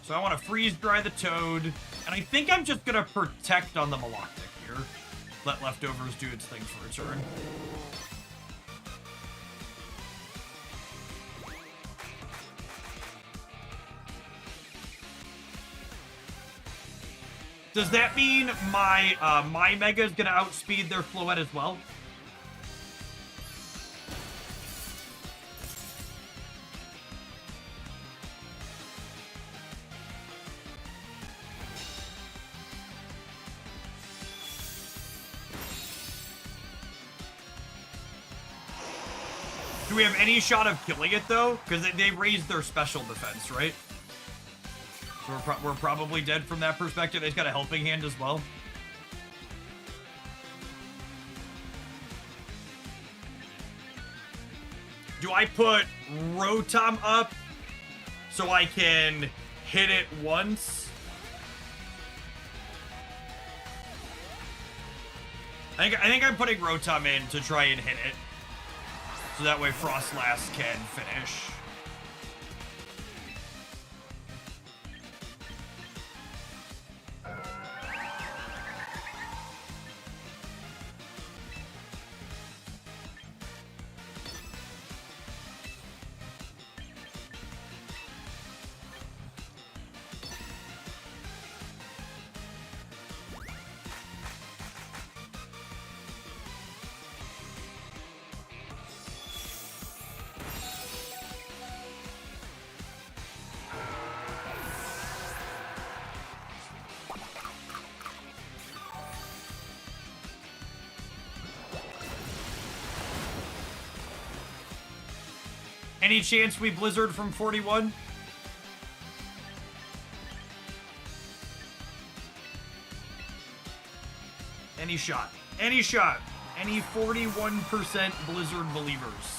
So I want to freeze dry the Toad. And I think I'm just going to protect on the Maloctic here. Let leftovers do its thing for a turn. Does that mean my Mega is going to outspeed their Floette as well? Do we have any shot of killing it, though? Because they raised their special defense, right? So we're probably dead from that perspective. It's got a helping hand as well. Do I put Rotom up so I can hit it once? I think I'm putting Rotom in to try and hit it. So that way Frostlass can finish. Any chance we Blizzard from 41? Any shot. Any shot. Any 41% Blizzard believers.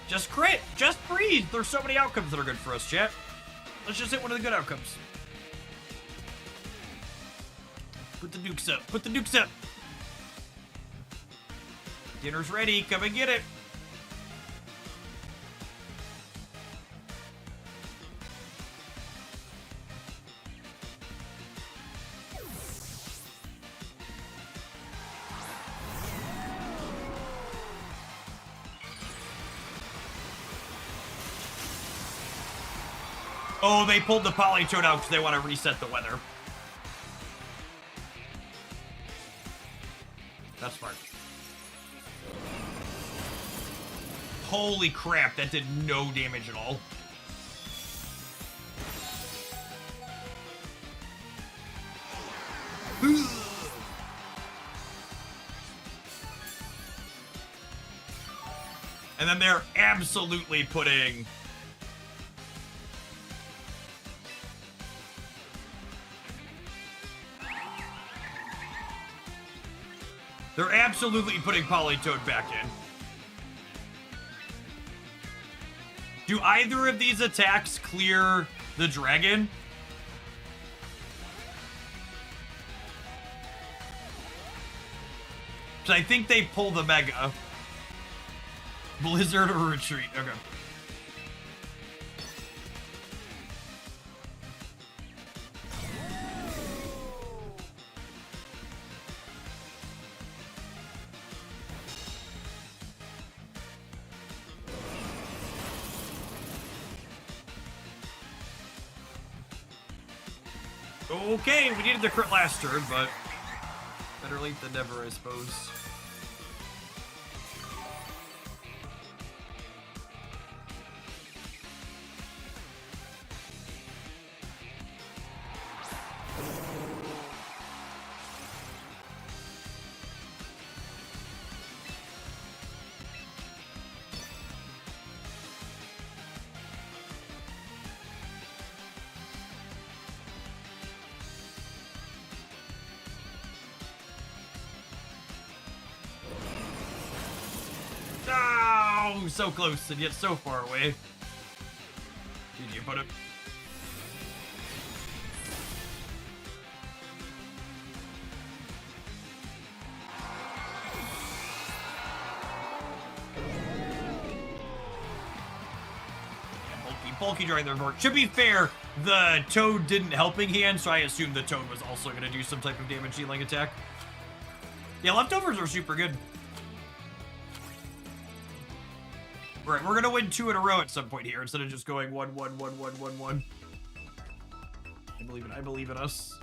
Just crit! Just breathe! There's so many outcomes that are good for us, chat. Let's just hit one of the good outcomes. Put the nukes up. Put the nukes up! Dinner's ready. Come and get it. Oh, they pulled the Politoed out because they want to reset the weather. That's smart. Holy crap, that did no damage at all. And then they're absolutely putting... They're absolutely putting Politoed back in. Do either of these attacks clear the dragon? So I think they pull the Mega. Blizzard or retreat. Okay. Okay, we needed the crit last turn, but better late than never, I suppose. Oh, so close and yet so far away. GG, opponent. Bulky during the revert. Should be fair, the Toad didn't helping hand, so I assume the Toad was also going to do some type of damage dealing attack. Yeah, leftovers are super good. Right, we're going to win 2 in a row at some point here instead of just going 1, 1, 1, 1, 1, 1. I believe in us.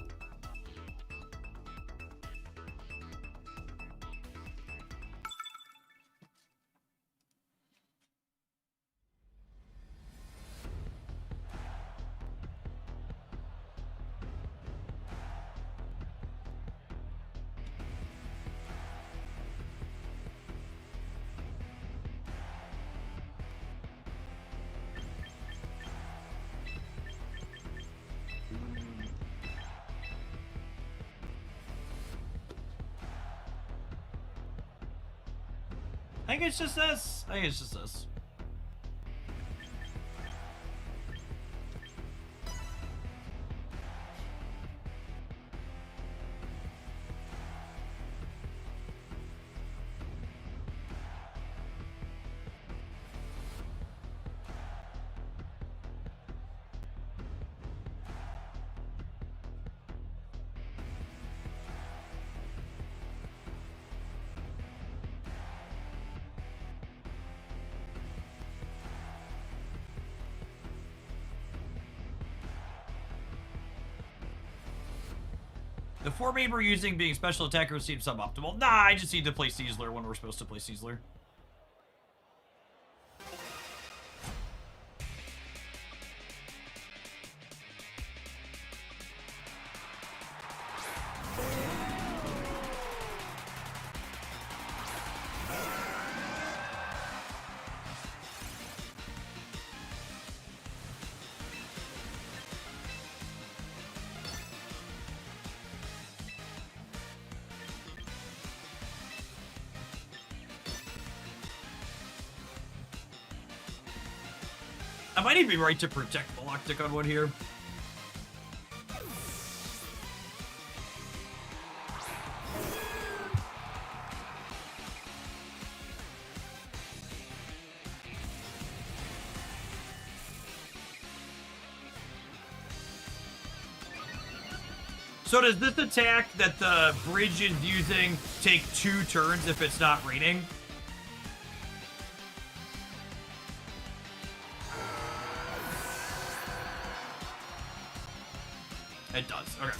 I think it's just us. I think it's just us. The formation we're using being special attacker seems suboptimal. Nah, I just need to play Sizzler when we're supposed to play Sizzler. I might even be right to protect Galactic on one here. So does this attack that the bridge is using take 2 turns if it's not raining? It does. Okay.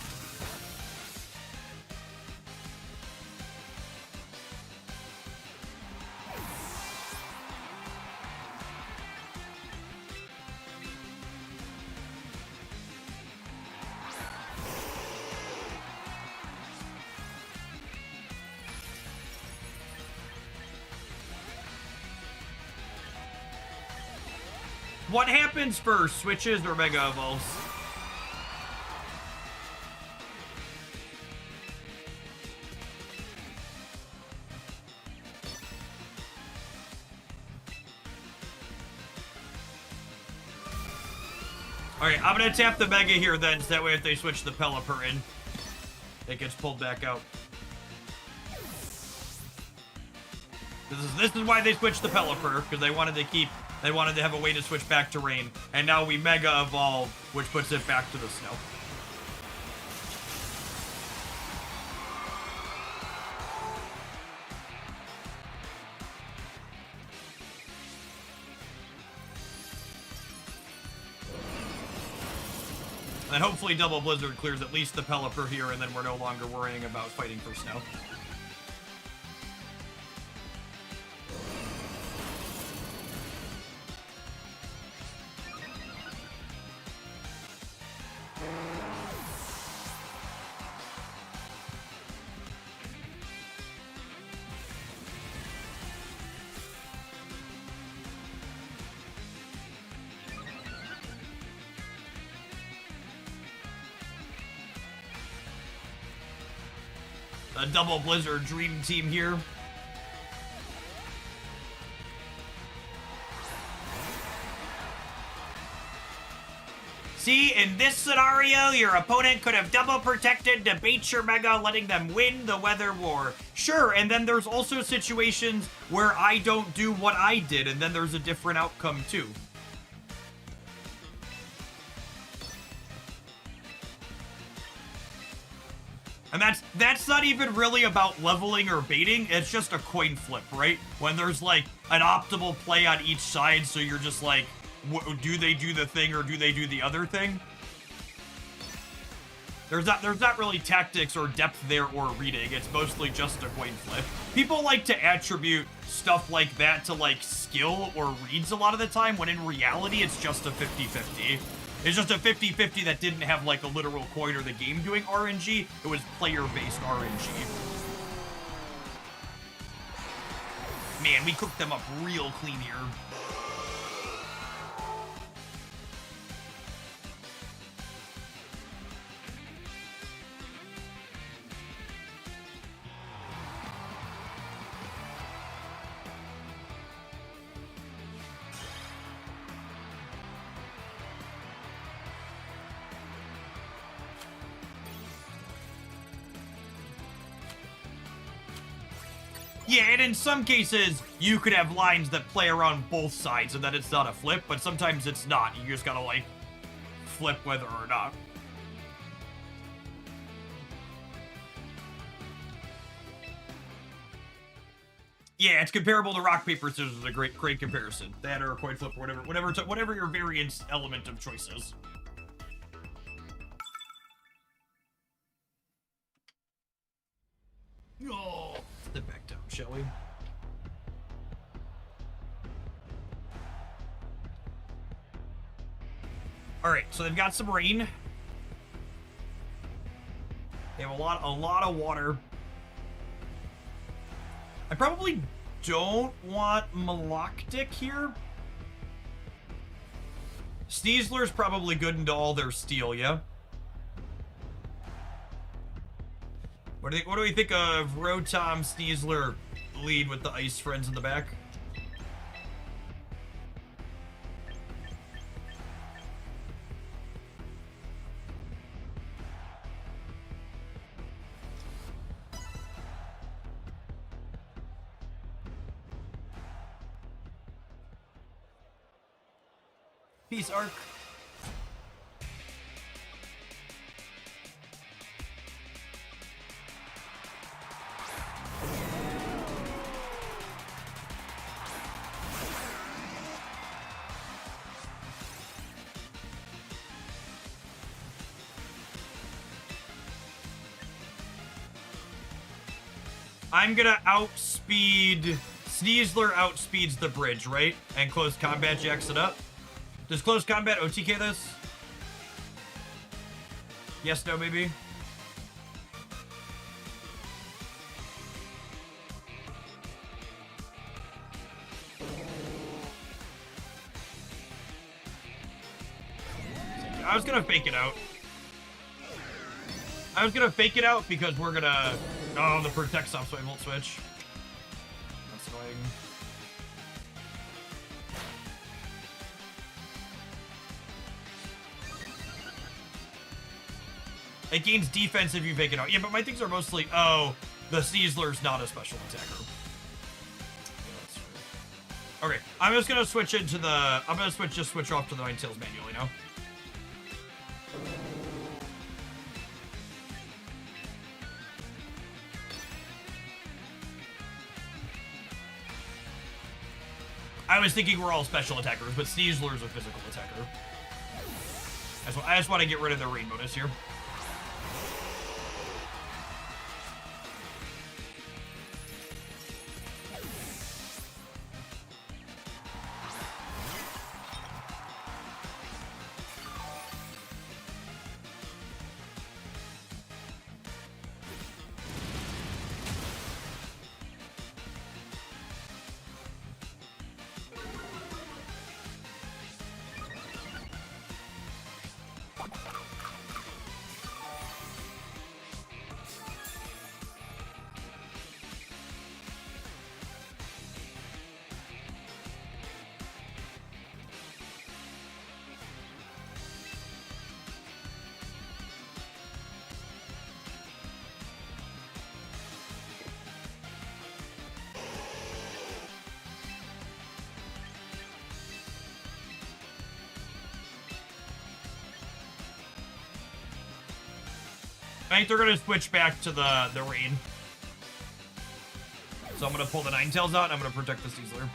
What happens first? Switches or Mega Evolves? Alright, I'm gonna tap the Mega here then, so that way if they switch the Pelipper in, it gets pulled back out. This is why they switched the Pelipper, because they wanted to have a way to switch back to rain. And now we Mega Evolve, which puts it back to the snow. And hopefully Double Blizzard clears at least the Pelipper here, and then we're no longer worrying about fighting for snow. A Double Blizzard Dream Team here. See, in this scenario, your opponent could have double protected to bait your Mega, letting them win the weather war. Sure, and then there's also situations where I don't do what I did, and then there's a different outcome too. And that's not even really about leveling or baiting, it's just a coin flip, right? When there's like an optimal play on each side, so you're just like, do they do the thing or do they do the other thing? There's not really tactics or depth there or reading, it's mostly just a coin flip. People like to attribute stuff like that to like skill or reads a lot of the time, when in reality it's just a 50-50. It's just a 50-50 that didn't have like a literal coin or the game doing RNG. It was player-based RNG. Man, we cooked them up real clean here. Yeah, and in some cases, you could have lines that play around both sides and that it's not a flip, but sometimes it's not. You just gotta, like, flip whether or not. Yeah, it's comparable to rock, paper, scissors. A great comparison. That or a coin flip or whatever your variance element of choice is. Oh, step back down, shall we? All right, so they've got some rain. They have a lot of water. I probably don't want Maloctic here. Sneasler's probably good into all their steel, yeah? What do we think of Rotom, Sneasler lead with the Ice Friends in the back? Peace, Arc. I'm gonna outspeed... Sneasler outspeeds the bridge, right? And close combat jacks it up. Does close combat OTK this? Yes, no, maybe? I was gonna fake it out. Because we're gonna... Oh, the protect stops, so I won't switch. That's annoying. It gains defense if you fake it out. Yeah, but my things are mostly... Oh, the Sneasler's not a special attacker. Yeah, that's true. Okay, I'm just gonna switch into the... I'm gonna switch off to the Ninetales manually now. I was thinking we're all special attackers, but Sneasler's a physical attacker. I just want to get rid of the rain bonus here. I think they're gonna switch back to the rain. So I'm gonna pull the Ninetales out and I'm gonna protect the Caesar.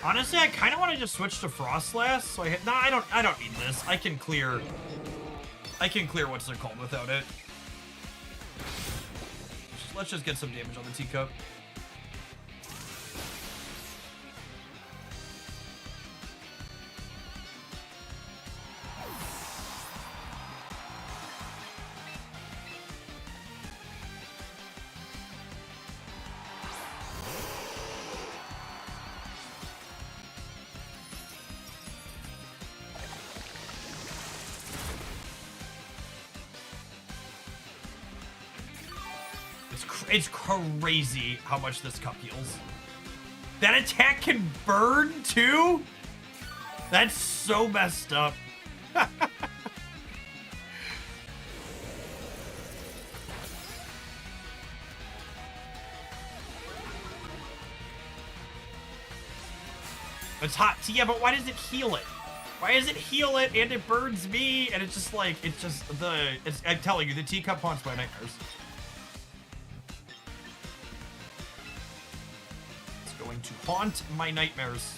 Honestly, I kind of want to just switch to Frostlass. So I don't need this. I can clear what's it called without it. Let's just get some damage on the teacup. It's crazy how much this cup heals. That attack can burn too? That's so messed up. It's hot. Yeah, but why does it heal it? Why does it heal it and it burns me? And it's just like, I'm telling you, the teacup haunts my nightmares. Going to haunt my nightmares.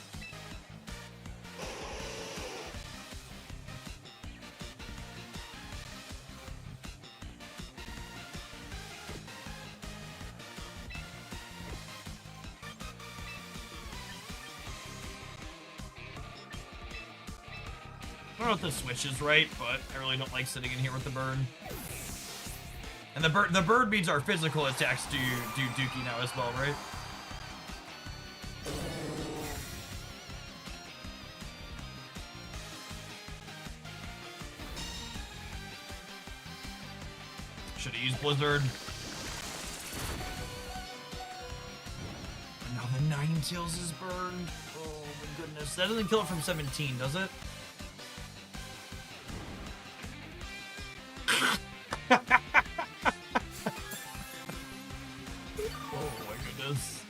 I don't know if the switch is right, but I really don't like sitting in here with the burn. And the bird means our physical attacks do dookie now as well, right? Should have used Blizzard. And now the Ninetales is burned. Oh my goodness. That doesn't kill it from 17, does it? Oh my goodness.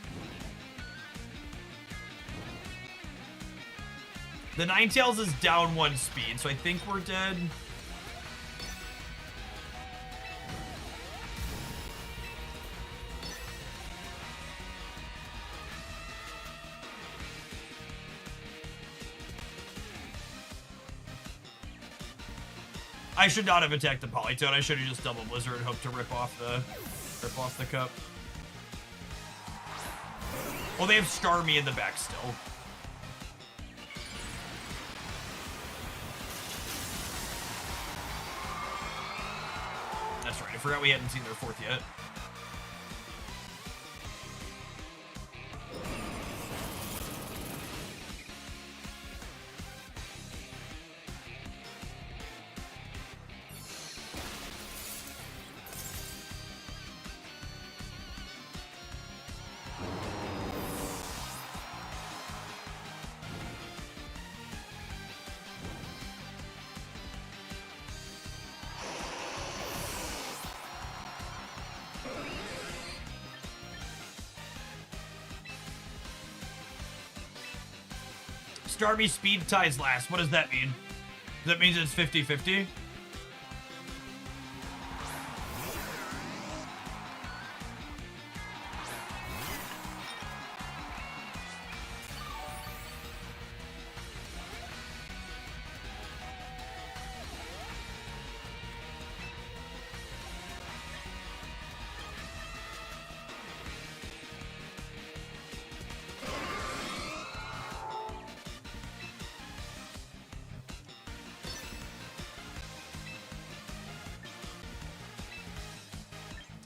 The Ninetales is down 1 speed, so I think we're dead. I should not have attacked the Polytoad. I should have just double Blizzard and hoped to rip off the cup. Well, they have Starmie in the back still. That's right. I forgot we hadn't seen their 4th yet. Starmie speed ties last. What does that mean? That means it's 50-50?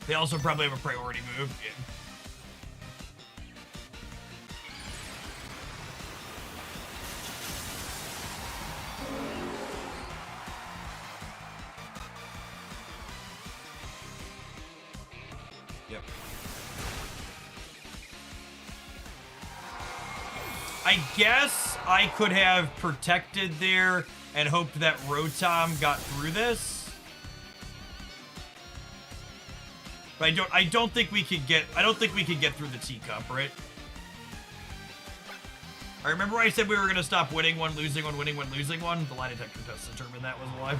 They also probably have a priority move. Yeah. Yep. I guess I could have protected there and hoped that Rotom got through this. But I don't think we could get through the teacup, right? I remember I said we were gonna stop winning one, losing one, winning one, losing one. The lie detector test determined that was a lie.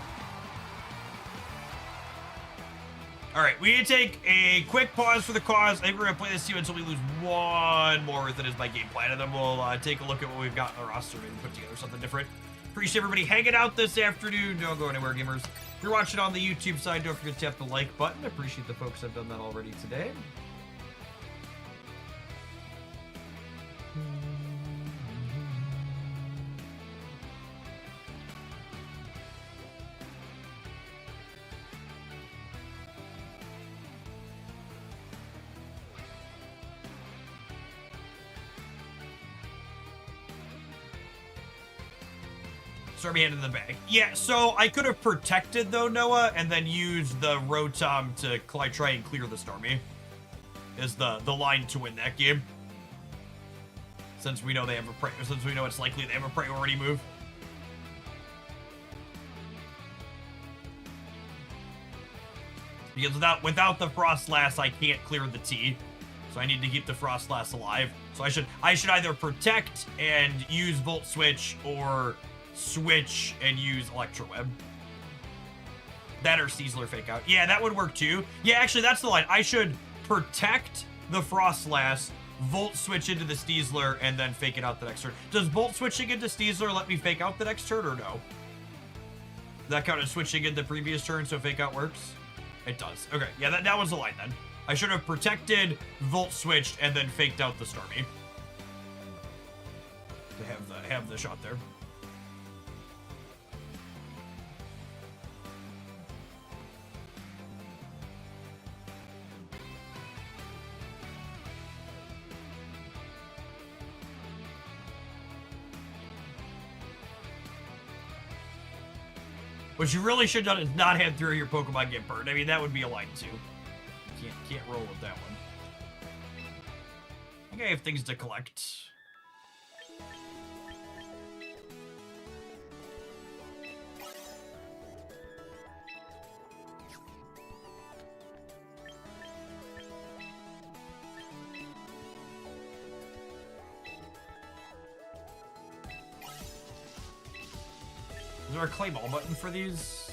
Alright, we need to take a quick pause for the cause. I think we're gonna play this team until we lose one more that is my game plan, and then we'll take a look at what we've got in the roster and put together something different. Appreciate everybody hanging out this afternoon. Don't go anywhere, gamers. If you're watching on the YouTube side, don't forget to tap the like button. I appreciate the folks that have done that already today. Stormy hand in the bag. Yeah, so I could have protected though, Noah, and then used the Rotom to try and clear the Stormy. Is the line to win that game. Since we know they have since we know it's likely they have a priority move. Because without the Frostlass, I can't clear the T. So I need to keep the Frostlass alive. So I should either protect and use Volt Switch, or switch and use Electro Web. That or Steezler Fake Out. Yeah, that would work too. Yeah, actually, that's the line. I should protect the Frostlass, Volt Switch into the Steezler, and then fake it out the next turn. Does Volt Switching into Steezler let me fake out the next turn, or no? That counted switching in the previous turn, so Fake Out works? It does. Okay, yeah, that was the line then. I should have protected, Volt Switched, and then faked out the Stormy. To have the shot there. What you really should have done is not had 3 of your Pokemon get burned. I mean, that would be a line too. Can't roll with that one. I think I have things to collect. Is there a claim all button for these?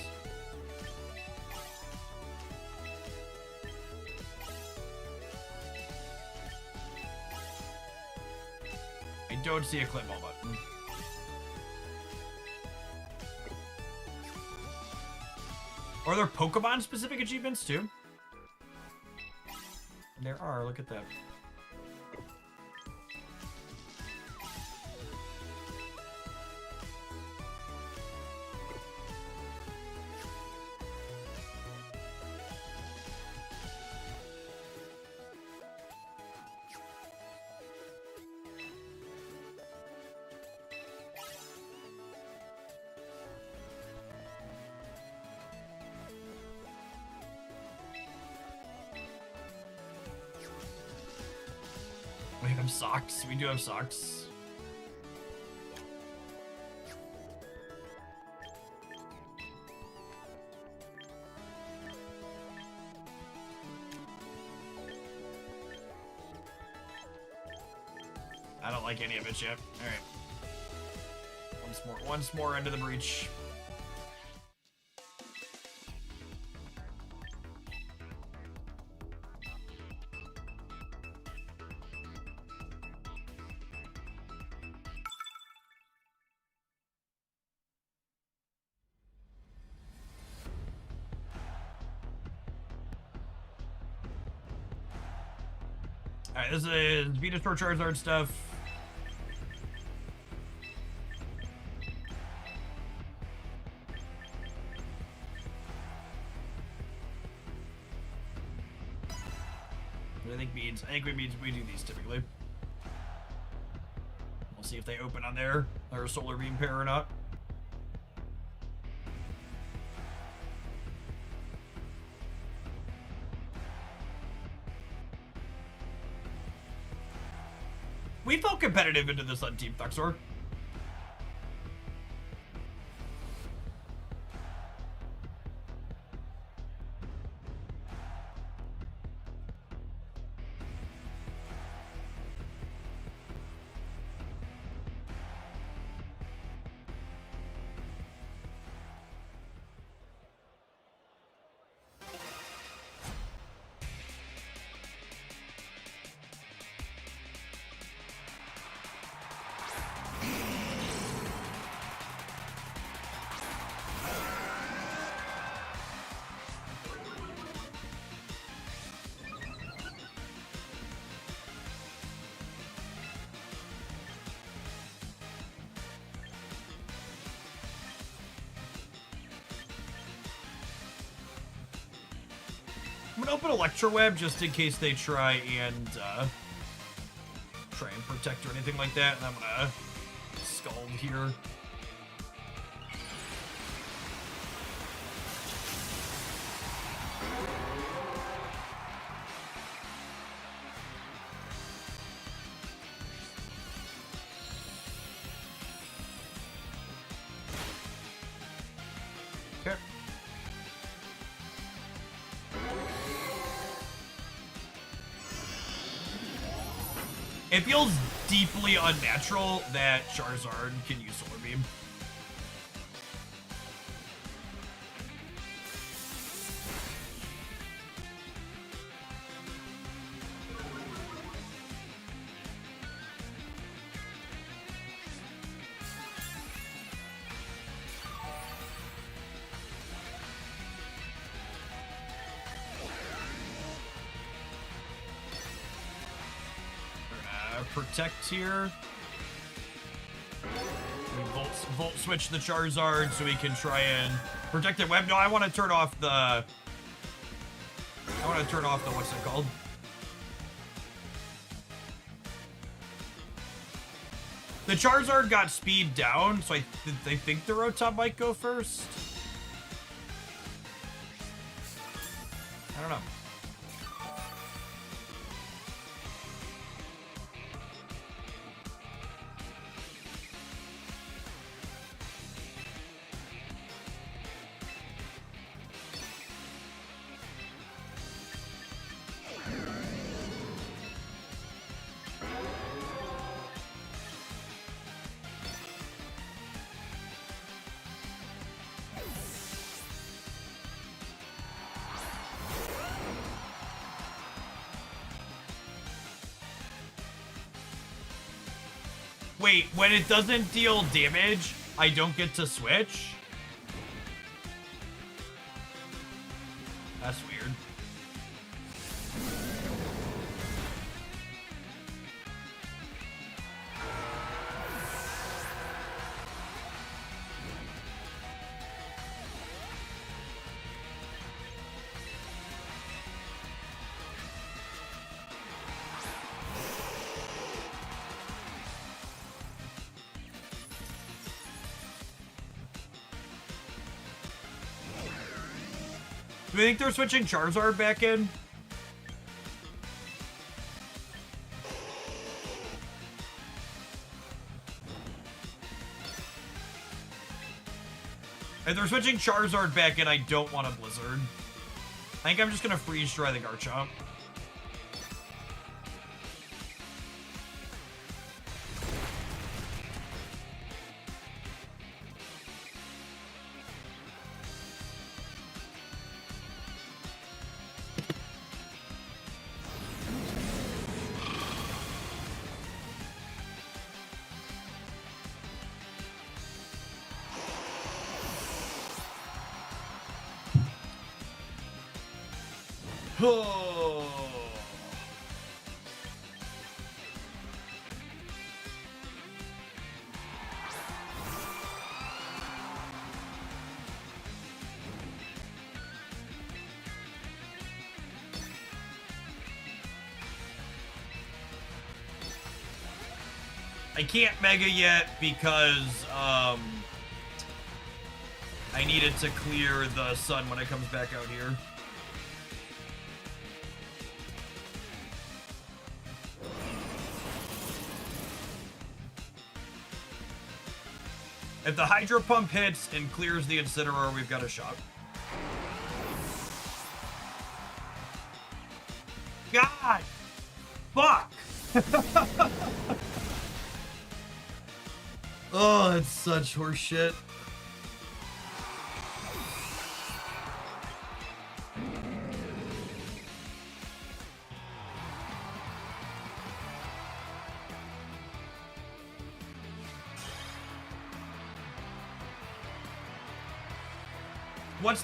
I don't see a claim all button. Are there Pokemon specific achievements too? There are, look at that. We have socks. We do have socks. I don't like any of it yet. All right. Once more into the breach. Alright, this is Venusaur Charizard stuff. I think we do these typically. We'll see if they open on there or solar beam pair or not. We felt competitive into this on Team Thuxor. I'm gonna open Electroweb just in case they try and protect or anything like that, and I'm gonna Scald here. Okay. It feels deeply unnatural that Charizard can use Solar Beam. Protect here. We volt switch the Charizard so we can try and protect the web. No, I want to turn off the what's it called? The Charizard got speed down, so I think the Rotom might go first. I don't know. Wait, when it doesn't deal damage, I don't get to switch? That's weird. Do you think they're switching Charizard back in? If they're switching Charizard back in, I don't want a Blizzard. I think I'm just gonna freeze dry the Garchomp. Oh. I can't Mega yet because, I needed to clear the sun when it comes back out here. If the Hydro Pump hits and clears the Incineroar, we've got a shot. God! Fuck! Oh, it's such horseshit. What's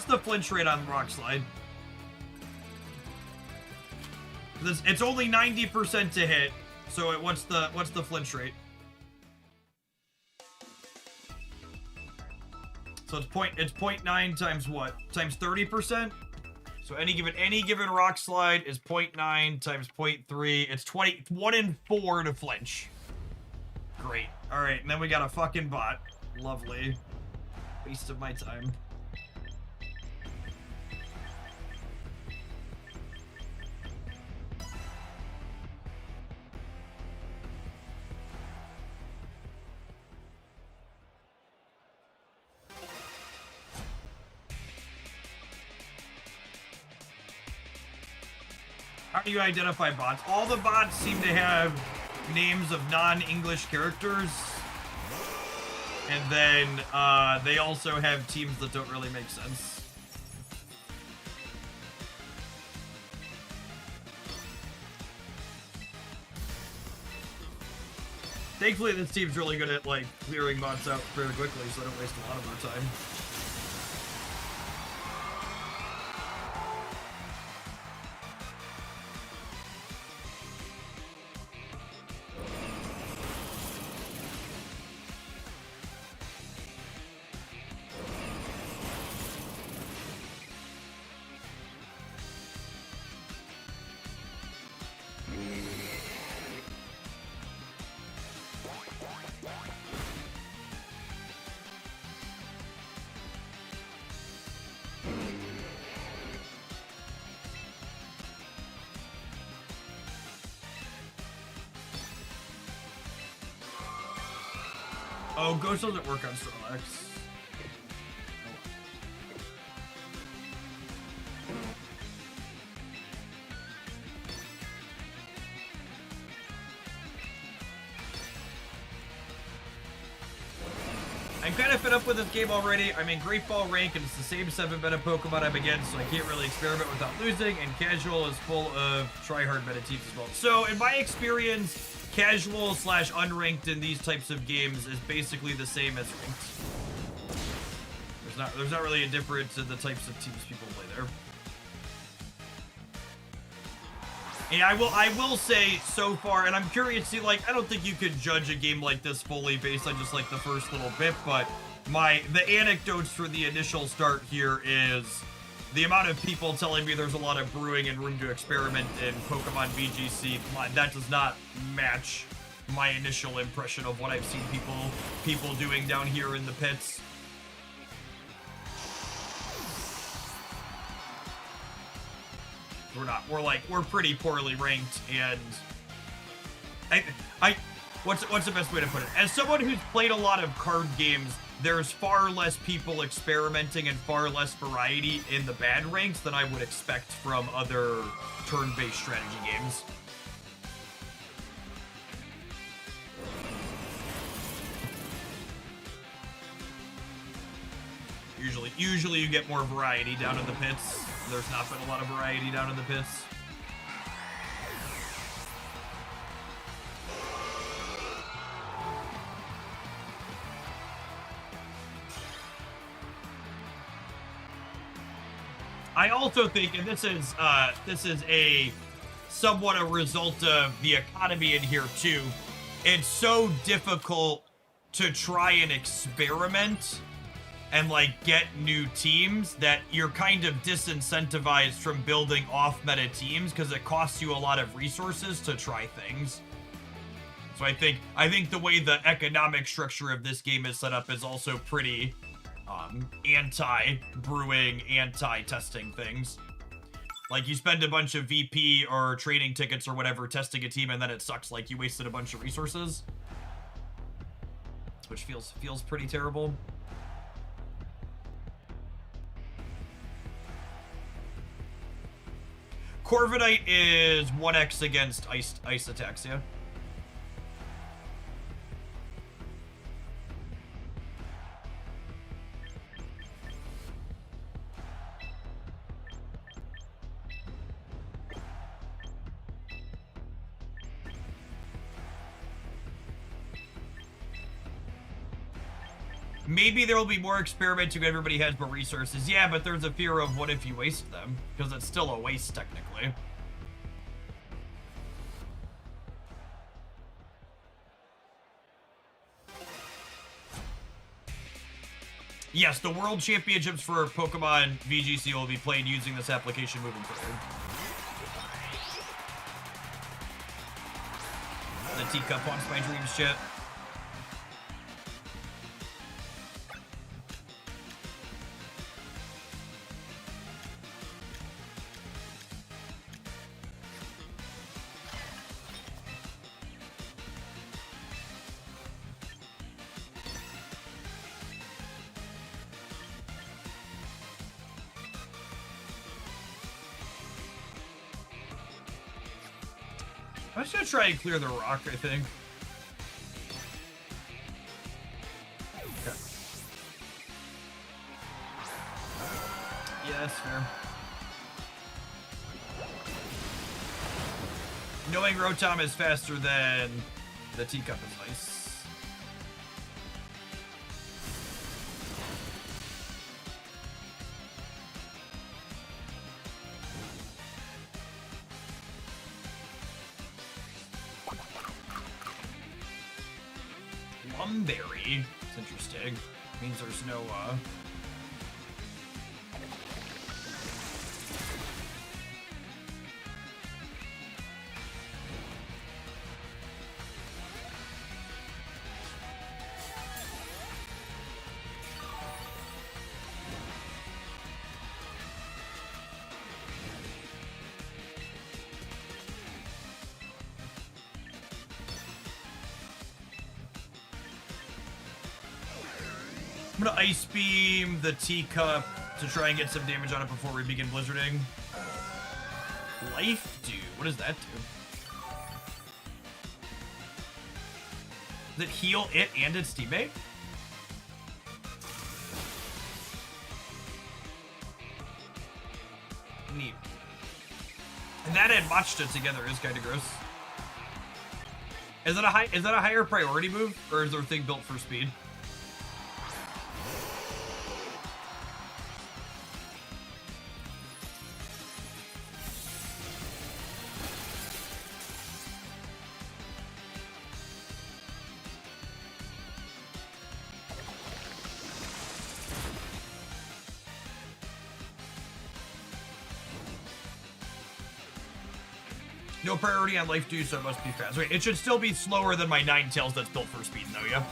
the flinch rate on Rock Slide? It's only 90% to hit. So what's the flinch rate? So it's 0.9 times what? Times 30%? So any given Rock Slide is 0.9 times 0.3. It's 1 in 4 to flinch. Great. All right, and then we got a fucking bot. Lovely. Waste of my time. How do you identify bots? All the bots seem to have names of non-English characters. And then they also have teams that don't really make sense. Thankfully, this team's really good at like clearing bots out fairly quickly, so I don't waste a lot of our time. Oh, Ghost doesn't work on Snorlax. I'm kind of fed up with this game already. I'm in Great Ball rank and it's the same 7 meta Pokemon I'm against, so I can't really experiment without losing, and casual is full of try-hard meta teams as well. So, in my experience, casual / unranked in these types of games is basically the same as ranked. There's not really a difference in the types of teams people play there. And I will say so far, and I'm curious to like, I don't think you could judge a game like this fully based on just like the first little bit, but the anecdotes for the initial start here is the amount of people telling me there's a lot of brewing and room to experiment in Pokemon VGC. That does not match my initial impression of what I've seen people doing down here in the pits. We're pretty poorly ranked, and what's the best way to put it? As someone who's played a lot of card games, there's far less people experimenting and far less variety in the bad ranks than I would expect from other turn-based strategy games. Usually you get more variety down in the pits. There's not been a lot of variety down in the pits. I also think, and this is a somewhat a result of the economy in here too, it's so difficult to try and experiment and like get new teams that you're kind of disincentivized from building off meta teams because it costs you a lot of resources to try things. So I think the way the economic structure of this game is set up is also pretty anti-brewing, anti-testing things. Like, you spend a bunch of VP or training tickets or whatever testing a team, and then it sucks. Like, you wasted a bunch of resources, which feels pretty terrible. Corviknight is 1x against ice attacks, yeah. Maybe there will be more experimenting when everybody has more resources. Yeah, but there's a fear of what if you waste them? Because it's still a waste, technically. Yes, the World Championships for Pokemon VGC will be played using this application moving forward. The teacup haunts my dreams shit. I'm just gonna try and clear the rock, I think. Okay. Yeah, that's fair. Knowing Rotom is faster than the teacup is nice. Lumberry. It's interesting. Means there's no, I'm gonna Ice Beam the teacup to try and get some damage on it before we begin blizzarding. Life Dew. What does that do? Does it heal it and its teammate? Neat. And that and Machta together is kind of gross. Is that a higher priority move, or is their thing built for speed? No priority on Life Dew, so it must be fast. Wait, it should still be slower than my Ninetales that's built for speed, though, yeah?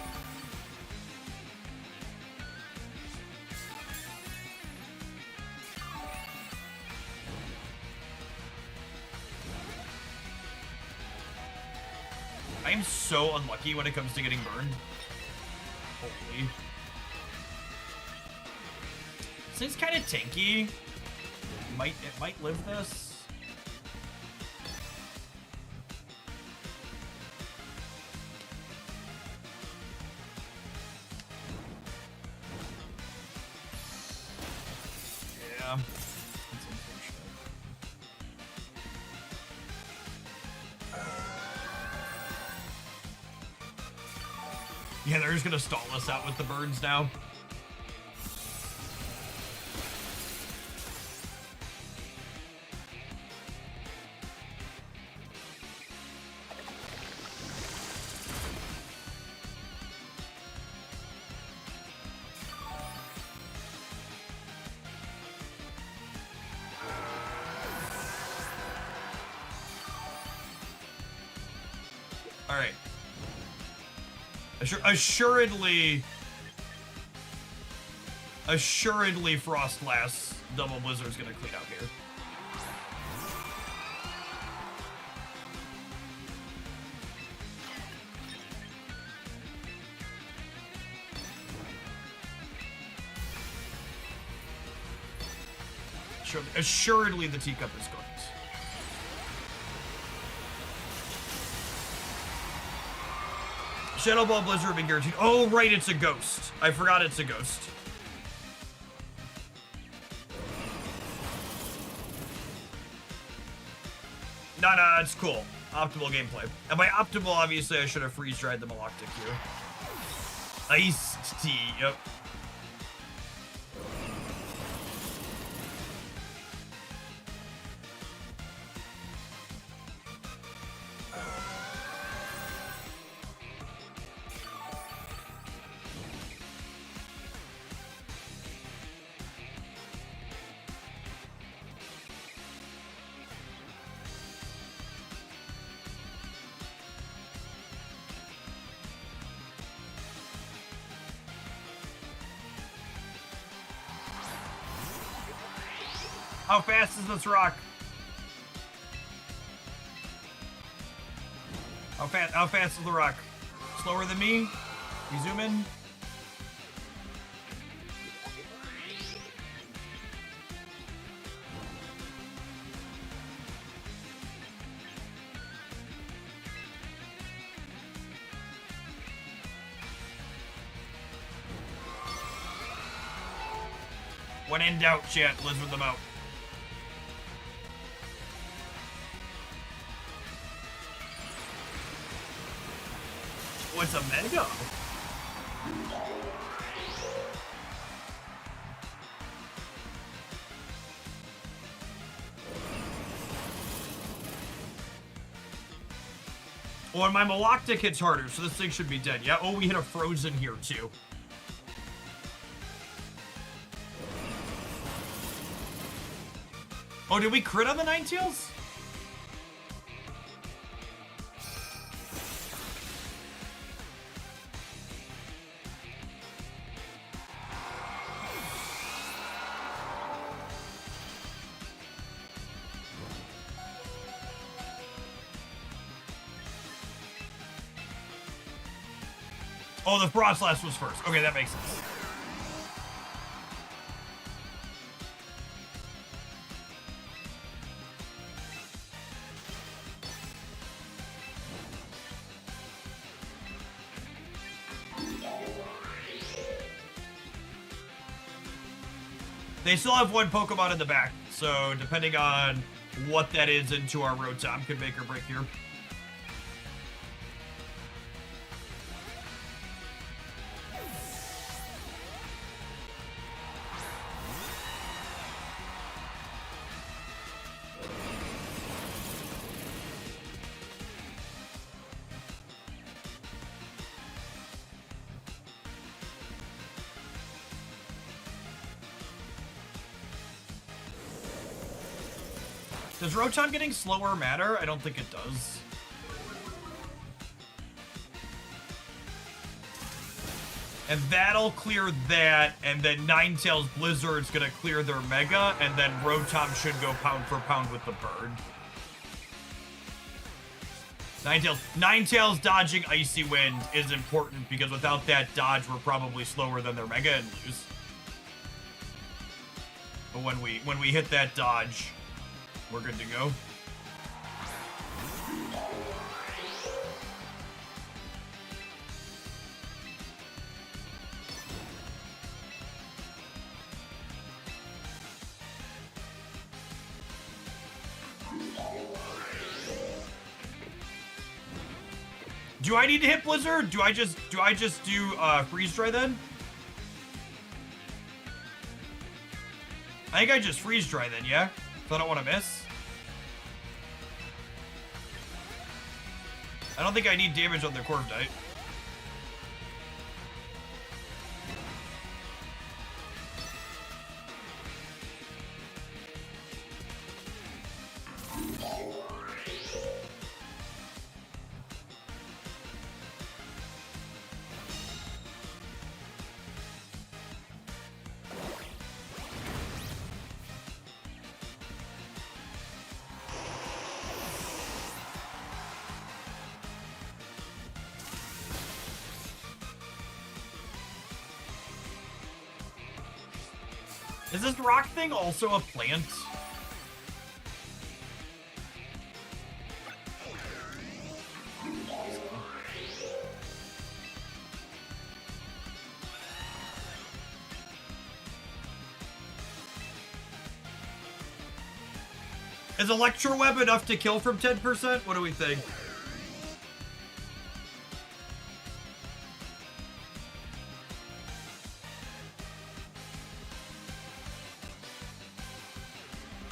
I am so unlucky when it comes to getting burned. Holy. This thing's kind of tanky. It might live this. Yeah. That's unfortunate. Yeah, they're just gonna stall us out with the birds now. Alright. Assuredly, Frostlass Double Blizzard's gonna clean out here. Assuredly, the teacup is cooked. Shadow Ball Blizzard been guaranteed. Oh, right, it's a ghost. I forgot it's a ghost. No, it's cool. Optimal gameplay. And by optimal, obviously, I should have freeze-dried the Maloctic here. Iced tea, yep. How fast is this rock? How fast is the rock? Slower than me? We zoom in. When in doubt, chat, Blizzard them out. What's a mega? Oh, and my Maloctic hits harder, so this thing should be dead. Yeah, oh, we hit a frozen here, too. Oh, did we crit on the Ninetales? Oh, the Frostlass was first. Okay, that makes sense. They still have one Pokemon in the back, so depending on what that is into our Rotom, could make or break here. Does Rotom getting slower matter? I don't think it does. And that'll clear that, and then Ninetales Blizzard's gonna clear their Mega, and then Rotom should go pound for pound with the bird. Ninetales dodging Icy Wind is important, because without that dodge, we're probably slower than their Mega and lose. But when we hit that dodge, we're good to go. Do I need to hit Blizzard? Do I just do freeze dry then? I think I just freeze dry then, yeah? So I don't want to miss. I don't think I need damage on the Corviknight. Is this rock thing also a plant? Is Electro-Web enough to kill from 10%? What do we think?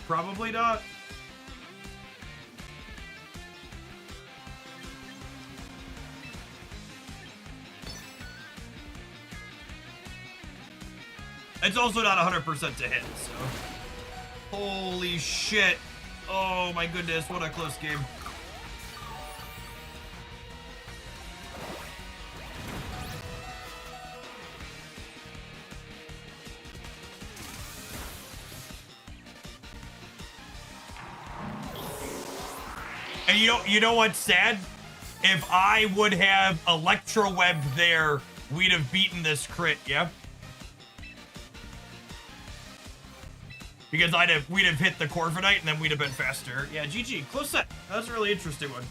Probably not. It's also not 100% to hit, so. Holy shit. Oh my goodness, what a close game. And you know what's sad? If I would have Electro-Web there, we'd have beaten this crit, yeah? Because we'd have hit the Corviknight and then we'd have been faster. Yeah, GG, close set. That's a really interesting one.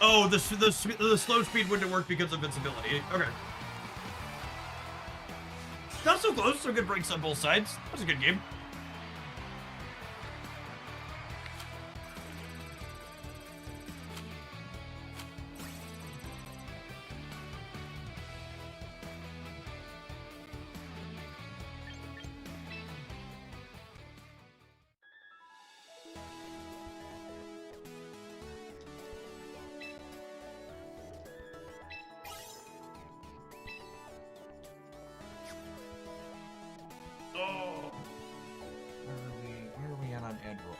Oh, the slow speed wouldn't work because of its ability. Okay. Not so close, so good breaks on both sides. That's a good game.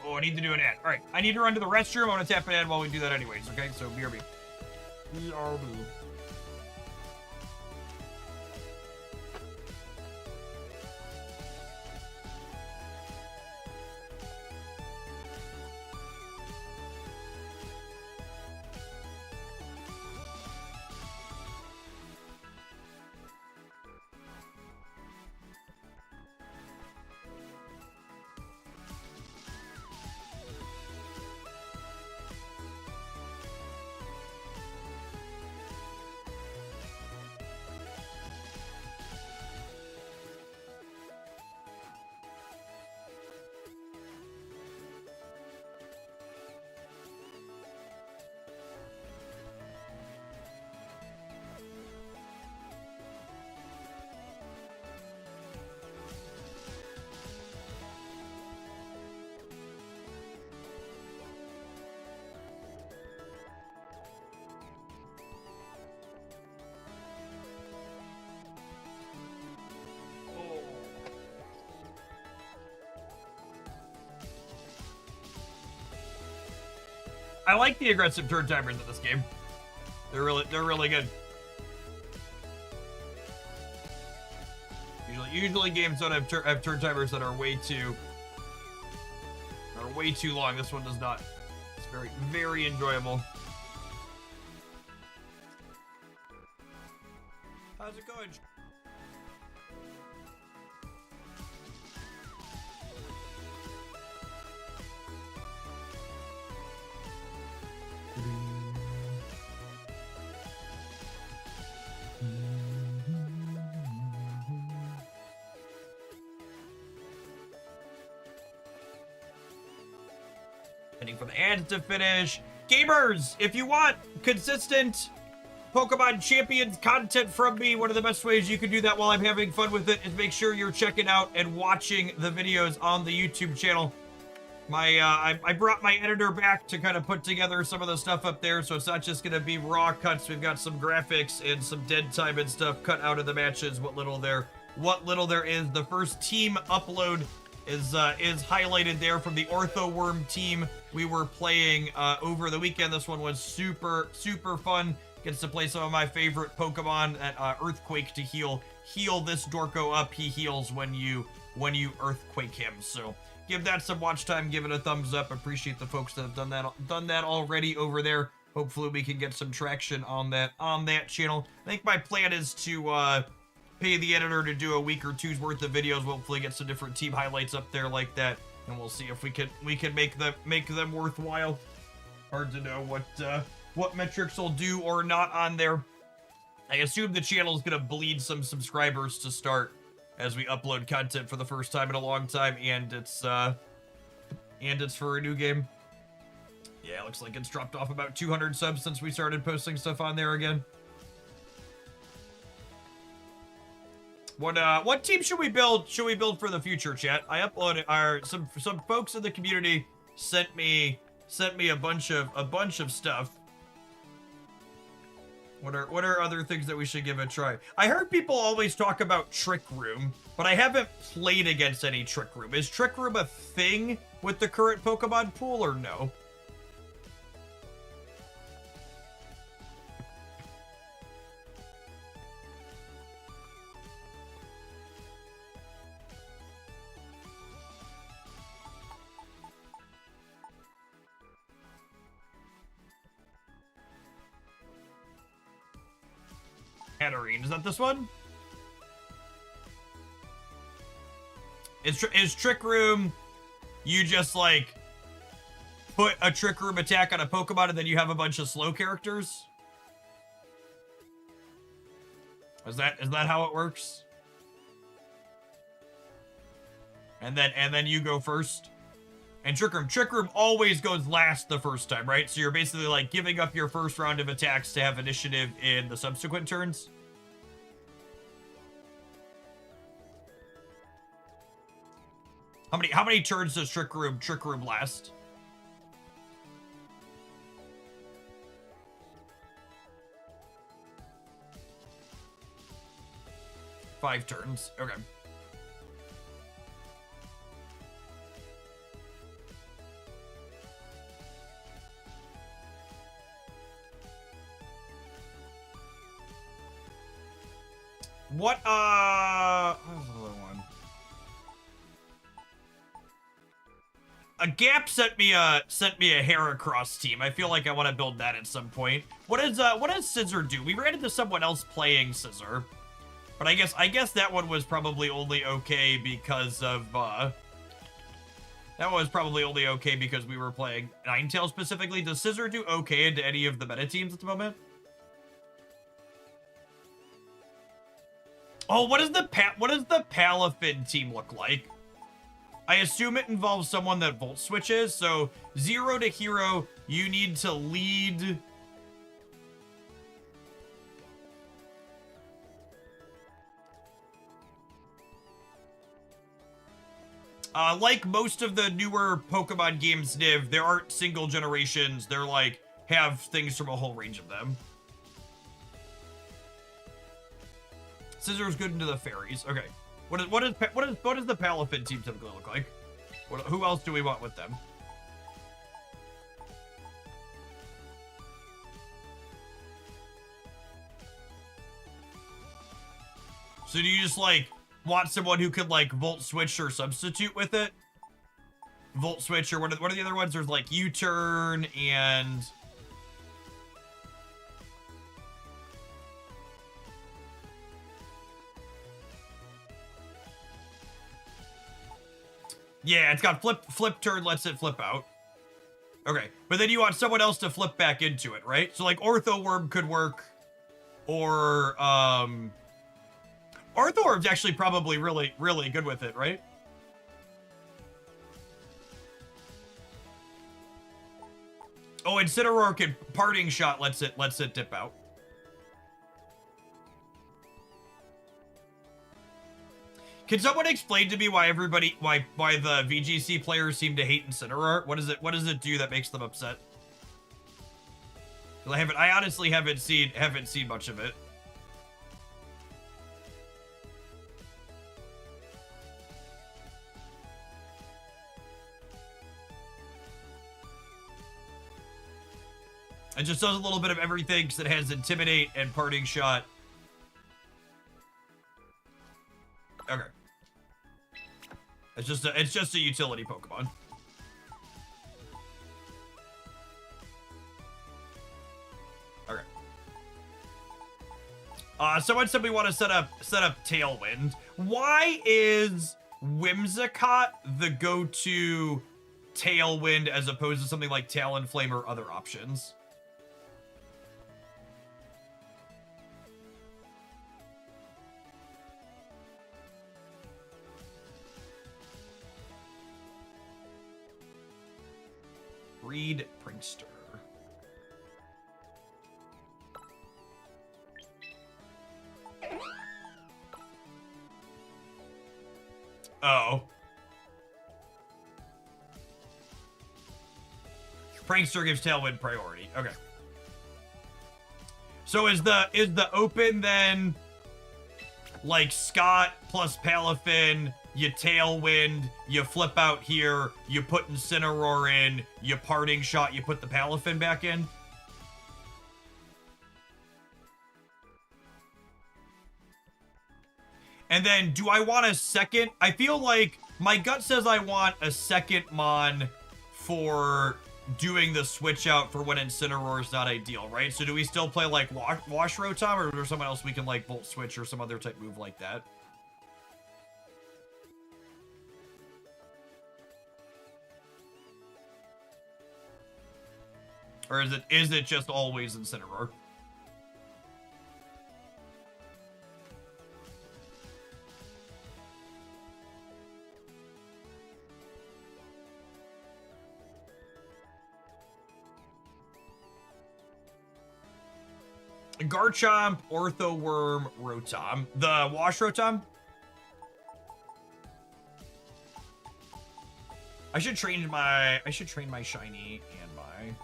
Oh, I need to do an ad. All right, I need to run to the restroom. I want to tap an ad while we do that anyways, okay? So, BRB. BRB. I like the aggressive turn timers in this game. They're really good. Usually games don't have turn timers that are way too long. This one does not. It's very enjoyable. How's it going? Waiting for the ads to finish. Gamers, if you want consistent Pokemon Champions content from me, one of the best ways you can do that while I'm having fun with it is make sure you're checking out and watching the videos on the YouTube channel. I brought my editor back to kind of put together some of the stuff up there, so it's not just going to be raw cuts. We've got some graphics and some dead time and stuff cut out of the matches, what little there is. The first team upload is highlighted there from the Orthoworm team we were playing over the weekend. This one was super fun. Gets to play some of my favorite Pokemon at Earthquake to heal this Dorko up. He heals when you when you earthquake him. So give that some watch time, give it a thumbs up. Appreciate the folks that have done that already over there. Hopefully we can get some traction on that channel. I think my plan is to pay the editor to do a week or two's worth of videos. We'll hopefully get some different team highlights up there like that, and we'll see if we can make them worthwhile. Hard to know what metrics will do or not on there. I assume the channel is gonna bleed some subscribers to start as we upload content for the first time in a long time, and it's for a new game. Yeah, looks like it's dropped off about 200 subs since we started posting stuff on there again. What team should we build? Should we build for the future, chat? I uploaded some folks in the community sent me a bunch of stuff. What are other things that we should give a try? I heard people always talk about Trick Room, but I haven't played against any Trick Room. Is Trick Room a thing with the current Pokemon pool or no? Hatterene, is that this one? Is Trick Room, you just like put a Trick Room attack on a Pokemon and then you have a bunch of slow characters? Is that how it works? And then you go first? And Trick Room always goes last the first time, right? So you're basically like giving up your first round of attacks to have initiative in the subsequent turns. How many turns does Trick Room last? Five turns. Okay. What was the other one? A Gap sent me a Heracross team. I feel like I want to build that at some point. What does Scissor do? We ran into someone else playing Scissor, but I guess that one was probably only okay because of that was probably only okay because we were playing Ninetales specifically. Does Scissor do okay into any of the meta teams at the moment? Oh, what does the Palafin team look like? I assume it involves someone that volt switches. So 0 to hero, you need to lead. Like most of the newer Pokemon games, Niv, there aren't single generations. They're like have things from a whole range of them. Scissor's good into the fairies. Okay. What does the Palafin team typically look like? Who else do we want with them? So do you just like want someone who could like volt switch or substitute with it? Volt switch or what are the other ones? There's like U-turn and yeah, it's got flip turn, lets it flip out. Okay, but then you want someone else to flip back into it, right? So like Ortho Worm could work, or Ortho Worm's actually probably really good with it, right? Oh, Incineroar can Parting Shot lets it dip out. Can someone explain to me why the VGC players seem to hate Incineroar? What does it do that makes them upset? I honestly haven't seen much of it. It just does a little bit of everything because it has Intimidate and Parting Shot. Okay. It's just a utility Pokemon. Okay. Someone said we want to set up Tailwind. Why is Whimsicott the go-to Tailwind as opposed to something like Talonflame or other options? Breed Prankster. Oh. Prankster gives Tailwind priority. Okay. So is the open then like Scott plus Palafin, you Tailwind, you flip out here, you put Incineroar in, you Parting Shot, you put the Palafin back in? And then, do I want a second? I feel like my gut says I want a second Mon for doing the switch out for when Incineroar is not ideal, right? So do we still play like Wash Rotom, or is there someone else we can like Volt Switch or some other type move like that? Or is it just always Incineroar? Garchomp, Orthoworm, Rotom. The Wash Rotom? I should train my shiny and my...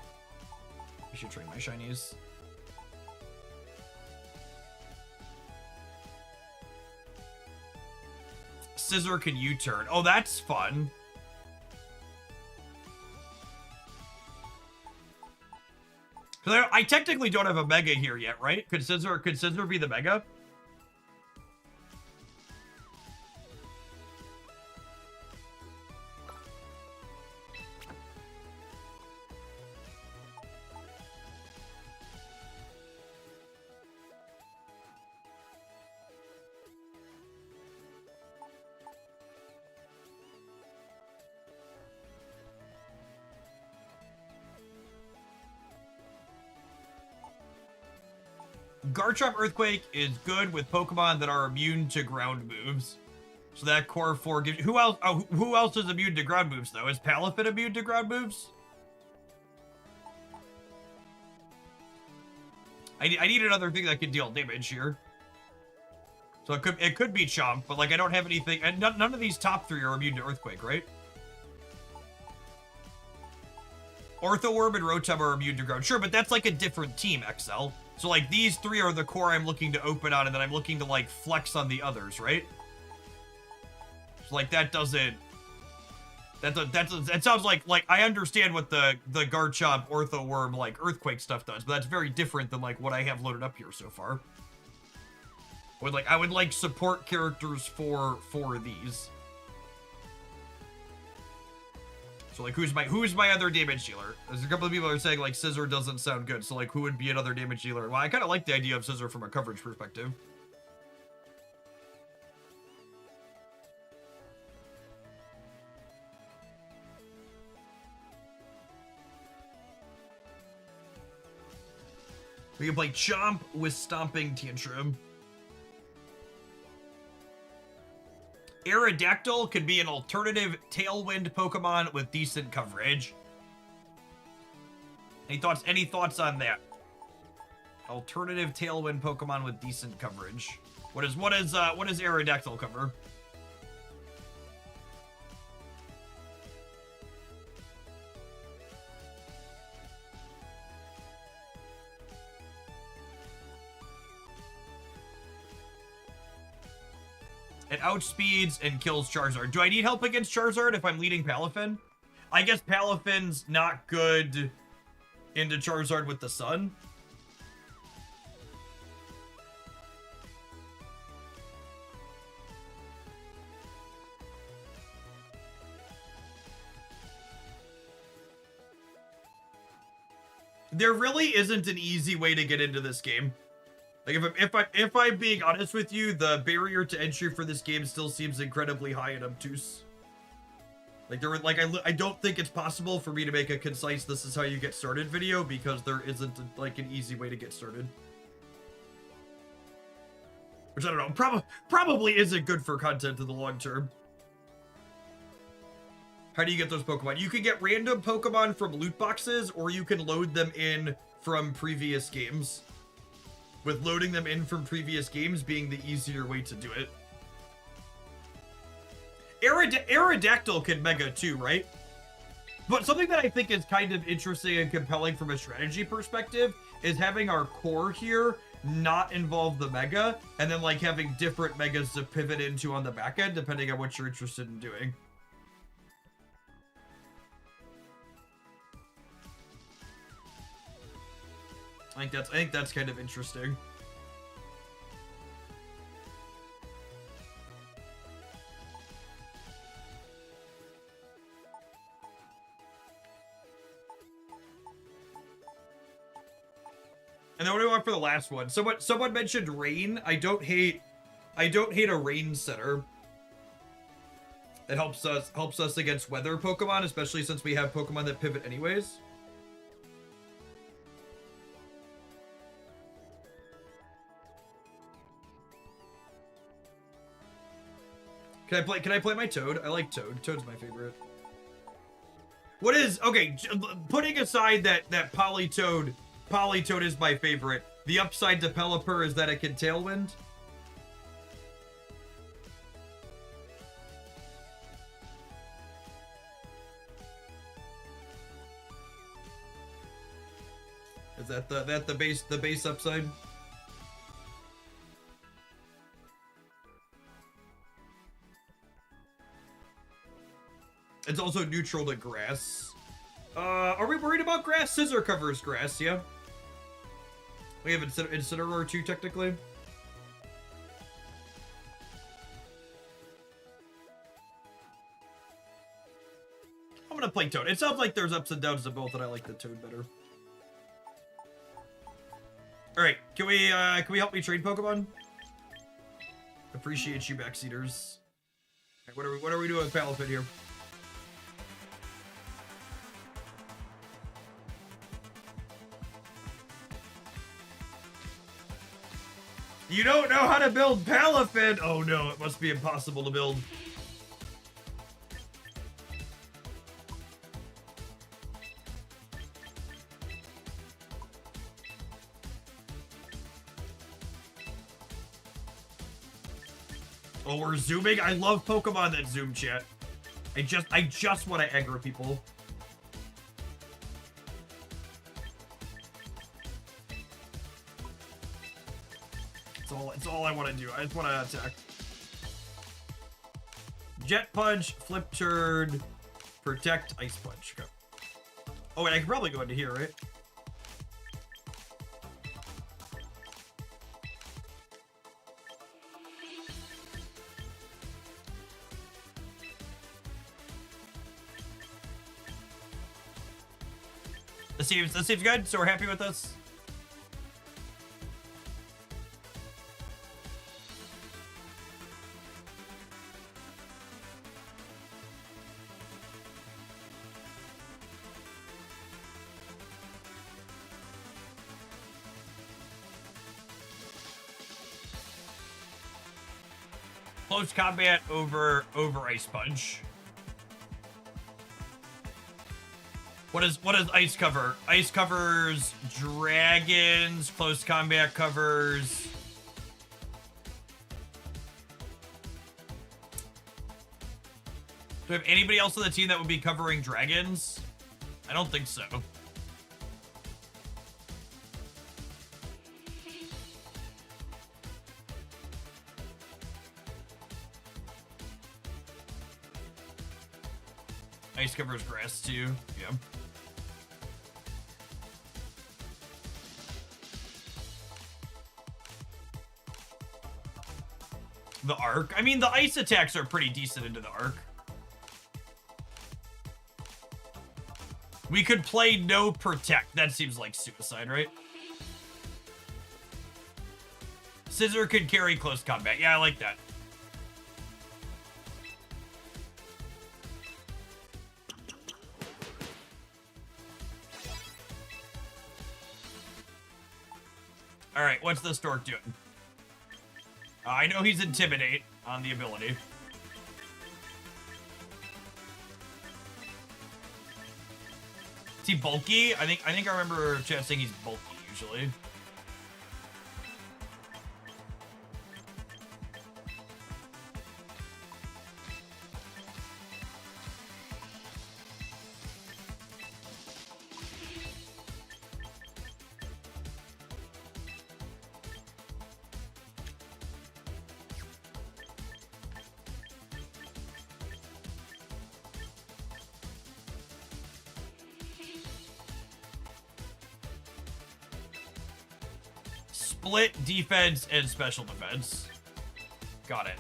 I should train my shinies. Scissor can U-turn. Oh, that's fun. Because I technically don't have a Mega here yet, right? Could Scissor be the Mega? Garchomp Earthquake is good with Pokemon that are immune to ground moves. So that Core 4 gives... Who else? Oh, who else is immune to ground moves, though? Is Palafin immune to ground moves? I need another thing that can deal damage here. So it could be Chomp, but like I don't have anything... And none of these top three are immune to Earthquake, right? Orthoworm and Rotom are immune to ground. Sure, but that's like a different team, XL. So, like, these three are the core I'm looking to open on, and then I'm looking to, like, flex on the others, right? So, like, that doesn't... That sounds like, I understand what the Garchomp, Orthoworm, like, Earthquake stuff does, but that's very different than, like, what I have loaded up here so far. I would like support characters for these. So, like, who's my other damage dealer? There's a couple of people who are saying, like, Scissor doesn't sound good. So, like, who would be another damage dealer? Well, I kind of like the idea of Scissor from a coverage perspective. We can play Chomp with Stomping Tantrum. Aerodactyl could be an alternative Tailwind Pokemon with decent coverage. Any thoughts on that? Alternative Tailwind Pokemon with decent coverage. What does Aerodactyl cover? It outspeeds and kills Charizard. Do I need help against Charizard if I'm leading Palafin? I guess Palafin's not good into Charizard with the Sun. There really isn't an easy way to get into this game. Like if I'm being honest with you, the barrier to entry for this game still seems incredibly high and obtuse. Like I don't think it's possible for me to make a concise "this is how you get started" video because there isn't like an easy way to get started. Which I don't know, probably isn't good for content in the long term. How do you get those Pokemon? You can get random Pokemon from loot boxes, or you can load them in from previous games. With loading them in from previous games being the easier way to do it. Aerodactyl can Mega too, right? But something that I think is kind of interesting and compelling from a strategy perspective is having our core here not involve the Mega, and then like having different Megas to pivot into on the back end, depending on what you're interested in doing. I think that's kind of interesting. And then what do we want for the last one? Someone mentioned rain. I don't hate a rain setter. It helps us against weather Pokemon, especially since we have Pokemon that pivot anyways. Can I play my Toad? I like Toad. Toad's my favorite. What is okay? Putting aside that Polytoad is my favorite. The upside to Pelipper is that it can Tailwind. Is that the base upside? It's also neutral to grass. Are we worried about grass? Scissor covers grass, yeah. We have Incineroar too, technically. I'm gonna play Toad. It sounds like there's ups and downs to both, and I like the Toad better. All right, can we help me trade Pokemon? Appreciate you, backseaters. What are we doing with Palafin here? You don't know how to build Palafin? Oh no, it must be impossible to build. Oh, we're zooming? I love Pokemon that zoom, chat. I just want to aggro people. It's all I want to do. I just want to attack. Jet Punch, Flip Turn, Protect, Ice Punch. Okay. Oh, wait, I can probably go into here, right? Let's see if it's good. So we're happy with this. Close combat over Ice Punch. What does ice cover? Ice covers dragons. Close combat covers. Do we have anybody else on the team that would be covering dragons? I don't think so. Ice covers grass too. Yeah. The arc. I mean, the ice attacks are pretty decent into the arc. We could play no protect. That seems like suicide, right? Scissor could carry close combat. Yeah, I like that. All right, what's the stork doing? I know he's intimidate on the ability. Is he bulky? I think I remember chat saying he's bulky usually. Split defense and special defense. Got it.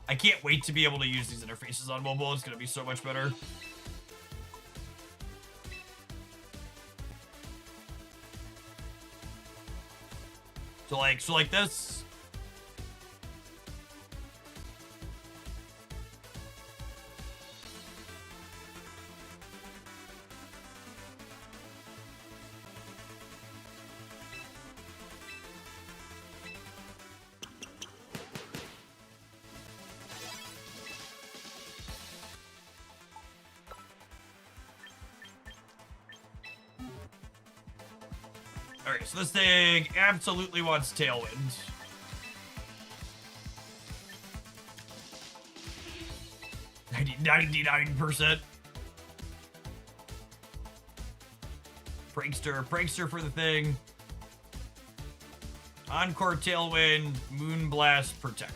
I can't wait to be able to use these interfaces on mobile. It's going to be so much better. So like this. Alright, so this thing absolutely wants Tailwind. $99%. Prankster for the thing. Encore Tailwind, Moonblast, Protect.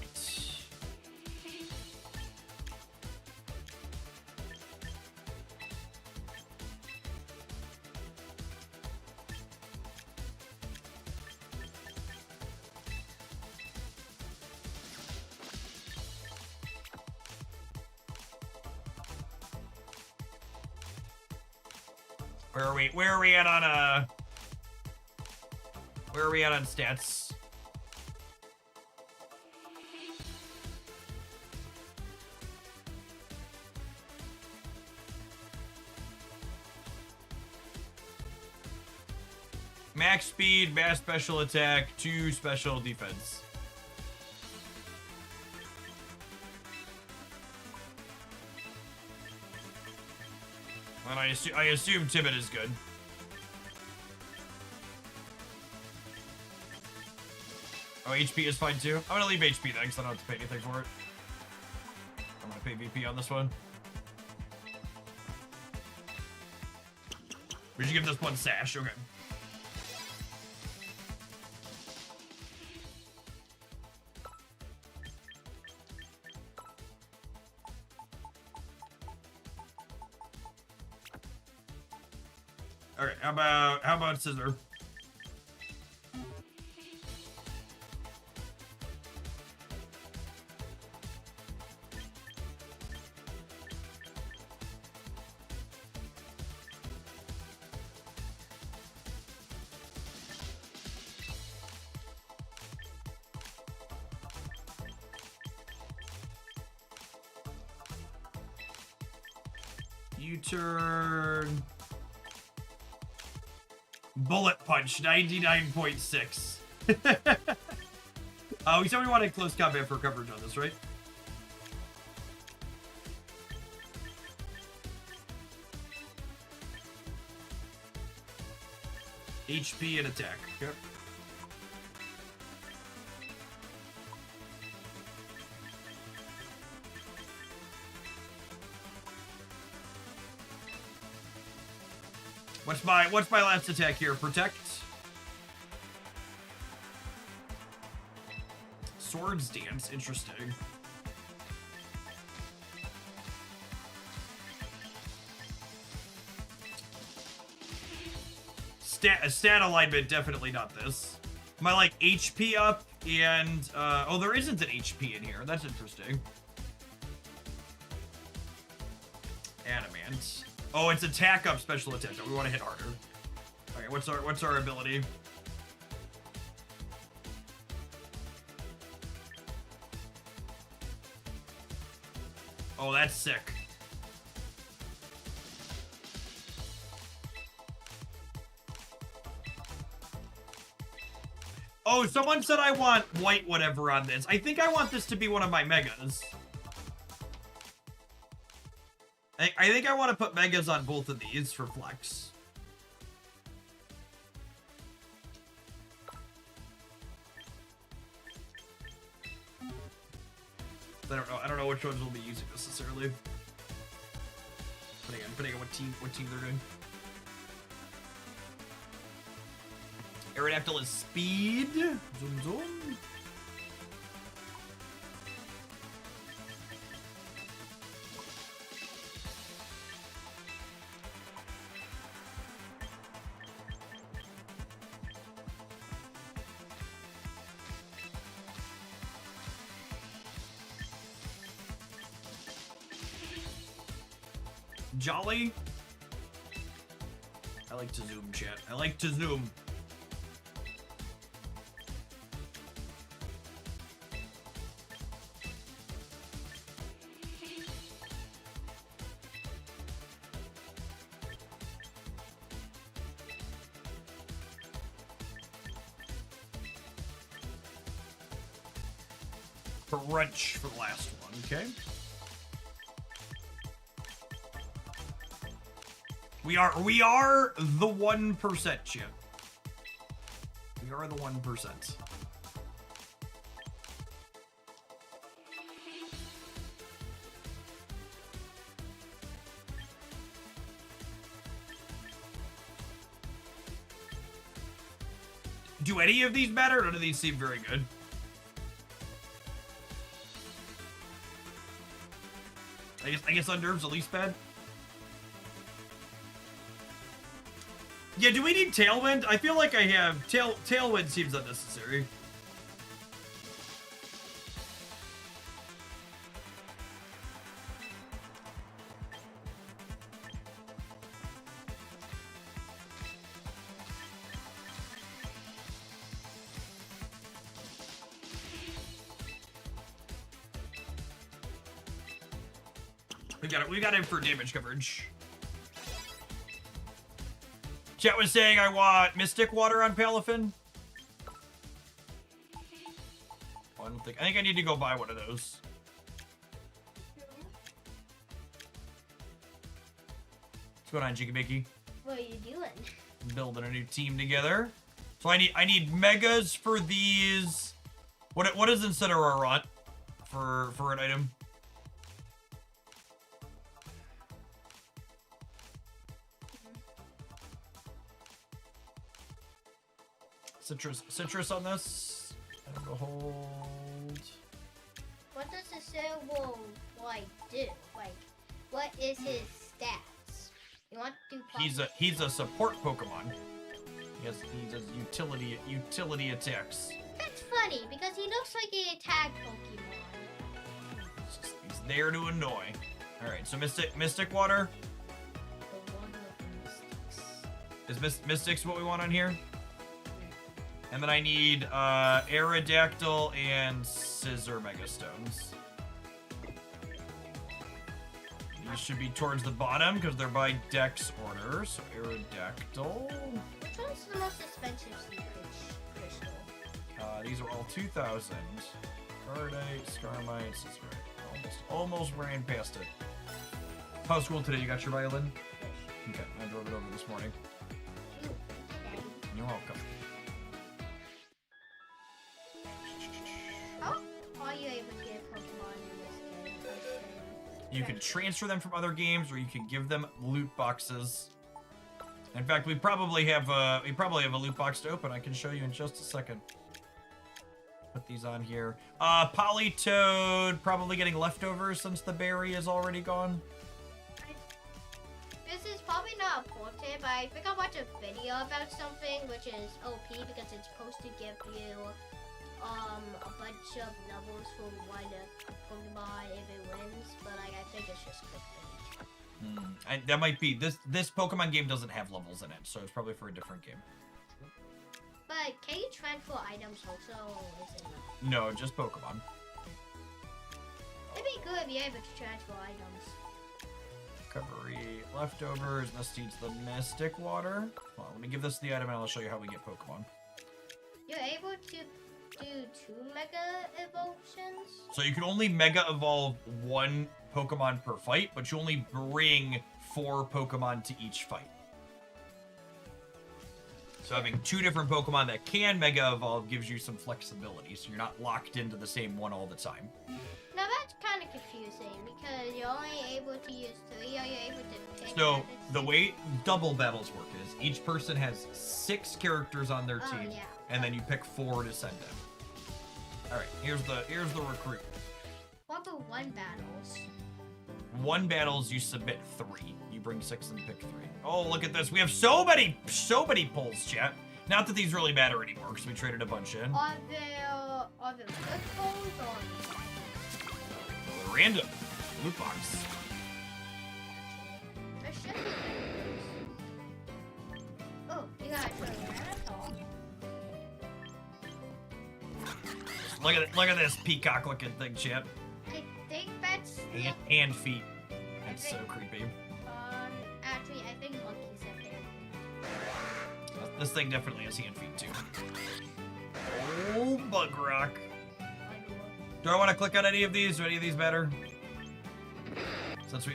Where are we at on stats? Max speed, mass special attack, 2 special defense. And I assume Timid is good. Oh, HP is fine too. I'm gonna leave HP then, because I don't have to pay anything for it. I'm gonna pay VP on this one. We should give this one Sash, okay. Alright, how about Scissor? U-turn. Bullet punch, 99.6. We said we wanted close combat for coverage on this, right? HP and attack. Okay. What's my last attack here? Protect. Swords Dance, interesting. stat alignment, definitely not this. My, like, HP up and, oh, there isn't an HP in here. That's interesting. Adamant. Oh, it's attack up, special attack. We want to hit harder. Okay, what's our ability? Oh, that's sick. Oh, someone said I want white whatever on this. I think I want this to be one of my megas. I think I want to put megas on both of these for flex. I don't know which ones we'll be using necessarily. Depending on what team they're doing. Aerodactyl is speed. Zoom zoom. Jolly. I like to zoom, chat. I like to zoom. Crunch for the last one, okay? We are the 1%, chip. We are the 1%. Do any of these matter? None of these seem very good. I guess Unnerve's the least bad. Yeah, do we need Tailwind? I feel like I have... Tailwind seems unnecessary. We got him for damage coverage. Chat was saying I want Mystic Water on Palafin. Oh, I think I need to go buy one of those. What's going on, Jiggy Mickey? What are you doing? Building a new team together. So I need megas for these. What is Incineroar for an item? Citrus on this. And a hold. What does the symbol like do? Like, what is his stats? You want to do? He's a support Pokemon. Yes, he does utility attacks. That's funny because he looks like an attack Pokemon. He's there to annoy. All right, so Mystic Water. The water of mystics. Is Mystic's what we want on here? And then I need Aerodactyl and Scissor Megastones. These should be towards the bottom because they're by Dex order. So Aerodactyl. Which one's the most expensive secret crystal? These are all 2,000. Cardite, Scarmite, Scissor. Almost ran past it. How's school today? You got your violin? Okay, I drove it over this morning. You're welcome. How are you able to get Pokemon in this game? You can transfer them from other games, or you can give them loot boxes. In fact, we probably have a loot box to open. I can show you in just a second. Put these on here. Politoed, probably getting leftovers since the berry is already gone. this is probably not important, but I think I watched a video about something which is OP because it's supposed to give you a bunch of levels for one Pokemon if it wins, but like I think it's just clickbait. That might be this Pokemon game doesn't have levels in it, so it's probably for a different game. But can you transfer items also? Or is it not? No, just Pokemon. It'd be good if you're able to transfer items. Recovery leftovers. This needs the Mystic Water. Well, let me give this the item and I'll show you how we get Pokemon. You're able to do 2 Mega Evolutions? So you can only Mega Evolve 1 Pokemon per fight, but you only bring 4 Pokemon to each fight. So having 2 different Pokemon that can Mega Evolve gives you some flexibility, so you're not locked into the same one all the time. Now that's kind of confusing because you're only able to use 3, or you're able to pick So one the that's way double battles work is each person has 6 characters on their team, yeah. and then you pick 4 to send in. All right, here's the recruit. What about 1 battles? 1 battles you submit 3. You bring 6 and pick 3. Oh, look at this. We have so many polls, chat. Not that these really matter anymore because we traded a bunch in. Are there good polls or Random loot box. there should be good polls. Oh, you gotta show me that. That's all. Look at this peacock looking thing, chat. I think that's And feet. It's so creepy. actually I think monkeys have hair. This thing definitely has hand feet too. Oh, bug rock. Do I want to click on any of these? Do any of these matter?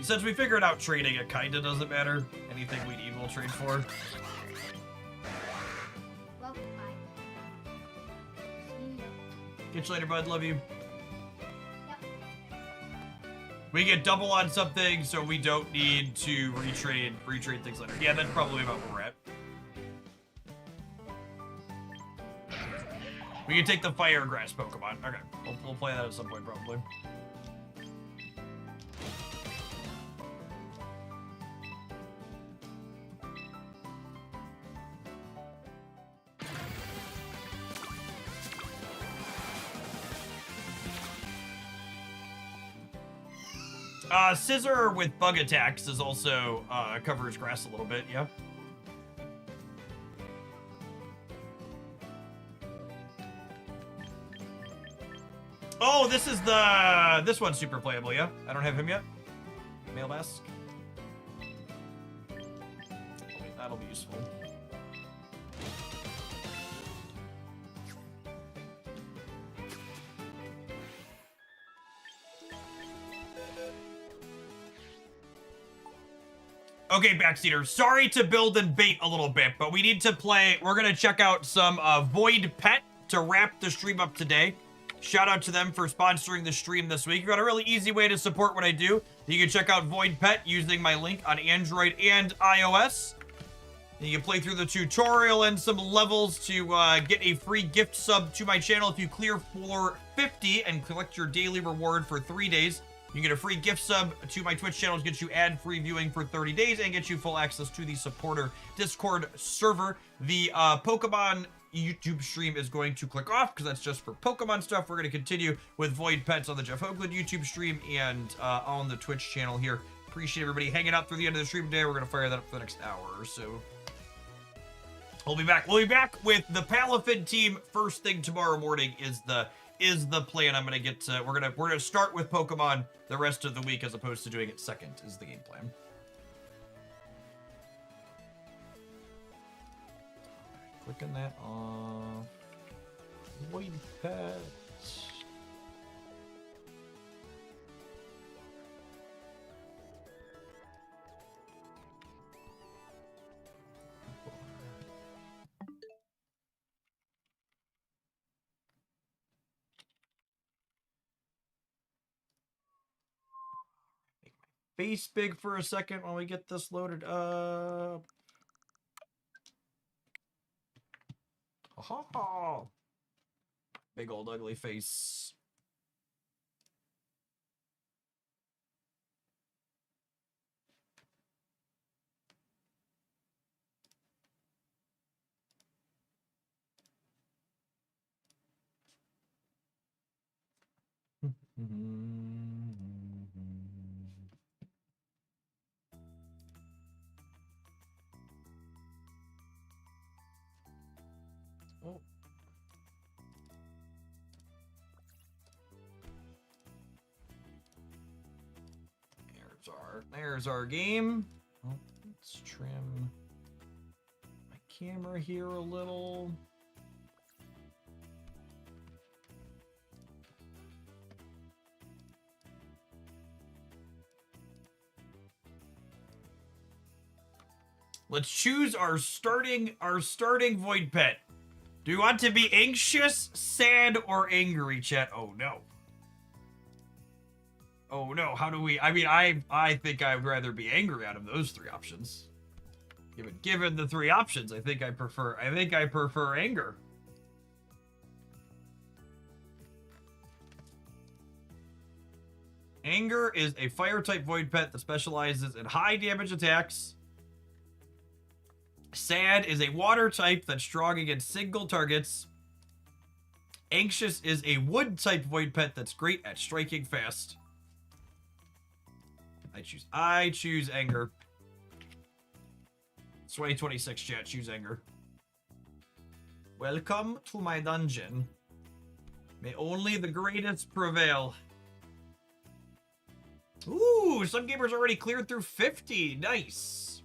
Since we figured out trading, it kinda doesn't matter. Anything we need, we'll trade for. Well, bye. See ya. Catch you later, bud. Love you. Yep. We get double on something, so we don't need to retrade things later. Yeah, that's probably about where we're at. We can take the fire grass Pokemon. Okay, we'll play that at some point probably. Scissor with bug attacks is also covers grass a little bit, yeah. Oh, this one's super playable, yeah? I don't have him yet. Male mask. That'll be useful. Okay, Backseater, sorry to build and bait a little bit, but we need to play. We're going to check out some Void Pet to wrap the stream up today. Shout out to them for sponsoring the stream this week. You've got a really easy way to support what I do. You can check out Void Pet using my link on Android and iOS. You can play through the tutorial and some levels to get a free gift sub to my channel if you clear floor 50 and collect your daily reward for 3 days. You get a free gift sub to my Twitch channel to get you ad-free viewing for 30 days and get you full access to the supporter Discord server. The Pokemon YouTube stream is going to click off because that's just for Pokemon stuff. We're going to continue with Void Pets on the Jeff Hoagland YouTube stream and on the Twitch channel here. Appreciate everybody hanging out through the end of the stream today. We're going to fire that up for the next hour or so. We'll be back. We'll be back with the Palafin team. First thing tomorrow morning is the plan. I'm gonna get to, we're gonna start with Pokemon the rest of the week as opposed to doing it second is the game plan. Clicking that off. Void Pet. Face big for a second while we get this loaded up. Aha! Big old ugly face. Oh. There's our game. Oh, let's trim my camera here a little. Let's choose our starting void pet. Do you want to be anxious, sad, or angry, chat? Oh no. Oh no, how do we... I mean, I think I would rather be angry out of those three options. Given the three options, I think I prefer anger. Anger is a fire type void pet that specializes in high damage attacks. Sad is a water type that's strong against single targets. Anxious is a wood type void pet that's great at striking fast. I choose anger. It's 2026, chat. Choose anger. Welcome to my dungeon. May only the greatest prevail. Ooh, some gamers already cleared through 50. Nice.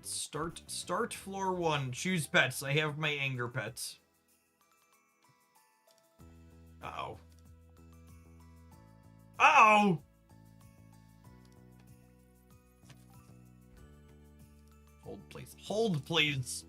Start floor 1. Choose pets. I have my anger pets. Uh-oh. Uh-oh! Hold, please. Hold, please.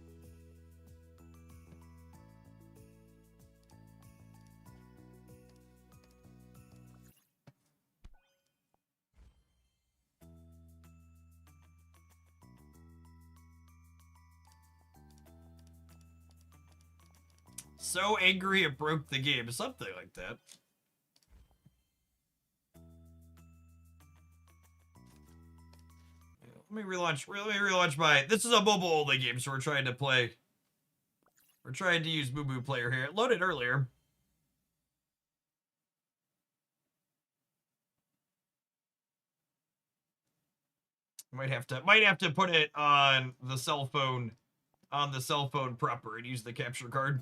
So angry it broke the game. Something like that. Let me relaunch my... This is a mobile-only game, so we're trying to play... We're trying to use Boo Boo Player here. It loaded earlier. Might have to put it on the cell phone proper and use the capture card.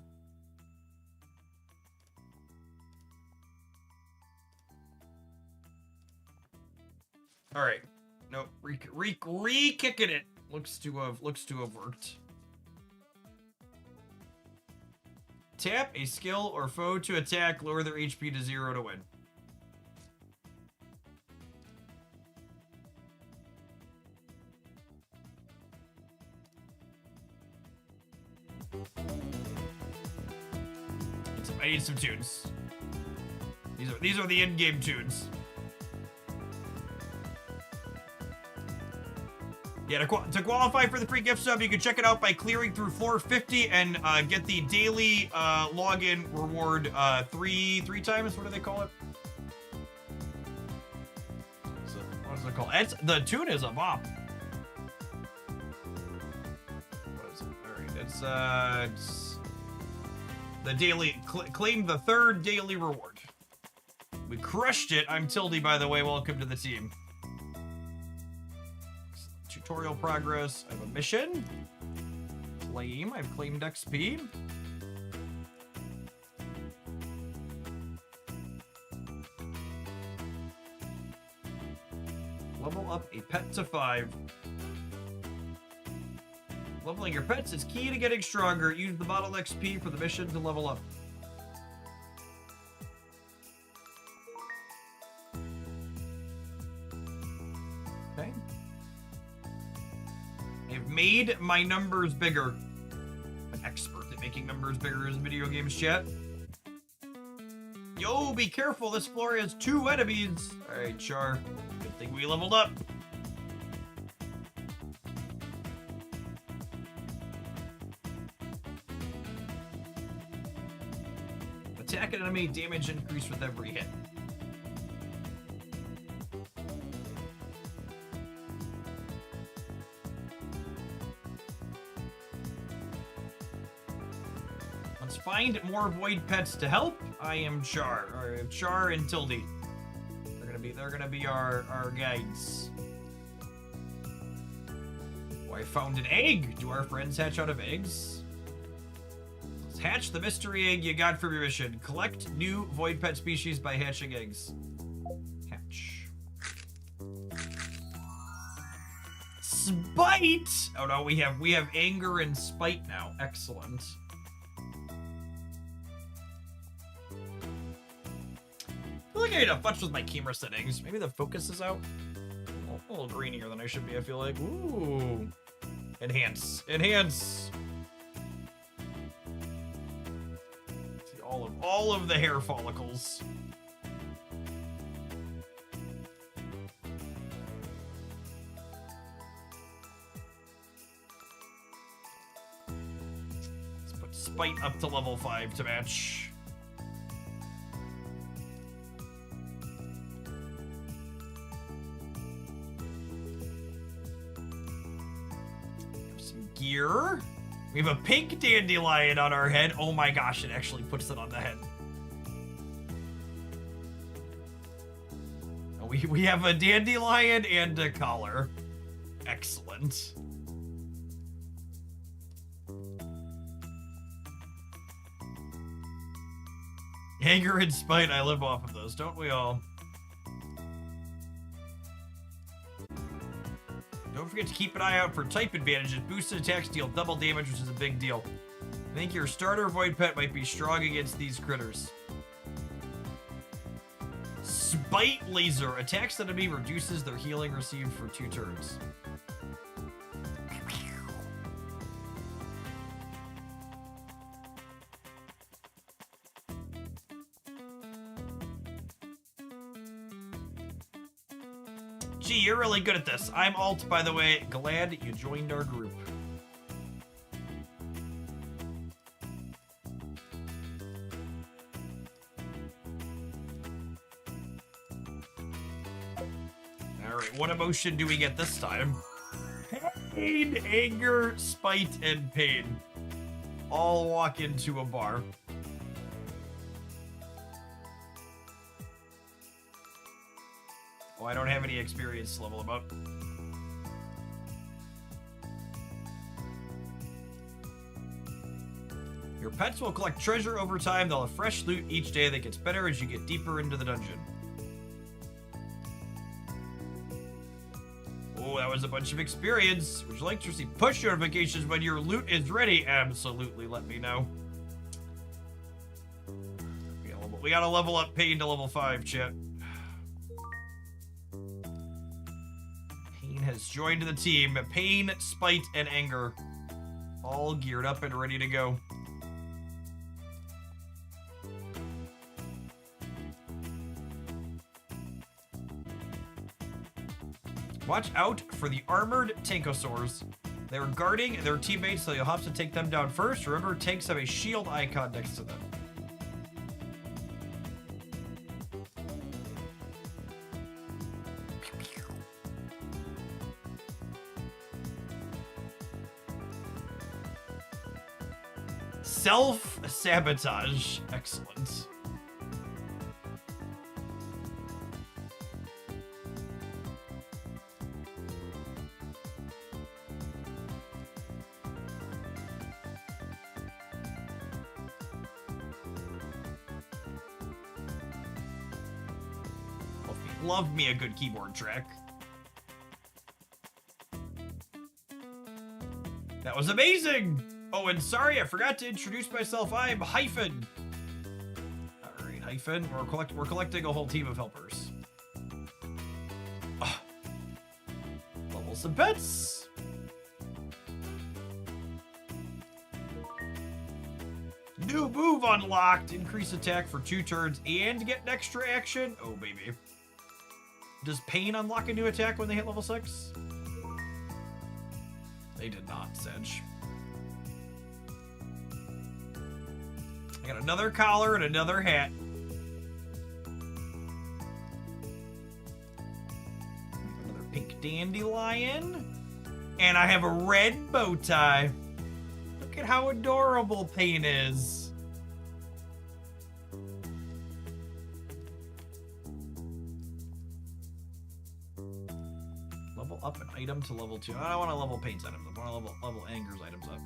All right. No, re-kicking it. Looks to have worked. Tap a skill or foe to attack, lower their HP to 0 to win. I need some tunes. These are the in-game tunes. Yeah, to qualify for the free gift sub, you can check it out by clearing through floor 50 and get the daily login reward three times. What do they call it? So, what is it called? The tune is a bop. What is it? All right, it's the daily claim the third daily reward. We crushed it. I'm Tildy, by the way. Welcome to the team. Tutorial progress. I have a mission. Claim. I've claimed XP. Level up a pet to 5. Leveling your pets is key to getting stronger. Use the bottle XP for the mission to level up. Okay. I've made my numbers bigger. I'm an expert at making numbers bigger in video games, chat. Yo, be careful. This floor has 2 enemies. All right, Char. Good thing we leveled up. Attack an enemy, damage increase with every hit. Let's find more void pets to help. I am Char, or Char and Tildy. They're gonna be our guides. Oh, I found an egg. Do our friends hatch out of eggs? Let's hatch the mystery egg you got from your mission. Collect new void pet species by hatching eggs. Hatch. Spite! Oh no, we have anger and spite now. Excellent. I feel like I need to fudge with my camera settings. Maybe the focus is out. A little greenier than I should be, I feel like. Ooh. Enhance. Enhance. See all of the hair follicles. Let's put spite up to level 5 to match. Gear. We have a pink dandelion on our head. Oh my gosh, it actually puts it on the head. Oh, we have a dandelion and a collar. Excellent. Anger and spite, I live off of those, don't we all? Don't forget to keep an eye out for type advantages. Boosted attacks deal double damage, which is a big deal. I think your starter void pet might be strong against these critters. Spite laser. Attacks enemy reduces their healing received for 2 turns. Gee, you're really good at this. I'm Alt, by the way. Glad you joined our group. Alright, what emotion do we get this time? Pain, anger, spite, and pain. All walk into a bar. Oh, I don't have any experience to level them up. Your pets will collect treasure over time. They'll have fresh loot each day that gets better as you get deeper into the dungeon. Oh, that was a bunch of experience. Would you like to receive push notifications when your loot is ready? Absolutely, let me know. We gotta level up Pain to level 5, chat. Has joined the team. Pain, spite, and anger. All geared up and ready to go. Watch out for the armored tankosaurs. They're guarding their teammates, so you'll have to take them down first. Remember, tanks have a shield icon next to them. Self-sabotage. Excellent. Love me a good keyboard track. That was amazing! Oh, and sorry, I forgot to introduce myself. I'm Hyphen. All right, Hyphen. We're collecting a whole team of helpers. Level some pets. New move unlocked. Increase attack for 2 turns and get an extra action. Oh, baby. Does Pain unlock a new attack when they hit level 6? They did not, Sedge. I got another collar and another hat. Another pink dandelion. And I have a red bow tie. Look at how adorable Pain is. Level up an item to level 2. I don't want to level paints items up. I want to level Anger's items up.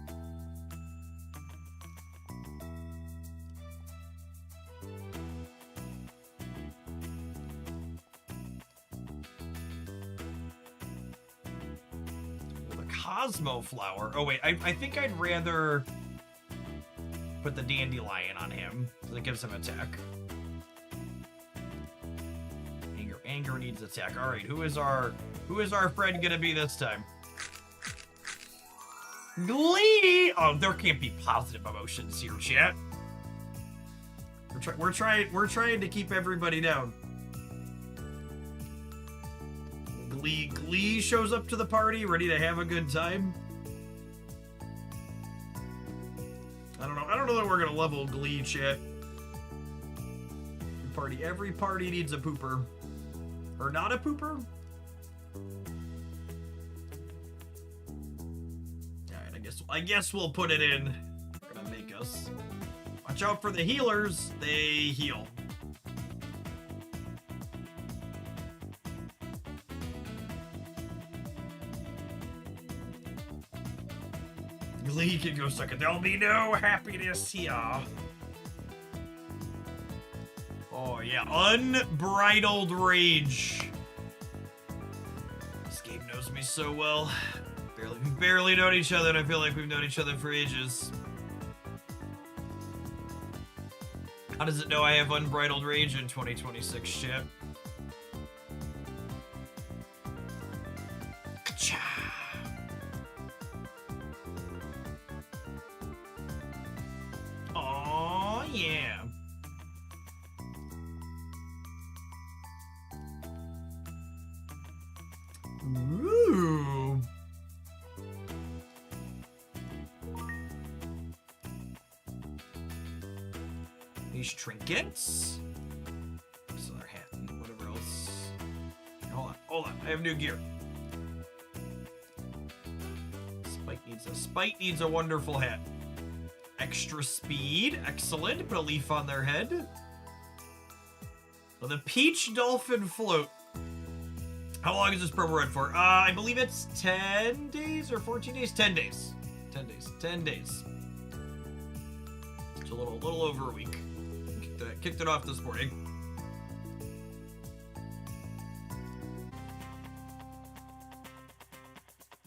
The Cosmo Flower. Oh, wait. I think I'd rather put the Dandelion on him. So that gives him attack. Anger needs attack. All right, who is our friend gonna be this time? Glee! Oh, there can't be positive emotions here, chat. We're trying to keep everybody down. Glee shows up to the party, ready to have a good time. I don't know that we're gonna level Glee, chat. Every party needs a pooper. Or not a pooper? Alright, I guess we'll put it in. They're gonna make us. Watch out for the healers. They heal. Glee can go suck it. There'll be no happiness here. Oh yeah, unbridled rage. This game knows me so well. We've barely known each other, and I feel like we've known each other for ages. How does it know I have unbridled rage in 2026 shit? Ka-cha. Aw, yeah. Ooh. These trinkets. This other hat and whatever else. Hold on. I have new gear. Spite needs a wonderful hat. Extra speed, excellent. Put a leaf on their head. So the Peach Dolphin Float. How long is this promo run for? I believe it's 10 days or 14 days? 10 days. 10 days. It's a little over a week. Kicked it off this morning.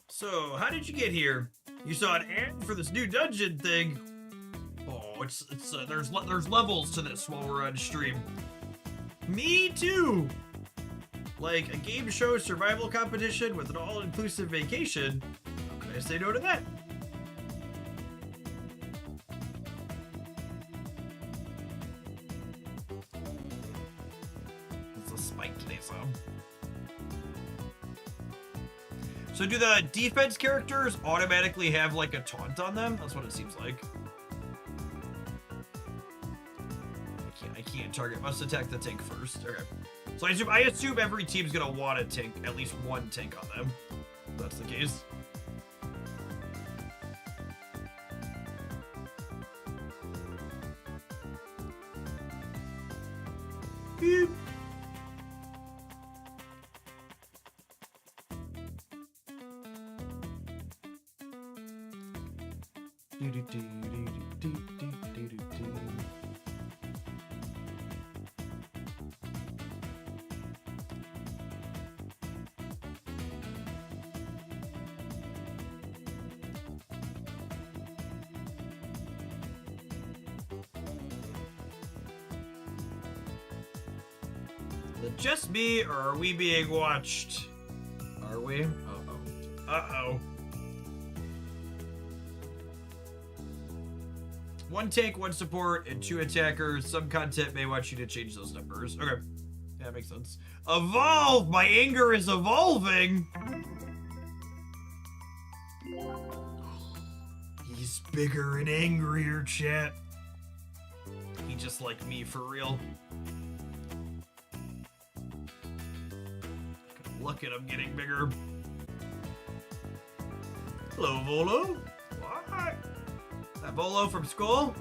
So, how did you get here? You saw an ad for this new dungeon thing. Oh, there's levels to this while we're on stream. Me too. Like a game show survival competition with an all-inclusive vacation. How can I say no to that? It's a spiked laser. So do the defense characters automatically have like a taunt on them? That's what it seems like. I can't target. Must attack the tank first. Okay. So I assume every team's gonna want a tank, at least one tank on them. If that's the case. Beep. Is it just me, or are we being watched? Are we? Uh-oh. Uh-oh. One tank, one support, and 2 attackers. Some content may want you to change those numbers. Okay. Yeah, that makes sense. Evolve! My anger is evolving! He's bigger and angrier, chat. He just like me for real. Look at him getting bigger. Hello, Volo. What? That Volo from school?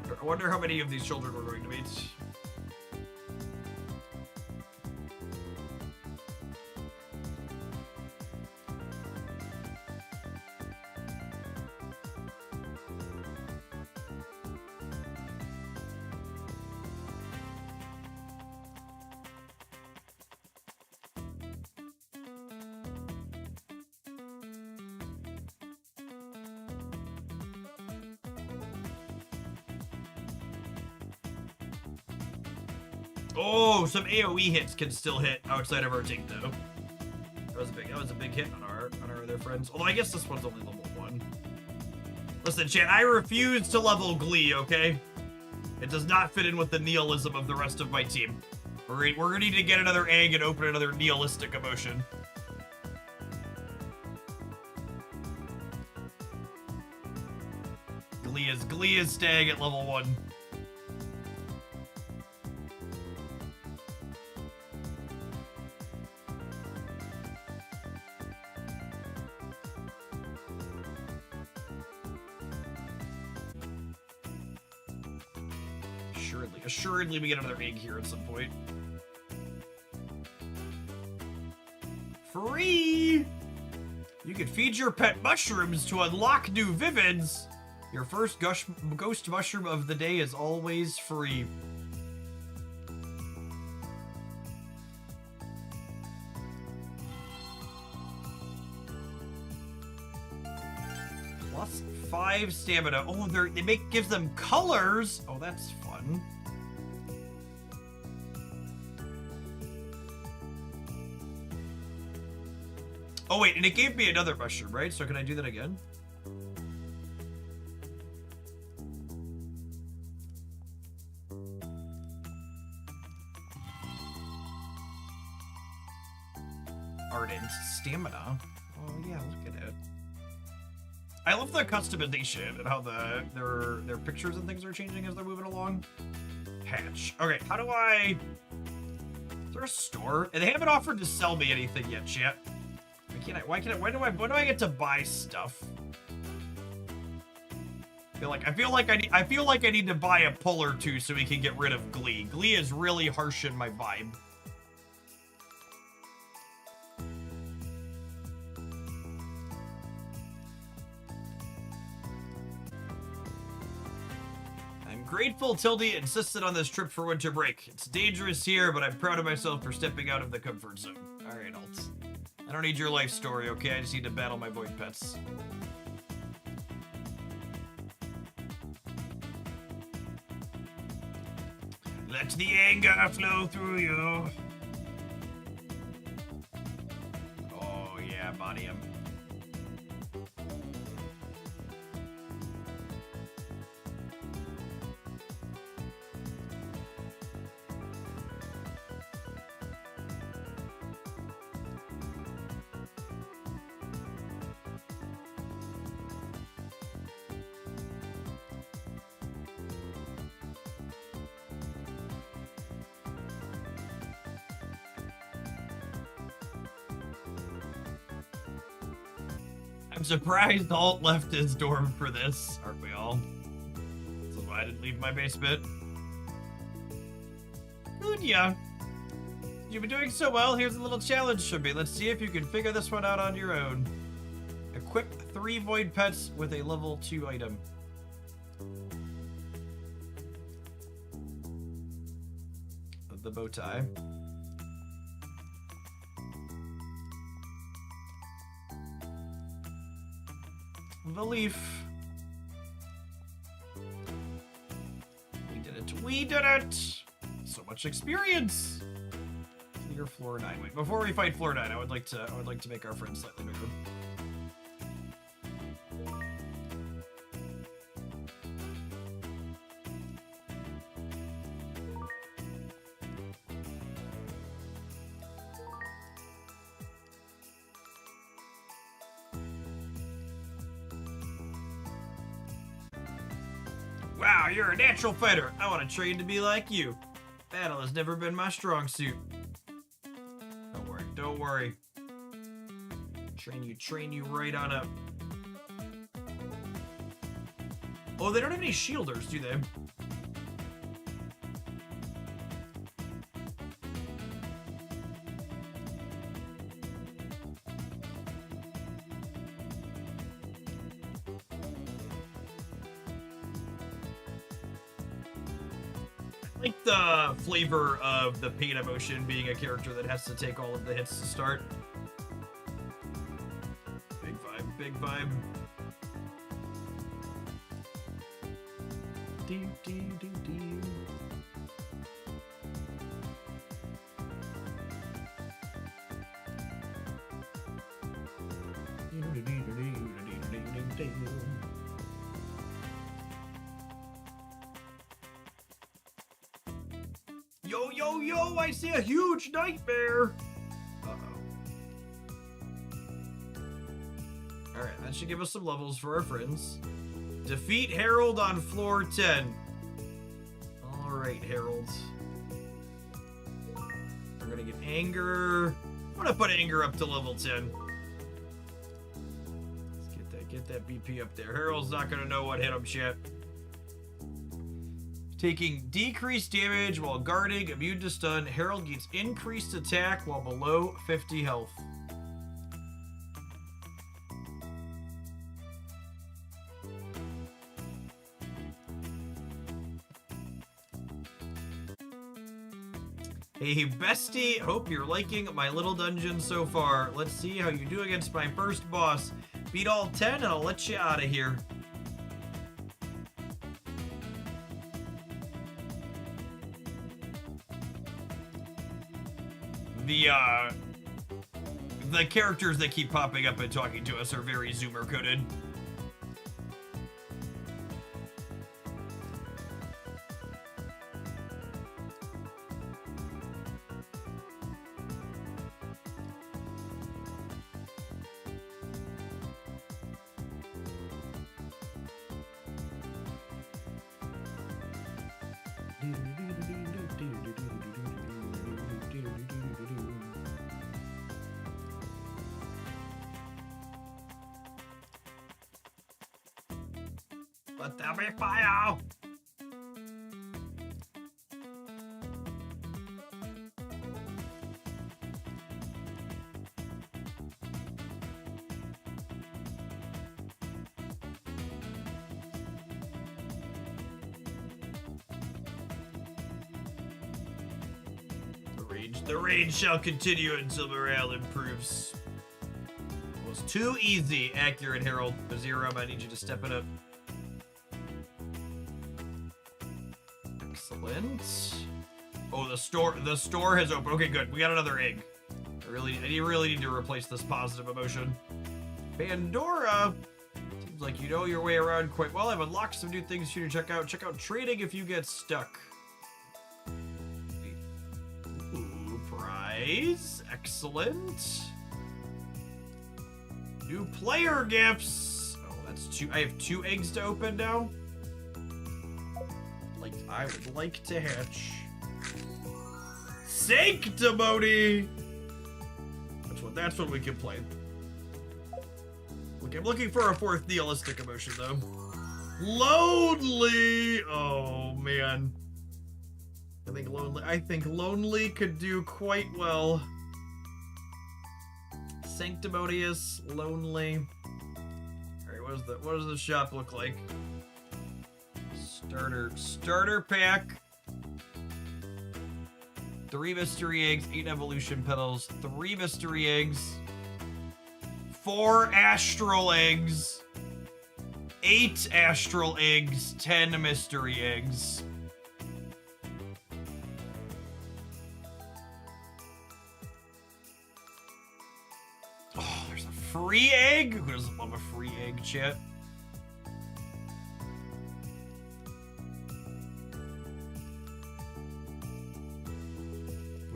I wonder how many of these children we're going to meet. Oh, some AoE hits can still hit outside of our tank though. That was a big hit on our other friends. Although I guess this one's only level 1. Listen, chat, I refuse to level Glee, okay? It does not fit in with the nihilism of the rest of my team. We're gonna need to get another egg and open another nihilistic emotion. Glee is staying at level 1. Assuredly we get another egg here at some point. Free! You can feed your pet mushrooms to unlock new vivids. Your first ghost mushroom of the day is always free. Plus 5 stamina. Oh, gives them colors. Oh, that's fun. Oh wait, and it gave me another mushroom, right? So can I do that again? Ardent stamina. Oh yeah, look at it. I love the customization and how their pictures and things are changing as they're moving along. Hatch. Okay, how do I... Is there a store? And they haven't offered to sell me anything yet, chat. Why do I get to buy stuff? I feel like I need to buy a pull or two so we can get rid of Glee. Glee is really harsh in my vibe. I'm grateful Tilde insisted on this trip for winter break. It's dangerous here, but I'm proud of myself for stepping out of the comfort zone. Alright, Alt. I don't need your life story, okay? I just need to battle my void pets. Let the anger flow through you. Oh, yeah, body him. I'm surprised Alt left his dorm for this, aren't we all? So I didn't leave my basement. Good, yeah. You've been doing so well, here's a little challenge for me. Let's see if you can figure this one out on your own. Equip 3 void pets with a level 2 item. The bow tie. The leaf. We did it. We did it! So much experience! Clear floor 9. Wait, before we fight floor 9, I would like to make our friend slightly bigger. Wow, you're a natural fighter. I want to train to be like you. Battle has never been my strong suit. Don't worry. Train you right on up. Oh, they don't have any shielders, do they? I like the flavor of the pain emotion being a character that has to take all of the hits to start. Big vibe, big vibe. Yo, yo, yo, I see a huge nightmare. Uh-oh. Alright, that should give us some levels for our friends. Defeat Harold on floor 10. Alright, Harold. We're gonna get anger. I'm gonna put anger up to level 10. Let's get that BP up there. Harold's not gonna know what hit him shit. Taking decreased damage while guarding, immune to stun. Harold gets increased attack while below 50 health. Hey bestie, hope you're liking my little dungeon so far. Let's see how you do against my first boss. Beat all 10 and I'll let you out of here. The characters that keep popping up and talking to us are very Zoomer coded. Let there be fire! The rage shall continue until morale improves. It was too easy. Accurate, Harold. Zero, I need you to step it up. Excellent. Oh, the store has opened. Okay, good. We got another egg. I really need to replace this positive emotion. Pandora. Seems like you know your way around quite well. I've unlocked some new things for you to check out. Check out trading if you get stuck. Ooh, prize. Excellent. New player gifts. Oh, that's two. I have 2 eggs to open now. Like I would like to hatch. Sanctimony. That's what we can play. Look, I'm looking for a 4th nihilistic emotion though. Lonely. Oh man. I think lonely could do quite well. Sanctimonious, lonely. Alright, what does the shop look like? Starter pack. 3 mystery eggs, 8 evolution petals, 3 mystery eggs, 4 astral eggs, 8 astral eggs, 10 mystery eggs. Oh, there's a free egg? Who doesn't love a free egg, chat?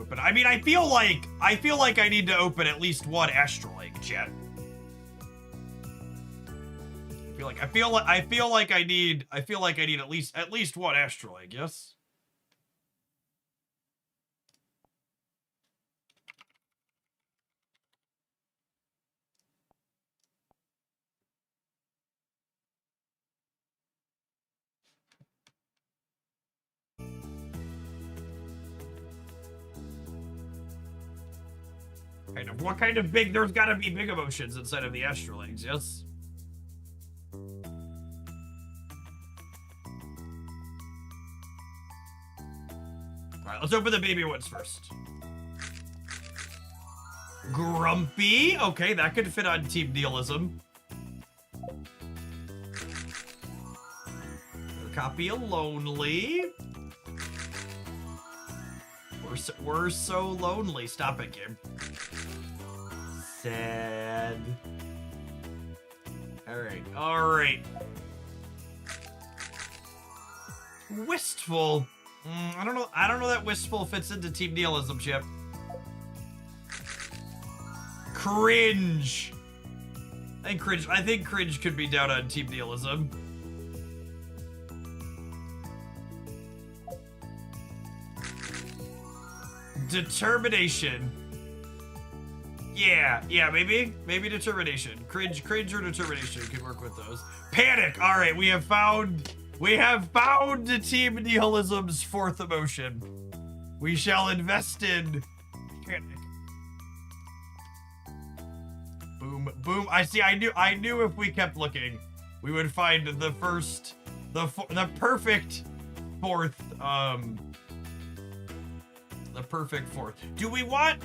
But I mean, I feel like I need to open at least 1 astral egg, chat. I feel like I need at least 1 astral egg, yes? Kind of. What kind of big? There's gotta be big emotions inside of the astral eggs, yes? Alright, let's open the baby ones first. Grumpy. Okay, that could fit on Team Nihilism. A copy of Lonely. We're so lonely. Stop it, game. Sad. All right. Wistful. I don't know that wistful fits into team nihilism, Chip. Cringe. I think cringe could be down on team nihilism. Determination. Yeah, maybe determination. Cringe or determination could work with those. Panic. All right, we have found Team Nihilism's fourth emotion. We shall invest in panic. Boom. I knew if we kept looking, we would find the perfect fourth. The perfect fourth. Do we want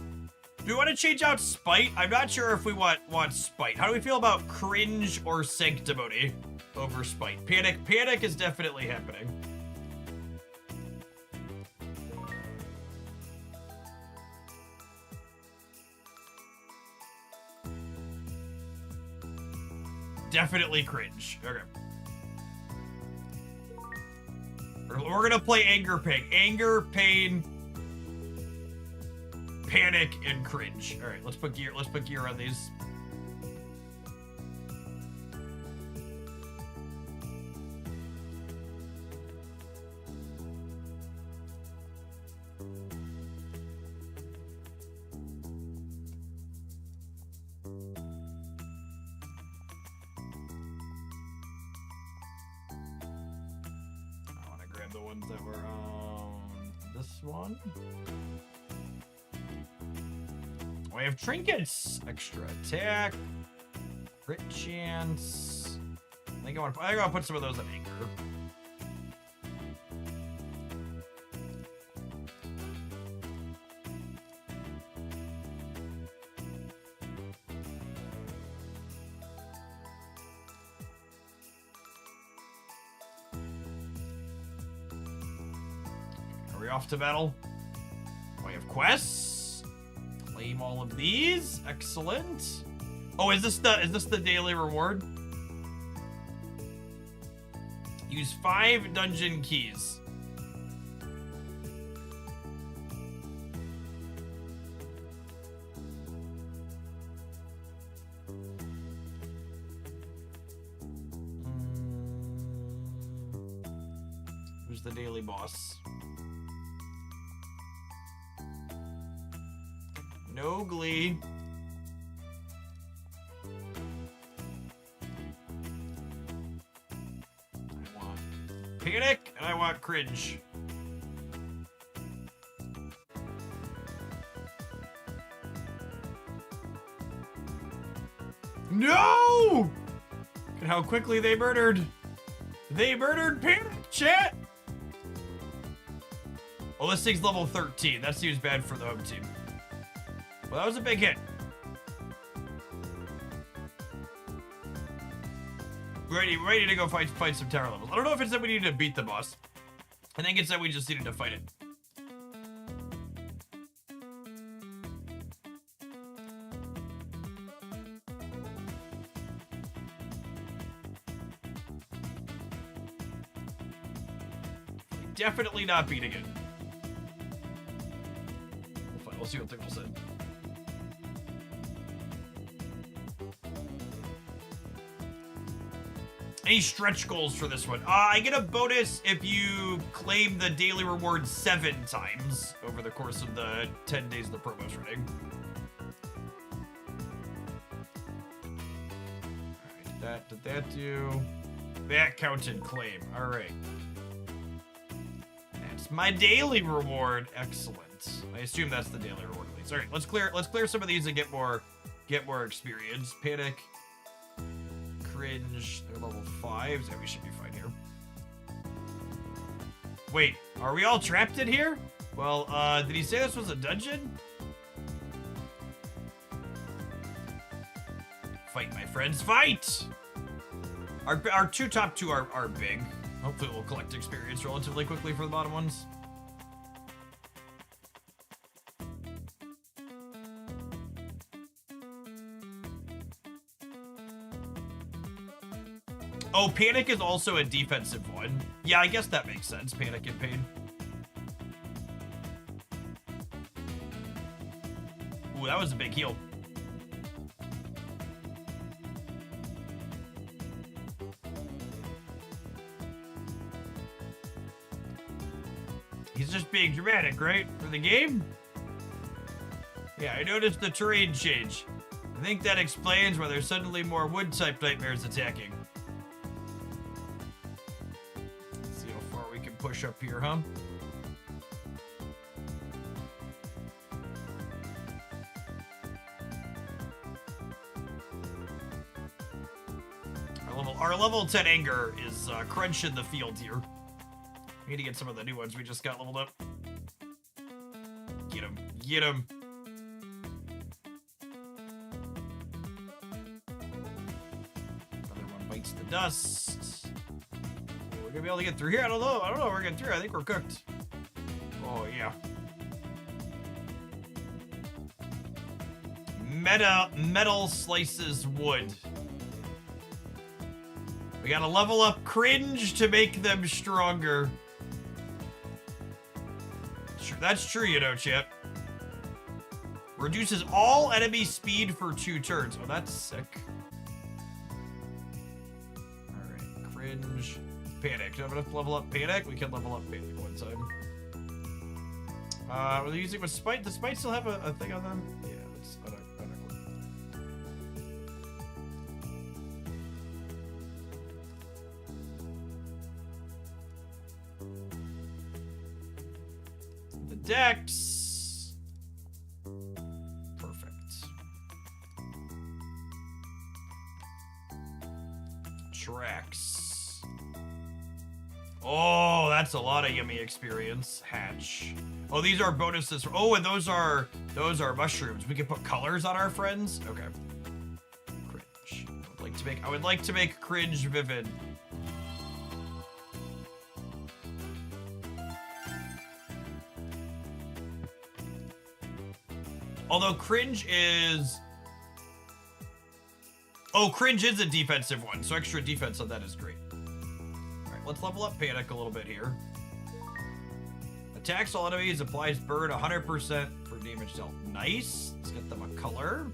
to change out spite? I'm not sure if we want spite. How do we feel about cringe or sanctimony over spite? Panic is definitely happening. Definitely cringe. Okay. We're gonna play anger, pain, panic, and cringe. All right, let's put gear on these. I want to grab the ones that were on this one. We have trinkets, extra attack, crit chance. I think I want to put some of those in anger. Are we off to battle? We have quests. Claim all of these. Excellent. Oh, is this the daily reward? Use 5 dungeon keys. Who's the daily boss? No glee. I want panic and I want cringe. No! Look at how quickly they murdered. They murdered panic, chat. Oh, this thing's level 13. That seems bad for the home team. Well, that was a big hit. Ready to go fight some tower levels. I don't know if it said we needed to beat the boss. I think it said we just needed to fight it. Definitely not beating it. We'll see what thing will say. Any stretch goals for this one? I get a bonus if you claim the daily reward 7 times over the course of the 10 days of the promo's running. Alright, that did that do? That counted claim. Alright. That's my daily reward. Excellent. I assume that's the daily reward at least. Alright, let's clear some of these and get more experience. Panic. Cringe, they're level 5s. Yeah, we should be fine here. Wait, are we all trapped in here? Well, did he say this was a dungeon? Fight, my friends, fight! Our top two are big. Hopefully we'll collect experience relatively quickly for the bottom ones. Oh, Panic is also a defensive one. Yeah, I guess that makes sense. Panic and Pain. Ooh, that was a big heal. He's just being dramatic, right? For the game? Yeah, I noticed the terrain change. I think that explains why there's suddenly more wood-type nightmares attacking. Let's see how far we can push up here, huh? Our level 10 anger is crunching the field here. We need to get some of the new ones we just got leveled up. Get him. Get him. Another one bites the dust. We're gonna be able to get through here? I don't know. We're getting through. I think we're cooked. Oh, yeah. Metal slices wood. We gotta level up Cringe to make them stronger. That's true, you know, chat. Reduces all enemy speed for 2 turns. Oh, that's sick. Alright, Cringe. Panic. Do I have enough to level up Panic? We can level up Panic one time. Are they using with Spite? Does Spite still have a thing on them? Yeah, it's on a Dex. Perfect. Tracks. Oh, that's a lot of yummy experience. Hatch. Oh, these are bonuses. Oh, and those are mushrooms. We can put colors on our friends. Okay. Cringe. I would like to make Cringe vivid. Although Cringe is... Oh, Cringe is a defensive one, so extra defense on that is great. Alright, let's level up Panic a little bit here. Attacks all enemies, applies burn 100% for damage dealt. Nice. Let's get them a color.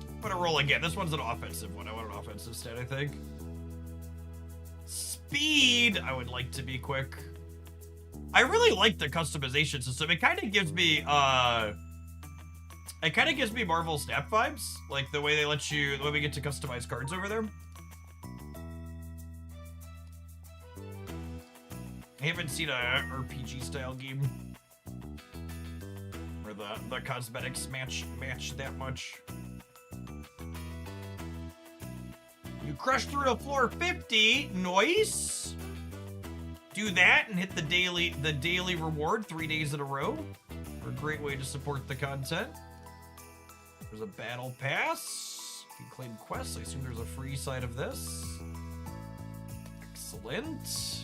I'm gonna roll again. This one's an offensive one. I want an offensive stat, I think. Speed, I would like to be quick. I really like the customization system. It kind of gives me Marvel Snap vibes, like the way they let you, the way we get to customize cards over there. I haven't seen a RPG style game where the cosmetics match that much. You crush through a floor 50. Nice. Do that and hit the daily reward 3 days in a row. For a great way to support the content. There's a battle pass. You can claim quests. I assume there's a free side of this. Excellent.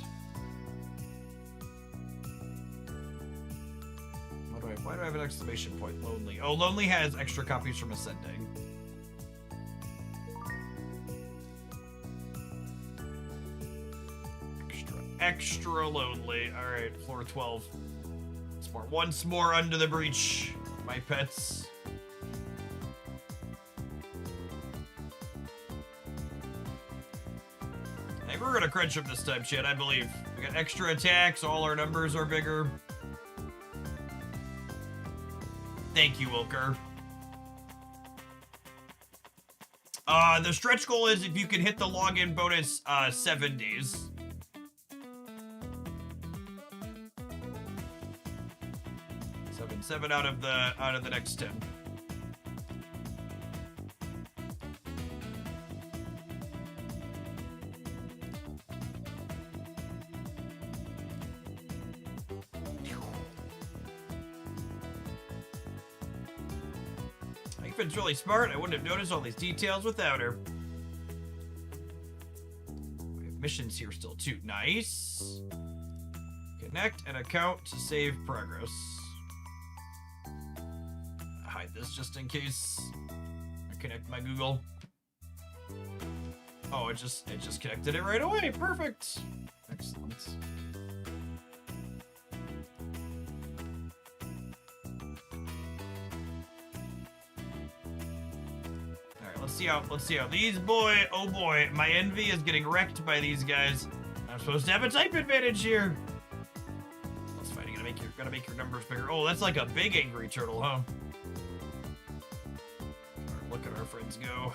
Why do I have an exclamation point? Lonely. Oh, Lonely has extra copies from Ascending. Extra lonely. Alright, floor 12. Once more under the breach, my pets. I think we're gonna crunch them this time, chat, I believe. We got extra attacks, all our numbers are bigger. Thank you, Wilker. The stretch goal is if you can hit the login bonus 7 days. 7 out of the next 10. Aifen's really smart. I wouldn't have noticed all these details without her. We have missions here still too. Nice. Connect an account to save progress. hide this just in case I connect my Google. Oh, it just connected it right away. Perfect. Excellent. Alright, let's see how these oh boy, my envy is getting wrecked by these guys. I'm supposed to have a type advantage here. Let's fight. Gotta make your numbers bigger. Oh, that's like a big angry turtle, huh? Alright, look at our friends go.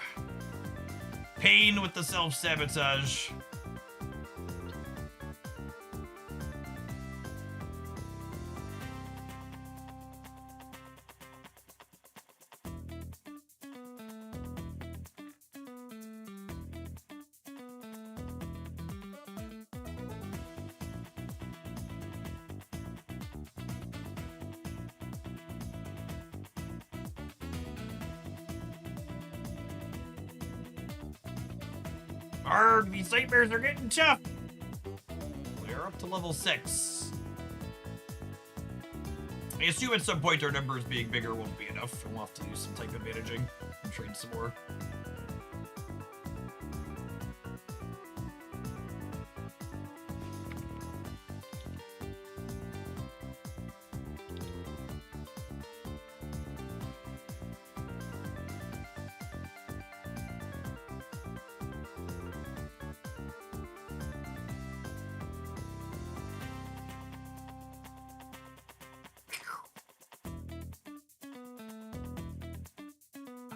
Pain with the self-sabotage. Arrgh, these nightmares are getting tough. We are up to level 6. I assume at some point our numbers being bigger won't be enough. We'll have to do some type advantaging and train some more.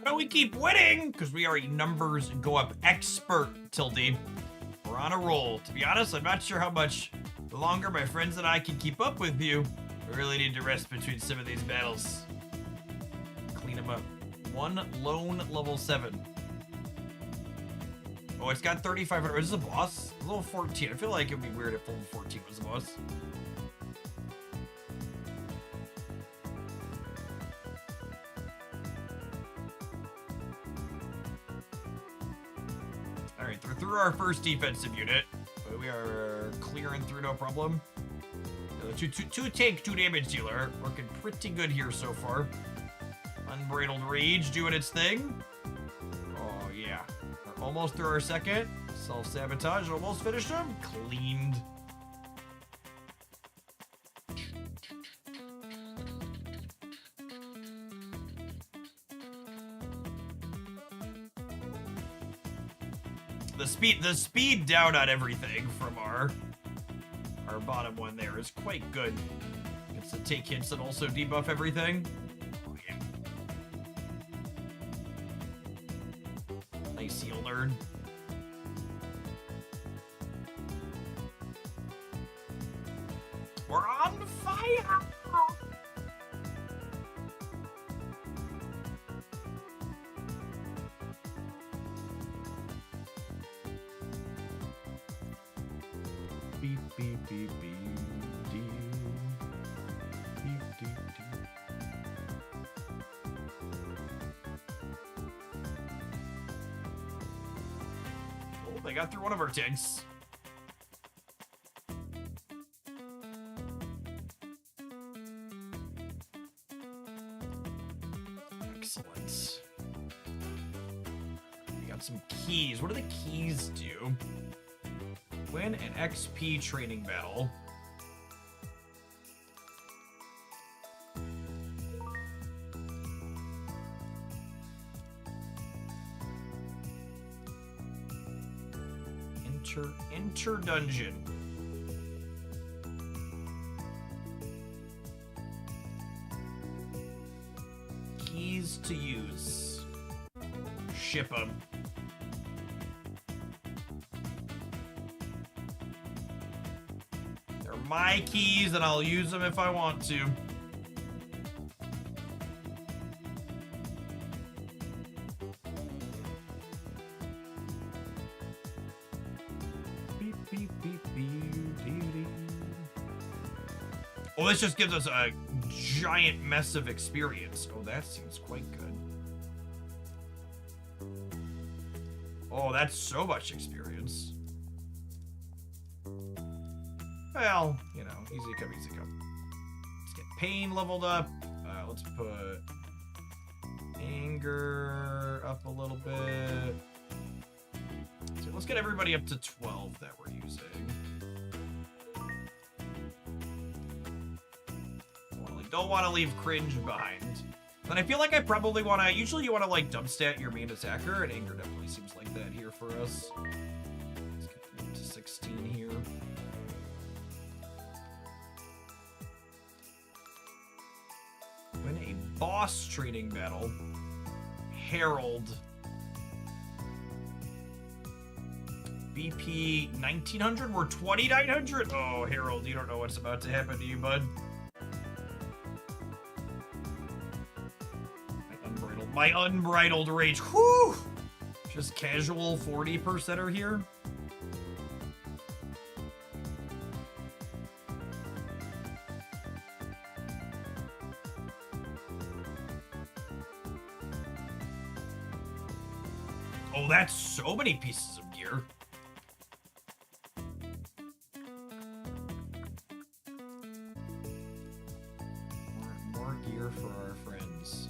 How do we keep winning? Because we already numbers go up expert, Tilde. We're on a roll. To be honest, I'm not sure how much longer my friends and I can keep up with you. We really need to rest between some of these battles. Clean them up. One lone level 7. Oh, it's got 3,500. Is this a boss? Level 14. I feel like it would be weird if level 14 was a boss. Alright, we're through our first defensive unit. But we are clearing through no problem. Two tank, 2 damage dealer. Working pretty good here so far. Unbridled Rage doing its thing. Oh, yeah. We're almost through our second. Self-sabotage. Almost finished him. Cleaned. The speed down on everything from our bottom one there is quite good. Gets to take hits and also debuff everything. Oh, yeah. Nice heal nerd. We're on fire! Beep, beep, beep, beep, dee. Beep, dee, dee. Oh, they got through one of our tanks. Excellent. We got some keys. What do the keys do? Win an XP training battle. Enter dungeon. Keys to use. Ship them. They're my keys and I'll use them if I want to. Beep, beep, beep, beep, dee, dee. Well, this just gives us a giant mess of experience. Oh, that seems quite good. Oh, that's so much experience. Well, you know, easy come, easy come. Let's get pain leveled up. Let's put Anger up a little bit. So let's get everybody up to 12 that we're using. Don't want to leave cringe behind. And I feel like I probably want to, usually you want to like dump stat your main attacker, and anger definitely seems like that here for us. Let's get up to 16 here. Win a boss training battle. Herald. BP 1900, we're 2900. Oh, Herald, you don't know what's about to happen to you, bud. My unbridled rage. Whew! Just casual 40%er here. Oh, that's so many pieces of gear. More gear for our friends.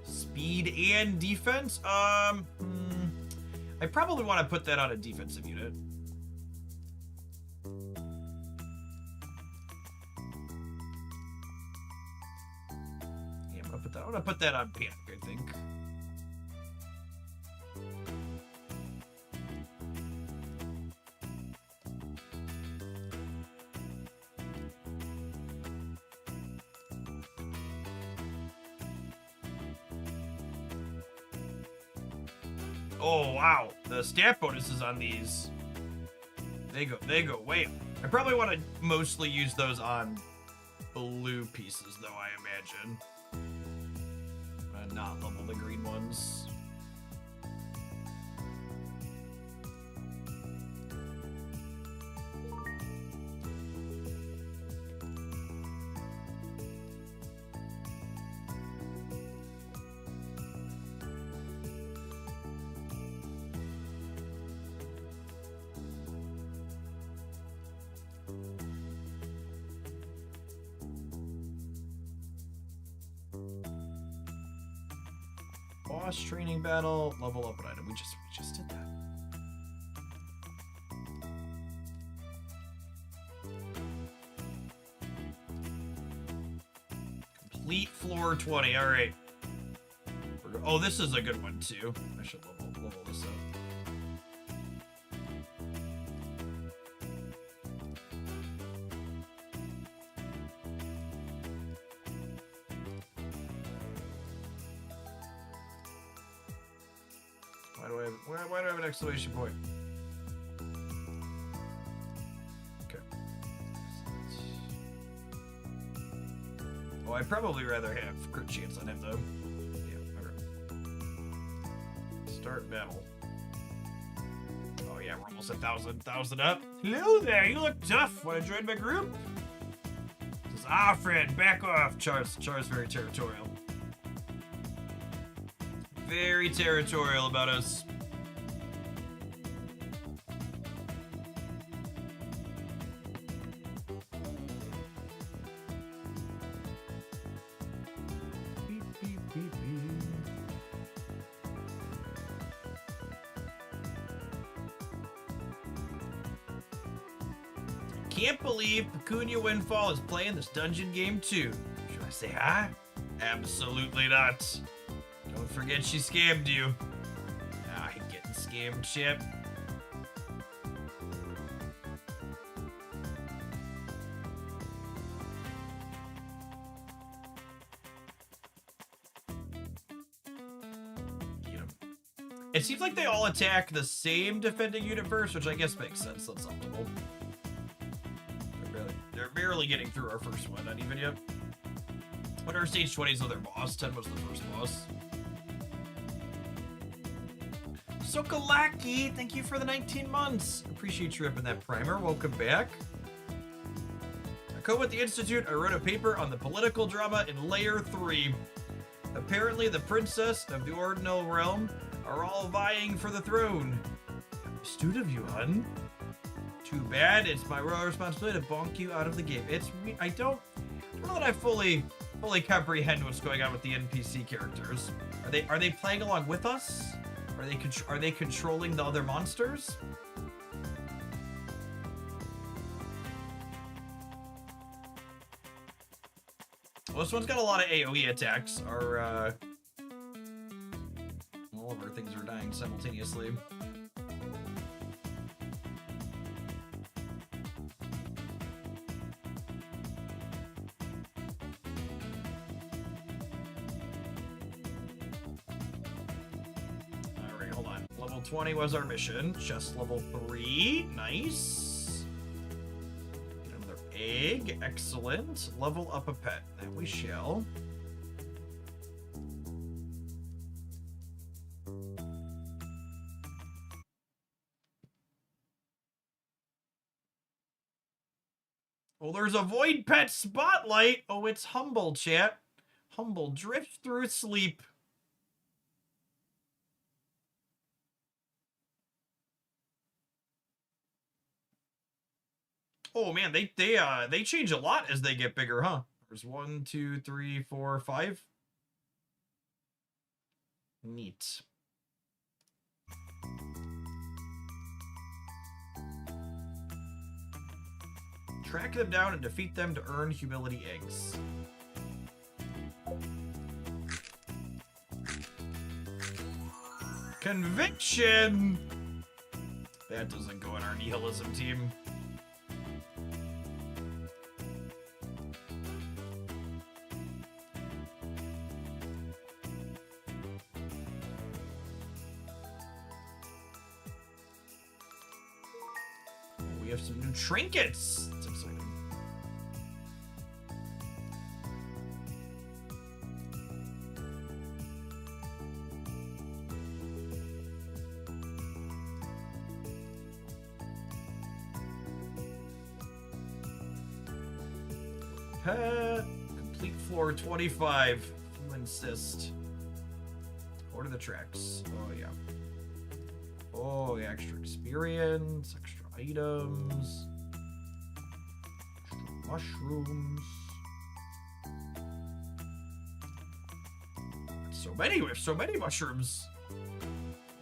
Speed and defense? I probably want to put that on a defensive unit. Yeah, I'm gonna put that on Panic, I think. Oh, wow. The stat bonuses on these, they go way up. I probably want to mostly use those on blue pieces, though, I imagine. Not level the green ones. Boss training battle, level up an item. We just did that. Complete floor 20. All right. Oh, this is a good one too. I should level this up. Why do I have an exclamation point? Okay. Oh, I'd probably rather have crit chance on him, though. Yeah, okay. Start battle. Oh, yeah, we're almost 1,000 up. Hello there, you look tough. Want to join my group? Says, Fred, back off. Char's very territorial. Very territorial about us. Can't believe Pecunia Windfall is playing this dungeon game too. Should I say hi? Absolutely not. Don't forget she scammed you. I hate getting scammed, Chip. It seems like they all attack the same defending unit first, which I guess makes sense. That's optimal. They're barely getting through our first one, not even yet. What are stage 20s of their boss? 10 was the first boss. Sokolaki, thank you for the 19 months. Appreciate you ripping that primer. Welcome back. I co at the Institute. I wrote a paper on the political drama in Layer 3. Apparently, the princess of the Ordinal Realm are all vying for the throne. Astute of you, hun. Too bad. It's my royal responsibility to bonk you out of the game. I don't don't know that I fully comprehend what's going on with the NPC characters. Are they playing along with us? Are they controlling the other monsters? Well, this one's got a lot of AoE attacks. All of our things are dying simultaneously. Alright, hold on. Level 20 was our mission. Chest level 3. Nice. Another egg. Excellent. Level up a pet. That we shall. Oh, there's a void pet spotlight. Oh, it's Humble, chat. Humble drifts through sleep. Oh man, they change a lot as they get bigger, huh? There's 1, 2, 3, 4, 5. Neat. Track them down and defeat them to earn humility eggs. Conviction! That doesn't go in our nihilism team. We have some new trinkets. That's exciting. Complete floor 25. If you insist. Order the tracks. Oh yeah. Oh yeah, extra experience, extra items, extra mushrooms. So many mushrooms.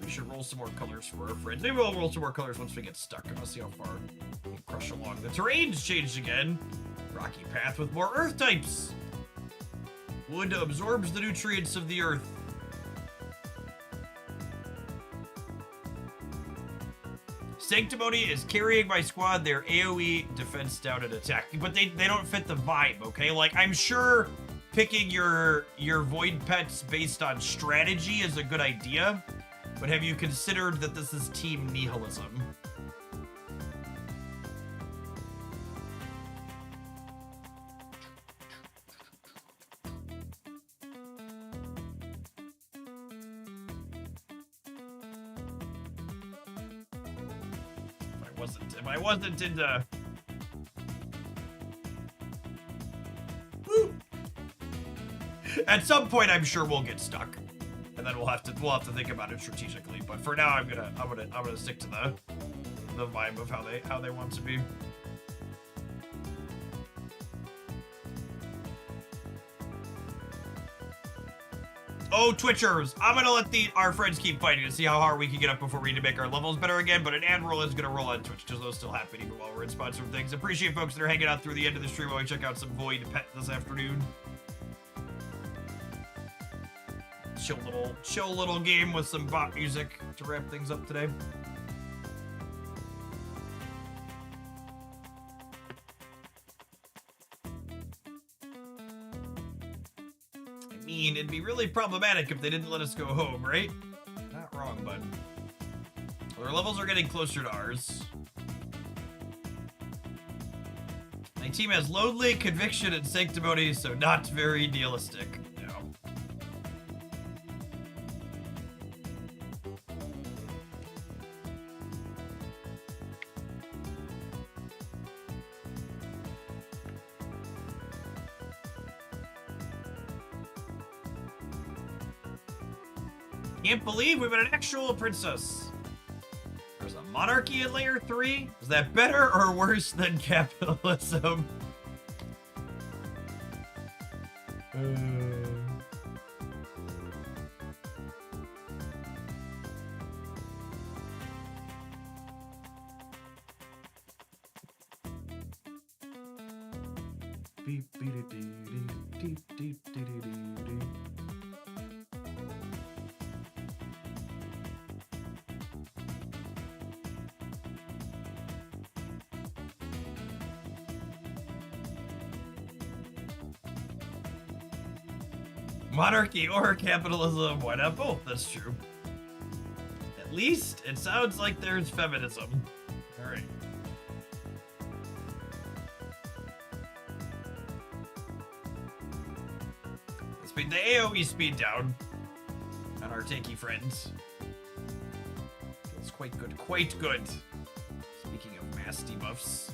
We should roll some more colors for our friends. Maybe we'll roll some more colors once we get stuck. I'm gonna see how far we can crush along. The terrain's changed again. Rocky path with more earth types. Wood absorbs the nutrients of the earth. Sanctimony is carrying my squad. Their AoE, defense down, and attack. But they don't fit the vibe, okay? Like, I'm sure picking your void pets based on strategy is a good idea. But have you considered that this is team nihilism? If I wasn't into... Woo! At some point, I'm sure we'll get stuck, and then we'll have to think about it strategically. But for now, I'm gonna stick to the vibe of how they want to be. Oh, Twitchers! I'm gonna let our friends keep fighting to see how hard we can get up before we need to make our levels better again, but an ad roll is gonna roll on Twitch, because those still happen even while we're in sponsored things. Appreciate folks that are hanging out through the end of the stream while we check out some Void Pet this afternoon. Chill little game with some bot music to wrap things up today. I mean, it'd be really problematic if they didn't let us go home, right? Not wrong, bud. Well, their levels are getting closer to ours. My team has Lonely, Conviction, and Sanctimony, so not very nihilistic. No. Can't believe we've got an actual princess. There's a monarchy in layer 3. Is that better or worse than capitalism? Monarchy or capitalism? Why not both? That's true. At least it sounds like there's feminism. All right. Speed the AoE speed down on our tanky friends. It's quite good. Quite good. Speaking of mass debuffs.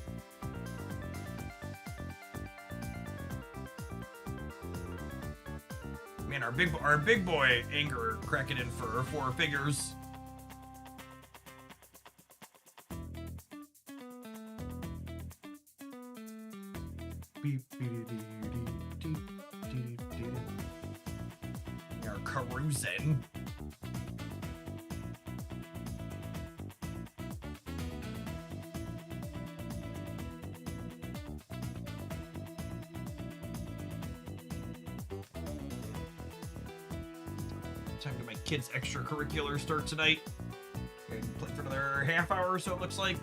Man, our big boy Anger cracking in for 4 figures. Our Carusen. Time to my kids' extracurricular start tonight. And play for another half hour or so, it looks like.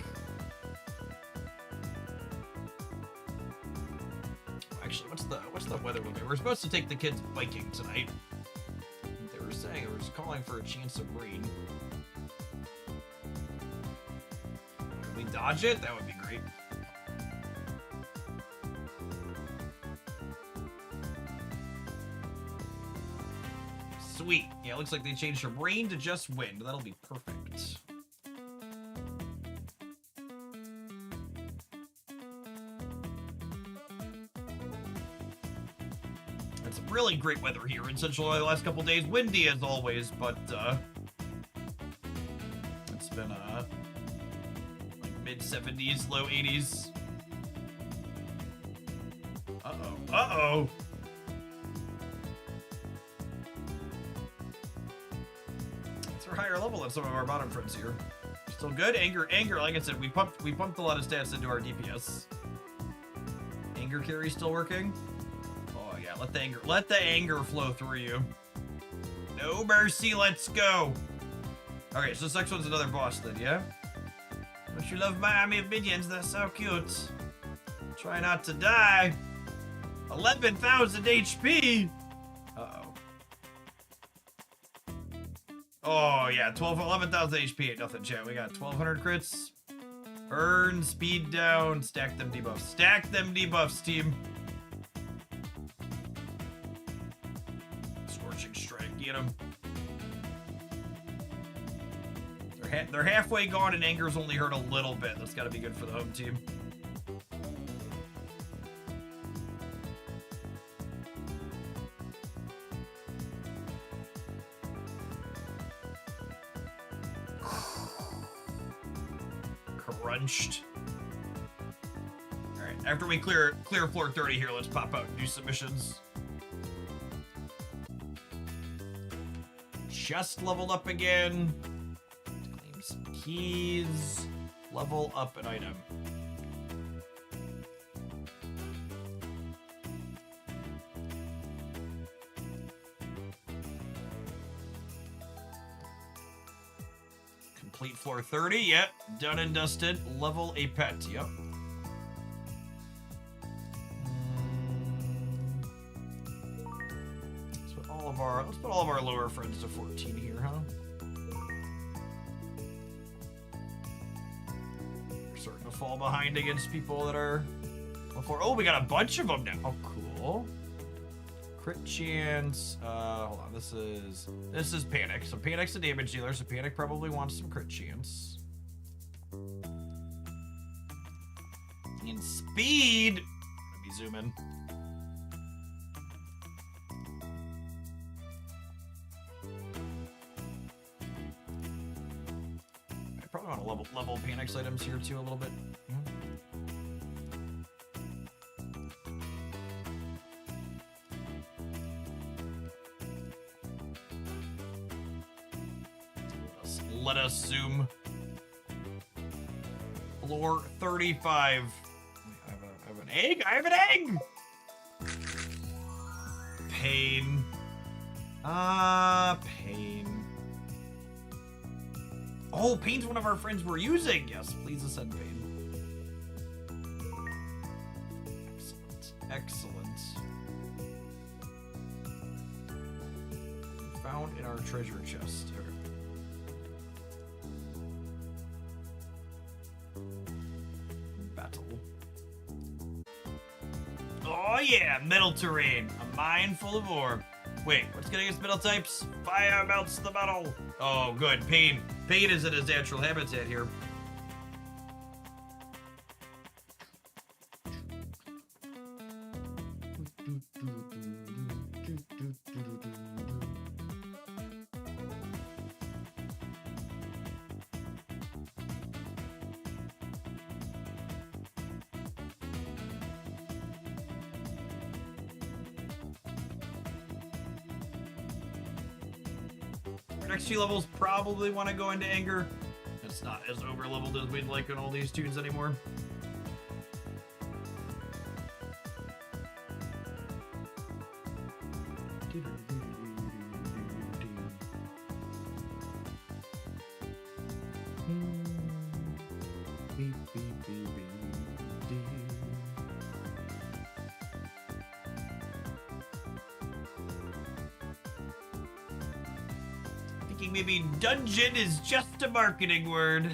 Actually, what's the weather looking? We're supposed to take the kids biking tonight. They were saying it was calling for a chance of rain. Can we dodge it? That would be great. Sweet. Yeah, it looks like they changed from rain to just wind. That'll be perfect. It's really great weather here in Central Illinois the last couple days. Windy as always, but it's been like mid 70s, low 80s. Uh-oh. Uh-oh. Higher level than some of our bottom friends here. Still good. Anger, like I said, we pumped a lot of stats into our DPS. Anger carry still working? Oh yeah, let the anger flow through you. No mercy, let's go. Okay, so this next one's another boss then, yeah? Don't you love my army of minions? They're so cute. Try not to die. 11,000 HP. Uh-oh. Oh, yeah, 11,000 HP ain't nothing, chat. We got 1,200 crits. Burn, speed down, stack them debuffs. Stack them debuffs, team. Scorching strike, get them. They're halfway gone and Anger's only hurt a little bit. That's gotta be good for the home team. Crunched. Alright, after we clear floor 30 here, let's pop out and do submissions. Just leveled up again. Claim some keys. Level up an item. Complete floor 30, yep. Done and dusted. Level a pet, yep. Let's put all of our lower friends to 14 here, huh? We're starting to fall behind against people that are before. Oh, we got a bunch of them now. Oh, cool. Crit chance. Hold on. This is Panic. So Panic's a damage dealer, so Panic probably wants some crit chance. And speed. Let me zoom in. I probably want to level Panic's items here too a little bit. let us zoom. Floor 35. I have an egg? I have an egg! Pain. Pain. Oh, Pain's one of our friends we're using. Yes, please ascend Pain. Excellent. Excellent. Found in our treasure chest. Okay. Battle. Oh yeah, metal terrain. A mine full of ore. Wait, what's getting us metal types? Fire melts the metal. Oh, good. Pain. Pain is in his natural habitat here. Next few levels probably want to go into anger. It's not as over leveled as we'd like on all these tunes anymore. Maybe dungeon is just a marketing word.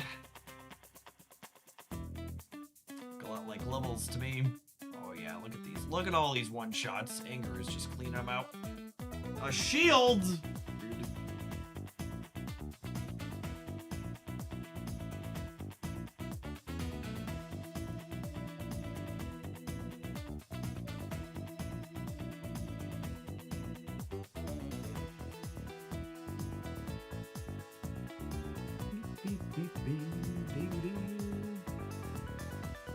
A lot like levels to me. Oh yeah, look at these. Look at all these one-shots. Anger is just cleaning them out. A shield!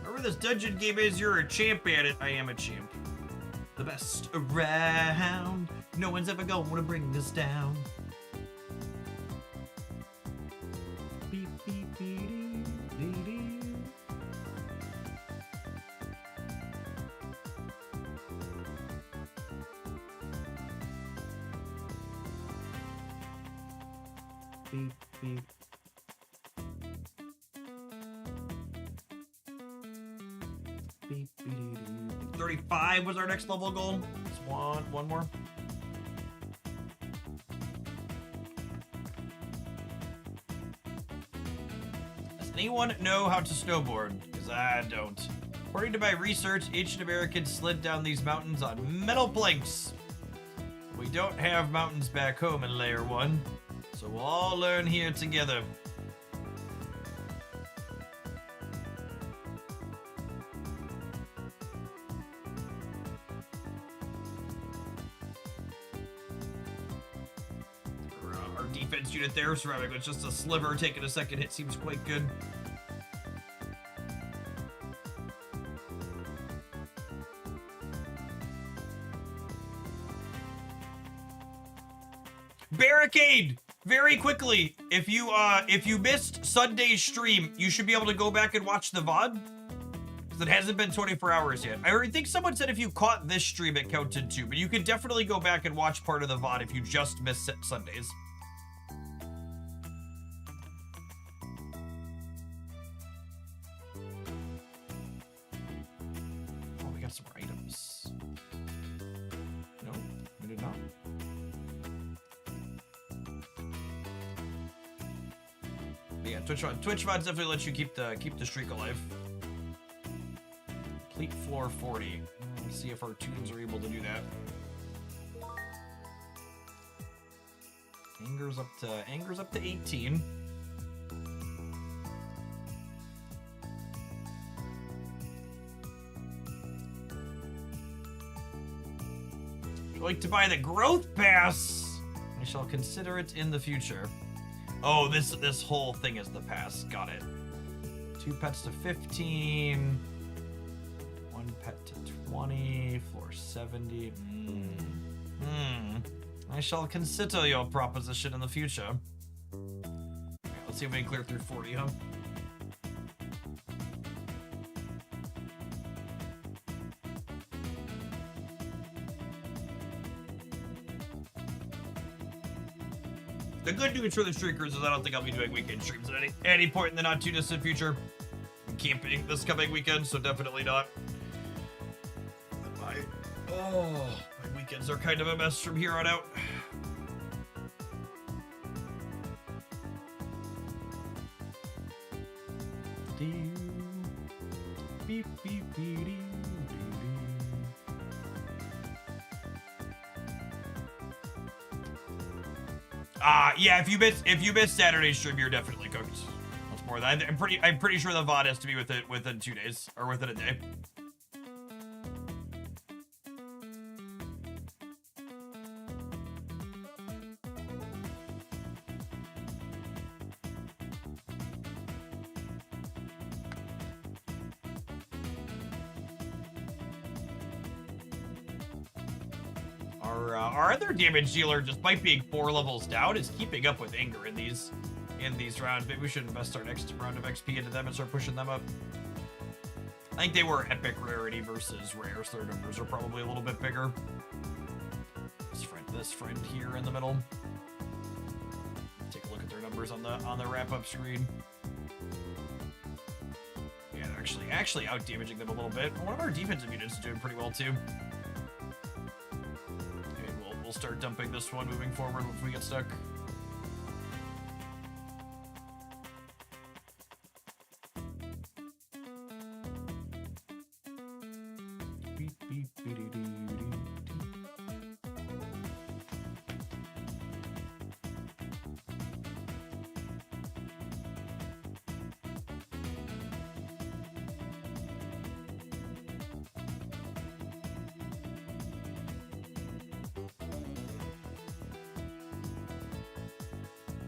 Whatever this dungeon game is, you're a champ at it. I am a champ. The best around. No one's ever going to bring us down. Beep, beep, beep, beep, beep. Beep, beep. 35 was our next level goal. Just one more. Does anyone know how to snowboard? Because I don't. According to my research, ancient Americans slid down these mountains on metal planks. We don't have mountains back home in Layer 1, so we'll all learn here together. Defense unit there, surviving with just a sliver, taking a second hit seems quite good. Barricade! Very quickly, if you missed Sunday's stream, you should be able to go back and watch the VOD. Because it hasn't been 24 hours yet. I already think someone said if you caught this stream, it counted too, but you can definitely go back and watch part of the VOD if you just missed Sundays. Some more items. No, we did not. But yeah, Twitch mods definitely lets you keep the streak alive. Complete floor 40. Let's see if our tunes are able to do that. Anger's up to 18. Like to buy the growth pass. I shall consider it in the future. Oh, this whole thing is the pass. Got it. 2 pets to 15. 1 pet to 20. Floor 70. I shall consider your proposition in the future. Okay, Let's see if we can clear through 40, huh? The good news for the streakers is I don't think I'll be doing weekend streams at any point in the not too distant future. I'm camping this coming weekend, so definitely not. My weekends are kind of a mess from here on out. Beep, beep, beep, beep, beep. Yeah, if you miss Saturday's stream, you're definitely cooked. That's more than I'm pretty sure the VOD has to be within 2 days or within a day. Our other damage dealer, despite being 4 levels down, is keeping up with Anger in these rounds. Maybe we should invest our next round of XP into them and start pushing them up. I think they were epic rarity versus rare, so their numbers are probably a little bit bigger. This friend here in the middle. Take a look at their numbers on the wrap-up screen. Yeah, they're actually out damaging them a little bit. One of our defensive units is doing pretty well too. We'll start dumping this one moving forward if we get stuck. Beep, beep,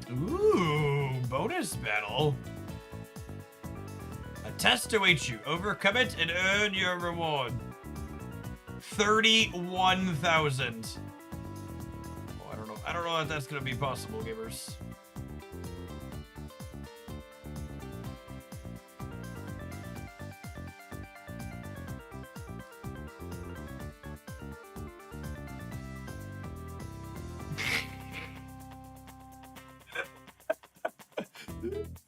Ooh, bonus battle. A test awaits you. Overcome it and earn your reward. 31,000. Oh, I don't know if that's gonna be possible, gamers.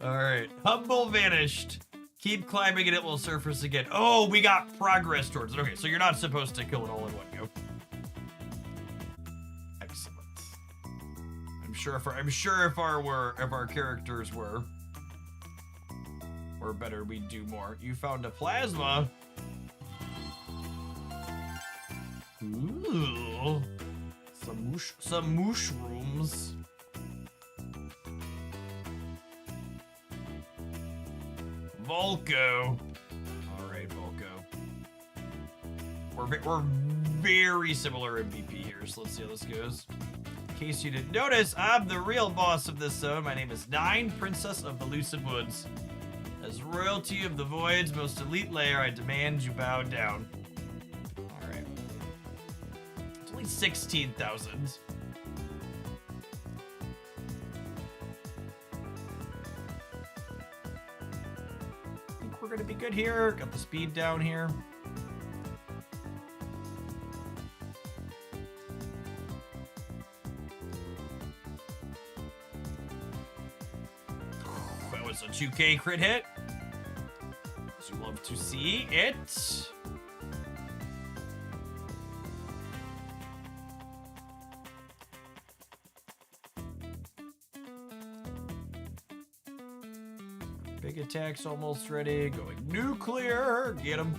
Alright. Humble vanished. Keep climbing and it will surface again. Oh, we got progress towards it. Okay, so you're not supposed to kill it all in one go. Excellent. I'm sure if our characters were better, we'd do more. You found a plasma. Ooh. Some mushrooms. Volko. Alright, Volko. We're very similar MVP here, so let's see how this goes. In case you didn't notice, I'm the real boss of this zone. My name is Nine, Princess of the Lucid Woods. As royalty of the Void's most elite layer, I demand you bow down. Alright. It's only 16,000. We're gonna be good here. Got the speed down here. That was a 2K crit hit. As you love to see it. Big attack's almost ready. Going nuclear. Get him.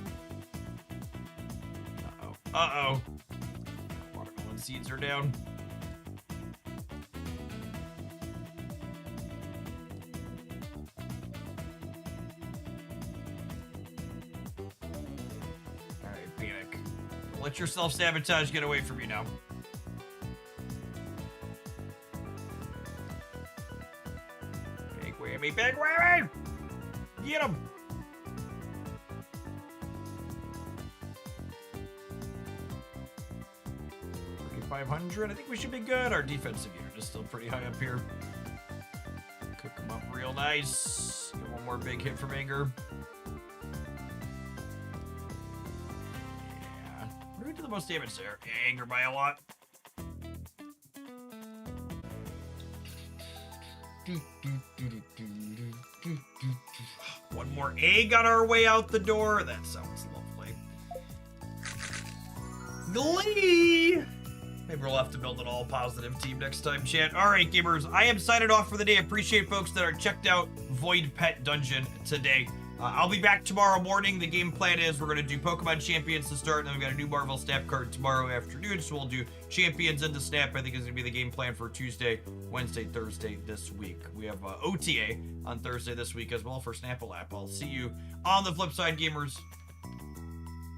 Uh-oh. Uh-oh. Watermelon seeds are down. Alright, panic. Let your self-sabotage get away from you now. Big whammy, big whammy! Get him! 3,500. I think we should be good. Our defensive unit is still pretty high up here. Cook them up real nice. Get one more big hit from Anger. Yeah. What do we do the most damage there? Anger by a lot. One more egg on our way out the door. That sounds lovely. Glee! Maybe we'll have to build an all-positive team next time, chat. All right, gamers, I am signing off for the day. Appreciate folks that are checked out Void Pet Dungeon today. I'll be back tomorrow morning. The game plan is we're going to do Pokemon Champions to start, and then we've got a new Marvel Snap card tomorrow afternoon, so we'll do Champions into Snap. I think is going to be the game plan for Tuesday, Wednesday, Thursday this week. We have OTA on Thursday this week as well for Snapple app. I'll see you on the flip side, gamers.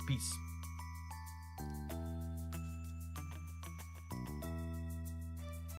Peace.